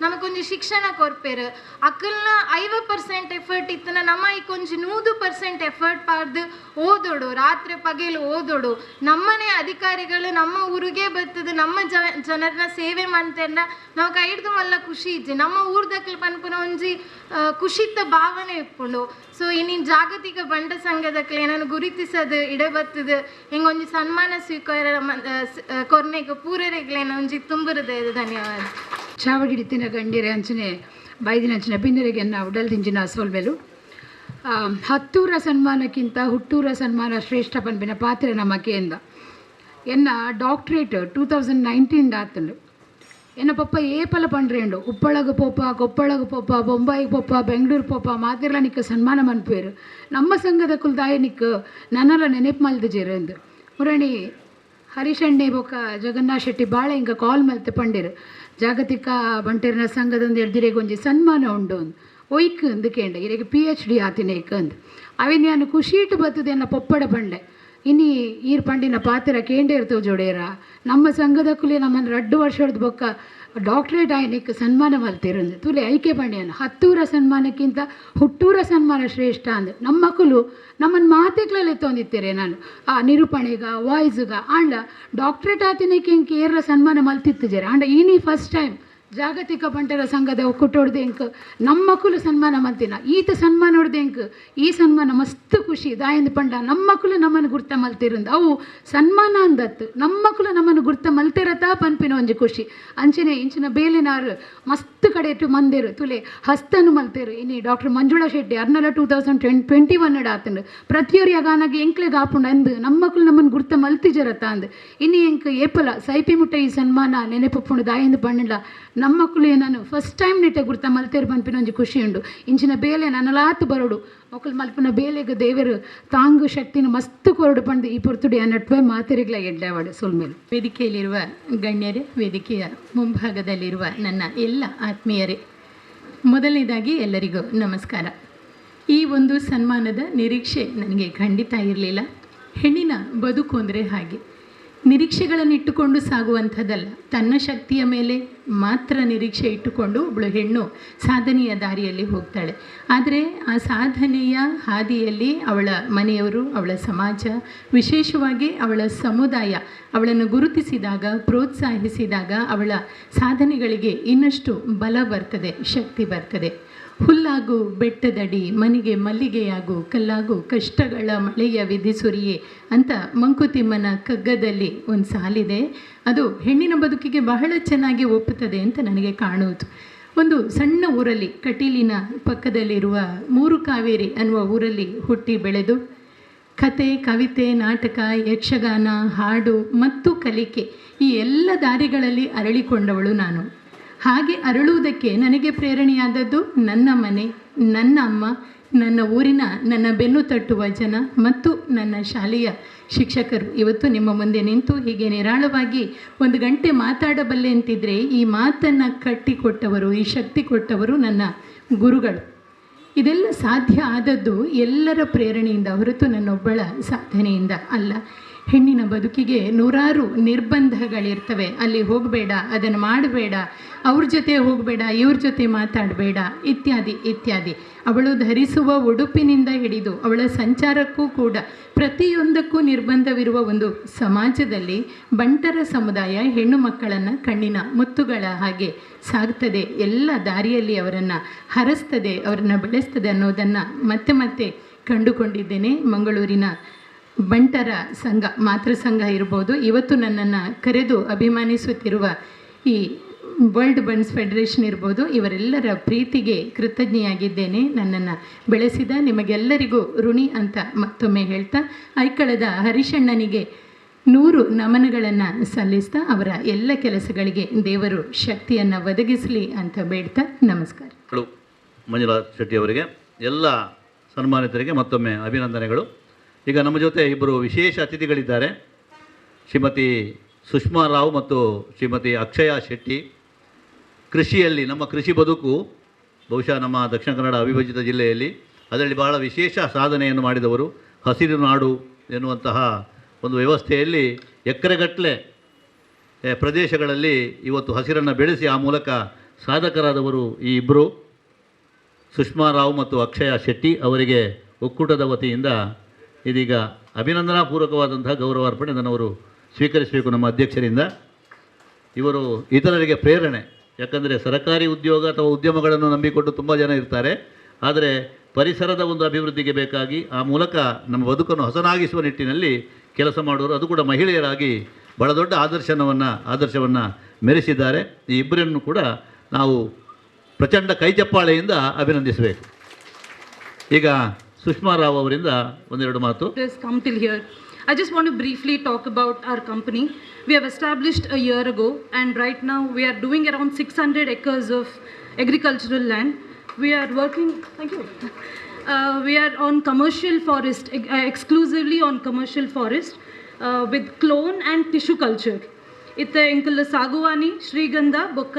ನಮಗೊಂದು ಶಿಕ್ಷಣ ಕೊರ್ಪೇರು ಅಕ್ಕಲ್ನ 50% ಎಫರ್ಟ್ ಇತ್ತನ ನಮ್ಮ ಈಕೊಂಜಿ 100% ಎಫರ್ಟ್ ಪಾಡ್ದು ಓದೋಡು ರಾತ್ರಿ ಪಗೇಲು ಓದೋಡು ನಮ್ಮನೆ ಅಧಿಕಾರಿಗಳು ನಮ್ಮ ಊರಿಗೆ ಬರ್ತದೆ ನಮ್ಮ ಜನರನ್ನ ಸೇವೆ ಮಂತೆಂಡ ನಾವು ಕೈ ಹಿಡ್ದು ಮಲ್ಲ ಖುಷಿ ಇಜ್ಜಿ ನಮ್ಮ ಊರ್ದಕ್ಲು ಪನ್ಪುನ ಒಂಜಿ ಖುಷಿತ ಭಾವನೆ ಇಪ್ಪುಂಡು. ಸೊ ಇನ್ನಿನ ಜಾಗತಿಕ ಬಂಟ ಸಂಘದಕ್ಲೆ ಏನನ್ನು ಗುರುತಿಸೋದು ಇಡೆ ಬರ್ತದೆ ಹಿಂಗೊಂಜಿ ಸನ್ಮಾನ ಸ್ವೀಕಾರ ಕೊರ್ನೆಗೆ ಪೂರರೆಗ್ಲೇನ ಒಂಜಿ ತುಂಬುತ್ತದೆ. ಧನ್ಯವಾದ. ಚಾವಡಿಡಿತ್ತಿನ ಗಂಡಿರೆ ಅಂಚನೆ ಬೈದಿನಂಚಿನ ಬಿಂದಿರೆಗೆ ನಾವು ಡಲ್ದಿಂಚಿನ ಸೋಲ್ವೆಲು ಹತ್ತೂರ ಸನ್ಮಾನಕ್ಕಿಂತ ಹುಟ್ಟೂರ ಸನ್ಮಾನ ಶ್ರೇಷ್ಠ ಪನ್ಪಿನ ಪಾತ್ರೆ ನಮಕ್ಕೆ ಎಂದ ಎನ್ನ ಡಾಕ್ಟ್ರೇಟ್ 2019 ಆತಂಡು ಎನ್ನ ಪಪ್ಪ ಏಪಲ ಪಂಡ್ರೇಂಡು ಉಪ್ಪಳಗು ಪೋಪ ಕೊಪ್ಪಳಗು ಪೋಪ ಬೊಂಬಾಯಿಗೆ ಪೋಪ ಬೆಂಗಳೂರು ಪೋಪ ಮಾತಿರ್ಲ ನಿಕ್ಕ ಸನ್ಮಾನ ಮನ್ಪೇರು ನಮ್ಮ ಸಂಘದ ಕುಲ್ದಾಯ ನಿಕ್ಕ ನನ್ನಲ್ಲ ನೆನಪು ಮಲ್ದು ಜೇರೆಂದು ಮುರಣಿ ಹರಿಶಣ್ಣೆ ಬೊಕ್ಕ ಜಗನ್ನಾಥ್ ಶೆಟ್ಟಿ ಬಾಳೆ ಹಿಂಗೆ ಕಾಲ್ ಮಲ್ತೆ ಪಂಡೇರು ಜಾಗತಿಕ ಬಂಟೇರಿನ ಸಂಘದೊಂದು ಎಡ್ದಿರೆಗೊಂಜಿ ಸನ್ಮಾನ ಉಂಡು ಒಯ್ಕ್ ಅಂದುಕೇಂಡ ಇರಗೆ PhD ಆತಿನೇಕ್ ಅಂದ್ ಅವಿನ ನಾನು ಖುಷಿಟ್ಟು ಬರ್ತದೆ ಅನ್ನ ಪೊಪ್ಪಡ ಪಂಡೆ ಇನಿ ಈರ್ ಪಂಡಿನ ಪಾತ್ರ ಕೇಂಡೆ ಇರ್ತವೆ ಜೋಡೇರ ನಮ್ಮ ಸಂಘದಕ್ಕೂಲೆ ನಮ್ಮನ್ನು 2 ವರ್ಷದ ಬೊಕ್ಕ ಡಾಕ್ಟ್ರೇಟ್ ಆಯ್ನಿಕ್ಕೆ ಸನ್ಮಾನ ಮಲ್ತಿರಂದು ತುಲೆ ಐಕೆ ಪಂಡ್ಯನ 10 ಸನ್ಮಾನಕ್ಕಿಂತ ಹುಟ್ಟೂರ ಸನ್ಮಾನ ಶ್ರೇಷ್ಠ ಅಂದು ನಮ್ಮ ಮಕ್ಕಳು ನಮ್ಮನ್ನು ಮಾತೆಗಳಲ್ಲಿ ತೊಂದಿತ್ತೇರೆ ನಾನು ಆ ನಿರೂಪಣೆಗ ವಾಯ್ಸ್ಗ ಆಂಡ ಡಾಕ್ಟ್ರೇಟ್ ಆತಿನಕ್ಕೆ ಇಂಕ ಏರ್ಲ ಸನ್ಮಾನ ಮಲ್ತಿತ್ತು ಜರ ಆಂಡ ಈನಿ ಫಸ್ಟ್ ಟೈಮ್ ಜಾಗತಿಕ ಬಂಟರ ಸಂಘದ ಒಕ್ಕೂಟೋಡ್ದೆ ಇಂಕ ನಮ್ಮ ಮಕ್ಕಳು ಸನ್ಮಾನ ಮಲ್ತಿನ ಈತ ಸನ್ಮಾನ ಹೊಡ್ದೆ ಇಂಕ ಈ ಸನ್ಮಾನ ಮಸ್ತ್ ಖುಷಿ ದಾಯಂದು ಪಂಡ ನಮ್ಮ ಮಕ್ಕಳು ನಮ್ಮನ್ನು ಗುರ್ತ ಮಲ್ತಿರಂದು ಅವು ಸನ್ಮಾನ ಅಂದತ್ತು ನಮ್ಮ ಮಕ್ಕಳು ನಮ್ಮನ್ನು ಗುರ್ತ ಮಲ್ತಿರತಾ ಪನ್ಪಿನ ಒಂಜಿ ಖುಷಿ ಅಂಚಿನ ಇಂಚಿನ ಬೇಲಿನಾರು ಮಸ್ತ್ ಕಡೆ ಇಟ್ಟು ಮಂದಿರು ತುಲೆ ಹಸ್ತನು ಮಲ್ತೇರು ಇನಿ ಡಾಕ್ಟರ್ ಮಂಜುಳಾ ಶೆಟ್ಟಿ ಅರ್ನಲ 2021 ಆತಂಡು ಪ್ರತಿಯೊರಿಯ ಗಾನಾಗಿ ಎಂಕ್ಲೆಗೆ ಆಪುಂಡು ಅಂದು ನಮ್ಮ ಮಕ್ಕಳು ನಮ್ಮನ್ನು ಗುರ್ತ ಮಲ್ತಿಜರತ್ತ ಅಂದು ಇನ್ನು ಎಂಕ್ ಏಪಲ ಸೈಪಿ ಮುಟ್ಟ ಈ ಸನ್ಮಾನ ನೆನೆಪುಂಡು ದಾಯಂದು ಪಂಡಿಲ್ಲ ನಮ್ಮ ಮಕ್ಕಳು ನಾನು ಫಸ್ಟ್ ಟೈಮ್ ನೆಟ್ಟ ಗುರ್ತ ಮಲ್ತೇರು ಪನ್ಪಿನ ಒಂಜಿ ಖುಷಿ ಉಂಡು ಇಂಚಿನ ಬೇಲೆ ನನಲಾತು ಬರೋಡು ಮಕ್ಕಳು ಮಲ್ಪನ ಬೇಲೆಗೆ ದೇವರು ತಾಂಗು ಶಕ್ತಿನ ಮಸ್ತ್ ಕೊರಡು ಪಂಡು ಈ ಪೊರ್ತುಡಿ ಆ ನಟ್ವೆ ಮಾತೆರಿಗ್ಲ ಎಡ್ಡಾವಾಡು ಸೊಲ್ಮೇಲೆ ವೇದಿಕೆಯಲ್ಲಿರುವ ಗಣ್ಯರೇ, ವೇದಿಕೆಯ ಮುಂಭಾಗದಲ್ಲಿರುವ ನನ್ನ ಎಲ್ಲ ಆತ್ಮೀಯರೇ, ಮೊದಲನೇದಾಗಿ ಎಲ್ಲರಿಗೂ ನಮಸ್ಕಾರ. ಈ ಒಂದು ಸನ್ಮಾನದ ನಿರೀಕ್ಷೆ ನನಗೆ ಖಂಡಿತ ಇರಲಿಲ್ಲ. ಹೆಣ್ಣಿನ ಬದುಕು ಅಂದರೆ ಹಾಗೆ ನಿರೀಕ್ಷೆಗಳನ್ನಿಟ್ಟುಕೊಂಡು ಸಾಗುವಂಥದ್ದಲ್ಲ. ತನ್ನ ಶಕ್ತಿಯ ಮೇಲೆ ಮಾತ್ರ ನಿರೀಕ್ಷೆ ಇಟ್ಟುಕೊಂಡು ಒಬ್ಬಳು ಹೆಣ್ಣು ಸಾಧನೆಯ ದಾರಿಯಲ್ಲಿ ಹೋಗ್ತಾಳೆ. ಆದರೆ ಆ ಸಾಧನೆಯ ಹಾದಿಯಲ್ಲಿ ಅವಳ ಮನೆಯವರು, ಅವಳ ಸಮಾಜ, ವಿಶೇಷವಾಗಿ ಅವಳ ಸಮುದಾಯ ಅವಳನ್ನು ಗುರುತಿಸಿದಾಗ, ಪ್ರೋತ್ಸಾಹಿಸಿದಾಗ ಅವಳ ಸಾಧನೆಗಳಿಗೆ ಇನ್ನಷ್ಟು ಬಲ ಬರ್ತದೆ, ಶಕ್ತಿ ಬರ್ತದೆ. ಹುಲ್ಲಾಗು ಬೆಟ್ಟದಡಿ ಮನೆಗೆ ಮಲ್ಲಿಗೆಯಾಗು ಕಲ್ಲಾಗು ಕಷ್ಟಗಳ ಮಳೆಯ ವಿಧಿಸುರಿಯೇ ಅಂತ ಮಂಕುತಿಮ್ಮನ ಕಗ್ಗದಲ್ಲಿ ಒಂದು ಸಾಲಿದೆ. ಅದು ಹೆಣ್ಣಿನ ಬದುಕಿಗೆ ಬಹಳ ಚೆನ್ನಾಗಿ ಒಪ್ಪುತ್ತದೆ ಅಂತ ನನಗೆ ಕಾಣುವುದು. ಒಂದು ಸಣ್ಣ ಊರಲ್ಲಿ, ಕಟೀಲಿನ ಪಕ್ಕದಲ್ಲಿರುವ ಮೂರು ಕಾವೇರಿ ಅನ್ನುವ ಊರಲ್ಲಿ ಹುಟ್ಟಿ ಬೆಳೆದು ಕತೆ, ಕವಿತೆ, ನಾಟಕ, ಯಕ್ಷಗಾನ, ಹಾಡು ಮತ್ತು ಕಲಿಕೆ ಈ ಎಲ್ಲ ದಾರಿಗಳಲ್ಲಿ ಅರಳಿಕೊಂಡವಳು ನಾನು. ಹಾಗೆ ಅರಳುವುದಕ್ಕೆ ನನಗೆ ಪ್ರೇರಣೆಯಾದದ್ದು ನನ್ನ ಮನೆ, ನನ್ನ ಅಮ್ಮ, ನನ್ನ ಊರಿನ ನನ್ನ ಬೆನ್ನು ತಟ್ಟುವ ಜನ ಮತ್ತು ನನ್ನ ಶಾಲೆಯ ಶಿಕ್ಷಕರು. ಇವತ್ತು ನಿಮ್ಮ ಮುಂದೆ ನಿಂತು ಹೀಗೆ ನಿರಾಳವಾಗಿ 1 ಗಂಟೆ ಮಾತಾಡಬಲ್ಲೆ ಅಂತಿದ್ರೆ ಈ ಮಾತನ್ನು ಕಟ್ಟಿಕೊಟ್ಟವರು, ಈ ಶಕ್ತಿ ಕೊಟ್ಟವರು ನನ್ನ ಗುರುಗಳು. ಇದೆಲ್ಲ ಸಾಧ್ಯ ಆದದ್ದು ಎಲ್ಲರ ಪ್ರೇರಣೆಯಿಂದ ಹೊರತು ನನ್ನೊಬ್ಬಳ ಸಾಧನೆಯಿಂದ ಅಲ್ಲ. ಹೆಣ್ಣಿನ ಬದುಕಿಗೆ ನೂರಾರು ನಿರ್ಬಂಧಗಳಿರ್ತವೆ. ಅಲ್ಲಿ ಹೋಗಬೇಡ, ಅದನ್ನು ಮಾಡಬೇಡ, ಅವ್ರ ಜೊತೆ ಹೋಗಬೇಡ, ಇವ್ರ ಜೊತೆ ಮಾತಾಡಬೇಡ, ಇತ್ಯಾದಿ ಇತ್ಯಾದಿ. ಅವಳು ಧರಿಸುವ ಉಡುಪಿನಿಂದ ಹಿಡಿದು ಅವಳ ಸಂಚಾರಕ್ಕೂ ಕೂಡ ಪ್ರತಿಯೊಂದಕ್ಕೂ ನಿರ್ಬಂಧವಿರುವ ಒಂದು ಸಮಾಜದಲ್ಲಿ ಬಂಟರ ಸಮುದಾಯ ಹೆಣ್ಣು ಮಕ್ಕಳನ್ನು ಕಣ್ಣಿನ ಮುತ್ತುಗಳ ಹಾಗೆ ಸಾಗ್ತದೆ, ಎಲ್ಲ ದಾರಿಯಲ್ಲಿ ಅವರನ್ನು ಹರಸ್ತದೆ, ಅವರನ್ನು ಬೆಳೆಸ್ತದೆ ಅನ್ನೋದನ್ನು ಮತ್ತೆ ಮತ್ತೆ ಕಂಡುಕೊಂಡಿದ್ದೇನೆ. ಮಂಗಳೂರಿನ ಬಂಟರ ಸಂಘ, ಮಾತೃ ಸಂಘ ಇರ್ಬೋದು, ಇವತ್ತು ನನ್ನನ್ನು ಕರೆದು ಅಭಿಮಾನಿಸುತ್ತಿರುವ ಈ ವರ್ಲ್ಡ್ ಬಂಡ್ಸ್ ಫೆಡರೇಷನ್ ಇರ್ಬೋದು, ಇವರೆಲ್ಲರ ಪ್ರೀತಿಗೆ ಕೃತಜ್ಞೆಯಾಗಿದ್ದೇನೆ. ನನ್ನನ್ನು ಬೆಳೆಸಿದ ನಿಮಗೆಲ್ಲರಿಗೂ ಋಣಿ ಅಂತ ಮತ್ತೊಮ್ಮೆ ಹೇಳ್ತಾ, ಐಕಳದ ಹರಿಶಣ್ಣನಿಗೆ 100 ನಮನಗಳನ್ನು ಸಲ್ಲಿಸ್ತಾ ಅವರ ಎಲ್ಲ ಕೆಲಸಗಳಿಗೆ ದೇವರು ಶಕ್ತಿಯನ್ನು ಒದಗಿಸಲಿ ಅಂತ ಬೇಡ್ತಾ ನಮಸ್ಕಾರ. ಮಂಜುಳಾ ಶೆಟ್ಟಿ ಅವರಿಗೆ, ಎಲ್ಲ ಸನ್ಮಾನಿತರಿಗೆ ಮತ್ತೊಮ್ಮೆ ಅಭಿನಂದನೆಗಳು. ಈಗ ನಮ್ಮ ಜೊತೆ ಇಬ್ಬರು ವಿಶೇಷ ಅತಿಥಿಗಳಿದ್ದಾರೆ. ಶ್ರೀಮತಿ ಸುಷ್ಮಾ ರಾವ್ ಮತ್ತು ಶ್ರೀಮತಿ ಅಕ್ಷಯ ಶೆಟ್ಟಿ. ಕೃಷಿಯಲ್ಲಿ, ನಮ್ಮ ಕೃಷಿ ಬದುಕು ಬಹುಶಃ ನಮ್ಮ ದಕ್ಷಿಣ ಕನ್ನಡ ಅವಿಭಜಿತ ಜಿಲ್ಲೆಯಲ್ಲಿ ಅದರಲ್ಲಿ ಬಹಳ ವಿಶೇಷ ಸಾಧನೆಯನ್ನು ಮಾಡಿದವರು. ಹಸಿರು ನಾಡು ಎನ್ನುವಂತಹ ಒಂದು ವ್ಯವಸ್ಥೆಯಲ್ಲಿ ಎಕರೆಗಟ್ಟಲೆ ಪ್ರದೇಶಗಳಲ್ಲಿ ಇವತ್ತು ಹಸಿರನ್ನು ಬೆಳೆಸಿ ಆ ಮೂಲಕ ಸಾಧಕರಾದವರು ಈ ಇಬ್ಬರು. ಸುಷ್ಮಾ ರಾವ್ ಮತ್ತು ಅಕ್ಷಯ ಶೆಟ್ಟಿ ಅವರಿಗೆ ಒಕ್ಕೂಟದ ವತಿಯಿಂದ ಇದೀಗ ಅಭಿನಂದನಾಪೂರ್ವಕವಾದಂತಹ ಗೌರವಾರ್ಪಣೆ ನನ್ನವರು ಸ್ವೀಕರಿಸಬೇಕು ನಮ್ಮ ಅಧ್ಯಕ್ಷರಿಂದ. ಇವರು ಇತರರಿಗೆ ಪ್ರೇರಣೆ. ಯಾಕಂದರೆ ಸರ್ಕಾರಿ ಉದ್ಯೋಗ ಅಥವಾ ಉದ್ಯಮಗಳನ್ನು ನಂಬಿಕೊಂಡು ತುಂಬ ಜನ ಇರ್ತಾರೆ. ಆದರೆ ಪರಿಸರದ ಒಂದು ಅಭಿವೃದ್ಧಿಗೆ ಬೇಕಾಗಿ ಆ ಮೂಲಕ ನಮ್ಮ ಬದುಕನ್ನು ಹಸನಾಗಿಸುವ ನಿಟ್ಟಿನಲ್ಲಿ ಕೆಲಸ ಮಾಡೋರು, ಅದು ಕೂಡ ಮಹಿಳೆಯರಾಗಿ ಬಹಳ ದೊಡ್ಡ ಆದರ್ಶವನ್ನು ಮೆರೆಸಿದ್ದಾರೆ. ಈ ಇಬ್ಬರನ್ನು ಕೂಡ ನಾವು ಪ್ರಚಂಡ ಕೈಚಪ್ಪಾಳೆಯಿಂದ ಅಭಿನಂದಿಸಬೇಕು. ಈಗ ಸುಷ್ಮಾ ರಾವ್ ಅವರಿಂದ ಒಂದೆರಡು ಮಾತು. Come till here. I just want to briefly talk about our company. We have established a year ago, and right now we are doing around 600 acres of agricultural land. We are working, thank you. We are on commercial forest, exclusively on commercial forest with clone and tissue culture. ಇತ್ತೆ ಎಂಕಲ್ ಸಾಗುವಾನಿ ಶ್ರೀಗಂಧ ಬೊಕ್ಕ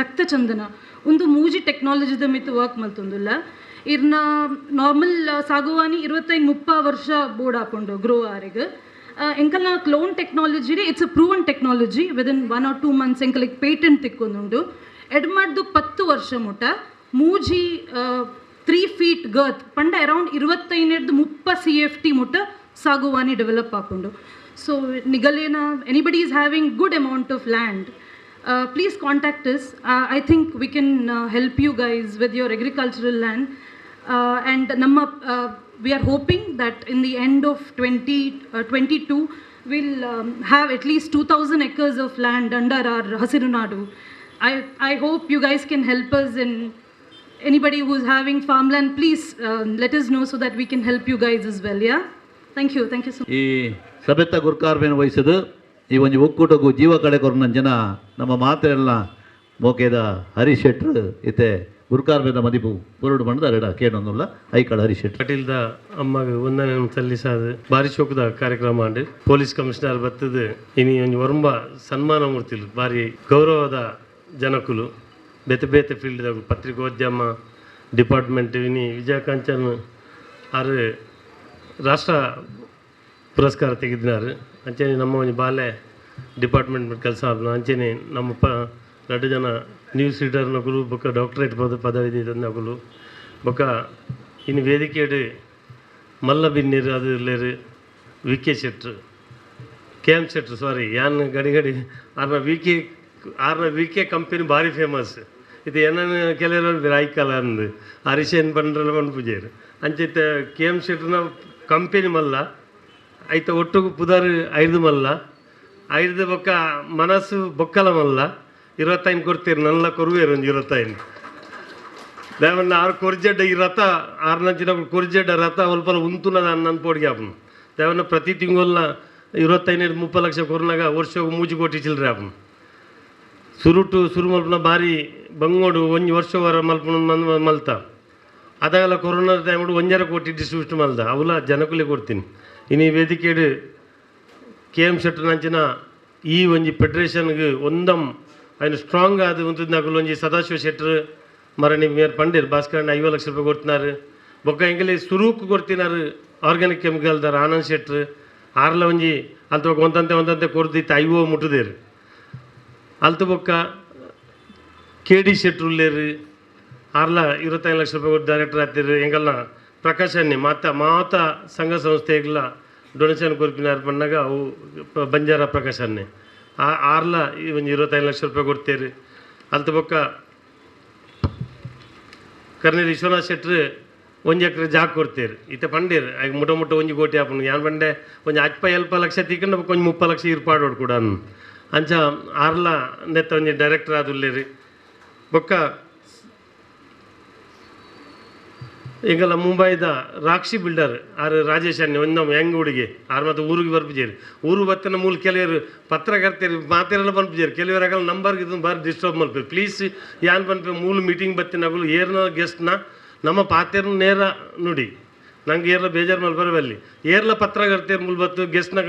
ರಕ್ತಚಂದನ ಒಂದು ಮೂಜಿ ಟೆಕ್ನಾಲಜಿದ ಮಿತ್ತು work ಮಲ್ತೊಂದುಲ್ಲ. ಇರ್ನ normal ಸಾಗುವಾನಿ 25-30 ವರ್ಷ board ಹಾಕೊಂಡು ಗ್ರೋ ಆರೆಗ್ ಎಂಕಲ್ನ clone technology it's a proven technology within 1 or 2 months ಎಂಕಲಿಗೆ ಪೇಟೆಂಟ್ ತಿಕ್ಕೊಂದುಂಡು. ಎಡ್ಮಾಡ್ದು 10 ವರ್ಷ ಮುಟ ಮೂಜಿ 3 feet ಗರ್ತ್ ಪಂಡ ಅರೌಂಡ್ 25-30 CFT ಮುಟ ಸಾಗುವಾನಿ ಡೆವಲಪ್ ಹಾಕೊಂಡು. ಸೊ ನಿಗಲೇನ anybody is having good amount of land, please contact us. I think we can help you guys with your agricultural land. And we are hoping that in the end of 2022, we'll have at least 2,000 acres of land under our Hasiru Nadu. I hope you guys can help us, and anybody who's having farmland, please let us know so that we can help you guys as well. Yeah? Thank you so much. ಈ ಸಭೆತ್ತ ಗುರ್ಕಾರ್ಬೇನ ವಹಿಸದು ಈ ಒಂದು ಒಕ್ಕೂಟಗೂ ಜೀವ ಕಳೆಕೊರ್ನ ಜನ ನಮ್ಮ ಮಾತೆಲ್ಲ ಮೋಕೆದ ಹರೀಶ್ ಶೆಟ್ರು ಇತ್ತೆ ಗುರುಕಾರ್ಬೇದ ಮದಿಪು ಪುರುಡು ಬಂದು ಅರೆಡ ಕೇಳೊಂದುಲ್ಲ ಐಕಾಳ ಹರೀಶ್ ಶೆಟ್ರು ಪಟೀಲ್ದ ಅಮ್ಮಗೆ ವಂದನೆ ಸಲ್ಲಿಸಾದು ಭಾರಿ ಶೋಕದ ಕಾರ್ಯಕ್ರಮ ಅಂಡು ಪೊಲೀಸ್ ಕಮಿಷನರ್ ಬತ್ತದು ಇನಿ ಒಂದು ಒರಂಬ ಸನ್ಮಾನ ಮೂರ್ತಿಲು ಭಾರಿ ಗೌರವದ ಜನಕುಲು ಬೇತೆ ಬೇತೆ ಫೀಲ್ಡ್ದಾಗ ಪತ್ರಿಕೋದ್ಯಮ ಡಿಪಾರ್ಟ್ಮೆಂಟ್ ಇನಿ ವಿಜಯ ಕಾಂಚನ್ ಆರು ರಾಷ್ಟ್ರ ಪುರಸ್ಕಾರ ತೆಗೆದಿನಾರು. ಅಂಚೆನೆ ನಮ್ಮ ಒಂದು ಬಾಲೆ ಡಿಪಾರ್ಟ್ಮೆಂಟ್ ಕೆಲಸ ಆದ ಅಂಚೆನೆ ನಮ್ಮ ಎರಡು ಜನ ನ್ಯೂಸ್ ರೀಡರ್ ನಕಲು ಬೊಕ್ಕ ಡಾಕ್ಟರೇಟ್ ಪದವಿ ನಕಲು ಬೊಕ್ಕ ಇನ್ನು ವೇದಿಕೆಡು ಮಲ್ಲ ಬಿನ್ನೀರು ಅದು ಇಲ್ಲೇರು ವಿ.ಕೆ. ಶೆಟ್ರು KM ಶೆಟ್ರು ಸಾರಿ ಯಾನ್ ಗಡಿ ಆರ್ನ ವಿ.ಕೆ. ಕಂಪನಿ ಭಾರಿ ಫೇಮಸ್ ಇದು ಏನನ್ನು ಕೆಲವರು ರಾಯ್ಕಲ್ಲ ಅಂದು ಹರಿಶೇನ್ ಬಂಡ್ರಲ್ಲ ಬಂದು ಪೂಜೆರು ಅಂಚೆ KM ಶೆಟ್ರನ ಕಂಪನಿ ಮಲ್ಲ ಐತ ಒಟ್ಟು ಪುದಾರು 5 ಮಲ್ಲ 5 ಬೊಕ್ಕ ಮನಸ್ಸು ಬೊಕ್ಕಲ ಮಲ್ಲ 25 ಕೊಡ್ತೀರಿ ನಲ್ಲ ಕೊರುವೇರು ಒಂದು 25 ದೇವಣ್ಣ 6 ಕೊರ್ಜೆಡ್ಡ ಈ ರಥ 6 ನಂಚಿನ ಕೊರ್ಜೆಡ್ಡ ರಥ ಸ್ವಲ್ಪ ಉಂತುನದ ನನ್ನ ಪೋಡಿಗೆ ಆಪನು ದೇವಣ್ಣ ಪ್ರತಿ ತಿಂಗಳ 25-30 ಲಕ್ಷ ಕೊರ್ನಾಗ ವರ್ಷ 3 ಕೋಟಿ ಚಿಲ್ಲರೆ ಆಪನು ಸುರು ಮಲ್ಪನ ಭಾರಿ ಬಂಗೋಡು 1 ವರ್ಷ ವರ ಮಲ್ಪನ ಮಲ್ತ ಅದಾಗಲ್ಲ ಕೊರೋನಾ ಟೈಮ್ 1.5 ಕೋಟಿ ಡಿಸ್ಟ್ರಿಬ್ಯೂಟ್ ಮಲ್ದ ಅವಲ ಜನಕುಲೆ ಕೊಡ್ತೀನಿ. ಇನ್ನು ವೇದಿಕೆಡು KM ಶೆಟ್ರು ನಂಚಿನ ಈ ಒಂಜಿ ಫೆಡರೇಷನ್ಗೆ ಒಂದಂ ఆయన స్ట్రాంగ్ అది ఉంటుంది నాకు ಒಂಜಿ ಸದಾಶಿವ ಶೆಟ್ರು ಮರಣಿ ಮೇರ್ ಪಂಡಿರ್ ಭಾಸ್ಕರಣ್ಣ 5 ಲಕ್ಷ ರೂಪಾಯಿ ಕೊಡ್ತಿನಾರು ಬೊಕ್ಕ ಎಂಗಲಿ ಸುರೂಕು ಕೊಡ್ತಿನಾರು ಆರ್ಗ್ಯಾನಿಕ್ ಕೆಮಿಕಲ್ದಾರ ಆನಂದ್ ಶೆಟ್ರು ಆರ್ಲ ಒಂಜಿ ಅಲ್ತ ಒಂದಂತೆ ಕೊಡ್ದಿತ್ತು 5 ಮುಟ್ಟದೇರು ಅಲ್ತ ಬೊಕ್ಕ KD ಶೆಟ್ರು ಉಳ್ಳೇರು ಆರ್ಲ 25 ಲಕ್ಷ ರೂಪಾಯಿ ಕೊಟ್ಟು ಡೈರೆಕ್ಟರ್ ಆಗ್ತಿರು ಎಂಗಲ್ನ ಪ್ರಕಾಶನ್ನೇ ಮಾತ ಸಂಘ ಸಂಸ್ಥೆಗಳ ಡೊನೇಷನ್ ಕೊರ್ಪಿನಾರು ಪಣ್ಣಾಗ ಅವು ಬಂಜಾರ ಪ್ರಕಾಶನ್ನೇ ಆರ್ಲ ಒಂದು 25 ಲಕ್ಷ ರೂಪಾಯಿ ಕೊಡ್ತೇರಿ ಅಲ್ತ ಬೊಕ್ಕ ಕರ್ನಲ್ ವಿಶ್ವನಾಥ್ ಶೆಟ್ರು 1 ಎಕರೆ ಜಾಗ ಕೊಡ್ತೇರಿ ಇತ್ತ ಪಂಡೇರು ಆಗ ಮುಟ 1 ಕೋಟಿ ಆಪನು ಯಾನ್ ಪಂಡೆ ಒಂದು 10 ಲಕ್ಷ ತೀಕೊಂಡು ಬೊಕ್ಕ 30 ಲಕ್ಷ ಇರ್ಪಾಡು ಕೂಡ ಅಂಚ ಆರ್ಲ ನೆತ್ತ ಒಂಜಿ ಡೈರೆಕ್ಟರ್ ಆದುಲ್ಲೇರಿ ಬೊಕ್ಕ ಈಗಲ್ಲ ಮುಂಬೈದ ರಾಕ್ಷಿ ಬಿಲ್ಡರ್ ಆರು ರಾಜೇಶ್ ಅನ್ನಿ ಒಂದೊಮ್ಮೆ ಹೆಂಗೆ ಹುಡುಗಿ ಆರು ಮತ್ತು ಊರಿಗೆ ಬರ್ಪಿಜೇರಿ ಊರು ಬತ್ತಿನ ಮೂಲ ಕೆಲವರು ಪತ್ರಕರ್ತರು ಮಾತೆಲ್ಲ ಬಂದ್ಪಿಜೇರಿ ಕೆಲವರು ಆಗಲ್ಲ ನಂಬರ್ಗೆ ಇದನ್ನು ಬಾರಿ ಡಿಸ್ಟರ್ಬ್ ಮಾಡ್ಬೇಕು ಪ್ಲೀಸ್ ಯಾನ್ ಬಂದ್ಪೆ ಮೂಲ ಮೀಟಿಂಗ್ ಬತ್ತಿನಾಗಲು ಏರ್ನ ಗೆಸ್ಟ್ನ ನಮ್ಮ ಪಾತೆರ್ನ ನೇರ ನುಡಿ ನಂಗೆ ಏರ್ಲ ಬೇಜಾರು ಮೇಲೆ ಬರಬಲ್ಲಿ ಏರ್ಲ ಪತ್ರಕರ್ತರು ಮೂಲ ಬತ್ತು ಗೆಸ್ಟ್ನಾಗ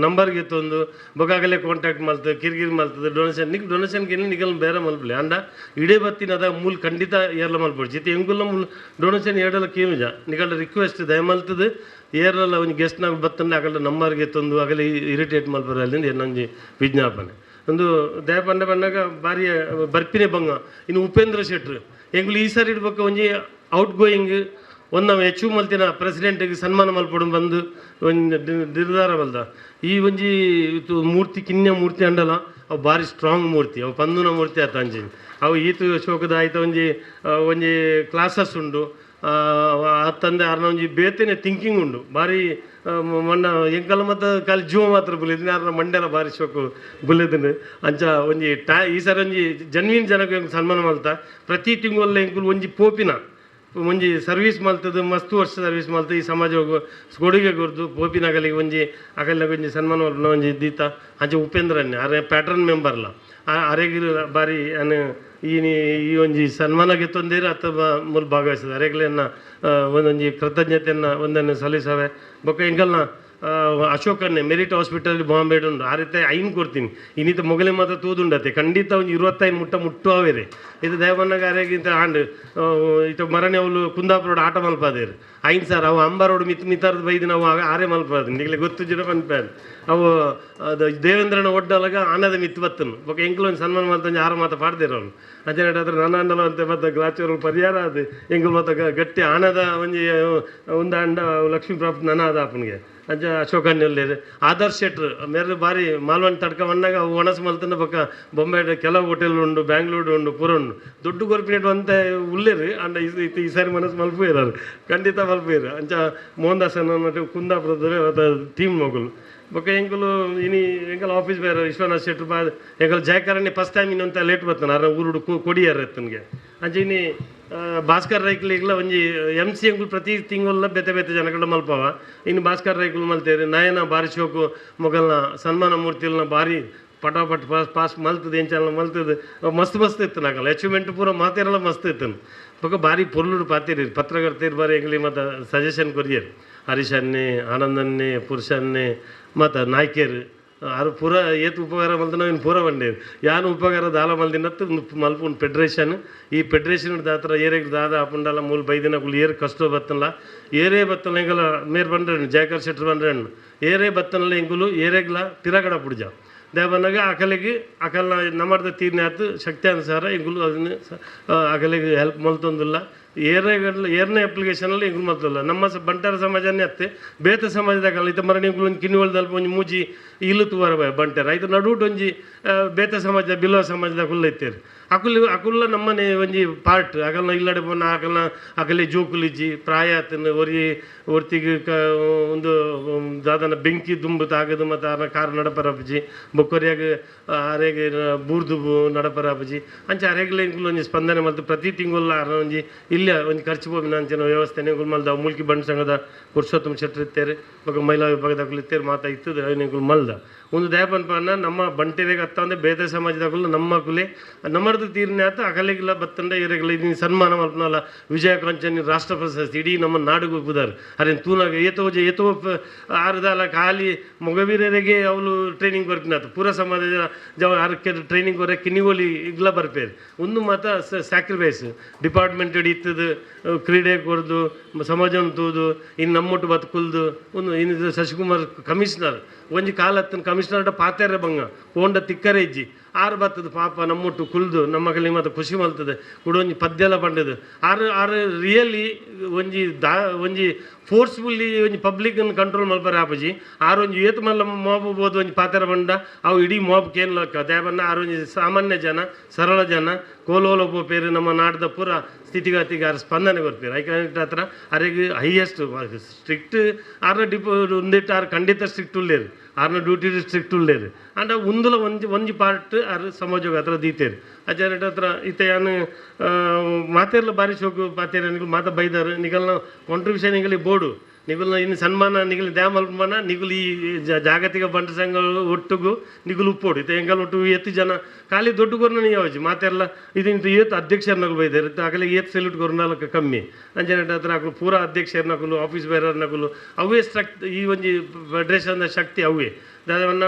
ನಂಬರ್ಗೆ ಎತ್ತೊಂದು ಬೊಗಾಗಲೇ ಕಾಂಟ್ಯಾಕ್ಟ್ ಮಾಡ್ತದೆ ಕಿರಿಕಿರಿ ಮಾಡ್ತದೆ ಡೊನೇಷನ್ಗೆ ನಿಗಲ್ ಬೇರೆ ಮಲ್ಪಲಿ ಅಂಡ ಇಡೇ ಬತ್ತಿನದ ಮೂಲ ಖಂಡಿತ ಏರ್ಲ ಮಲ್ಪಡು ಜಿತೆ ಹೆಂಗುಲ್ಲ ಮೂಲ ಡೊನೇಷನ್ ಎರಡಲ್ಲ ಕೇನುಜ ನಿಗಲ ರಿಕ್ವೆಸ್ಟ್ ದಯಮಲ್ತದೆ ಏರ್ಲ ಒಂದು ಗೆಸ್ಟ್ನಾಗ ಬತ್ತಂದ್ರೆ ಆಗಲ್ಲ ನಂಬರ್ಗೆ ಎತ್ತೊಂದು ಆಗಲೇ ಇರಿಟೇಟ್ ಮಲ್ಪರ ಅಲ್ಲಿಂದ ನಂಜಿ ವಿಜ್ಞಾಪನೆ ಒಂದು ದಯ ಬಂದಾಗ ಭಾರಿ ಬರ್ಪಿನೇ ಬಂಗ ಇನ್ನು ಉಪೇಂದ್ರ ಶೆಟ್ರು ಹೆಂಗ್ಲು ಈ ಸಾರಿ ಇಡ್ಬೇಕು ಒಂಜಿ ಔಟ್ ಗೋಯಿಂಗ್ ಒಂದು ನಾವು ಹೆಚ್ಚು ಮಲ್ತಿನ ಪ್ರೆಸಿಡೆಂಟಿಗೆ ಸನ್ಮಾನ ಮಲ್ಪಡು ಬಂದು ಒಂದು ನಿರ್ಧಾರ ಬಲ್ದ ಈ ಒಂಜಿ ಮೂರ್ತಿ ಕಿನ್ಯ ಮೂರ್ತಿ ಅಂಡಲ್ಲ ಅವು ಭಾರಿ ಸ್ಟ್ರಾಂಗ್ ಮೂರ್ತಿ ಅವು ಪಂದುನ ಮೂರ್ತಿ ಆತ ಅಂಜಿ ಅವು ಈತು ಶೋಕದ ಆಯ್ತು ಒಂಜಿ ಕ್ಲಾಸಸ್ ಉಂಡು ತಂದೆ ಆರ್ನ ಒಂಜಿ ಬೇತೆನೆ ಥಿಂಕಿಂಗ್ ಉಂಡು ಭಾರಿ ಮೊನ್ನ ಎಂಕಲ್ಲ ಮತ್ತು ಖಾಲಿ ಜೀವ ಮಾತ್ರ ಬುಲಿದ್ದೀನಿ ಆರ್ನ ಮಂಡ್ಯಲ ಭಾರಿ ಶೋಕು ಬುಲಿದ್ದೀನಿ ಅಂಚ ಒಂಜಿ ಈ ಸರಿ ಒಂಜಿ ಜನ್ವಿನ್ ಜನಕ್ಕೆ ಸನ್ಮಾನ ಮಲ್ತ ಪ್ರತಿ ತಿಂಗಳ ಎಂಕುಲು ಒಂಜಿ ಪೋಪಿನ ಒಂಜಿ ಸರ್ವೀಸ್ ಮಲ್ತದ್ದು ಮಸ್ತ್ ವರ್ಷ ಸರ್ವೀಸ್ ಮಲ್ತು ಈ ಸಮಾಜ ಕೊಡುಗೆ ಕೊರ್ದು ಪೋಪಿನಾಗಲಿಗೆ ಒಂಜಿ ಅಗಲ್ನಾಗ ಒಂಜಿ ಸನ್ಮಾನ ಮಲ್ಪನ ಒಂಜಿ ಇದ್ದೀತ ಅಂಚೆ ಉಪೇಂದ್ರನ್ನೇ ಅರೆ ಪ್ಯಾಟ್ರನ್ ಮೆಂಬರ್ಲ ಅರೆಗಿರು ಬಾರಿ ಅನ್ನು ಈ ಒಂಜಿ ಸನ್ಮಾನಕ್ಕೆ ತೊಂದಿರು ಅಥವಾ ಮೂಲ ಭಾಗವಹಿಸಿದ ಅರೆಗ್ಲನ್ನ ಒಂದೊಂಜಿ ಕೃತಜ್ಞತೆಯನ್ನು ಒಂದನ್ನು ಸಲ್ಲಿಸವೆ ಬೊಕ್ಕ ಎಂಗಲ್ನ ಅಶೋಕನ್ನೇ ಮೆರಿಟ್ ಹಾಸ್ಪಿಟಲ್ ಬಾಂಬೆ ಉಂಡು ಆ ರೀತಿ ಐನ್ ಕೊಡ್ತೀನಿ ಇನ್ನಿತ ಮೊಗಲೆ ಮಾತ್ರ ತೂದುಂಡತೆ ಖಂಡಿತ ಒಂದು 25 ಮುಟ್ಟುವವೇ ರೀ ಇದು ದೇವಣ್ಣಗಾರಿಗಿಂತ ಆಂಡ್ ಇತ ಮರಣೆ ಅವಳು ಕುಂದಾಪುರ ಆಟ ಮಲ್ಪಾದೇರು ಐನ್ ಸರ್ ಅವು ಅಂಬಾರೋಡು ಮಿತಾರದ ಬೈದು ನಾವು ಆರೇ ಮಲ್ಪಾದ ನಿಗಲೆ ಗೊತ್ತು ಜಿಡ ಪನ್ಪ್ಯಾನ್ ಅವು ಅದು ದೇವೇಂದ್ರನ ಒಡ್ಡಲಾಗ ಆನದ ಮಿತ್ತು ಬತ್ತನು ಬೊಕ್ಕ ಎಂಕ್ಲು ಒಂದು ಸನ್ಮಾನ ಮಾಡ್ತಾನೆ ಯಾರು ಮಾತು ಪಾಡ್ದಿರೋನು ಅದೇ ಅದ್ರ ನನ್ನ ಅಂಡಲ ಅಂತ ಮತ್ತೆ ಗ್ಲಾಚೂರು ಪರಿಹಾರ ಅದು ಎಂಗ್ಲು ಮತ್ತೆ ಗಟ್ಟಿ ಆನದ ಒಂದು ಅಂಡ ಲಕ್ಷ್ಮೀ ಪ್ರಾಪ್ತಿ ನನ್ನ ಅದ ಅಪ್ಪನಿಗೆ ಅಜ್ಜ ಅಶೋಕಣ್ಣಲ್ಲಿ ಆದರ್ಶ್ ಶೆಟ್ರು ಮೇರೆ ಬಾರಿ ಮಾಲ್ವನ್ ತಡ್ಕ ಬಂದಾಗ ಒಣಸ್ ಮಲ್ತನ ಪಕ್ಕ ಬೊಂಬೆ ಕೆಲವು ಹೋಟೆಲ್ ಉಂಡು ಬ್ಯಾಂಗ್ಳೂರು ಉಂಡು ಪೂರ ಉಂಡು ದೊಡ್ಡ ಗೋರ್ಪಿನೇಟ್ ಅಂತ ಉಳ್ಳೇರು ಅಂಡ ಈ ಸಾರಿ ಮನಸ್ಸು ಮಲ್ಪೋಯಿರಾರು ಖಂಡಿತ ಮಲ್ಪೋಯಿರು ಅಂಚ ಮೋಹನ್ ದಾಸ್ ಅನ್ನೋ ಕುಂದಾಪುರದಲ್ಲಿ ಟೀಮ್ ಮಗಳು ಬೊಕ್ಕ ಎಂಕಲು ಇನಿ ಎಂಕಲ್ ಆಫೀಸ್ ಬೇರೆ ವಿಶ್ವನಾಥ್ ಶೆಟ್ರು ಬಾ ಎಂಕಲ್ ಜಯಕರಣೆ ಫಸ್ಟ್ ಟೈಮ್ ಇನ್ನೊಂತ ಲೇಟ್ ಬರ್ತಾನೆ ಅರ ಊರುಡು ಕೊಡಿಯಾರ ಎತ್ತನ್ಗೆ ಅಂಚೆ ಇನಿ ಭಾಸ್ಕರ್ ರೈಕ್ಲಿಗ್ಲ ಒಂಜಿ MC ಎಂಕುಲು ಪ್ರತಿ ತಿಂಗಳ ಬೇತೆ ಬೇತೆ ಜನಕಂಡ ಮಲ್ಪವ ಇನ್ನು ಭಾಸ್ಕರ್ ರೈಕ್ಲು ಮಲ್ತೇರಿ ನಯನ ಬಾರಿ ಶೋಕು ಮೊಗಲ್ನ ಸನ್ಮಾನ ಮೂರ್ತಿಲ್ನ ಬಾರಿ ಪಟಾಪಟ್ ಪಾಸ್ ಮಲ್ತದೆ ಎಂಚಲ್ಲ ಮಲ್ತದೆ ಮಸ್ತ್ ಇತ್ತು ನಾಕಲ್ಲ ಅಚೀವ್ಮೆಂಟ್ ಪೂರ ಮಾತೇರಲ್ಲ ಮಸ್ತ್ ಇತ್ತನು ಬೊಕ್ಕ ಬಾರಿ ಪೊರ್ಲುಡು ಪಾತಿರಿ ಪತ್ರಕರ್ತೀರು ಬಾರಿ ಎಂಗ್ಲಿ ಮತ್ತು ಸಜೆಷನ್ ಕೊರಿಯರು ಹರೀಶನ್ನೇ ಆನಂದನ್ನೇ ಪುರುಷನ್ನೇ ಮತ್ತು ನಾಯ್ಕೇರು ಆರು ಪೂರ ಏತು ಉಪಕಾರ ಮಲ್ತ ನಾವು ಇನ್ನು ಪೂರ ಬಂಡೇರು ಯಾನು ಉಪಕಾರ ದಾಲ ಮಲ್ದಿನತ್ತು ಮಲ್ಪ ಒಂದು ಫೆಡ್ರೇಷನ್ ಈ ಫೆಡ್ರೇಷನ್ ದಾತ್ರ ಏರೆಗ್ ದಾದ ಅಪ್ಪಂಡಲ್ಲ ಮೂಲ ಬೈದಿನ ಕುಲ್ ಏರ್ ಕಷ್ಟ ಬತ್ತಲ್ಲ ಏರೇ ಬತ್ತಲ್ಲ ಎಂಗಲ ಮೇರ್ ಬಂಡ್ರಣ್ಣು ಜಯಕರ್ ಶೆಟ್ರು ಬಂಡ್ರಣ್ಣು ಏರೇ ಬತ್ತನಲ್ಲ ಎಂಗುಲು ಏರೆಗ್ಲ ತಿರಗಡ ಪುಡ್ಜ ದೇವನಾಗ ಅಕಲಿಗೆ ಅಕಲ್ನ ನಮ್ಮದ ತೀರ್ನೆ ಆಯ್ತು ಶಕ್ತಿ ಅನುಸಾರ ಎಂಗುಲು ಅದನ್ನು ಅಕಲಿಗೆ ಹೆಲ್ಪ್ ಮಲ್ತೊಂದಿಲ್ಲ ಏರನೇ ಅಪ್ಲಿಕೇಶನಲ್ಲಿ ಎಂಗುಲು ಮಲ್ತಲ್ಲ ನಮ್ಮ ಬಂಟಾರ ಸಮಾಜನೇ ಅತ್ತೆ ಬೇತ ಸಮಾಜದಾಗ ಇತ ಮರಣಿ ಎಂಗುಲು ಒಂದು ಕಿನ್ನಿವಳ್ದಲ್ಲಿ ಒಂಜಿ ಮೂಜಿ ಇಲ್ಲುತ್ತು ಬರ ಬಂಟಾರ ಆಯ್ತು ನಡುಟ್ ಒಂಜಿ ಬೇತ ಸಮಾಜ ಬಿಲ್ವ ಸಮಾಜದಾಗ ಹುಲ್ಲ ಇತ್ತೇರು ಅಕುಲ್ಲ ನಮ್ಮನೆ ಒಂಜಿ ಪಾರ್ಟ್ ಅಕಲ್ನ ಇಲ್ಲಡೆ ಬನ್ನ ಅಕಲ್ನ ಅಕಲೆ ಜೋಕುಲಿಜ್ಜಿ ಪ್ರಾಯ ಆತನ ಒರ್ತಿಗೆ ಒಂದು ದಾದನ ಬೆಂಕಿ ದುಂಬು ತಾಗದು ಮತ್ತು ಆನ ಕಾರ್ ನಡಪರಪ್ಪಜಿ ಬೊಕ್ಕೊರಿಯಾಗ ಅರೆಗೆ ಬೂರ್ದುಬು ನಡಪರಪ್ಪಜಿ ಅಂಚ ಅರೆಗ್ಲ ಎಂಕುಲು ಒಂಜಿ ಸ್ಪಂದನೆ ಮಲ್ತು ಪ್ರತಿ ತಿಂಗಳ ಒಂಜಿ ಇಲ್ಲ ಒಂದು ಖರ್ಚು ಹೋಗಿನ ಅಂಚಿನ ವ್ಯವಸ್ಥೆ ಎಂಕುಲು ಮಲ್ದ ಮೂಲ್ಕಿ ಬಂಡ್ ಸಂಘದ ಪುರುಷೋತ್ತಮ ಶೆಟ್ರು ಇತ್ತೇರು ಬೊಕ್ಕ ಮಹಿಳಾ ವಿಭಾಗದಾಗಲು ಇತ್ತೇರು ಮಾತಾ ಇತ್ತದ ಎಂಕುಲು ಮಲ್ದ ಒಂದು ದೇಪನ್ಪನ್ನ ನಮ್ಮ ಬಂಟೆರೆಗೆ ಹತ್ತ ಅಂದರೆ ಬೇತೆ ಸಮಾಜದಾಗಲು ನಮ್ಮ ಕುಲೆ ನಮ್ಮದು ತೀರ್ನೆ ಆತ ಅಕಲೆಗಿಲ್ಲ ಬತ್ತಂಡ ಇರೆಗಿಲ್ಲ ಇದೀನಿ ಸನ್ಮಾನ ಮಲ್ಪನಲ್ಲ ವಿಜಯ ಕಾಂಚನಿ ರಾಷ್ಟ್ರ ಪ್ರಶಸ್ತಿ ಇಡೀ ನಮ್ಮ ನಾಡಿಗೂ ಬುದಾರು ಅರೇನು ತೂನಾಗ ಏತೋ ಆರ್ದಾಲ ಖಾಲಿ ಮೊಗವೀರರಿಗೆ ಅವಳು ಟ್ರೈನಿಂಗ್ ಬರ್ಪಿನಾತು ಪೂರ ಸಮಾಜದ ಆರಕ್ಕೆ ಟ್ರೈನಿಂಗ್ ಬರೋಕೆ ಕಿನಿಗೋಲಿ ಇಗ್ಲ ಬರ್ಪೇರು ಒಂದು ಮಾತ ಸ್ಯಾಕ್ರಿಫೈಸ್ ಡಿಪಾರ್ಟ್ಮೆಂಟ್ ಇತ್ತದು ಕ್ರೀಡೆ ಕೊಡ್ದು ಸಮಾಜವನ್ನು ತೂದು ಇನ್ನು ನಮ್ಮೊಟ್ಟು ಬದುಕುಲ್ದು ಒಂದು ಇನ್ನು ಶಶಿಕುಮಾರ್ ಕಮಿಷನರ್ ಒಂಜಿ ಕಾಲತ್ತನ ಕಮಿಷನರ್ ಪಾತ್ಯಾರ ಬಂಗ ಓಂಡ ತಿಕ್ಕರೆ ಇಜ್ಜಿ ಆರು ಬರ್ತದೆ ಪಾಪ ನಮ್ಮೊಟ್ಟು ಕುಲ್ದು ನಮ್ಮ ಕಲಿ ಮತ್ತು ಖುಷಿ ಮಲ್ತದೆ ಕೂಡ ಒಂಜಿ ಪದ್ಯೆಲ್ಲ ಬಂಡದು ಆರು ರಿಯಲಿ ಒಂಜಿ ಫೋರ್ಸ್ಫುಲ್ಲಿ ಒಂಜಿ ಪಬ್ಲಿಕನ್ನು ಕಂಟ್ರೋಲ್ ಮಲ್ಪರೆ ಆಪಜಿ ಆರು ಒಂಜಿ ಏತು ಮಲ್ಲ ಮಾಬ್ ಬೋದು ಒಂಜಿ ಪಾತ್ಯಾರ ಬಂಡ ಅವು ಇಡೀ ಮಾಬ್ ಕೇನ್ಲಕ್ಕ ದೇವನ್ನ ಆರು ಒಂಜಿ ಸಾಮಾನ್ಯ ಜನ ಸರಳ ಜನ ಕೋಲೋಲ ಪೋಪೇರು ನಮ್ಮ ನಾಡ್ದ ಪೂರ ಸ್ಥಿತಿಗತಿಗೆ ಆರು ಸ್ಪಂದನೆ ಕೊಡ್ಪೇರು ಐಕನೆಕ್ಟ್ ಹತ್ರ ಅರೆಗೆ ಹೈಯೆಸ್ಟ್ ಸ್ಟ್ರಿಕ್ಟ್ ಆರ್ನ ಒಂದಿಟ್ಟು ಆರು ಖಂಡಿತ ಸ್ಟ್ರಿಕ್ಟ್ ಉಳ್ಳೇರು ಆರ್ನ ಡ್ಯೂಟಿ ಸ್ಟ್ರಿಕ್ಟ್ ಉಳ್ಳೇರು ಅಂಡ ಒಂದುಲ ಒಂಜಿ ಪಾರ್ಟ್ ಆರು ಸಮಾಜೋಗ ಹತ್ರ ದೀತೇರು ಅಜ್ಜಾರಟ ಹತ್ರ ಇತೆಯಾನು ಮಾತೆರ್ಲ ಬಾರಿ ಶೋಕು ಪಾತೇರ ನಿಗಲು ಮಾತ ಬೈದಾರು ನಿಗಲ್ನ ಕಾಂಟ್ರಿಬ್ಯೂಷನ್ ನಿಗಲಿ ಬೋರ್ಡು ನಿಗುಲ್ನ ಇನ್ನು ಸನ್ಮಾನ ನಿಗಲಿ ದ್ಯಾಮಲ್ಪಮಾನ ನಿಗುಲು ಈ ಜಾಗತಿಕ ಬಂಟ ಸಂಘ ಒಟ್ಟುಗು ನಿಗುಲು ಉಪ್ಪೋಡು ಇತ್ತೆ ಎಂಗಲ್ ಒಟ್ಟು ಎತ್ತು ಜನ ಖಾಲಿ ದೊಡ್ಡ ಗೊರ್ನ ಯಾವಜಿ ಮಾತೆರ್ಲ ಇದು ಏತ್ ಅಧ್ಯಕ್ಷರ್ನಗಳು ಬೈದಾರೆ ಅಕಲಿಗೆ ಏತ್ ಸೆಲ್ಯೂಟ್ ಗೊರ್ನಾಲಕ್ಕೆ ಕಮ್ಮಿ ಅಂಜನಟ ಹತ್ರ ಹಾಕಲು ಪೂರ ಅಧ್ಯಕ್ಷರ್ನಕಲು ಆಫೀಸ್ ಬೇರರ್ನಕಲು ಅವೇ ಈ ಒಂಜಿ ಫೆಡ್ರೇಷನ್ದ ಶಕ್ತಿ ಅವೇ ದಾದವನ್ನ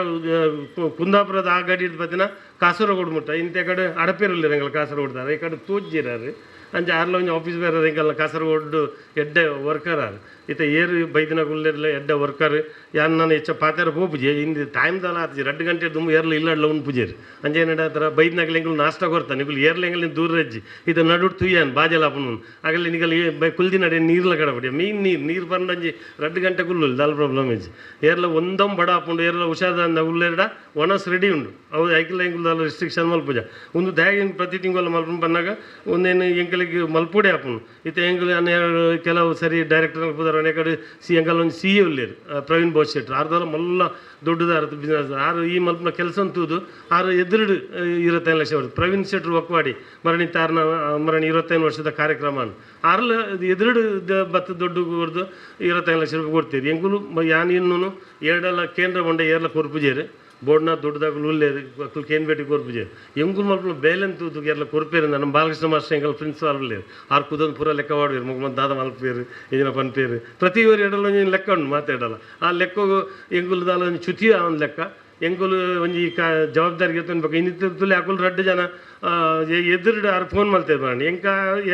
ಕುಂದಾಪುರದ ಆ ಗಾಡಿ ಬತ್ತಿನ ಕಾಸರಗೋಡು ಮುಟ್ಟ ಇಂಥ ಕಡೆ ಅಡಪೇರಲ್ಲಿ ಎಂಗಲ್ ಕಾಸರಗೋಡ್ತಾರೆ ಈ ಕಡೆ ತೋಜ್ಜಿರಾರು ಅಂಚೆ ಆರ್ಲ ಒಂಜಿ ಆಫೀಸ್ ಬೇರೆ ಎಂಗಲ್ಲ ಕಾಸರಗೋಡು ಎಡ್ಡೆ ವರ್ಕರ್ ಆರು ಇತ್ತ ಏರು ಬೈದಿನ ಗುಲ್ಲೆರ್ಲ ಎಡ್ಡೆ ವರ್ಕರ್ ಯಾರು ನಾನು ಹೆಚ್ಚ ಪಾತ್ಯಾರ ಹೋಪುಜಿ ಇಂದು ಟೈಮ್ದಲ್ಲ ಆತಜಿ 2 ಗಂಟೆ ದುಂಬು ಏರ್ಲ ಇಲ್ಲಡ್ಲ ಉನ್ ಪೂಜೇರಿ ಅಂಜೆ ಏನಡ ಹತ್ರ ಬೈದ್ನಾಗಲಿ ಎಂಗಳು ನಾಷ್ಟ ಕೊಡ್ತಾನೆ ನಿಗುಲು ಏರ್ಲ ಎಂಗಲ್ ದೂರ ರಜ್ಜಿ ಇದು ನಡುಟ್ ತುಯ್ಯಾನ್ ಬಾಜಲ್ ಅಪ್ಪನು ಆಗಲಿ ನಿಗಲ್ ಕುಲ್ದಿ ನಡೆ ನೀರ್ಲ ಕಡಬಡಿ ಮೀನ್ ನೀರು ಬಂದಂಜಿ 2 ಗಂಟೆ ಗುಲ್ಲು ದಾಲ್ ಪ್ರಾಬ್ಲಮ್ ಇಜ್ಜಿ ಏರ್ಲ ಒಂದೊಂದು ಬಡ ಹಾಕೊಂಡು ಏರ್ಲ ಹುಷಾರ್ದ ಉಲ್ಲೆರ್ಡ ಒಣಸ್ ರೆಡಿ ಉಂಡು ಅವು ಐಕಿಲ್ಲ ಎಂಗುಲ್ ರಿಸ್ಟ್ರಿಕ್ಷನ್ ಮಲ್ಪುಜ ಒಂದು ದ್ಯಾಗ ಪ್ರತಿ ತಿಂಗಳು ಮಲ್ಪು ಬಂದಾಗ ಒಂದೇನು ಎಂಕಲಿಗೆ ಮಲ್ಪುಡೆ ಹಾಪುನು ಇತ್ತೆ ಎಂಗಲ್ ಕೆಲವು ಸರಿ ಡೈರೆಕ್ಟರ್ ಪುದಾರ ಕಡೆ ಎಂಗಲ್ ಒಂದು ಸಿ ಉಳ್ಳೇರು ಪ್ರವೀಣ್ ಬೋಸ್ ಶೆಟ್ರು ಆರ್ದಲ್ಲ ಮಲ್ಲ ದೊಡ್ಡದಾರ ಬಿಸ್ನೆಸ್ ಆರು ಈ ಮಲ್ಪನ ಕೆಲಸ ಅಂತೂದು ಆರು ಎದುರು 25 ಲಕ್ಷ ಬರ್ತದೆ ಪ್ರವೀಣ್ ಶೆಟ್ರು ಒಕ್ವಾಡಿ ಮರಣಿ 25 ವರ್ಷದ ಕಾರ್ಯಕ್ರಮ ಆರ್ಲ ಎದುರು ಬತ್ತ ದೊಡ್ಡ ಕೊಡ್ದು 25 ಲಕ್ಷ ರೂಪಾಯಿ ಕೊಡ್ತೀರಿ ಎಂಗುಲು ಯಾನ್ ಇನ್ನೂ 2 ಕೇಂದ್ರ ಬಂಡೆ ಏರ್ಲ ಕೊರ್ಪುಜೇರು ಬೋರ್ಡ್ನ ದೊಡ್ಡದಾಗಲು ಉಲ್ಲೇರು ಅಕ್ಕಲು ಕೇನ್ಬೇಟಿ ಕೊರ್ಪುಜೆ ಎಂಗುಲ್ ಮಲ್ಪನ ಬೇಲೆಂತು ಎಲ್ಲ ಕೊರ್ಪೇರು ನಮ್ಮ ಬಾಲಕೃಷ್ಣ ಮಾಸ್ಟರ್ ಎಂಗಲ್ ಪ್ರಿನ್ಸಿಪಾಲ್ ಉಳ್ಳೇರು ಆರು ಕುದೊಂದು ಪೂರ ಲೆಕ್ಕ ಮಾಡುವೇರು ಮುಗ್ಮಂದು ದಾದ ಮಲ್ಪೇರು ಇದನ್ನ ಪನ್ಪೇರು ಪ್ರತಿ ಓರಿ ಎಡಲ್ಲ ಒಂದು ಲೆಕ್ಕ ಉಂಟು ಮಾತಾಡಲ್ಲ ಆ ಲೆಕ್ಕಗೂ ಎಂಗುಲ್ದಾಲ ಒಂದು ಚ್ಯುತಿಯ ಒಂದು ಲೆಕ್ಕ ಎಂಗುಲು ಒಂಜಿ ಜವಾಬ್ದಾರಿಗೆ ಎತ್ತಬೇಕು ಇನ್ನಿತ್ತುಲೆ ಅಕುಲು ರಡ್ಡು ಜನ ಎದುರು ಆರು ಫೋನ್ ಮಾಡ್ತೇವೆ ಮಾಡಿ ಎಂಕ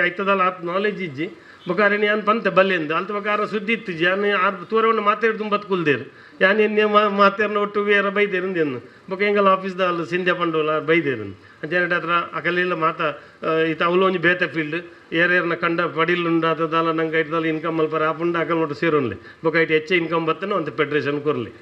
ಆಯ್ತದಲ್ಲ ಆತ್ ನಾಲೆಜ್ ಇಜ್ಜಿ ಬೊಕಾರೆ ಯಾನ್ ಪಂತೆ ಬಲ್ಲೆಂದು ಅಲ್ತ ಬಕಾರ ಸುದ್ದಿ ಇತ್ತು ಯಾನು ಆರು ತೂರವನ್ನು ಮಾತಾಡಿ ತುಂಬ ಬದುಕುಲ್ದೇರು ಯಾನು ಎನ್ನೆ ಮಾತಾಡ್ನ ಒಟ್ಟು ಬೇರೆ ಬೈದೇರು ಅಂದೇನು ಬೊಕ ಎಂಗಲ್ ಆಫೀಸ್ದ ಅಲ್ಲಿ ಸಿಂಧ್ಯ ಪಂಡೋಲ ಬೈದೇರು ಅಂಚೇನಟ ಹತ್ರ ಅಕಲೆಲ್ಲ ಮಾತಾ ಈತ ಅವಳು ಒಂಜಿ ಬೇತೆ ಫೀಲ್ಡ್ ಏರ್ನ ಕಂಡ ಪಡಿಲುಂಡ ಅದಲ್ಲ ನಂಗೆ ಐಟದಲ್ಲಿ ಇನ್ಕಮ್ ಮಲ್ಪರ ಆಪುಂಡ ಅಕಲ್ ಒಟ್ಟು ಸೇರೋನ್ಲಿ ಬೊಕ ಐಟು ಹೆಚ್ಚು ಇನ್ಕಮ್ ಬರ್ತೇನೆ ಒಂದು ಫೆಡ್ರೇಷನ್ ಕೊರಲಿ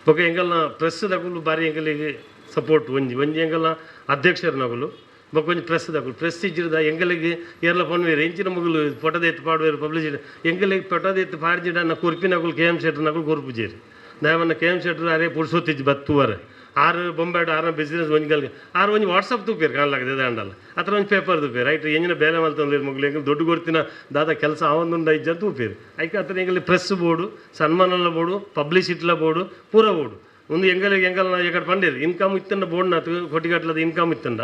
ಬೊಕ ಎಂಗಲ್ನ ಪ್ರೆಸ್ ದಗುಲು ಬಾರಿ ಎಂಗಲಿಗೆ ಸಪೋರ್ಟ್ ಒಂಜಿ ಎಂಗಲ್ನ ಅಧ್ಯಕ್ಷರು ನಗುಲು ಬೊಕ ಒಂಜಿ ಪ್ರೆಸ್ ದಗುಲು ಪ್ರೆಸ್ ಇಜ್ಜಿರದ ಎಂಗಲಿಗೆ ಏರ್ಲ ಪನ್ವೇರು ಎಂಚಿನ ಮಗುಲು ಫೋಟೋದ ಎತ್ತು ಪಾಡುವೇರು ಪಬ್ಲಿಸಿಟಿ ಎಂಗಲಿಗೆ ಫೋಟೋದ ಎತ್ತು ಪಾಡ್ಜಿಡ ನಾ ಕೊರ್ಪಿ ನಗುಲು ಕೆ ಎಮ್ ಶೆಟ್ರ್ ನಗುಲು ಕೊರ್ಪುಜೇರಿ ನಾವನ್ನ ಕೆ ಎಮ್ ಶೆಟ್ರ್ ಅರೇ ಪುಡ್ಸೋತಿಜ್ಜಿ ಬತ್ತುವರೆ ಆರು ಬೊಂಬಾಡು ಆರು ಬಿಸ್ನೆಸ್ ಒಂಜಿಗಲ್ಗೆ ಆರು ಒಂಜಿ ವಾಟ್ಸಪ್ ತೂಪೇರು ಕಾಣಲಾಗದೆ ಅಂಡಲ್ಲ ಅಥವಾ ಒಂದು ಪೇಪರ್ ತೂಪೇರು ರೈಟ್ ಎಂಜಿನ ಬೇಲೆ ಮಲ್ತಂದ್ರೆ ಮಗಳು ಎಂಗಲ್ ದೊಡ್ಡ ಕೊಡ್ತಿನ ದಾದ ಕೆಲಸ ಅವೊಂದುಂಡ ಇಜ್ಜ ತೂಪೇರು ಐಕೆ ಆತರ ಎಂಗಲ್ಲಿ ಪ್ರೆಸ್ ಬೋರ್ಡು ಸನ್ಮಾನಲ ಬೋರ್ಡು ಪಬ್ಲಿಸಿಟಿಲ ಬೋರ್ಡು ಪೂರ ಬೋರ್ಡು ಒಂದು ಎಂಗಲಿಗೆ ಎಂಗಲ್ನ ಎಕಡೆ ಪಂಡೇರು ಇನ್ಕಮ್ ಇತ್ತಂಡ ಬೋರ್ಡ್ನ ಕೊಟ್ಟಿಗಟ್ಲದ ಇನ್ಕಮ್ ಇತ್ತಂಡ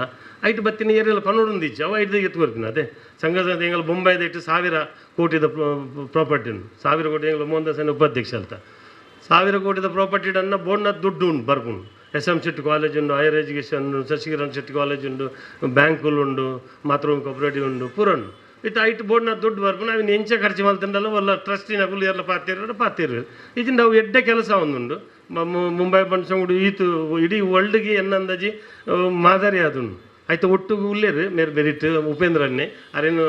ಐಟು ಬತ್ತಿನ ಏರಿಯಲ್ಲ ಪನ್ನೋಡು ಇಜ್ಜ ಅವ ಐದು ಎತ್ತು ಬರ್ತೀನಿ ಅದೇ ಸಂಘದ ಎಂಗಲ್ ಬೊಂಬೈದ ಇಟ್ಟು 1000 ಕೋಟಿದ ಪ್ರಾಪರ್ಟಿನು 1000 ಕೋಟಿ ಎಂಗಲ್ ಮೋಹನ್ ದಾಸ್ ಉಪಾಧ್ಯಕ್ಷ ಅಂತ 1000 ಕೋಟಿದ ಪ್ರಾಪರ್ಟಿಡನ್ನ ಬೋರ್ಡ್ನ ದುಡ್ಡು ಉಂಟು ಬರ್ಕೊಂಡು ಎಸ್.ಎಂ. ಶೆಟ್ಟಿ ಕಾಲೇಜ್ ಉಂಡು higher education Shashikiran Shetty college ಉಂಡು ಬ್ಯಾಂಕುಲು ಉಂಡು ಮಾತೃಭೂಮಿ ಕೋಆಪರೇಟಿವ್ ಉಂಡು ಪೂರ ಉಂಡು ಇತ್ತು ಐಟು ಬೋರ್ಡ್ನ ದುಡ್ಡು ಬರ್ಕೊಂಡು ನಾವು ಎಂಚ ಖರ್ಚು ಮಾಡ್ತಂಡಲ್ಲ ಒಲ್ಲ ಟ್ರಸ್ಟಿನಗಳು ಎಲ್ಲ ಪಾತಿರು ಇದರಿಂದ ನಾವು ಎಡ್ಡೆ ಕೆಲಸ ಒಂದುಂಡು ಮುಂಬೈ ಬಣ್ಸಂಗುಡು ಈತು ಇಡೀ ವರ್ಲ್ಡ್ಗೆ ಎನ್ನಂದಾಜಿ ಮಾದರಿ ಅದುಂಡು ಆಯ್ತು ಒಟ್ಟು ಉಳ್ಳೇರು ಮೇರೆ ಬೆರಿಟ್ ಉಪೇಂದ್ರನ್ನೇ ಅರೇನು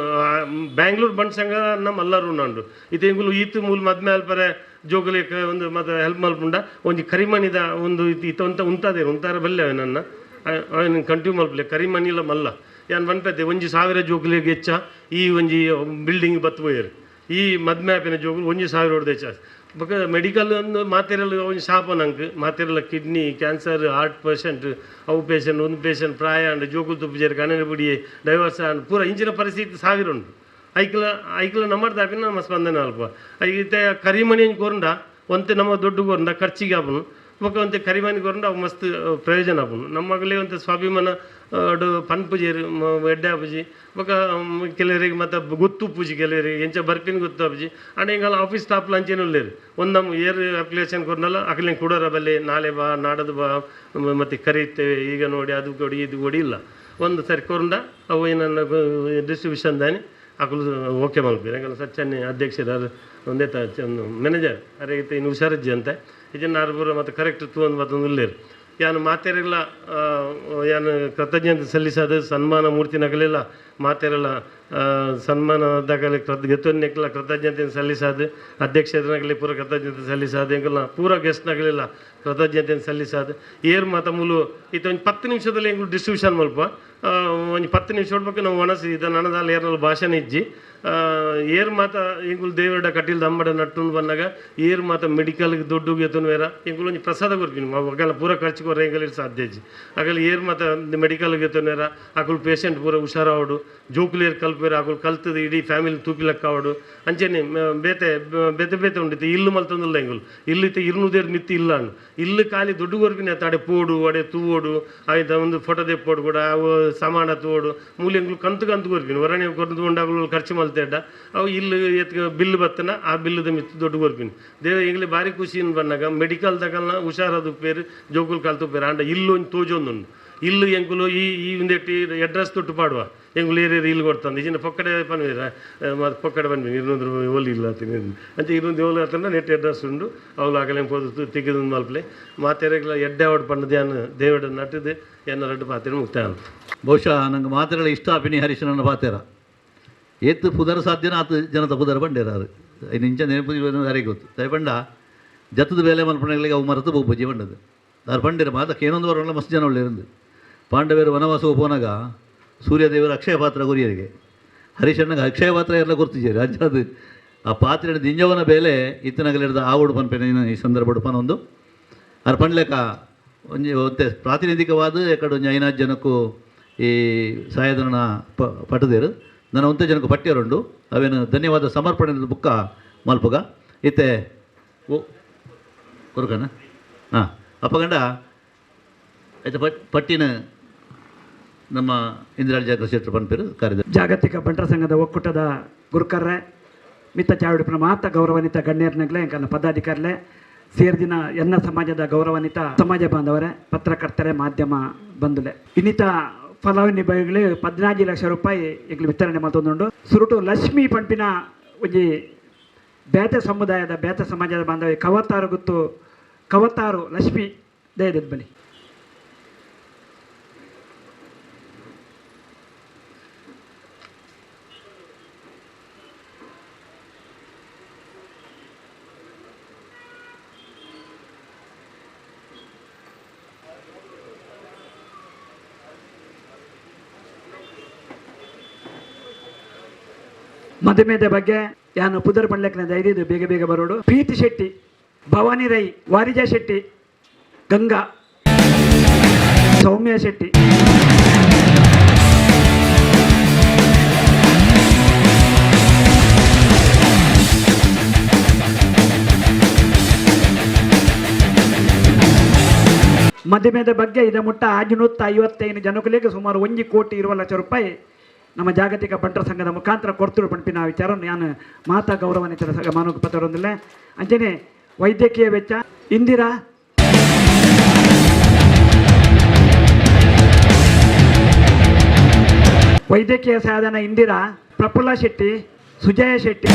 ಬ್ಯಾಂಗ್ಳೂರು ಬಣ್ಸಂಗ ನಮ್ಮ ಎಲ್ಲರೂ ಉಂಡು ಇದು ಎಂಗುಲು ಈತು ಮೂಲ ಮದ್ಮೆ ಅಲ್ಪರೆ ಜೋಗಲಿಕ ಒಂದು ಮತ್ತು ಹೆಲ್ಪ್ ಮಲ್ಪುಂಡ ಒಂಜಿ ಕರಿಮಣಿದ ಒಂದು ಇತ್ತಂತ ಉಂತಾರ ಬಲ್ಲೆ ನನ್ನ ಅವನು ಕಂಟಿನ್ಯೂ ಮಲ್ಪಲೆ ಕರಿಮಣಿಲ ಮಲ್ಲ ಯಾನು ಬನ್ಪೈತೆ ಒಂಜಿ 1000 ಜೋಗಲಿಗೆ ಹೆಚ್ಚ ಈ ಒಂಜಿ ಬಿಲ್ಡಿಂಗ್ ಬತ್ತುಬೋಯರು ಈ ಮದ್ಮೆ ಆಪಿನ ಜೋಗುಲು 1000 ಹೊಡೆದ ಹೆಚ್ಚ ಬೊಕ ಮೆಡಿಕಲ್ ಒಂದು ಮಾತೆರೆಲ್ಲ ಒಂಜಿ ಶಾಪ ನಂಗೆ ಮಾತೆರೆಲ್ಲ ಕಿಡ್ನಿ ಕ್ಯಾನ್ಸರ್ ಹಾರ್ಟ್ ಪೇಷಂಟ್ ಅವು ಪೇಷಂಟ್ ಒಂದು ಪೇಷಂಟ್ ಪ್ರಾಯ ಅಂಡ್ ಜೋಗುಲ್ ತುಪ್ಪಜೇರಿ ಕಣ್ಣನ ಬುಡಿ ಡೈವರ್ಸ್ ಅಂಡ್ ಪೂರ ಇಂಚಿನ ಪರಿಸ್ಥಿತಿ 1000 ಉಂಟು ಐಕ್ಲ ನಮ್ಮದು ಆಪಿನ ನಮ್ಮ ಸ್ಪಂದನೆ ಅಲ್ಪ ಐತೆ ಕರಿಮಣಿ ಕೊರಂಡ ಒಂತೆ ನಮ್ಮ ದೊಡ್ಡ ಕೊರಂಡ ಖರ್ಚಿಗೆ ಆಪನು ಬೊಕ ಒಂತೆ ಕರಿಮಣಿ ಕೊರಂಡ ಅವು ಮಸ್ತ್ ಪ್ರಯೋಜನ ಆಪನು ನಮ್ಮಗಲೇ ಒಂತೆ ಸ್ವಾಭಿಮಾನ ಪನ್ಪುಜೇರು ಎಡ್ಡೆ ಆಪುಜಿ ಬೊಕ ಕೆಲವರಿಗೆ ಮತ್ತು ಗೊತ್ತು ಪೂಜಿ ಕೆಲವರಿಗೆ ಎಂಚ ಬರ್ಪಿನ ಗೊತ್ತು ಆಪುಜಿ ಅಂಡ್ ಹಿಂಗಲ್ಲ ಆಫೀಸ್ ಸ್ಟಾಫ್ ಲಂಚೇನು ಉಳ್ಳೇರು ಒಂದು ನಮ್ಮ ಏರ್ ಅಪ್ಲಿಕೇಶನ್ ಕೊರನಲ್ಲ ಅಕಲಿನ ಕೊಡೋರ ಬಲ್ಲಿ ನಾಳೆ ಬಾ ನಾಡದು ಬಾ ಮತ್ತು ಕರೀತೇವೆ ಈಗ ನೋಡಿ ಅದು ಕೊಡಿ ಇದು ಕೊಡಿ ಇಲ್ಲ ಒಂದು ಸರಿ ಕೊರಂಡ ಅವು ಏನನ್ನ ಡಿಸ್ಟ್ರಿಬ್ಯೂಷನ್ ದಾನಿ ಅಕಲು ಓಕೆ ಮಲ್ಪೀರು ಹಂಗಲ್ಲ ಸಚ್ಚನ್ನೇ ಅಧ್ಯಕ್ಷರು ಒಂದೇ ಒಂದು ಮ್ಯಾನೇಜರ್ ಅರೆ ಇತ್ತು ಇನ್ನು ಹುಷಾರಜ್ಜಿ ಅಂತ ಇದನ್ನು ಆರ್ಬೂರ ಮತ್ತು ಕರೆಕ್ಟ್ ತೂಂದು ಮತ್ತೊಂದು ಉಳ್ಳೇರು ಯಾನು ಮಾತೆರೆಲ್ಲ ಯಾನು ಕೃತಜ್ಞತೆ ಸಲ್ಲಿಸೋದು ಸನ್ಮಾನ ಮೂರ್ತಿ ನಗಲಿಲ್ಲ ಮಾತೆರೆಲ್ಲ ಸನ್ಮಾನದಾಗಲಿ ಗೆತ್ತೊನ್ನೆಕ್ಲ ಕೃತಜ್ಞತೆಯನ್ನು ಸಲ್ಲಿಸೋದು ಅಧ್ಯಕ್ಷರನಾಗಲಿ ಪೂರ ಕೃತಜ್ಞತೆ ಸಲ್ಲಿಸೋದು ಹೆಂಗಲ್ಲ ಪೂರ ಗೆಸ್ಟ್ನಾಗಲಿಲ್ಲ ಕೃತಜ್ಞತೆಯನ್ನು ಸಲ್ಲಿಸೋದು ಏರ್ ಮಾತ ಮೂಲು ಇದು ಒಂದು 10 ನಿಮಿಷದಲ್ಲಿ ಹೆಂಗೆ ಡಿಸ್ಟ್ರಿಬ್ಯೂಷನ್ ಮಲ್ಪ ಒಂದು 10 ನಿಮಿಷ ಹೊಡ್ಬೇಕು ನಾವು ಒಣಸಿ ಇದು ನನ್ನದಲ್ಲಿ ಏರ್ನಲ್ಲಿ ಭಾಷಣ ಇಜ್ಜಿ ಏರ್ ಮಾತ ಇಂಗುಲು ದೇವರಡ ಕಟ್ಟಿಲ್ದ ಅಂಬಡ ನಟ್ಟು ಬಂದಾಗ ಏರ್ ಮಾತ ಮೆಡಿಕಲ್ಗೆ ದುಡ್ಡು ಎತ್ತನು ಬೇರೆ ಇಂಗುಲು ಒಂದು ಪ್ರಸಾದ ಕೊರ್ಪಿನಿ ಅವಾಗೆಲ್ಲ ಪೂರ ಖರ್ಚು ಕೊರ ಹೆಂಗಲ್ಲಿ ಸಾಧ್ಯ ಇಜ್ಜಿ ಆಗಲಿ ಏರ್ ಮಾತ ಮೆಡಿಕಲ್ಗೆ ಎತ್ತನು ಬೇರೆ ಅಕುಲು ಪೇಷಂಟ್ ಪೂರ ಹುಷಾರಾವಡು ಜೋಕುಲೇರ್ ಕಲ್ಪೇರು ಅಕುಲು ಕಲ್ತದ ಇಡೀ ಫ್ಯಾಮಿಲಿ ತೂಪಿಲಕ್ಕಾವಡು ಅಂಚೆನೆ ಬೇತೆ ಉಂಡಿತ್ತು ಇಲ್ಲು ಮಲ್ತಂದಿಲ್ಲ ಹೆಂಗುಲು ಇಲ್ಲಿತ್ತು 200 ಮಿತ್ತಿ ಇಲ್ಲ ಅಣ್ಣು ಇಲ್ಲು ಖಾಲಿ ದುಡ್ಡು ಕೊರ್ಪಿನಿ ಅಡೆ ಪೋಡು ಅಡೆ ತೂವೋಡು ಆಯ್ತು ಒಂದು ಫೋಟೋ ದೆಪ್ಪೋಡು ಕೂಡ ಅವು ಸಾಮಾನ ತೂವೋಡು ಮೂಲೆಂಗ್ಳು ಕಂತು ಕೊರ್ಪಿನಿ ಹೊರಣೆ ಕೊರ್ದುಕೊಂಡಾಗಲು ಖರ್ಚು ಮಲ್ತೇಡ ಅವು ಇಲ್ಲು ಎತ್ಕ ಬಿಲ್ಲು ಬತ್ತನ ಆ ಬಿಲ್ಲುದ ಮಿತ್ತು ದುಡ್ಡು ಕೊರ್ಪಿನಿ ದೇವ ಎಂಗ್ಲಿ ಭಾರಿ ಖುಷಿಯಿಂದ ಬಂದಾಗ ಮೆಡಿಕಲ್ ತಗಲ್ನ ಹುಷಾರದು ಪೇರು ಜೋಕುಲ್ ಕಲ್ತು ಪೇರು ಅಂಡ ಇಲ್ಲು ಒಂದು ತೋಜೊಂದುಂಡು ಇಲ್ಲು ಎಂಕುಲು ಈ ಒಂದೆಟ್ಟಿ ಅಡ್ರೆಸ್ ತೊಟ್ಟು ಪಾಡುವ ಎಂಗುಲು ಏರಿಯರು ಇಲ್ಲಿ ಕೊಡ್ತಾನೆ ಇದನ್ನ ಪೊಕ್ಕಡೆ ಪನ್ವೀರ ಮತ್ತು ಪೊಕ್ಕಡೆ ಬಂದ್ವಿ 200 ರೂಪಾಯಿ ಓಲಿ ಇಲ್ಲ ಆತೀನಿ ಅಂತ 200 ಓಲಿ ಆತಂದ್ರೆ ನೆಟ್ ಅಡ್ರೆಸ್ ಉಂಡು ಅವಳು ಆಗಲೇ ಪೋದು ತೆಗೆದು ಮಲ್ಪಲೆ ಮಾತೆರೆಗಳ ಎಡ್ಡೆ ಅವಡು ಪಂಡದ ಯಾನು ದೇವಡ ನಟದು ಎನ್ನ ರಡ್ಡು ಪಾತೆರ ಮುಕ್ತಾಯ ಅಂತ ಬಹುಶಃ ನಂಗೆ ಮಾತೆರೆಗಳ ಇಷ್ಟ ಆಪಿನಿ ಹರೀಶನನ್ನ ಪಾತೆರ ಏತ್ತು ಪುದರ ಸಾಧ್ಯನ ಆತು ಜನತ ಪುದರ ಬಂಡೇರ ಅದು ಇಂಚ ನೆನಪು ಯಾರಿಗೆ ಗೊತ್ತು ದಯಪಂಡ ಜತ್ತದ ಬೇಲೆ ಮಲ್ಪನೆಗಳಿಗೆ ಅವು ಮರೆತು ಬೋಗ್ಬಜ್ಜಿ ಬಂಡದು ದಾರು ಪಂಡಿರ ಮಾತಕ್ಕೆ ಏನೊಂದು ವರಲ್ಲ ಮಸ್ತ್ ಜನ ಒಳ್ಳೆಯರು ಪಾಂಡವೇರು ವನವಾಸವು ಪೋನಾಗ ಸೂರ್ಯದೇವರು ಅಕ್ಷಯ ಪಾತ್ರ ಗುರಿಯರಿಗೆ ಹರೀಶಣ್ಣಗೆ ಅಕ್ಷಯ ಪಾತ್ರ ಎಲ್ಲ ಗುರ್ತಿದ್ದೀರಿ ಅಂಚದು ಆ ಪಾತ್ರೆ ದಿಂಜವನ ಬೇಲೆ ಇತ್ತನಾಗಲಿಡ್ದ ಆವಡು ಪನ್ಪೇನ ಈ ಸಂದರ್ಭ ಪನೊಂದು ಅದು ಪಂಡ್ಲೆಕ್ಕ ಒಂಜಿ ಒತ್ತೆ ಪ್ರಾತಿನಿಧಿಕವಾದ ಎಕಡೆ ಒಂಜಿ 5 ಜನಕ್ಕೂ ಈ ಸಾಯಧನ ಪಟ್ಟದೇರು ನನ್ನ ಒಂತೆ ಜನಕ್ಕೆ ಪಟ್ಟಿಯರುಂಡು ಅವೇನು ಧನ್ಯವಾದ ಸಮರ್ಪಣೆ ಬುಕ್ಕ ಮಲ್ಪುಗ ಇತ್ತೆ ಓ ಕೊರಕನ ಹಾಂ ಅಪ್ಪಗಂಡ ಆಯ್ತು ಪಟ್ಟಿನ ನಮ್ಮ ಇಂದಿರಾಳಿ ಜಾಗೃತ ಕ್ಷೇತ್ರ ಪನ್ಪೇರು ಕಾರ್ಯದರ್ಶಿ ಜಾಗತಿಕ ಬಂಟರ ಸಂಘದ ಒಕ್ಕೂಟದ ಗುರುಕರ್ರೆ ಮಿತ್ತ ಚಾವಡಿಪುರ ಮಾತ ಗೌರವಾನ್ವಿತ ಗಣ್ಯರ್ನಗ್ಲೆ ಎಂಕಲ್ನ ಪದಾಧಿಕಾರಿಲೆ ಸೇರ್ದಿನ ಎನ್ನ ಸಮಾಜದ ಗೌರವಾನ್ವಿತ ಸಮಾಜ ಬಾಂಧವರೇ ಪತ್ರಕರ್ತರೆ ಮಾಧ್ಯಮ ಬಂಧುಲೆ ಇನ್ನಿತ ಫಲಾನುಭವಿಗಳು 14 ಲಕ್ಷ ರೂಪಾಯಿ ಈಗ ವಿತರಣೆ ಮಾಡ್ತೊಂದುಂಡು ಸುರುಟು ಲಕ್ಷ್ಮೀ ಪಂಪಿನ ಒಂಜಿ ಬೇತೆ ಸಮುದಾಯದ ಬೇತೆ ಸಮಾಜದ ಬಾಂಧವ ಕವತ್ತಾರು ಗುತ್ತು ಕವತ್ತಾರು ಲಕ್ಷ್ಮಿ ದಯದ ಬನ್ನಿ. ಮಧುಮೇಹದ ಬಗ್ಗೆ ಯಾನು ಪುದರ್ ಪಂಡ್ಲಕ್ನ ಧೈರ್ಯದು ಬೇಗ ಬೇಗ ಬರೋಡು. ಪ್ರೀತಿ ಶೆಟ್ಟಿ, ಭವಾನಿ ರೈ, ವಾರಿಜಾ ಶೆಟ್ಟಿ, ಗಂಗಾ, ಸೌಮ್ಯ ಶೆಟ್ಟಿ, ಮಧುಮೇಹದ ಬಗ್ಗೆ ಇದ ಮುಟ್ಟ 555 ಜನಗಳಿಗೆ ಸುಮಾರು 1,20,00,000 ರೂಪಾಯಿ ನಮ್ಮ ಜಾಗತಿಕ ಬಂಟರ ಸಂಘದ ಮುಖಾಂತರ ಕೊಡ್ತರು ಪಂಪಿನ ವಿಚಾರವನ್ನು ನಾನು ಮಾತಾ ಗೌರವಾನ್ವಿತರ ಮಾನವ ಪತ್ರರೊಂದಿಲ್ಲ. ಅಂಚನೆ ವೈದ್ಯಕೀಯ ವೆಚ್ಚ ಇಂದಿರಾ, ವೈದ್ಯಕೀಯ ಸಾಧನ ಇಂದಿರಾ, ಪ್ರಫುಲ್ಲ ಶೆಟ್ಟಿ, ಸುಜಯ ಶೆಟ್ಟಿ,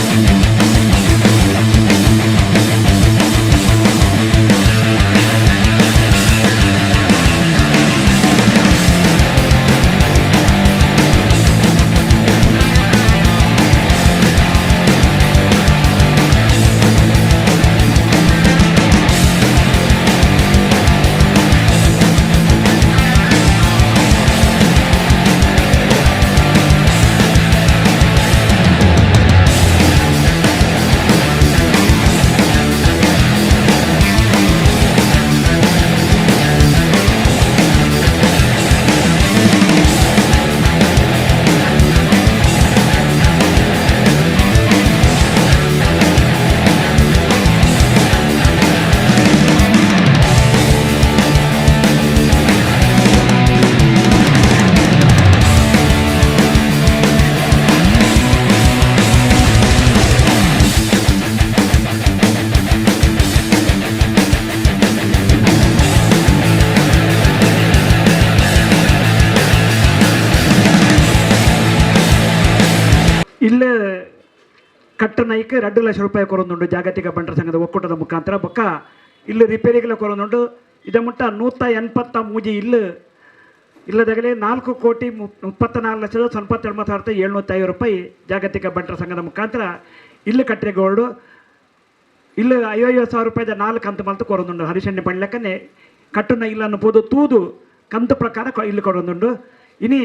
ಇಲ್ಲೇ ಕಟ್ಟನೈಕ್ 2 ಲಕ್ಷ ರೂಪಾಯಿ ಕೊರೊಂದುಂಡು ಜಾಗತಿಕ ಬಂಟರ ಸಂಘದ ಒಕ್ಕೂಟದ ಮುಖಾಂತರ ಬೊಕ್ಕ ಇಲ್ಲು ರಿಪೇರಿಗಳ ಕೊರೊಂದುಂಡು ಇದ ಮುಟ್ಟ 183 ಇಲ್ಲು ಇಲ್ಲದಾಗಲೇ 4,34,99,750 ರೂಪಾಯಿ ಜಾಗತಿಕ ಬಂಟರ ಸಂಘದ ಮುಖಾಂತರ ಇಲ್ಲು ಕಟ್ಟೆಗೋಡು ಇಲ್ಲು 50,000 ರೂಪಾಯಿದ 4 ಕಂತು ಮಲ್ತು ಕೊರೊಂದುಂಡು ಹರಿಶಣ್ಯ ಪಣ್ಲೆಕ್ಕನೆ ಕಟ್ಟುನ ಇಲ್ಲನ್ನು ಪೋದು ತೂದು ಕಂತು ಪ್ರಕಾರ ಇಲ್ಲು ಕೊರೊಂದುಂಡು. ಇನಿ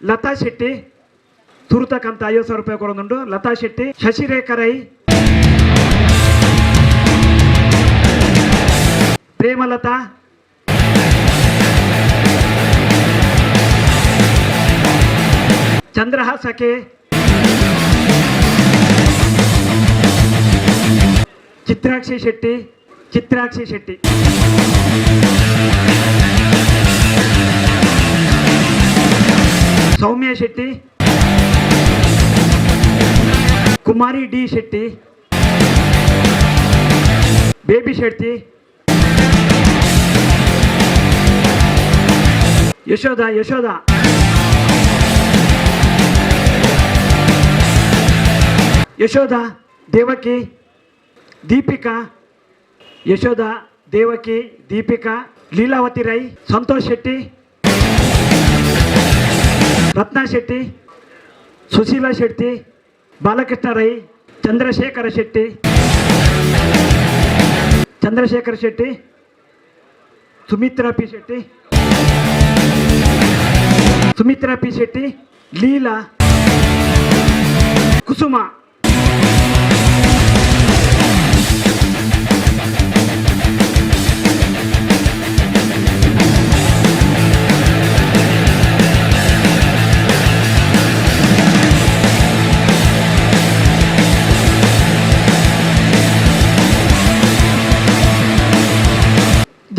ಲತಾ ಶೆಟ್ಟಿ ತುರುತಕ್ಕಂಥ 50,000 ರೂಪಾಯಿ ಕೊರೊಂದುಂಡು. ಲತಾ ಶೆಟ್ಟಿ, ಶಶಿರೇಖಾ ರೈ, ಪ್ರೇಮಲತಾ, ಚಂದ್ರಹಾಸಕೆ, ಚಿತ್ರಾಕ್ಷಿ ಶೆಟ್ಟಿ, ಸೌಮ್ಯ ಶೆಟ್ಟಿ, ಕುಮಾರಿ ಡಿ ಶೆಟ್ಟಿ, ಬೇಬಿ ಶೆಟ್ಟಿ, ಯಶೋಧ, ದೇವಕಿ, ದೀಪಿಕಾ, ಲೀಲಾವತಿ ರೈ, ಸಂತೋಷ್ ಶೆಟ್ಟಿ, ರತ್ನಾ ಶೆಟ್ಟಿ, ಸುಶೀಲಾ ಶೆಟ್ಟಿ, ಬಾಲಕೃಷ್ಣ ರೈ, ಚಂದ್ರಶೇಖರ ಶೆಟ್ಟಿ, ಸುಮಿತ್ರಾ ಪಿ ಶೆಟ್ಟಿ, ಲೀಲಾ, ಕುಸುಮ,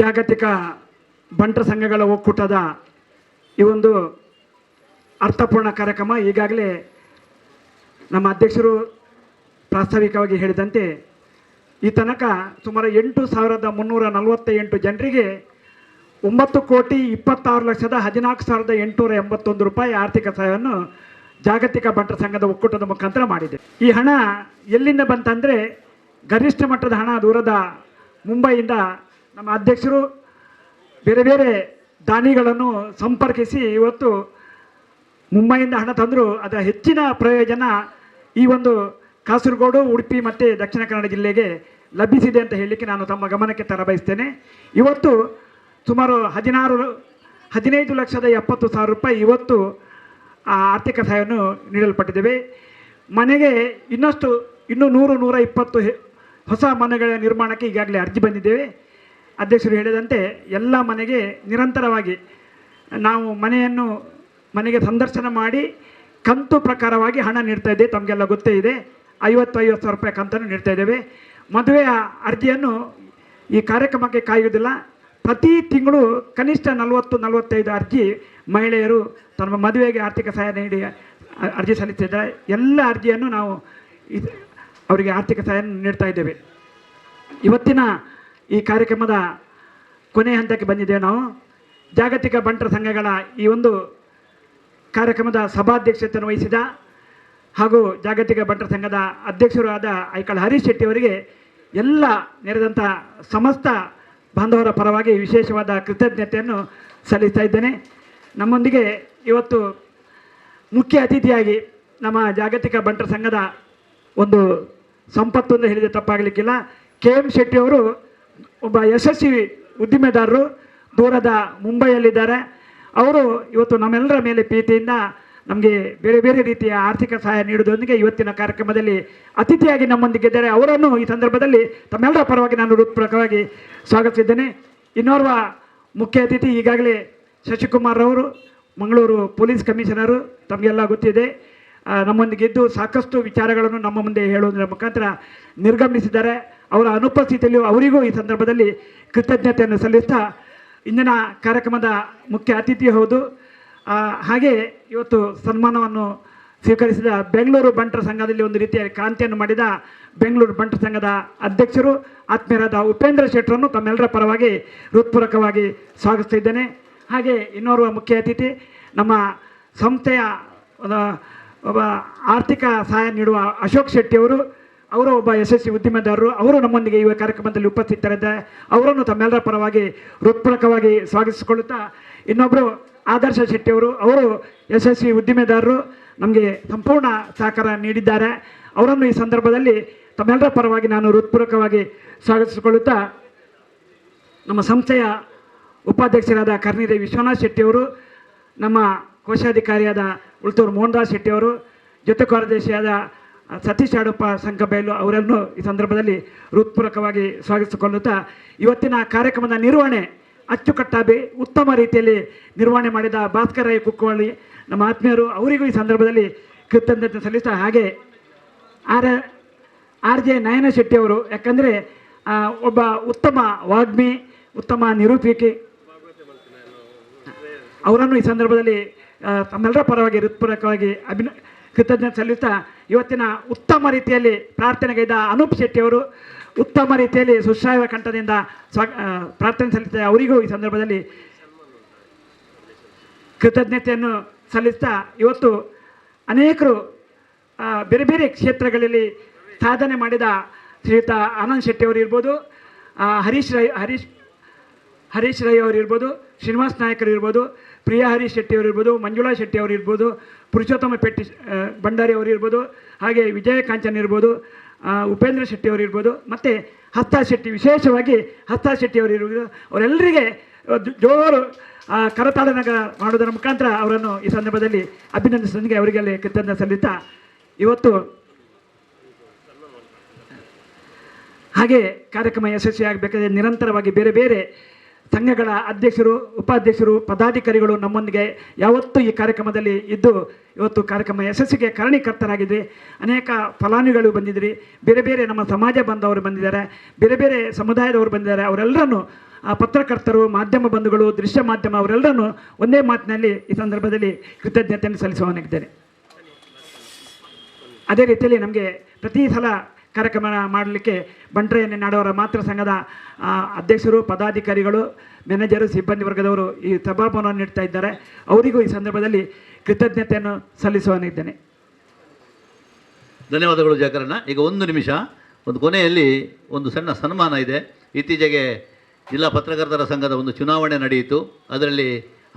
ಜಾಗತಿಕ ಬಂಟರ ಸಂಘಗಳ ಒಕ್ಕೂಟದ ಈ ಒಂದು ಅರ್ಥಪೂರ್ಣ ಕಾರ್ಯಕ್ರಮ ಈಗಾಗಲೇ ನಮ್ಮ ಅಧ್ಯಕ್ಷರು ಪ್ರಾಸ್ತಾವಿಕವಾಗಿ ಹೇಳಿದಂತೆ ಈ ತನಕ ಸುಮಾರು 8,348 ಜನರಿಗೆ 9,26,14,881 ರೂಪಾಯಿ ಆರ್ಥಿಕ ಸಹಾಯವನ್ನು ಜಾಗತಿಕ ಬಂಟರ ಸಂಘದ ಒಕ್ಕೂಟದ ಮುಖಾಂತರ ಮಾಡಿದೆ. ಈ ಹಣ ಎಲ್ಲಿಂದ ಬಂತಂದರೆ ಗರಿಷ್ಠ ಮಟ್ಟದ ಹಣ ದೂರದ ಮುಂಬೈಯಿಂದ ನಮ್ಮ ಅಧ್ಯಕ್ಷರು ಬೇರೆ ಬೇರೆ ದಾನಿಗಳನ್ನು ಸಂಪರ್ಕಿಸಿ ಇವತ್ತು ಮುಂಬೈಯಿಂದ ಹಣ ತಂದರೂ ಅದರ ಹೆಚ್ಚಿನ ಪ್ರಯೋಜನ ಈ ಒಂದು ಕಾಸರಗೋಡು, ಉಡುಪಿ ಮತ್ತು ದಕ್ಷಿಣ ಕನ್ನಡ ಜಿಲ್ಲೆಗೆ ಲಭಿಸಿದೆ ಅಂತ ಹೇಳಲಿಕ್ಕೆ ನಾನು ತಮ್ಮ ಗಮನಕ್ಕೆ ತರಬಯಸ್ತೇನೆ. ಇವತ್ತು ಸುಮಾರು 15,70,000 ರೂಪಾಯಿ ಇವತ್ತು ಆ ಆರ್ಥಿಕ ಸಹಾಯವನ್ನು ನೀಡಲ್ಪಟ್ಟಿದ್ದೇವೆ. ಮನೆಗೆ ಇನ್ನೂ 100-120 ಹೊಸ ಮನೆಗಳ ನಿರ್ಮಾಣಕ್ಕೆ ಈಗಾಗಲೇ ಅರ್ಜಿ ಬಂದಿದ್ದೇವೆ. ಅಧ್ಯಕ್ಷರು ಹೇಳಿದಂತೆ ಎಲ್ಲ ಮನೆಗೆ ನಿರಂತರವಾಗಿ ನಾವು ಮನೆಗೆ ಸಂದರ್ಶನ ಮಾಡಿ ಕಂತು ಪ್ರಕಾರವಾಗಿ ಹಣ ನೀಡ್ತಾ ಇದ್ದೇವೆ. ತಮಗೆಲ್ಲ ಗೊತ್ತೇ ಇದೆ, 50,000 ರೂಪಾಯಿ ಕಂತನ್ನು ನೀಡ್ತಾ ಇದ್ದೇವೆ. ಮದುವೆಯ ಅರ್ಜಿಯನ್ನು ಈ ಕಾರ್ಯಕ್ರಮಕ್ಕೆ ಕಾಯುವುದಿಲ್ಲ, ಪ್ರತಿ ತಿಂಗಳು ಕನಿಷ್ಠ 40-45 ಅರ್ಜಿ ಮಹಿಳೆಯರು ತಮ್ಮ ಮದುವೆಗೆ ಆರ್ಥಿಕ ಸಹಾಯ ನೀಡಿ ಅರ್ಜಿ ಸಲ್ಲಿಸಿದ್ದಾರೆ. ಎಲ್ಲ ಅರ್ಜಿಯನ್ನು ನಾವು ಅವರಿಗೆ ಆರ್ಥಿಕ ಸಹಾಯ ನೀಡ್ತಾ ಇದ್ದೇವೆ. ಇವತ್ತಿನ ಈ ಕಾರ್ಯಕ್ರಮದ ಕೊನೆಯ ಹಂತಕ್ಕೆ ಬಂದಿದ್ದೇವೆ. ನಾವು ಜಾಗತಿಕ ಬಂಟರ ಸಂಘಗಳ ಈ ಒಂದು ಕಾರ್ಯಕ್ರಮದ ಸಭಾಧ್ಯಕ್ಷತೆಯನ್ನು ವಹಿಸಿದ ಹಾಗೂ ಜಾಗತಿಕ ಬಂಟರ ಸಂಘದ ಅಧ್ಯಕ್ಷರು ಆದ ಐಕಳ ಹರೀಶ್ ಶೆಟ್ಟಿ ಅವರಿಗೆ ಎಲ್ಲ ನೆರೆದಂಥ ಸಮಸ್ತ ಬಾಂಧವರ ಪರವಾಗಿ ವಿಶೇಷವಾದ ಕೃತಜ್ಞತೆಯನ್ನು ಸಲ್ಲಿಸ್ತಾ ಇದ್ದೇನೆ. ನಮ್ಮೊಂದಿಗೆ ಇವತ್ತು ಮುಖ್ಯ ಅತಿಥಿಯಾಗಿ ನಮ್ಮ ಜಾಗತಿಕ ಬಂಟರ ಸಂಘದ ಒಂದು ಸಂಪತ್ತು ಅಂತ ಹೇಳಿದರೆ ತಪ್ಪಾಗಲಿಕ್ಕಿಲ್ಲ, KM ಶೆಟ್ಟಿಯವರು ಒಬ್ಬ ಯಶಸ್ವಿ ಉದ್ದಿಮೆದಾರರು, ದೂರದ ಮುಂಬೈಯಲ್ಲಿದ್ದಾರೆ. ಅವರು ಇವತ್ತು ನಮ್ಮೆಲ್ಲರ ಮೇಲೆ ಪ್ರೀತಿಯಿಂದ ನಮಗೆ ಬೇರೆ ಬೇರೆ ರೀತಿಯ ಆರ್ಥಿಕ ಸಹಾಯ ನೀಡುವುದರೊಂದಿಗೆ ಇವತ್ತಿನ ಕಾರ್ಯಕ್ರಮದಲ್ಲಿ ಅತಿಥಿಯಾಗಿ ನಮ್ಮೊಂದಿಗಿದ್ದಾರೆ. ಅವರನ್ನು ಈ ಸಂದರ್ಭದಲ್ಲಿ ತಮ್ಮೆಲ್ಲರ ಪರವಾಗಿ ನಾನು ಹೃತ್ಪೂರ್ವಕವಾಗಿ ಸ್ವಾಗತಿಸಿದ್ದೇನೆ. ಇನ್ನೋರ್ವ ಮುಖ್ಯ ಅತಿಥಿ ಈಗಾಗಲೇ ಶಶಿಕುಮಾರ್ ಅವರು, ಮಂಗಳೂರು ಪೊಲೀಸ್ ಕಮಿಷನರು, ತಮಗೆಲ್ಲ ಗೊತ್ತಿದೆ. ನಮ್ಮೊಂದಿಗಿದ್ದು ಸಾಕಷ್ಟು ವಿಚಾರಗಳನ್ನು ನಮ್ಮ ಮುಂದೆ ಹೇಳುವುದರ ಮುಖಾಂತರ ನಿರ್ಗಮಿಸಿದ್ದಾರೆ. ಅವರ ಅನುಪಸ್ಥಿತಿಯಲ್ಲಿಯೂ ಅವರಿಗೂ ಈ ಸಂದರ್ಭದಲ್ಲಿ ಕೃತಜ್ಞತೆಯನ್ನು ಸಲ್ಲಿಸ್ತಾ ಇಂದಿನ ಕಾರ್ಯಕ್ರಮದ ಮುಖ್ಯ ಅತಿಥಿ ಹೌದು. ಹಾಗೆ ಇವತ್ತು ಸನ್ಮಾನವನ್ನು ಸ್ವೀಕರಿಸಿದ ಬೆಂಗಳೂರು ಬಂಟರ ಸಂಘದಲ್ಲಿ ಒಂದು ರೀತಿಯ ಕ್ರಾಂತಿಯನ್ನು ಮಾಡಿದ ಬೆಂಗಳೂರು ಬಂಟರ ಸಂಘದ ಅಧ್ಯಕ್ಷರು ಆತ್ಮೀಯರಾದ ಉಪೇಂದ್ರ ಶೆಟ್ಟರನ್ನು ತಮ್ಮೆಲ್ಲರ ಪರವಾಗಿ ಹೃತ್ಪೂರ್ವಕವಾಗಿ ಸ್ವಾಗತಿಸ್ತಾ ಇದ್ದೇನೆ. ಹಾಗೆ ಇನ್ನೋರ್ವ ಮುಖ್ಯ ಅತಿಥಿ ನಮ್ಮ ಸಂಸ್ಥೆಯ ಒಬ್ಬ ಆರ್ಥಿಕ ಸಹಾಯ ನೀಡುವ ಅಶೋಕ್ ಶೆಟ್ಟಿಯವರು, ಅವರು ಒಬ್ಬ ಯಶಸ್ವಿ ಉದ್ಯಮೆದಾರರು. ಅವರು ನಮ್ಮೊಂದಿಗೆ ಈ ಕಾರ್ಯಕ್ರಮದಲ್ಲಿ ಉಪಸ್ಥಿತರಿದ್ದಾರೆ. ಅವರನ್ನು ತಮ್ಮೆಲ್ಲರ ಪರವಾಗಿ ಹೃತ್ಪೂರ್ವಕವಾಗಿ ಸ್ವಾಗತಿಸಿಕೊಳ್ಳುತ್ತಾ ಇನ್ನೊಬ್ಬರು ಆದರ್ಶ ಶೆಟ್ಟಿಯವರು, ಅವರು ಯಶಸ್ವಿ ಉದ್ದಿಮೆದಾರರು, ನಮಗೆ ಸಂಪೂರ್ಣ ಸಹಕಾರ ನೀಡಿದ್ದಾರೆ. ಅವರನ್ನು ಈ ಸಂದರ್ಭದಲ್ಲಿ ತಮ್ಮೆಲ್ಲರ ಪರವಾಗಿ ನಾನು ಹೃತ್ಪೂರ್ವಕವಾಗಿ ಸ್ವಾಗತಿಸಿಕೊಳ್ಳುತ್ತಾ ನಮ್ಮ ಸಂಸ್ಥೆಯ ಉಪಾಧ್ಯಕ್ಷರಾದ ಕರ್ನಿರೆ ವಿಶ್ವನಾಥ್ ಶೆಟ್ಟಿಯವರು, ನಮ್ಮ ಕೋಶಾಧಿಕಾರಿಯಾದ ಉಳ್ತೂರು ಮೋಹನ್ದಾಸ್ ಶೆಟ್ಟಿಯವರು, ಜೊತೆ ಕಾರ್ಯದರ್ಶಿಯಾದ ಸತೀಶ್ ಆಡಪ್ಪ ಸಂಕಬೇಲು ಅವರನ್ನು ಈ ಸಂದರ್ಭದಲ್ಲಿ ಹೃತ್ಪೂರ್ವಕವಾಗಿ ಸ್ವಾಗತಿಸಿಕೊಳ್ಳುತ್ತಾ ಇವತ್ತಿನ ಕಾರ್ಯಕ್ರಮದ ನಿರ್ವಹಣೆ ಅಚ್ಚುಕಟ್ಟಾಗಿ ಉತ್ತಮ ರೀತಿಯಲ್ಲಿ ನಿರ್ವಹಣೆ ಮಾಡಿದ ಭಾಸ್ಕರ ರೈ ಕುಕ್ಕವಳ್ಳಿ ನಮ್ಮ ಆತ್ಮೀಯರು, ಅವರಿಗೂ ಈ ಸಂದರ್ಭದಲ್ಲಿ ಕೃತಜ್ಞತೆ ಸಲ್ಲಿಸ್ತಾ, ಹಾಗೆ RJ ನಯನ ಶೆಟ್ಟಿಯವರು, ಯಾಕಂದರೆ ಒಬ್ಬ ಉತ್ತಮ ವಾಗ್ಮಿ, ಉತ್ತಮ ನಿರೂಪಕಿ, ಅವರನ್ನು ಈ ಸಂದರ್ಭದಲ್ಲಿ ತಮ್ಮೆಲ್ಲರ ಪರವಾಗಿ ಹೃತ್ಪೂರ್ವಕವಾಗಿ ಕೃತಜ್ಞತೆ ಸಲ್ಲಿಸ್ತಾ ಇವತ್ತಿನ ಉತ್ತಮ ರೀತಿಯಲ್ಲಿ ಪ್ರಾರ್ಥನೆಗೈದ ಅನೂಪ್ ಶೆಟ್ಟಿಯವರು, ಉತ್ತಮ ರೀತಿಯಲ್ಲಿ ಸುಶ್ರಾವ್ಯ ಕಂಠದಿಂದ ಪ್ರಾರ್ಥನೆ ಸಲ್ಲಿಸ್ತಾ ಅವರಿಗೂ ಈ ಸಂದರ್ಭದಲ್ಲಿ ಕೃತಜ್ಞತೆಯನ್ನು ಸಲ್ಲಿಸ್ತಾ ಇವತ್ತು ಅನೇಕರು ಬೇರೆ ಬೇರೆ ಕ್ಷೇತ್ರಗಳಲ್ಲಿ ಸಾಧನೆ ಮಾಡಿದ ಶ್ರೀಯುತ ಆನಂದ್ ಶೆಟ್ಟಿಯವರು ಇರ್ಬೋದು, ಹರೀಶ್ ರೈ ಅವರು ಇರ್ಬೋದು, ಶ್ರೀನಿವಾಸ್ ನಾಯಕರು ಇರ್ಬೋದು, ಪ್ರಿಯಾ ಹರೀಶ್ ಶೆಟ್ಟಿಯವರು ಇರ್ಬೋದು, ಮಂಜುಳಾ ಶೆಟ್ಟಿ ಅವರು ಇರ್ಬೋದು, ಪುರುಷೋತ್ತಮ ಭಂಡಾರಿ ಅವರು ಇರ್ಬೋದು, ಹಾಗೆ ವಿಜಯ ಕಾಂಚನ್ ಇರ್ಬೋದು, ಉಪೇಂದ್ರ ಶೆಟ್ಟಿಯವರು ಇರ್ಬೋದು, ಮತ್ತು ಹಸ್ತಾ ಶೆಟ್ಟಿ, ವಿಶೇಷವಾಗಿ ಹಸ್ತಾ ಶೆಟ್ಟಿಯವರು ಇರ್ಬೋದು. ಅವರೆಲ್ಲರಿಗೆ ಜೋರು ಕರತಾಡನ ಮಾಡೋದರ ಮುಖಾಂತರ ಅವರನ್ನು ಈ ಸಂದರ್ಭದಲ್ಲಿ ಅಭಿನಂದಿಸಿದಂಗೆ ಅವರಿಗೆಲ್ಲ ಕೃತಜ್ಞತೆ ಸಲ್ಲಿಸ್ತಾ ಇವತ್ತು ಹಾಗೆ ಕಾರ್ಯಕ್ರಮ ಯಶಸ್ವಿಯಾಗಬೇಕಾದ್ರೆ ನಿರಂತರವಾಗಿ ಬೇರೆ ಬೇರೆ ಸಂಘಗಳ ಅಧ್ಯಕ್ಷರು, ಉಪಾಧ್ಯಕ್ಷರು, ಪದಾಧಿಕಾರಿಗಳು ನಮ್ಮೊಂದಿಗೆ ಯಾವತ್ತೂ ಈ ಕಾರ್ಯಕ್ರಮದಲ್ಲಿ ಇದ್ದು ಇವತ್ತು ಕಾರ್ಯಕ್ರಮ ಯಶಸ್ಸಿಗೆ ಕಾರಣೀಕರ್ತರಾಗಿದ್ರಿ. ಅನೇಕ ಫಲಾನುಭವಿಗಳು ಬಂದಿದ್ರಿ, ಬೇರೆ ಬೇರೆ ನಮ್ಮ ಸಮಾಜ ಬಾಂಧವರು ಬಂದಿದ್ದಾರೆ, ಬೇರೆ ಬೇರೆ ಸಮುದಾಯದವರು ಬಂದಿದ್ದಾರೆ. ಅವರೆಲ್ಲರನ್ನು ಆ ಪತ್ರಕರ್ತರು, ಮಾಧ್ಯಮ ಬಂಧುಗಳು, ದೃಶ್ಯ ಮಾಧ್ಯಮ ಅವರೆಲ್ಲರನ್ನು ಒಂದೇ ಮಾತಿನಲ್ಲಿ ಈ ಸಂದರ್ಭದಲ್ಲಿ ಕೃತಜ್ಞತೆಯನ್ನು ಸಲ್ಲಿಸುವವನಿದ್ದೇನೆ. ಅದೇ ರೀತಿಯಲ್ಲಿ ನಮಗೆ ಪ್ರತಿ ಸಲ ಕಾರ್ಯಕ್ರಮ ಮಾಡಲಿಕ್ಕೆ ಬಂಟ್ರೆಯನ್ನೇ ನಾಡವರ ಮಾತೃ ಸಂಘದ ಅಧ್ಯಕ್ಷರು, ಪದಾಧಿಕಾರಿಗಳು, ಮ್ಯಾನೇಜರು, ಸಿಬ್ಬಂದಿ ವರ್ಗದವರು ಈ ಸಭಾಭವನವನ್ನು ನೀಡ್ತಾ ಇದ್ದಾರೆ. ಅವರಿಗೂ ಈ ಸಂದರ್ಭದಲ್ಲಿ ಕೃತಜ್ಞತೆಯನ್ನು ಸಲ್ಲಿಸುವವನಿದ್ದೇನೆ. ಧನ್ಯವಾದಗಳು ಜಾಕರಣ್ಣ. ಈಗ ಒಂದು ನಿಮಿಷ, ಒಂದು ಕೊನೆಯಲ್ಲಿ ಒಂದು ಸಣ್ಣ ಸನ್ಮಾನ ಇದೆ. ಇತ್ತೀಚೆಗೆ ಜಿಲ್ಲಾ ಪತ್ರಕರ್ತರ ಸಂಘದ ಒಂದು ಚುನಾವಣೆ ನಡೆಯಿತು. ಅದರಲ್ಲಿ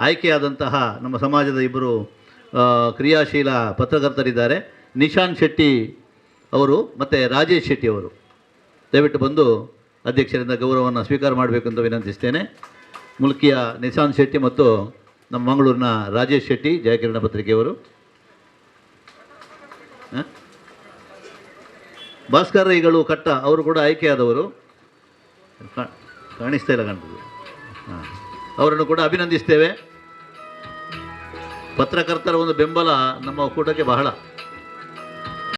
ಆಯ್ಕೆಯಾದಂತಹ ನಮ್ಮ ಸಮಾಜದ ಇಬ್ಬರು ಕ್ರಿಯಾಶೀಲ ಪತ್ರಕರ್ತರಿದ್ದಾರೆ, ನಿಶಾಂತ್ ಶೆಟ್ಟಿ ಅವರು ಮತ್ತು ರಾಜೇಶ್ ಶೆಟ್ಟಿ ಅವರು. ದಯವಿಟ್ಟು ಬಂದು ಅಧ್ಯಕ್ಷರಿಂದ ಗೌರವವನ್ನು ಸ್ವೀಕಾರ ಮಾಡಬೇಕು ಅಂತ ವಿನಂತಿಸ್ತೇನೆ. ಮುಲ್ಕಿಯ ನಿಶಾಂತ್ ಶೆಟ್ಟಿ ಮತ್ತು ನಮ್ಮ ಮಂಗಳೂರಿನ ರಾಜೇಶ್ ಶೆಟ್ಟಿ, ಜಯಕಿರಣ ಪತ್ರಿಕೆಯವರು. ಭಾಸ್ಕರ್ ರೈಗಳು ಕಟ್ಟ ಅವರು ಕೂಡ ಆಯ್ಕೆಯಾದವರು, ಕಾಣಿಸ್ತಾ ಇಲ್ಲ ಕಾಣ್ತದೆ. ಅವರನ್ನು ಕೂಡ ಅಭಿನಂದಿಸ್ತೇವೆ. ಪತ್ರಕರ್ತರ ಒಂದು ಬೆಂಬಲ ನಮ್ಮ ಒಕ್ಕೂಟಕ್ಕೆ ಬಹಳ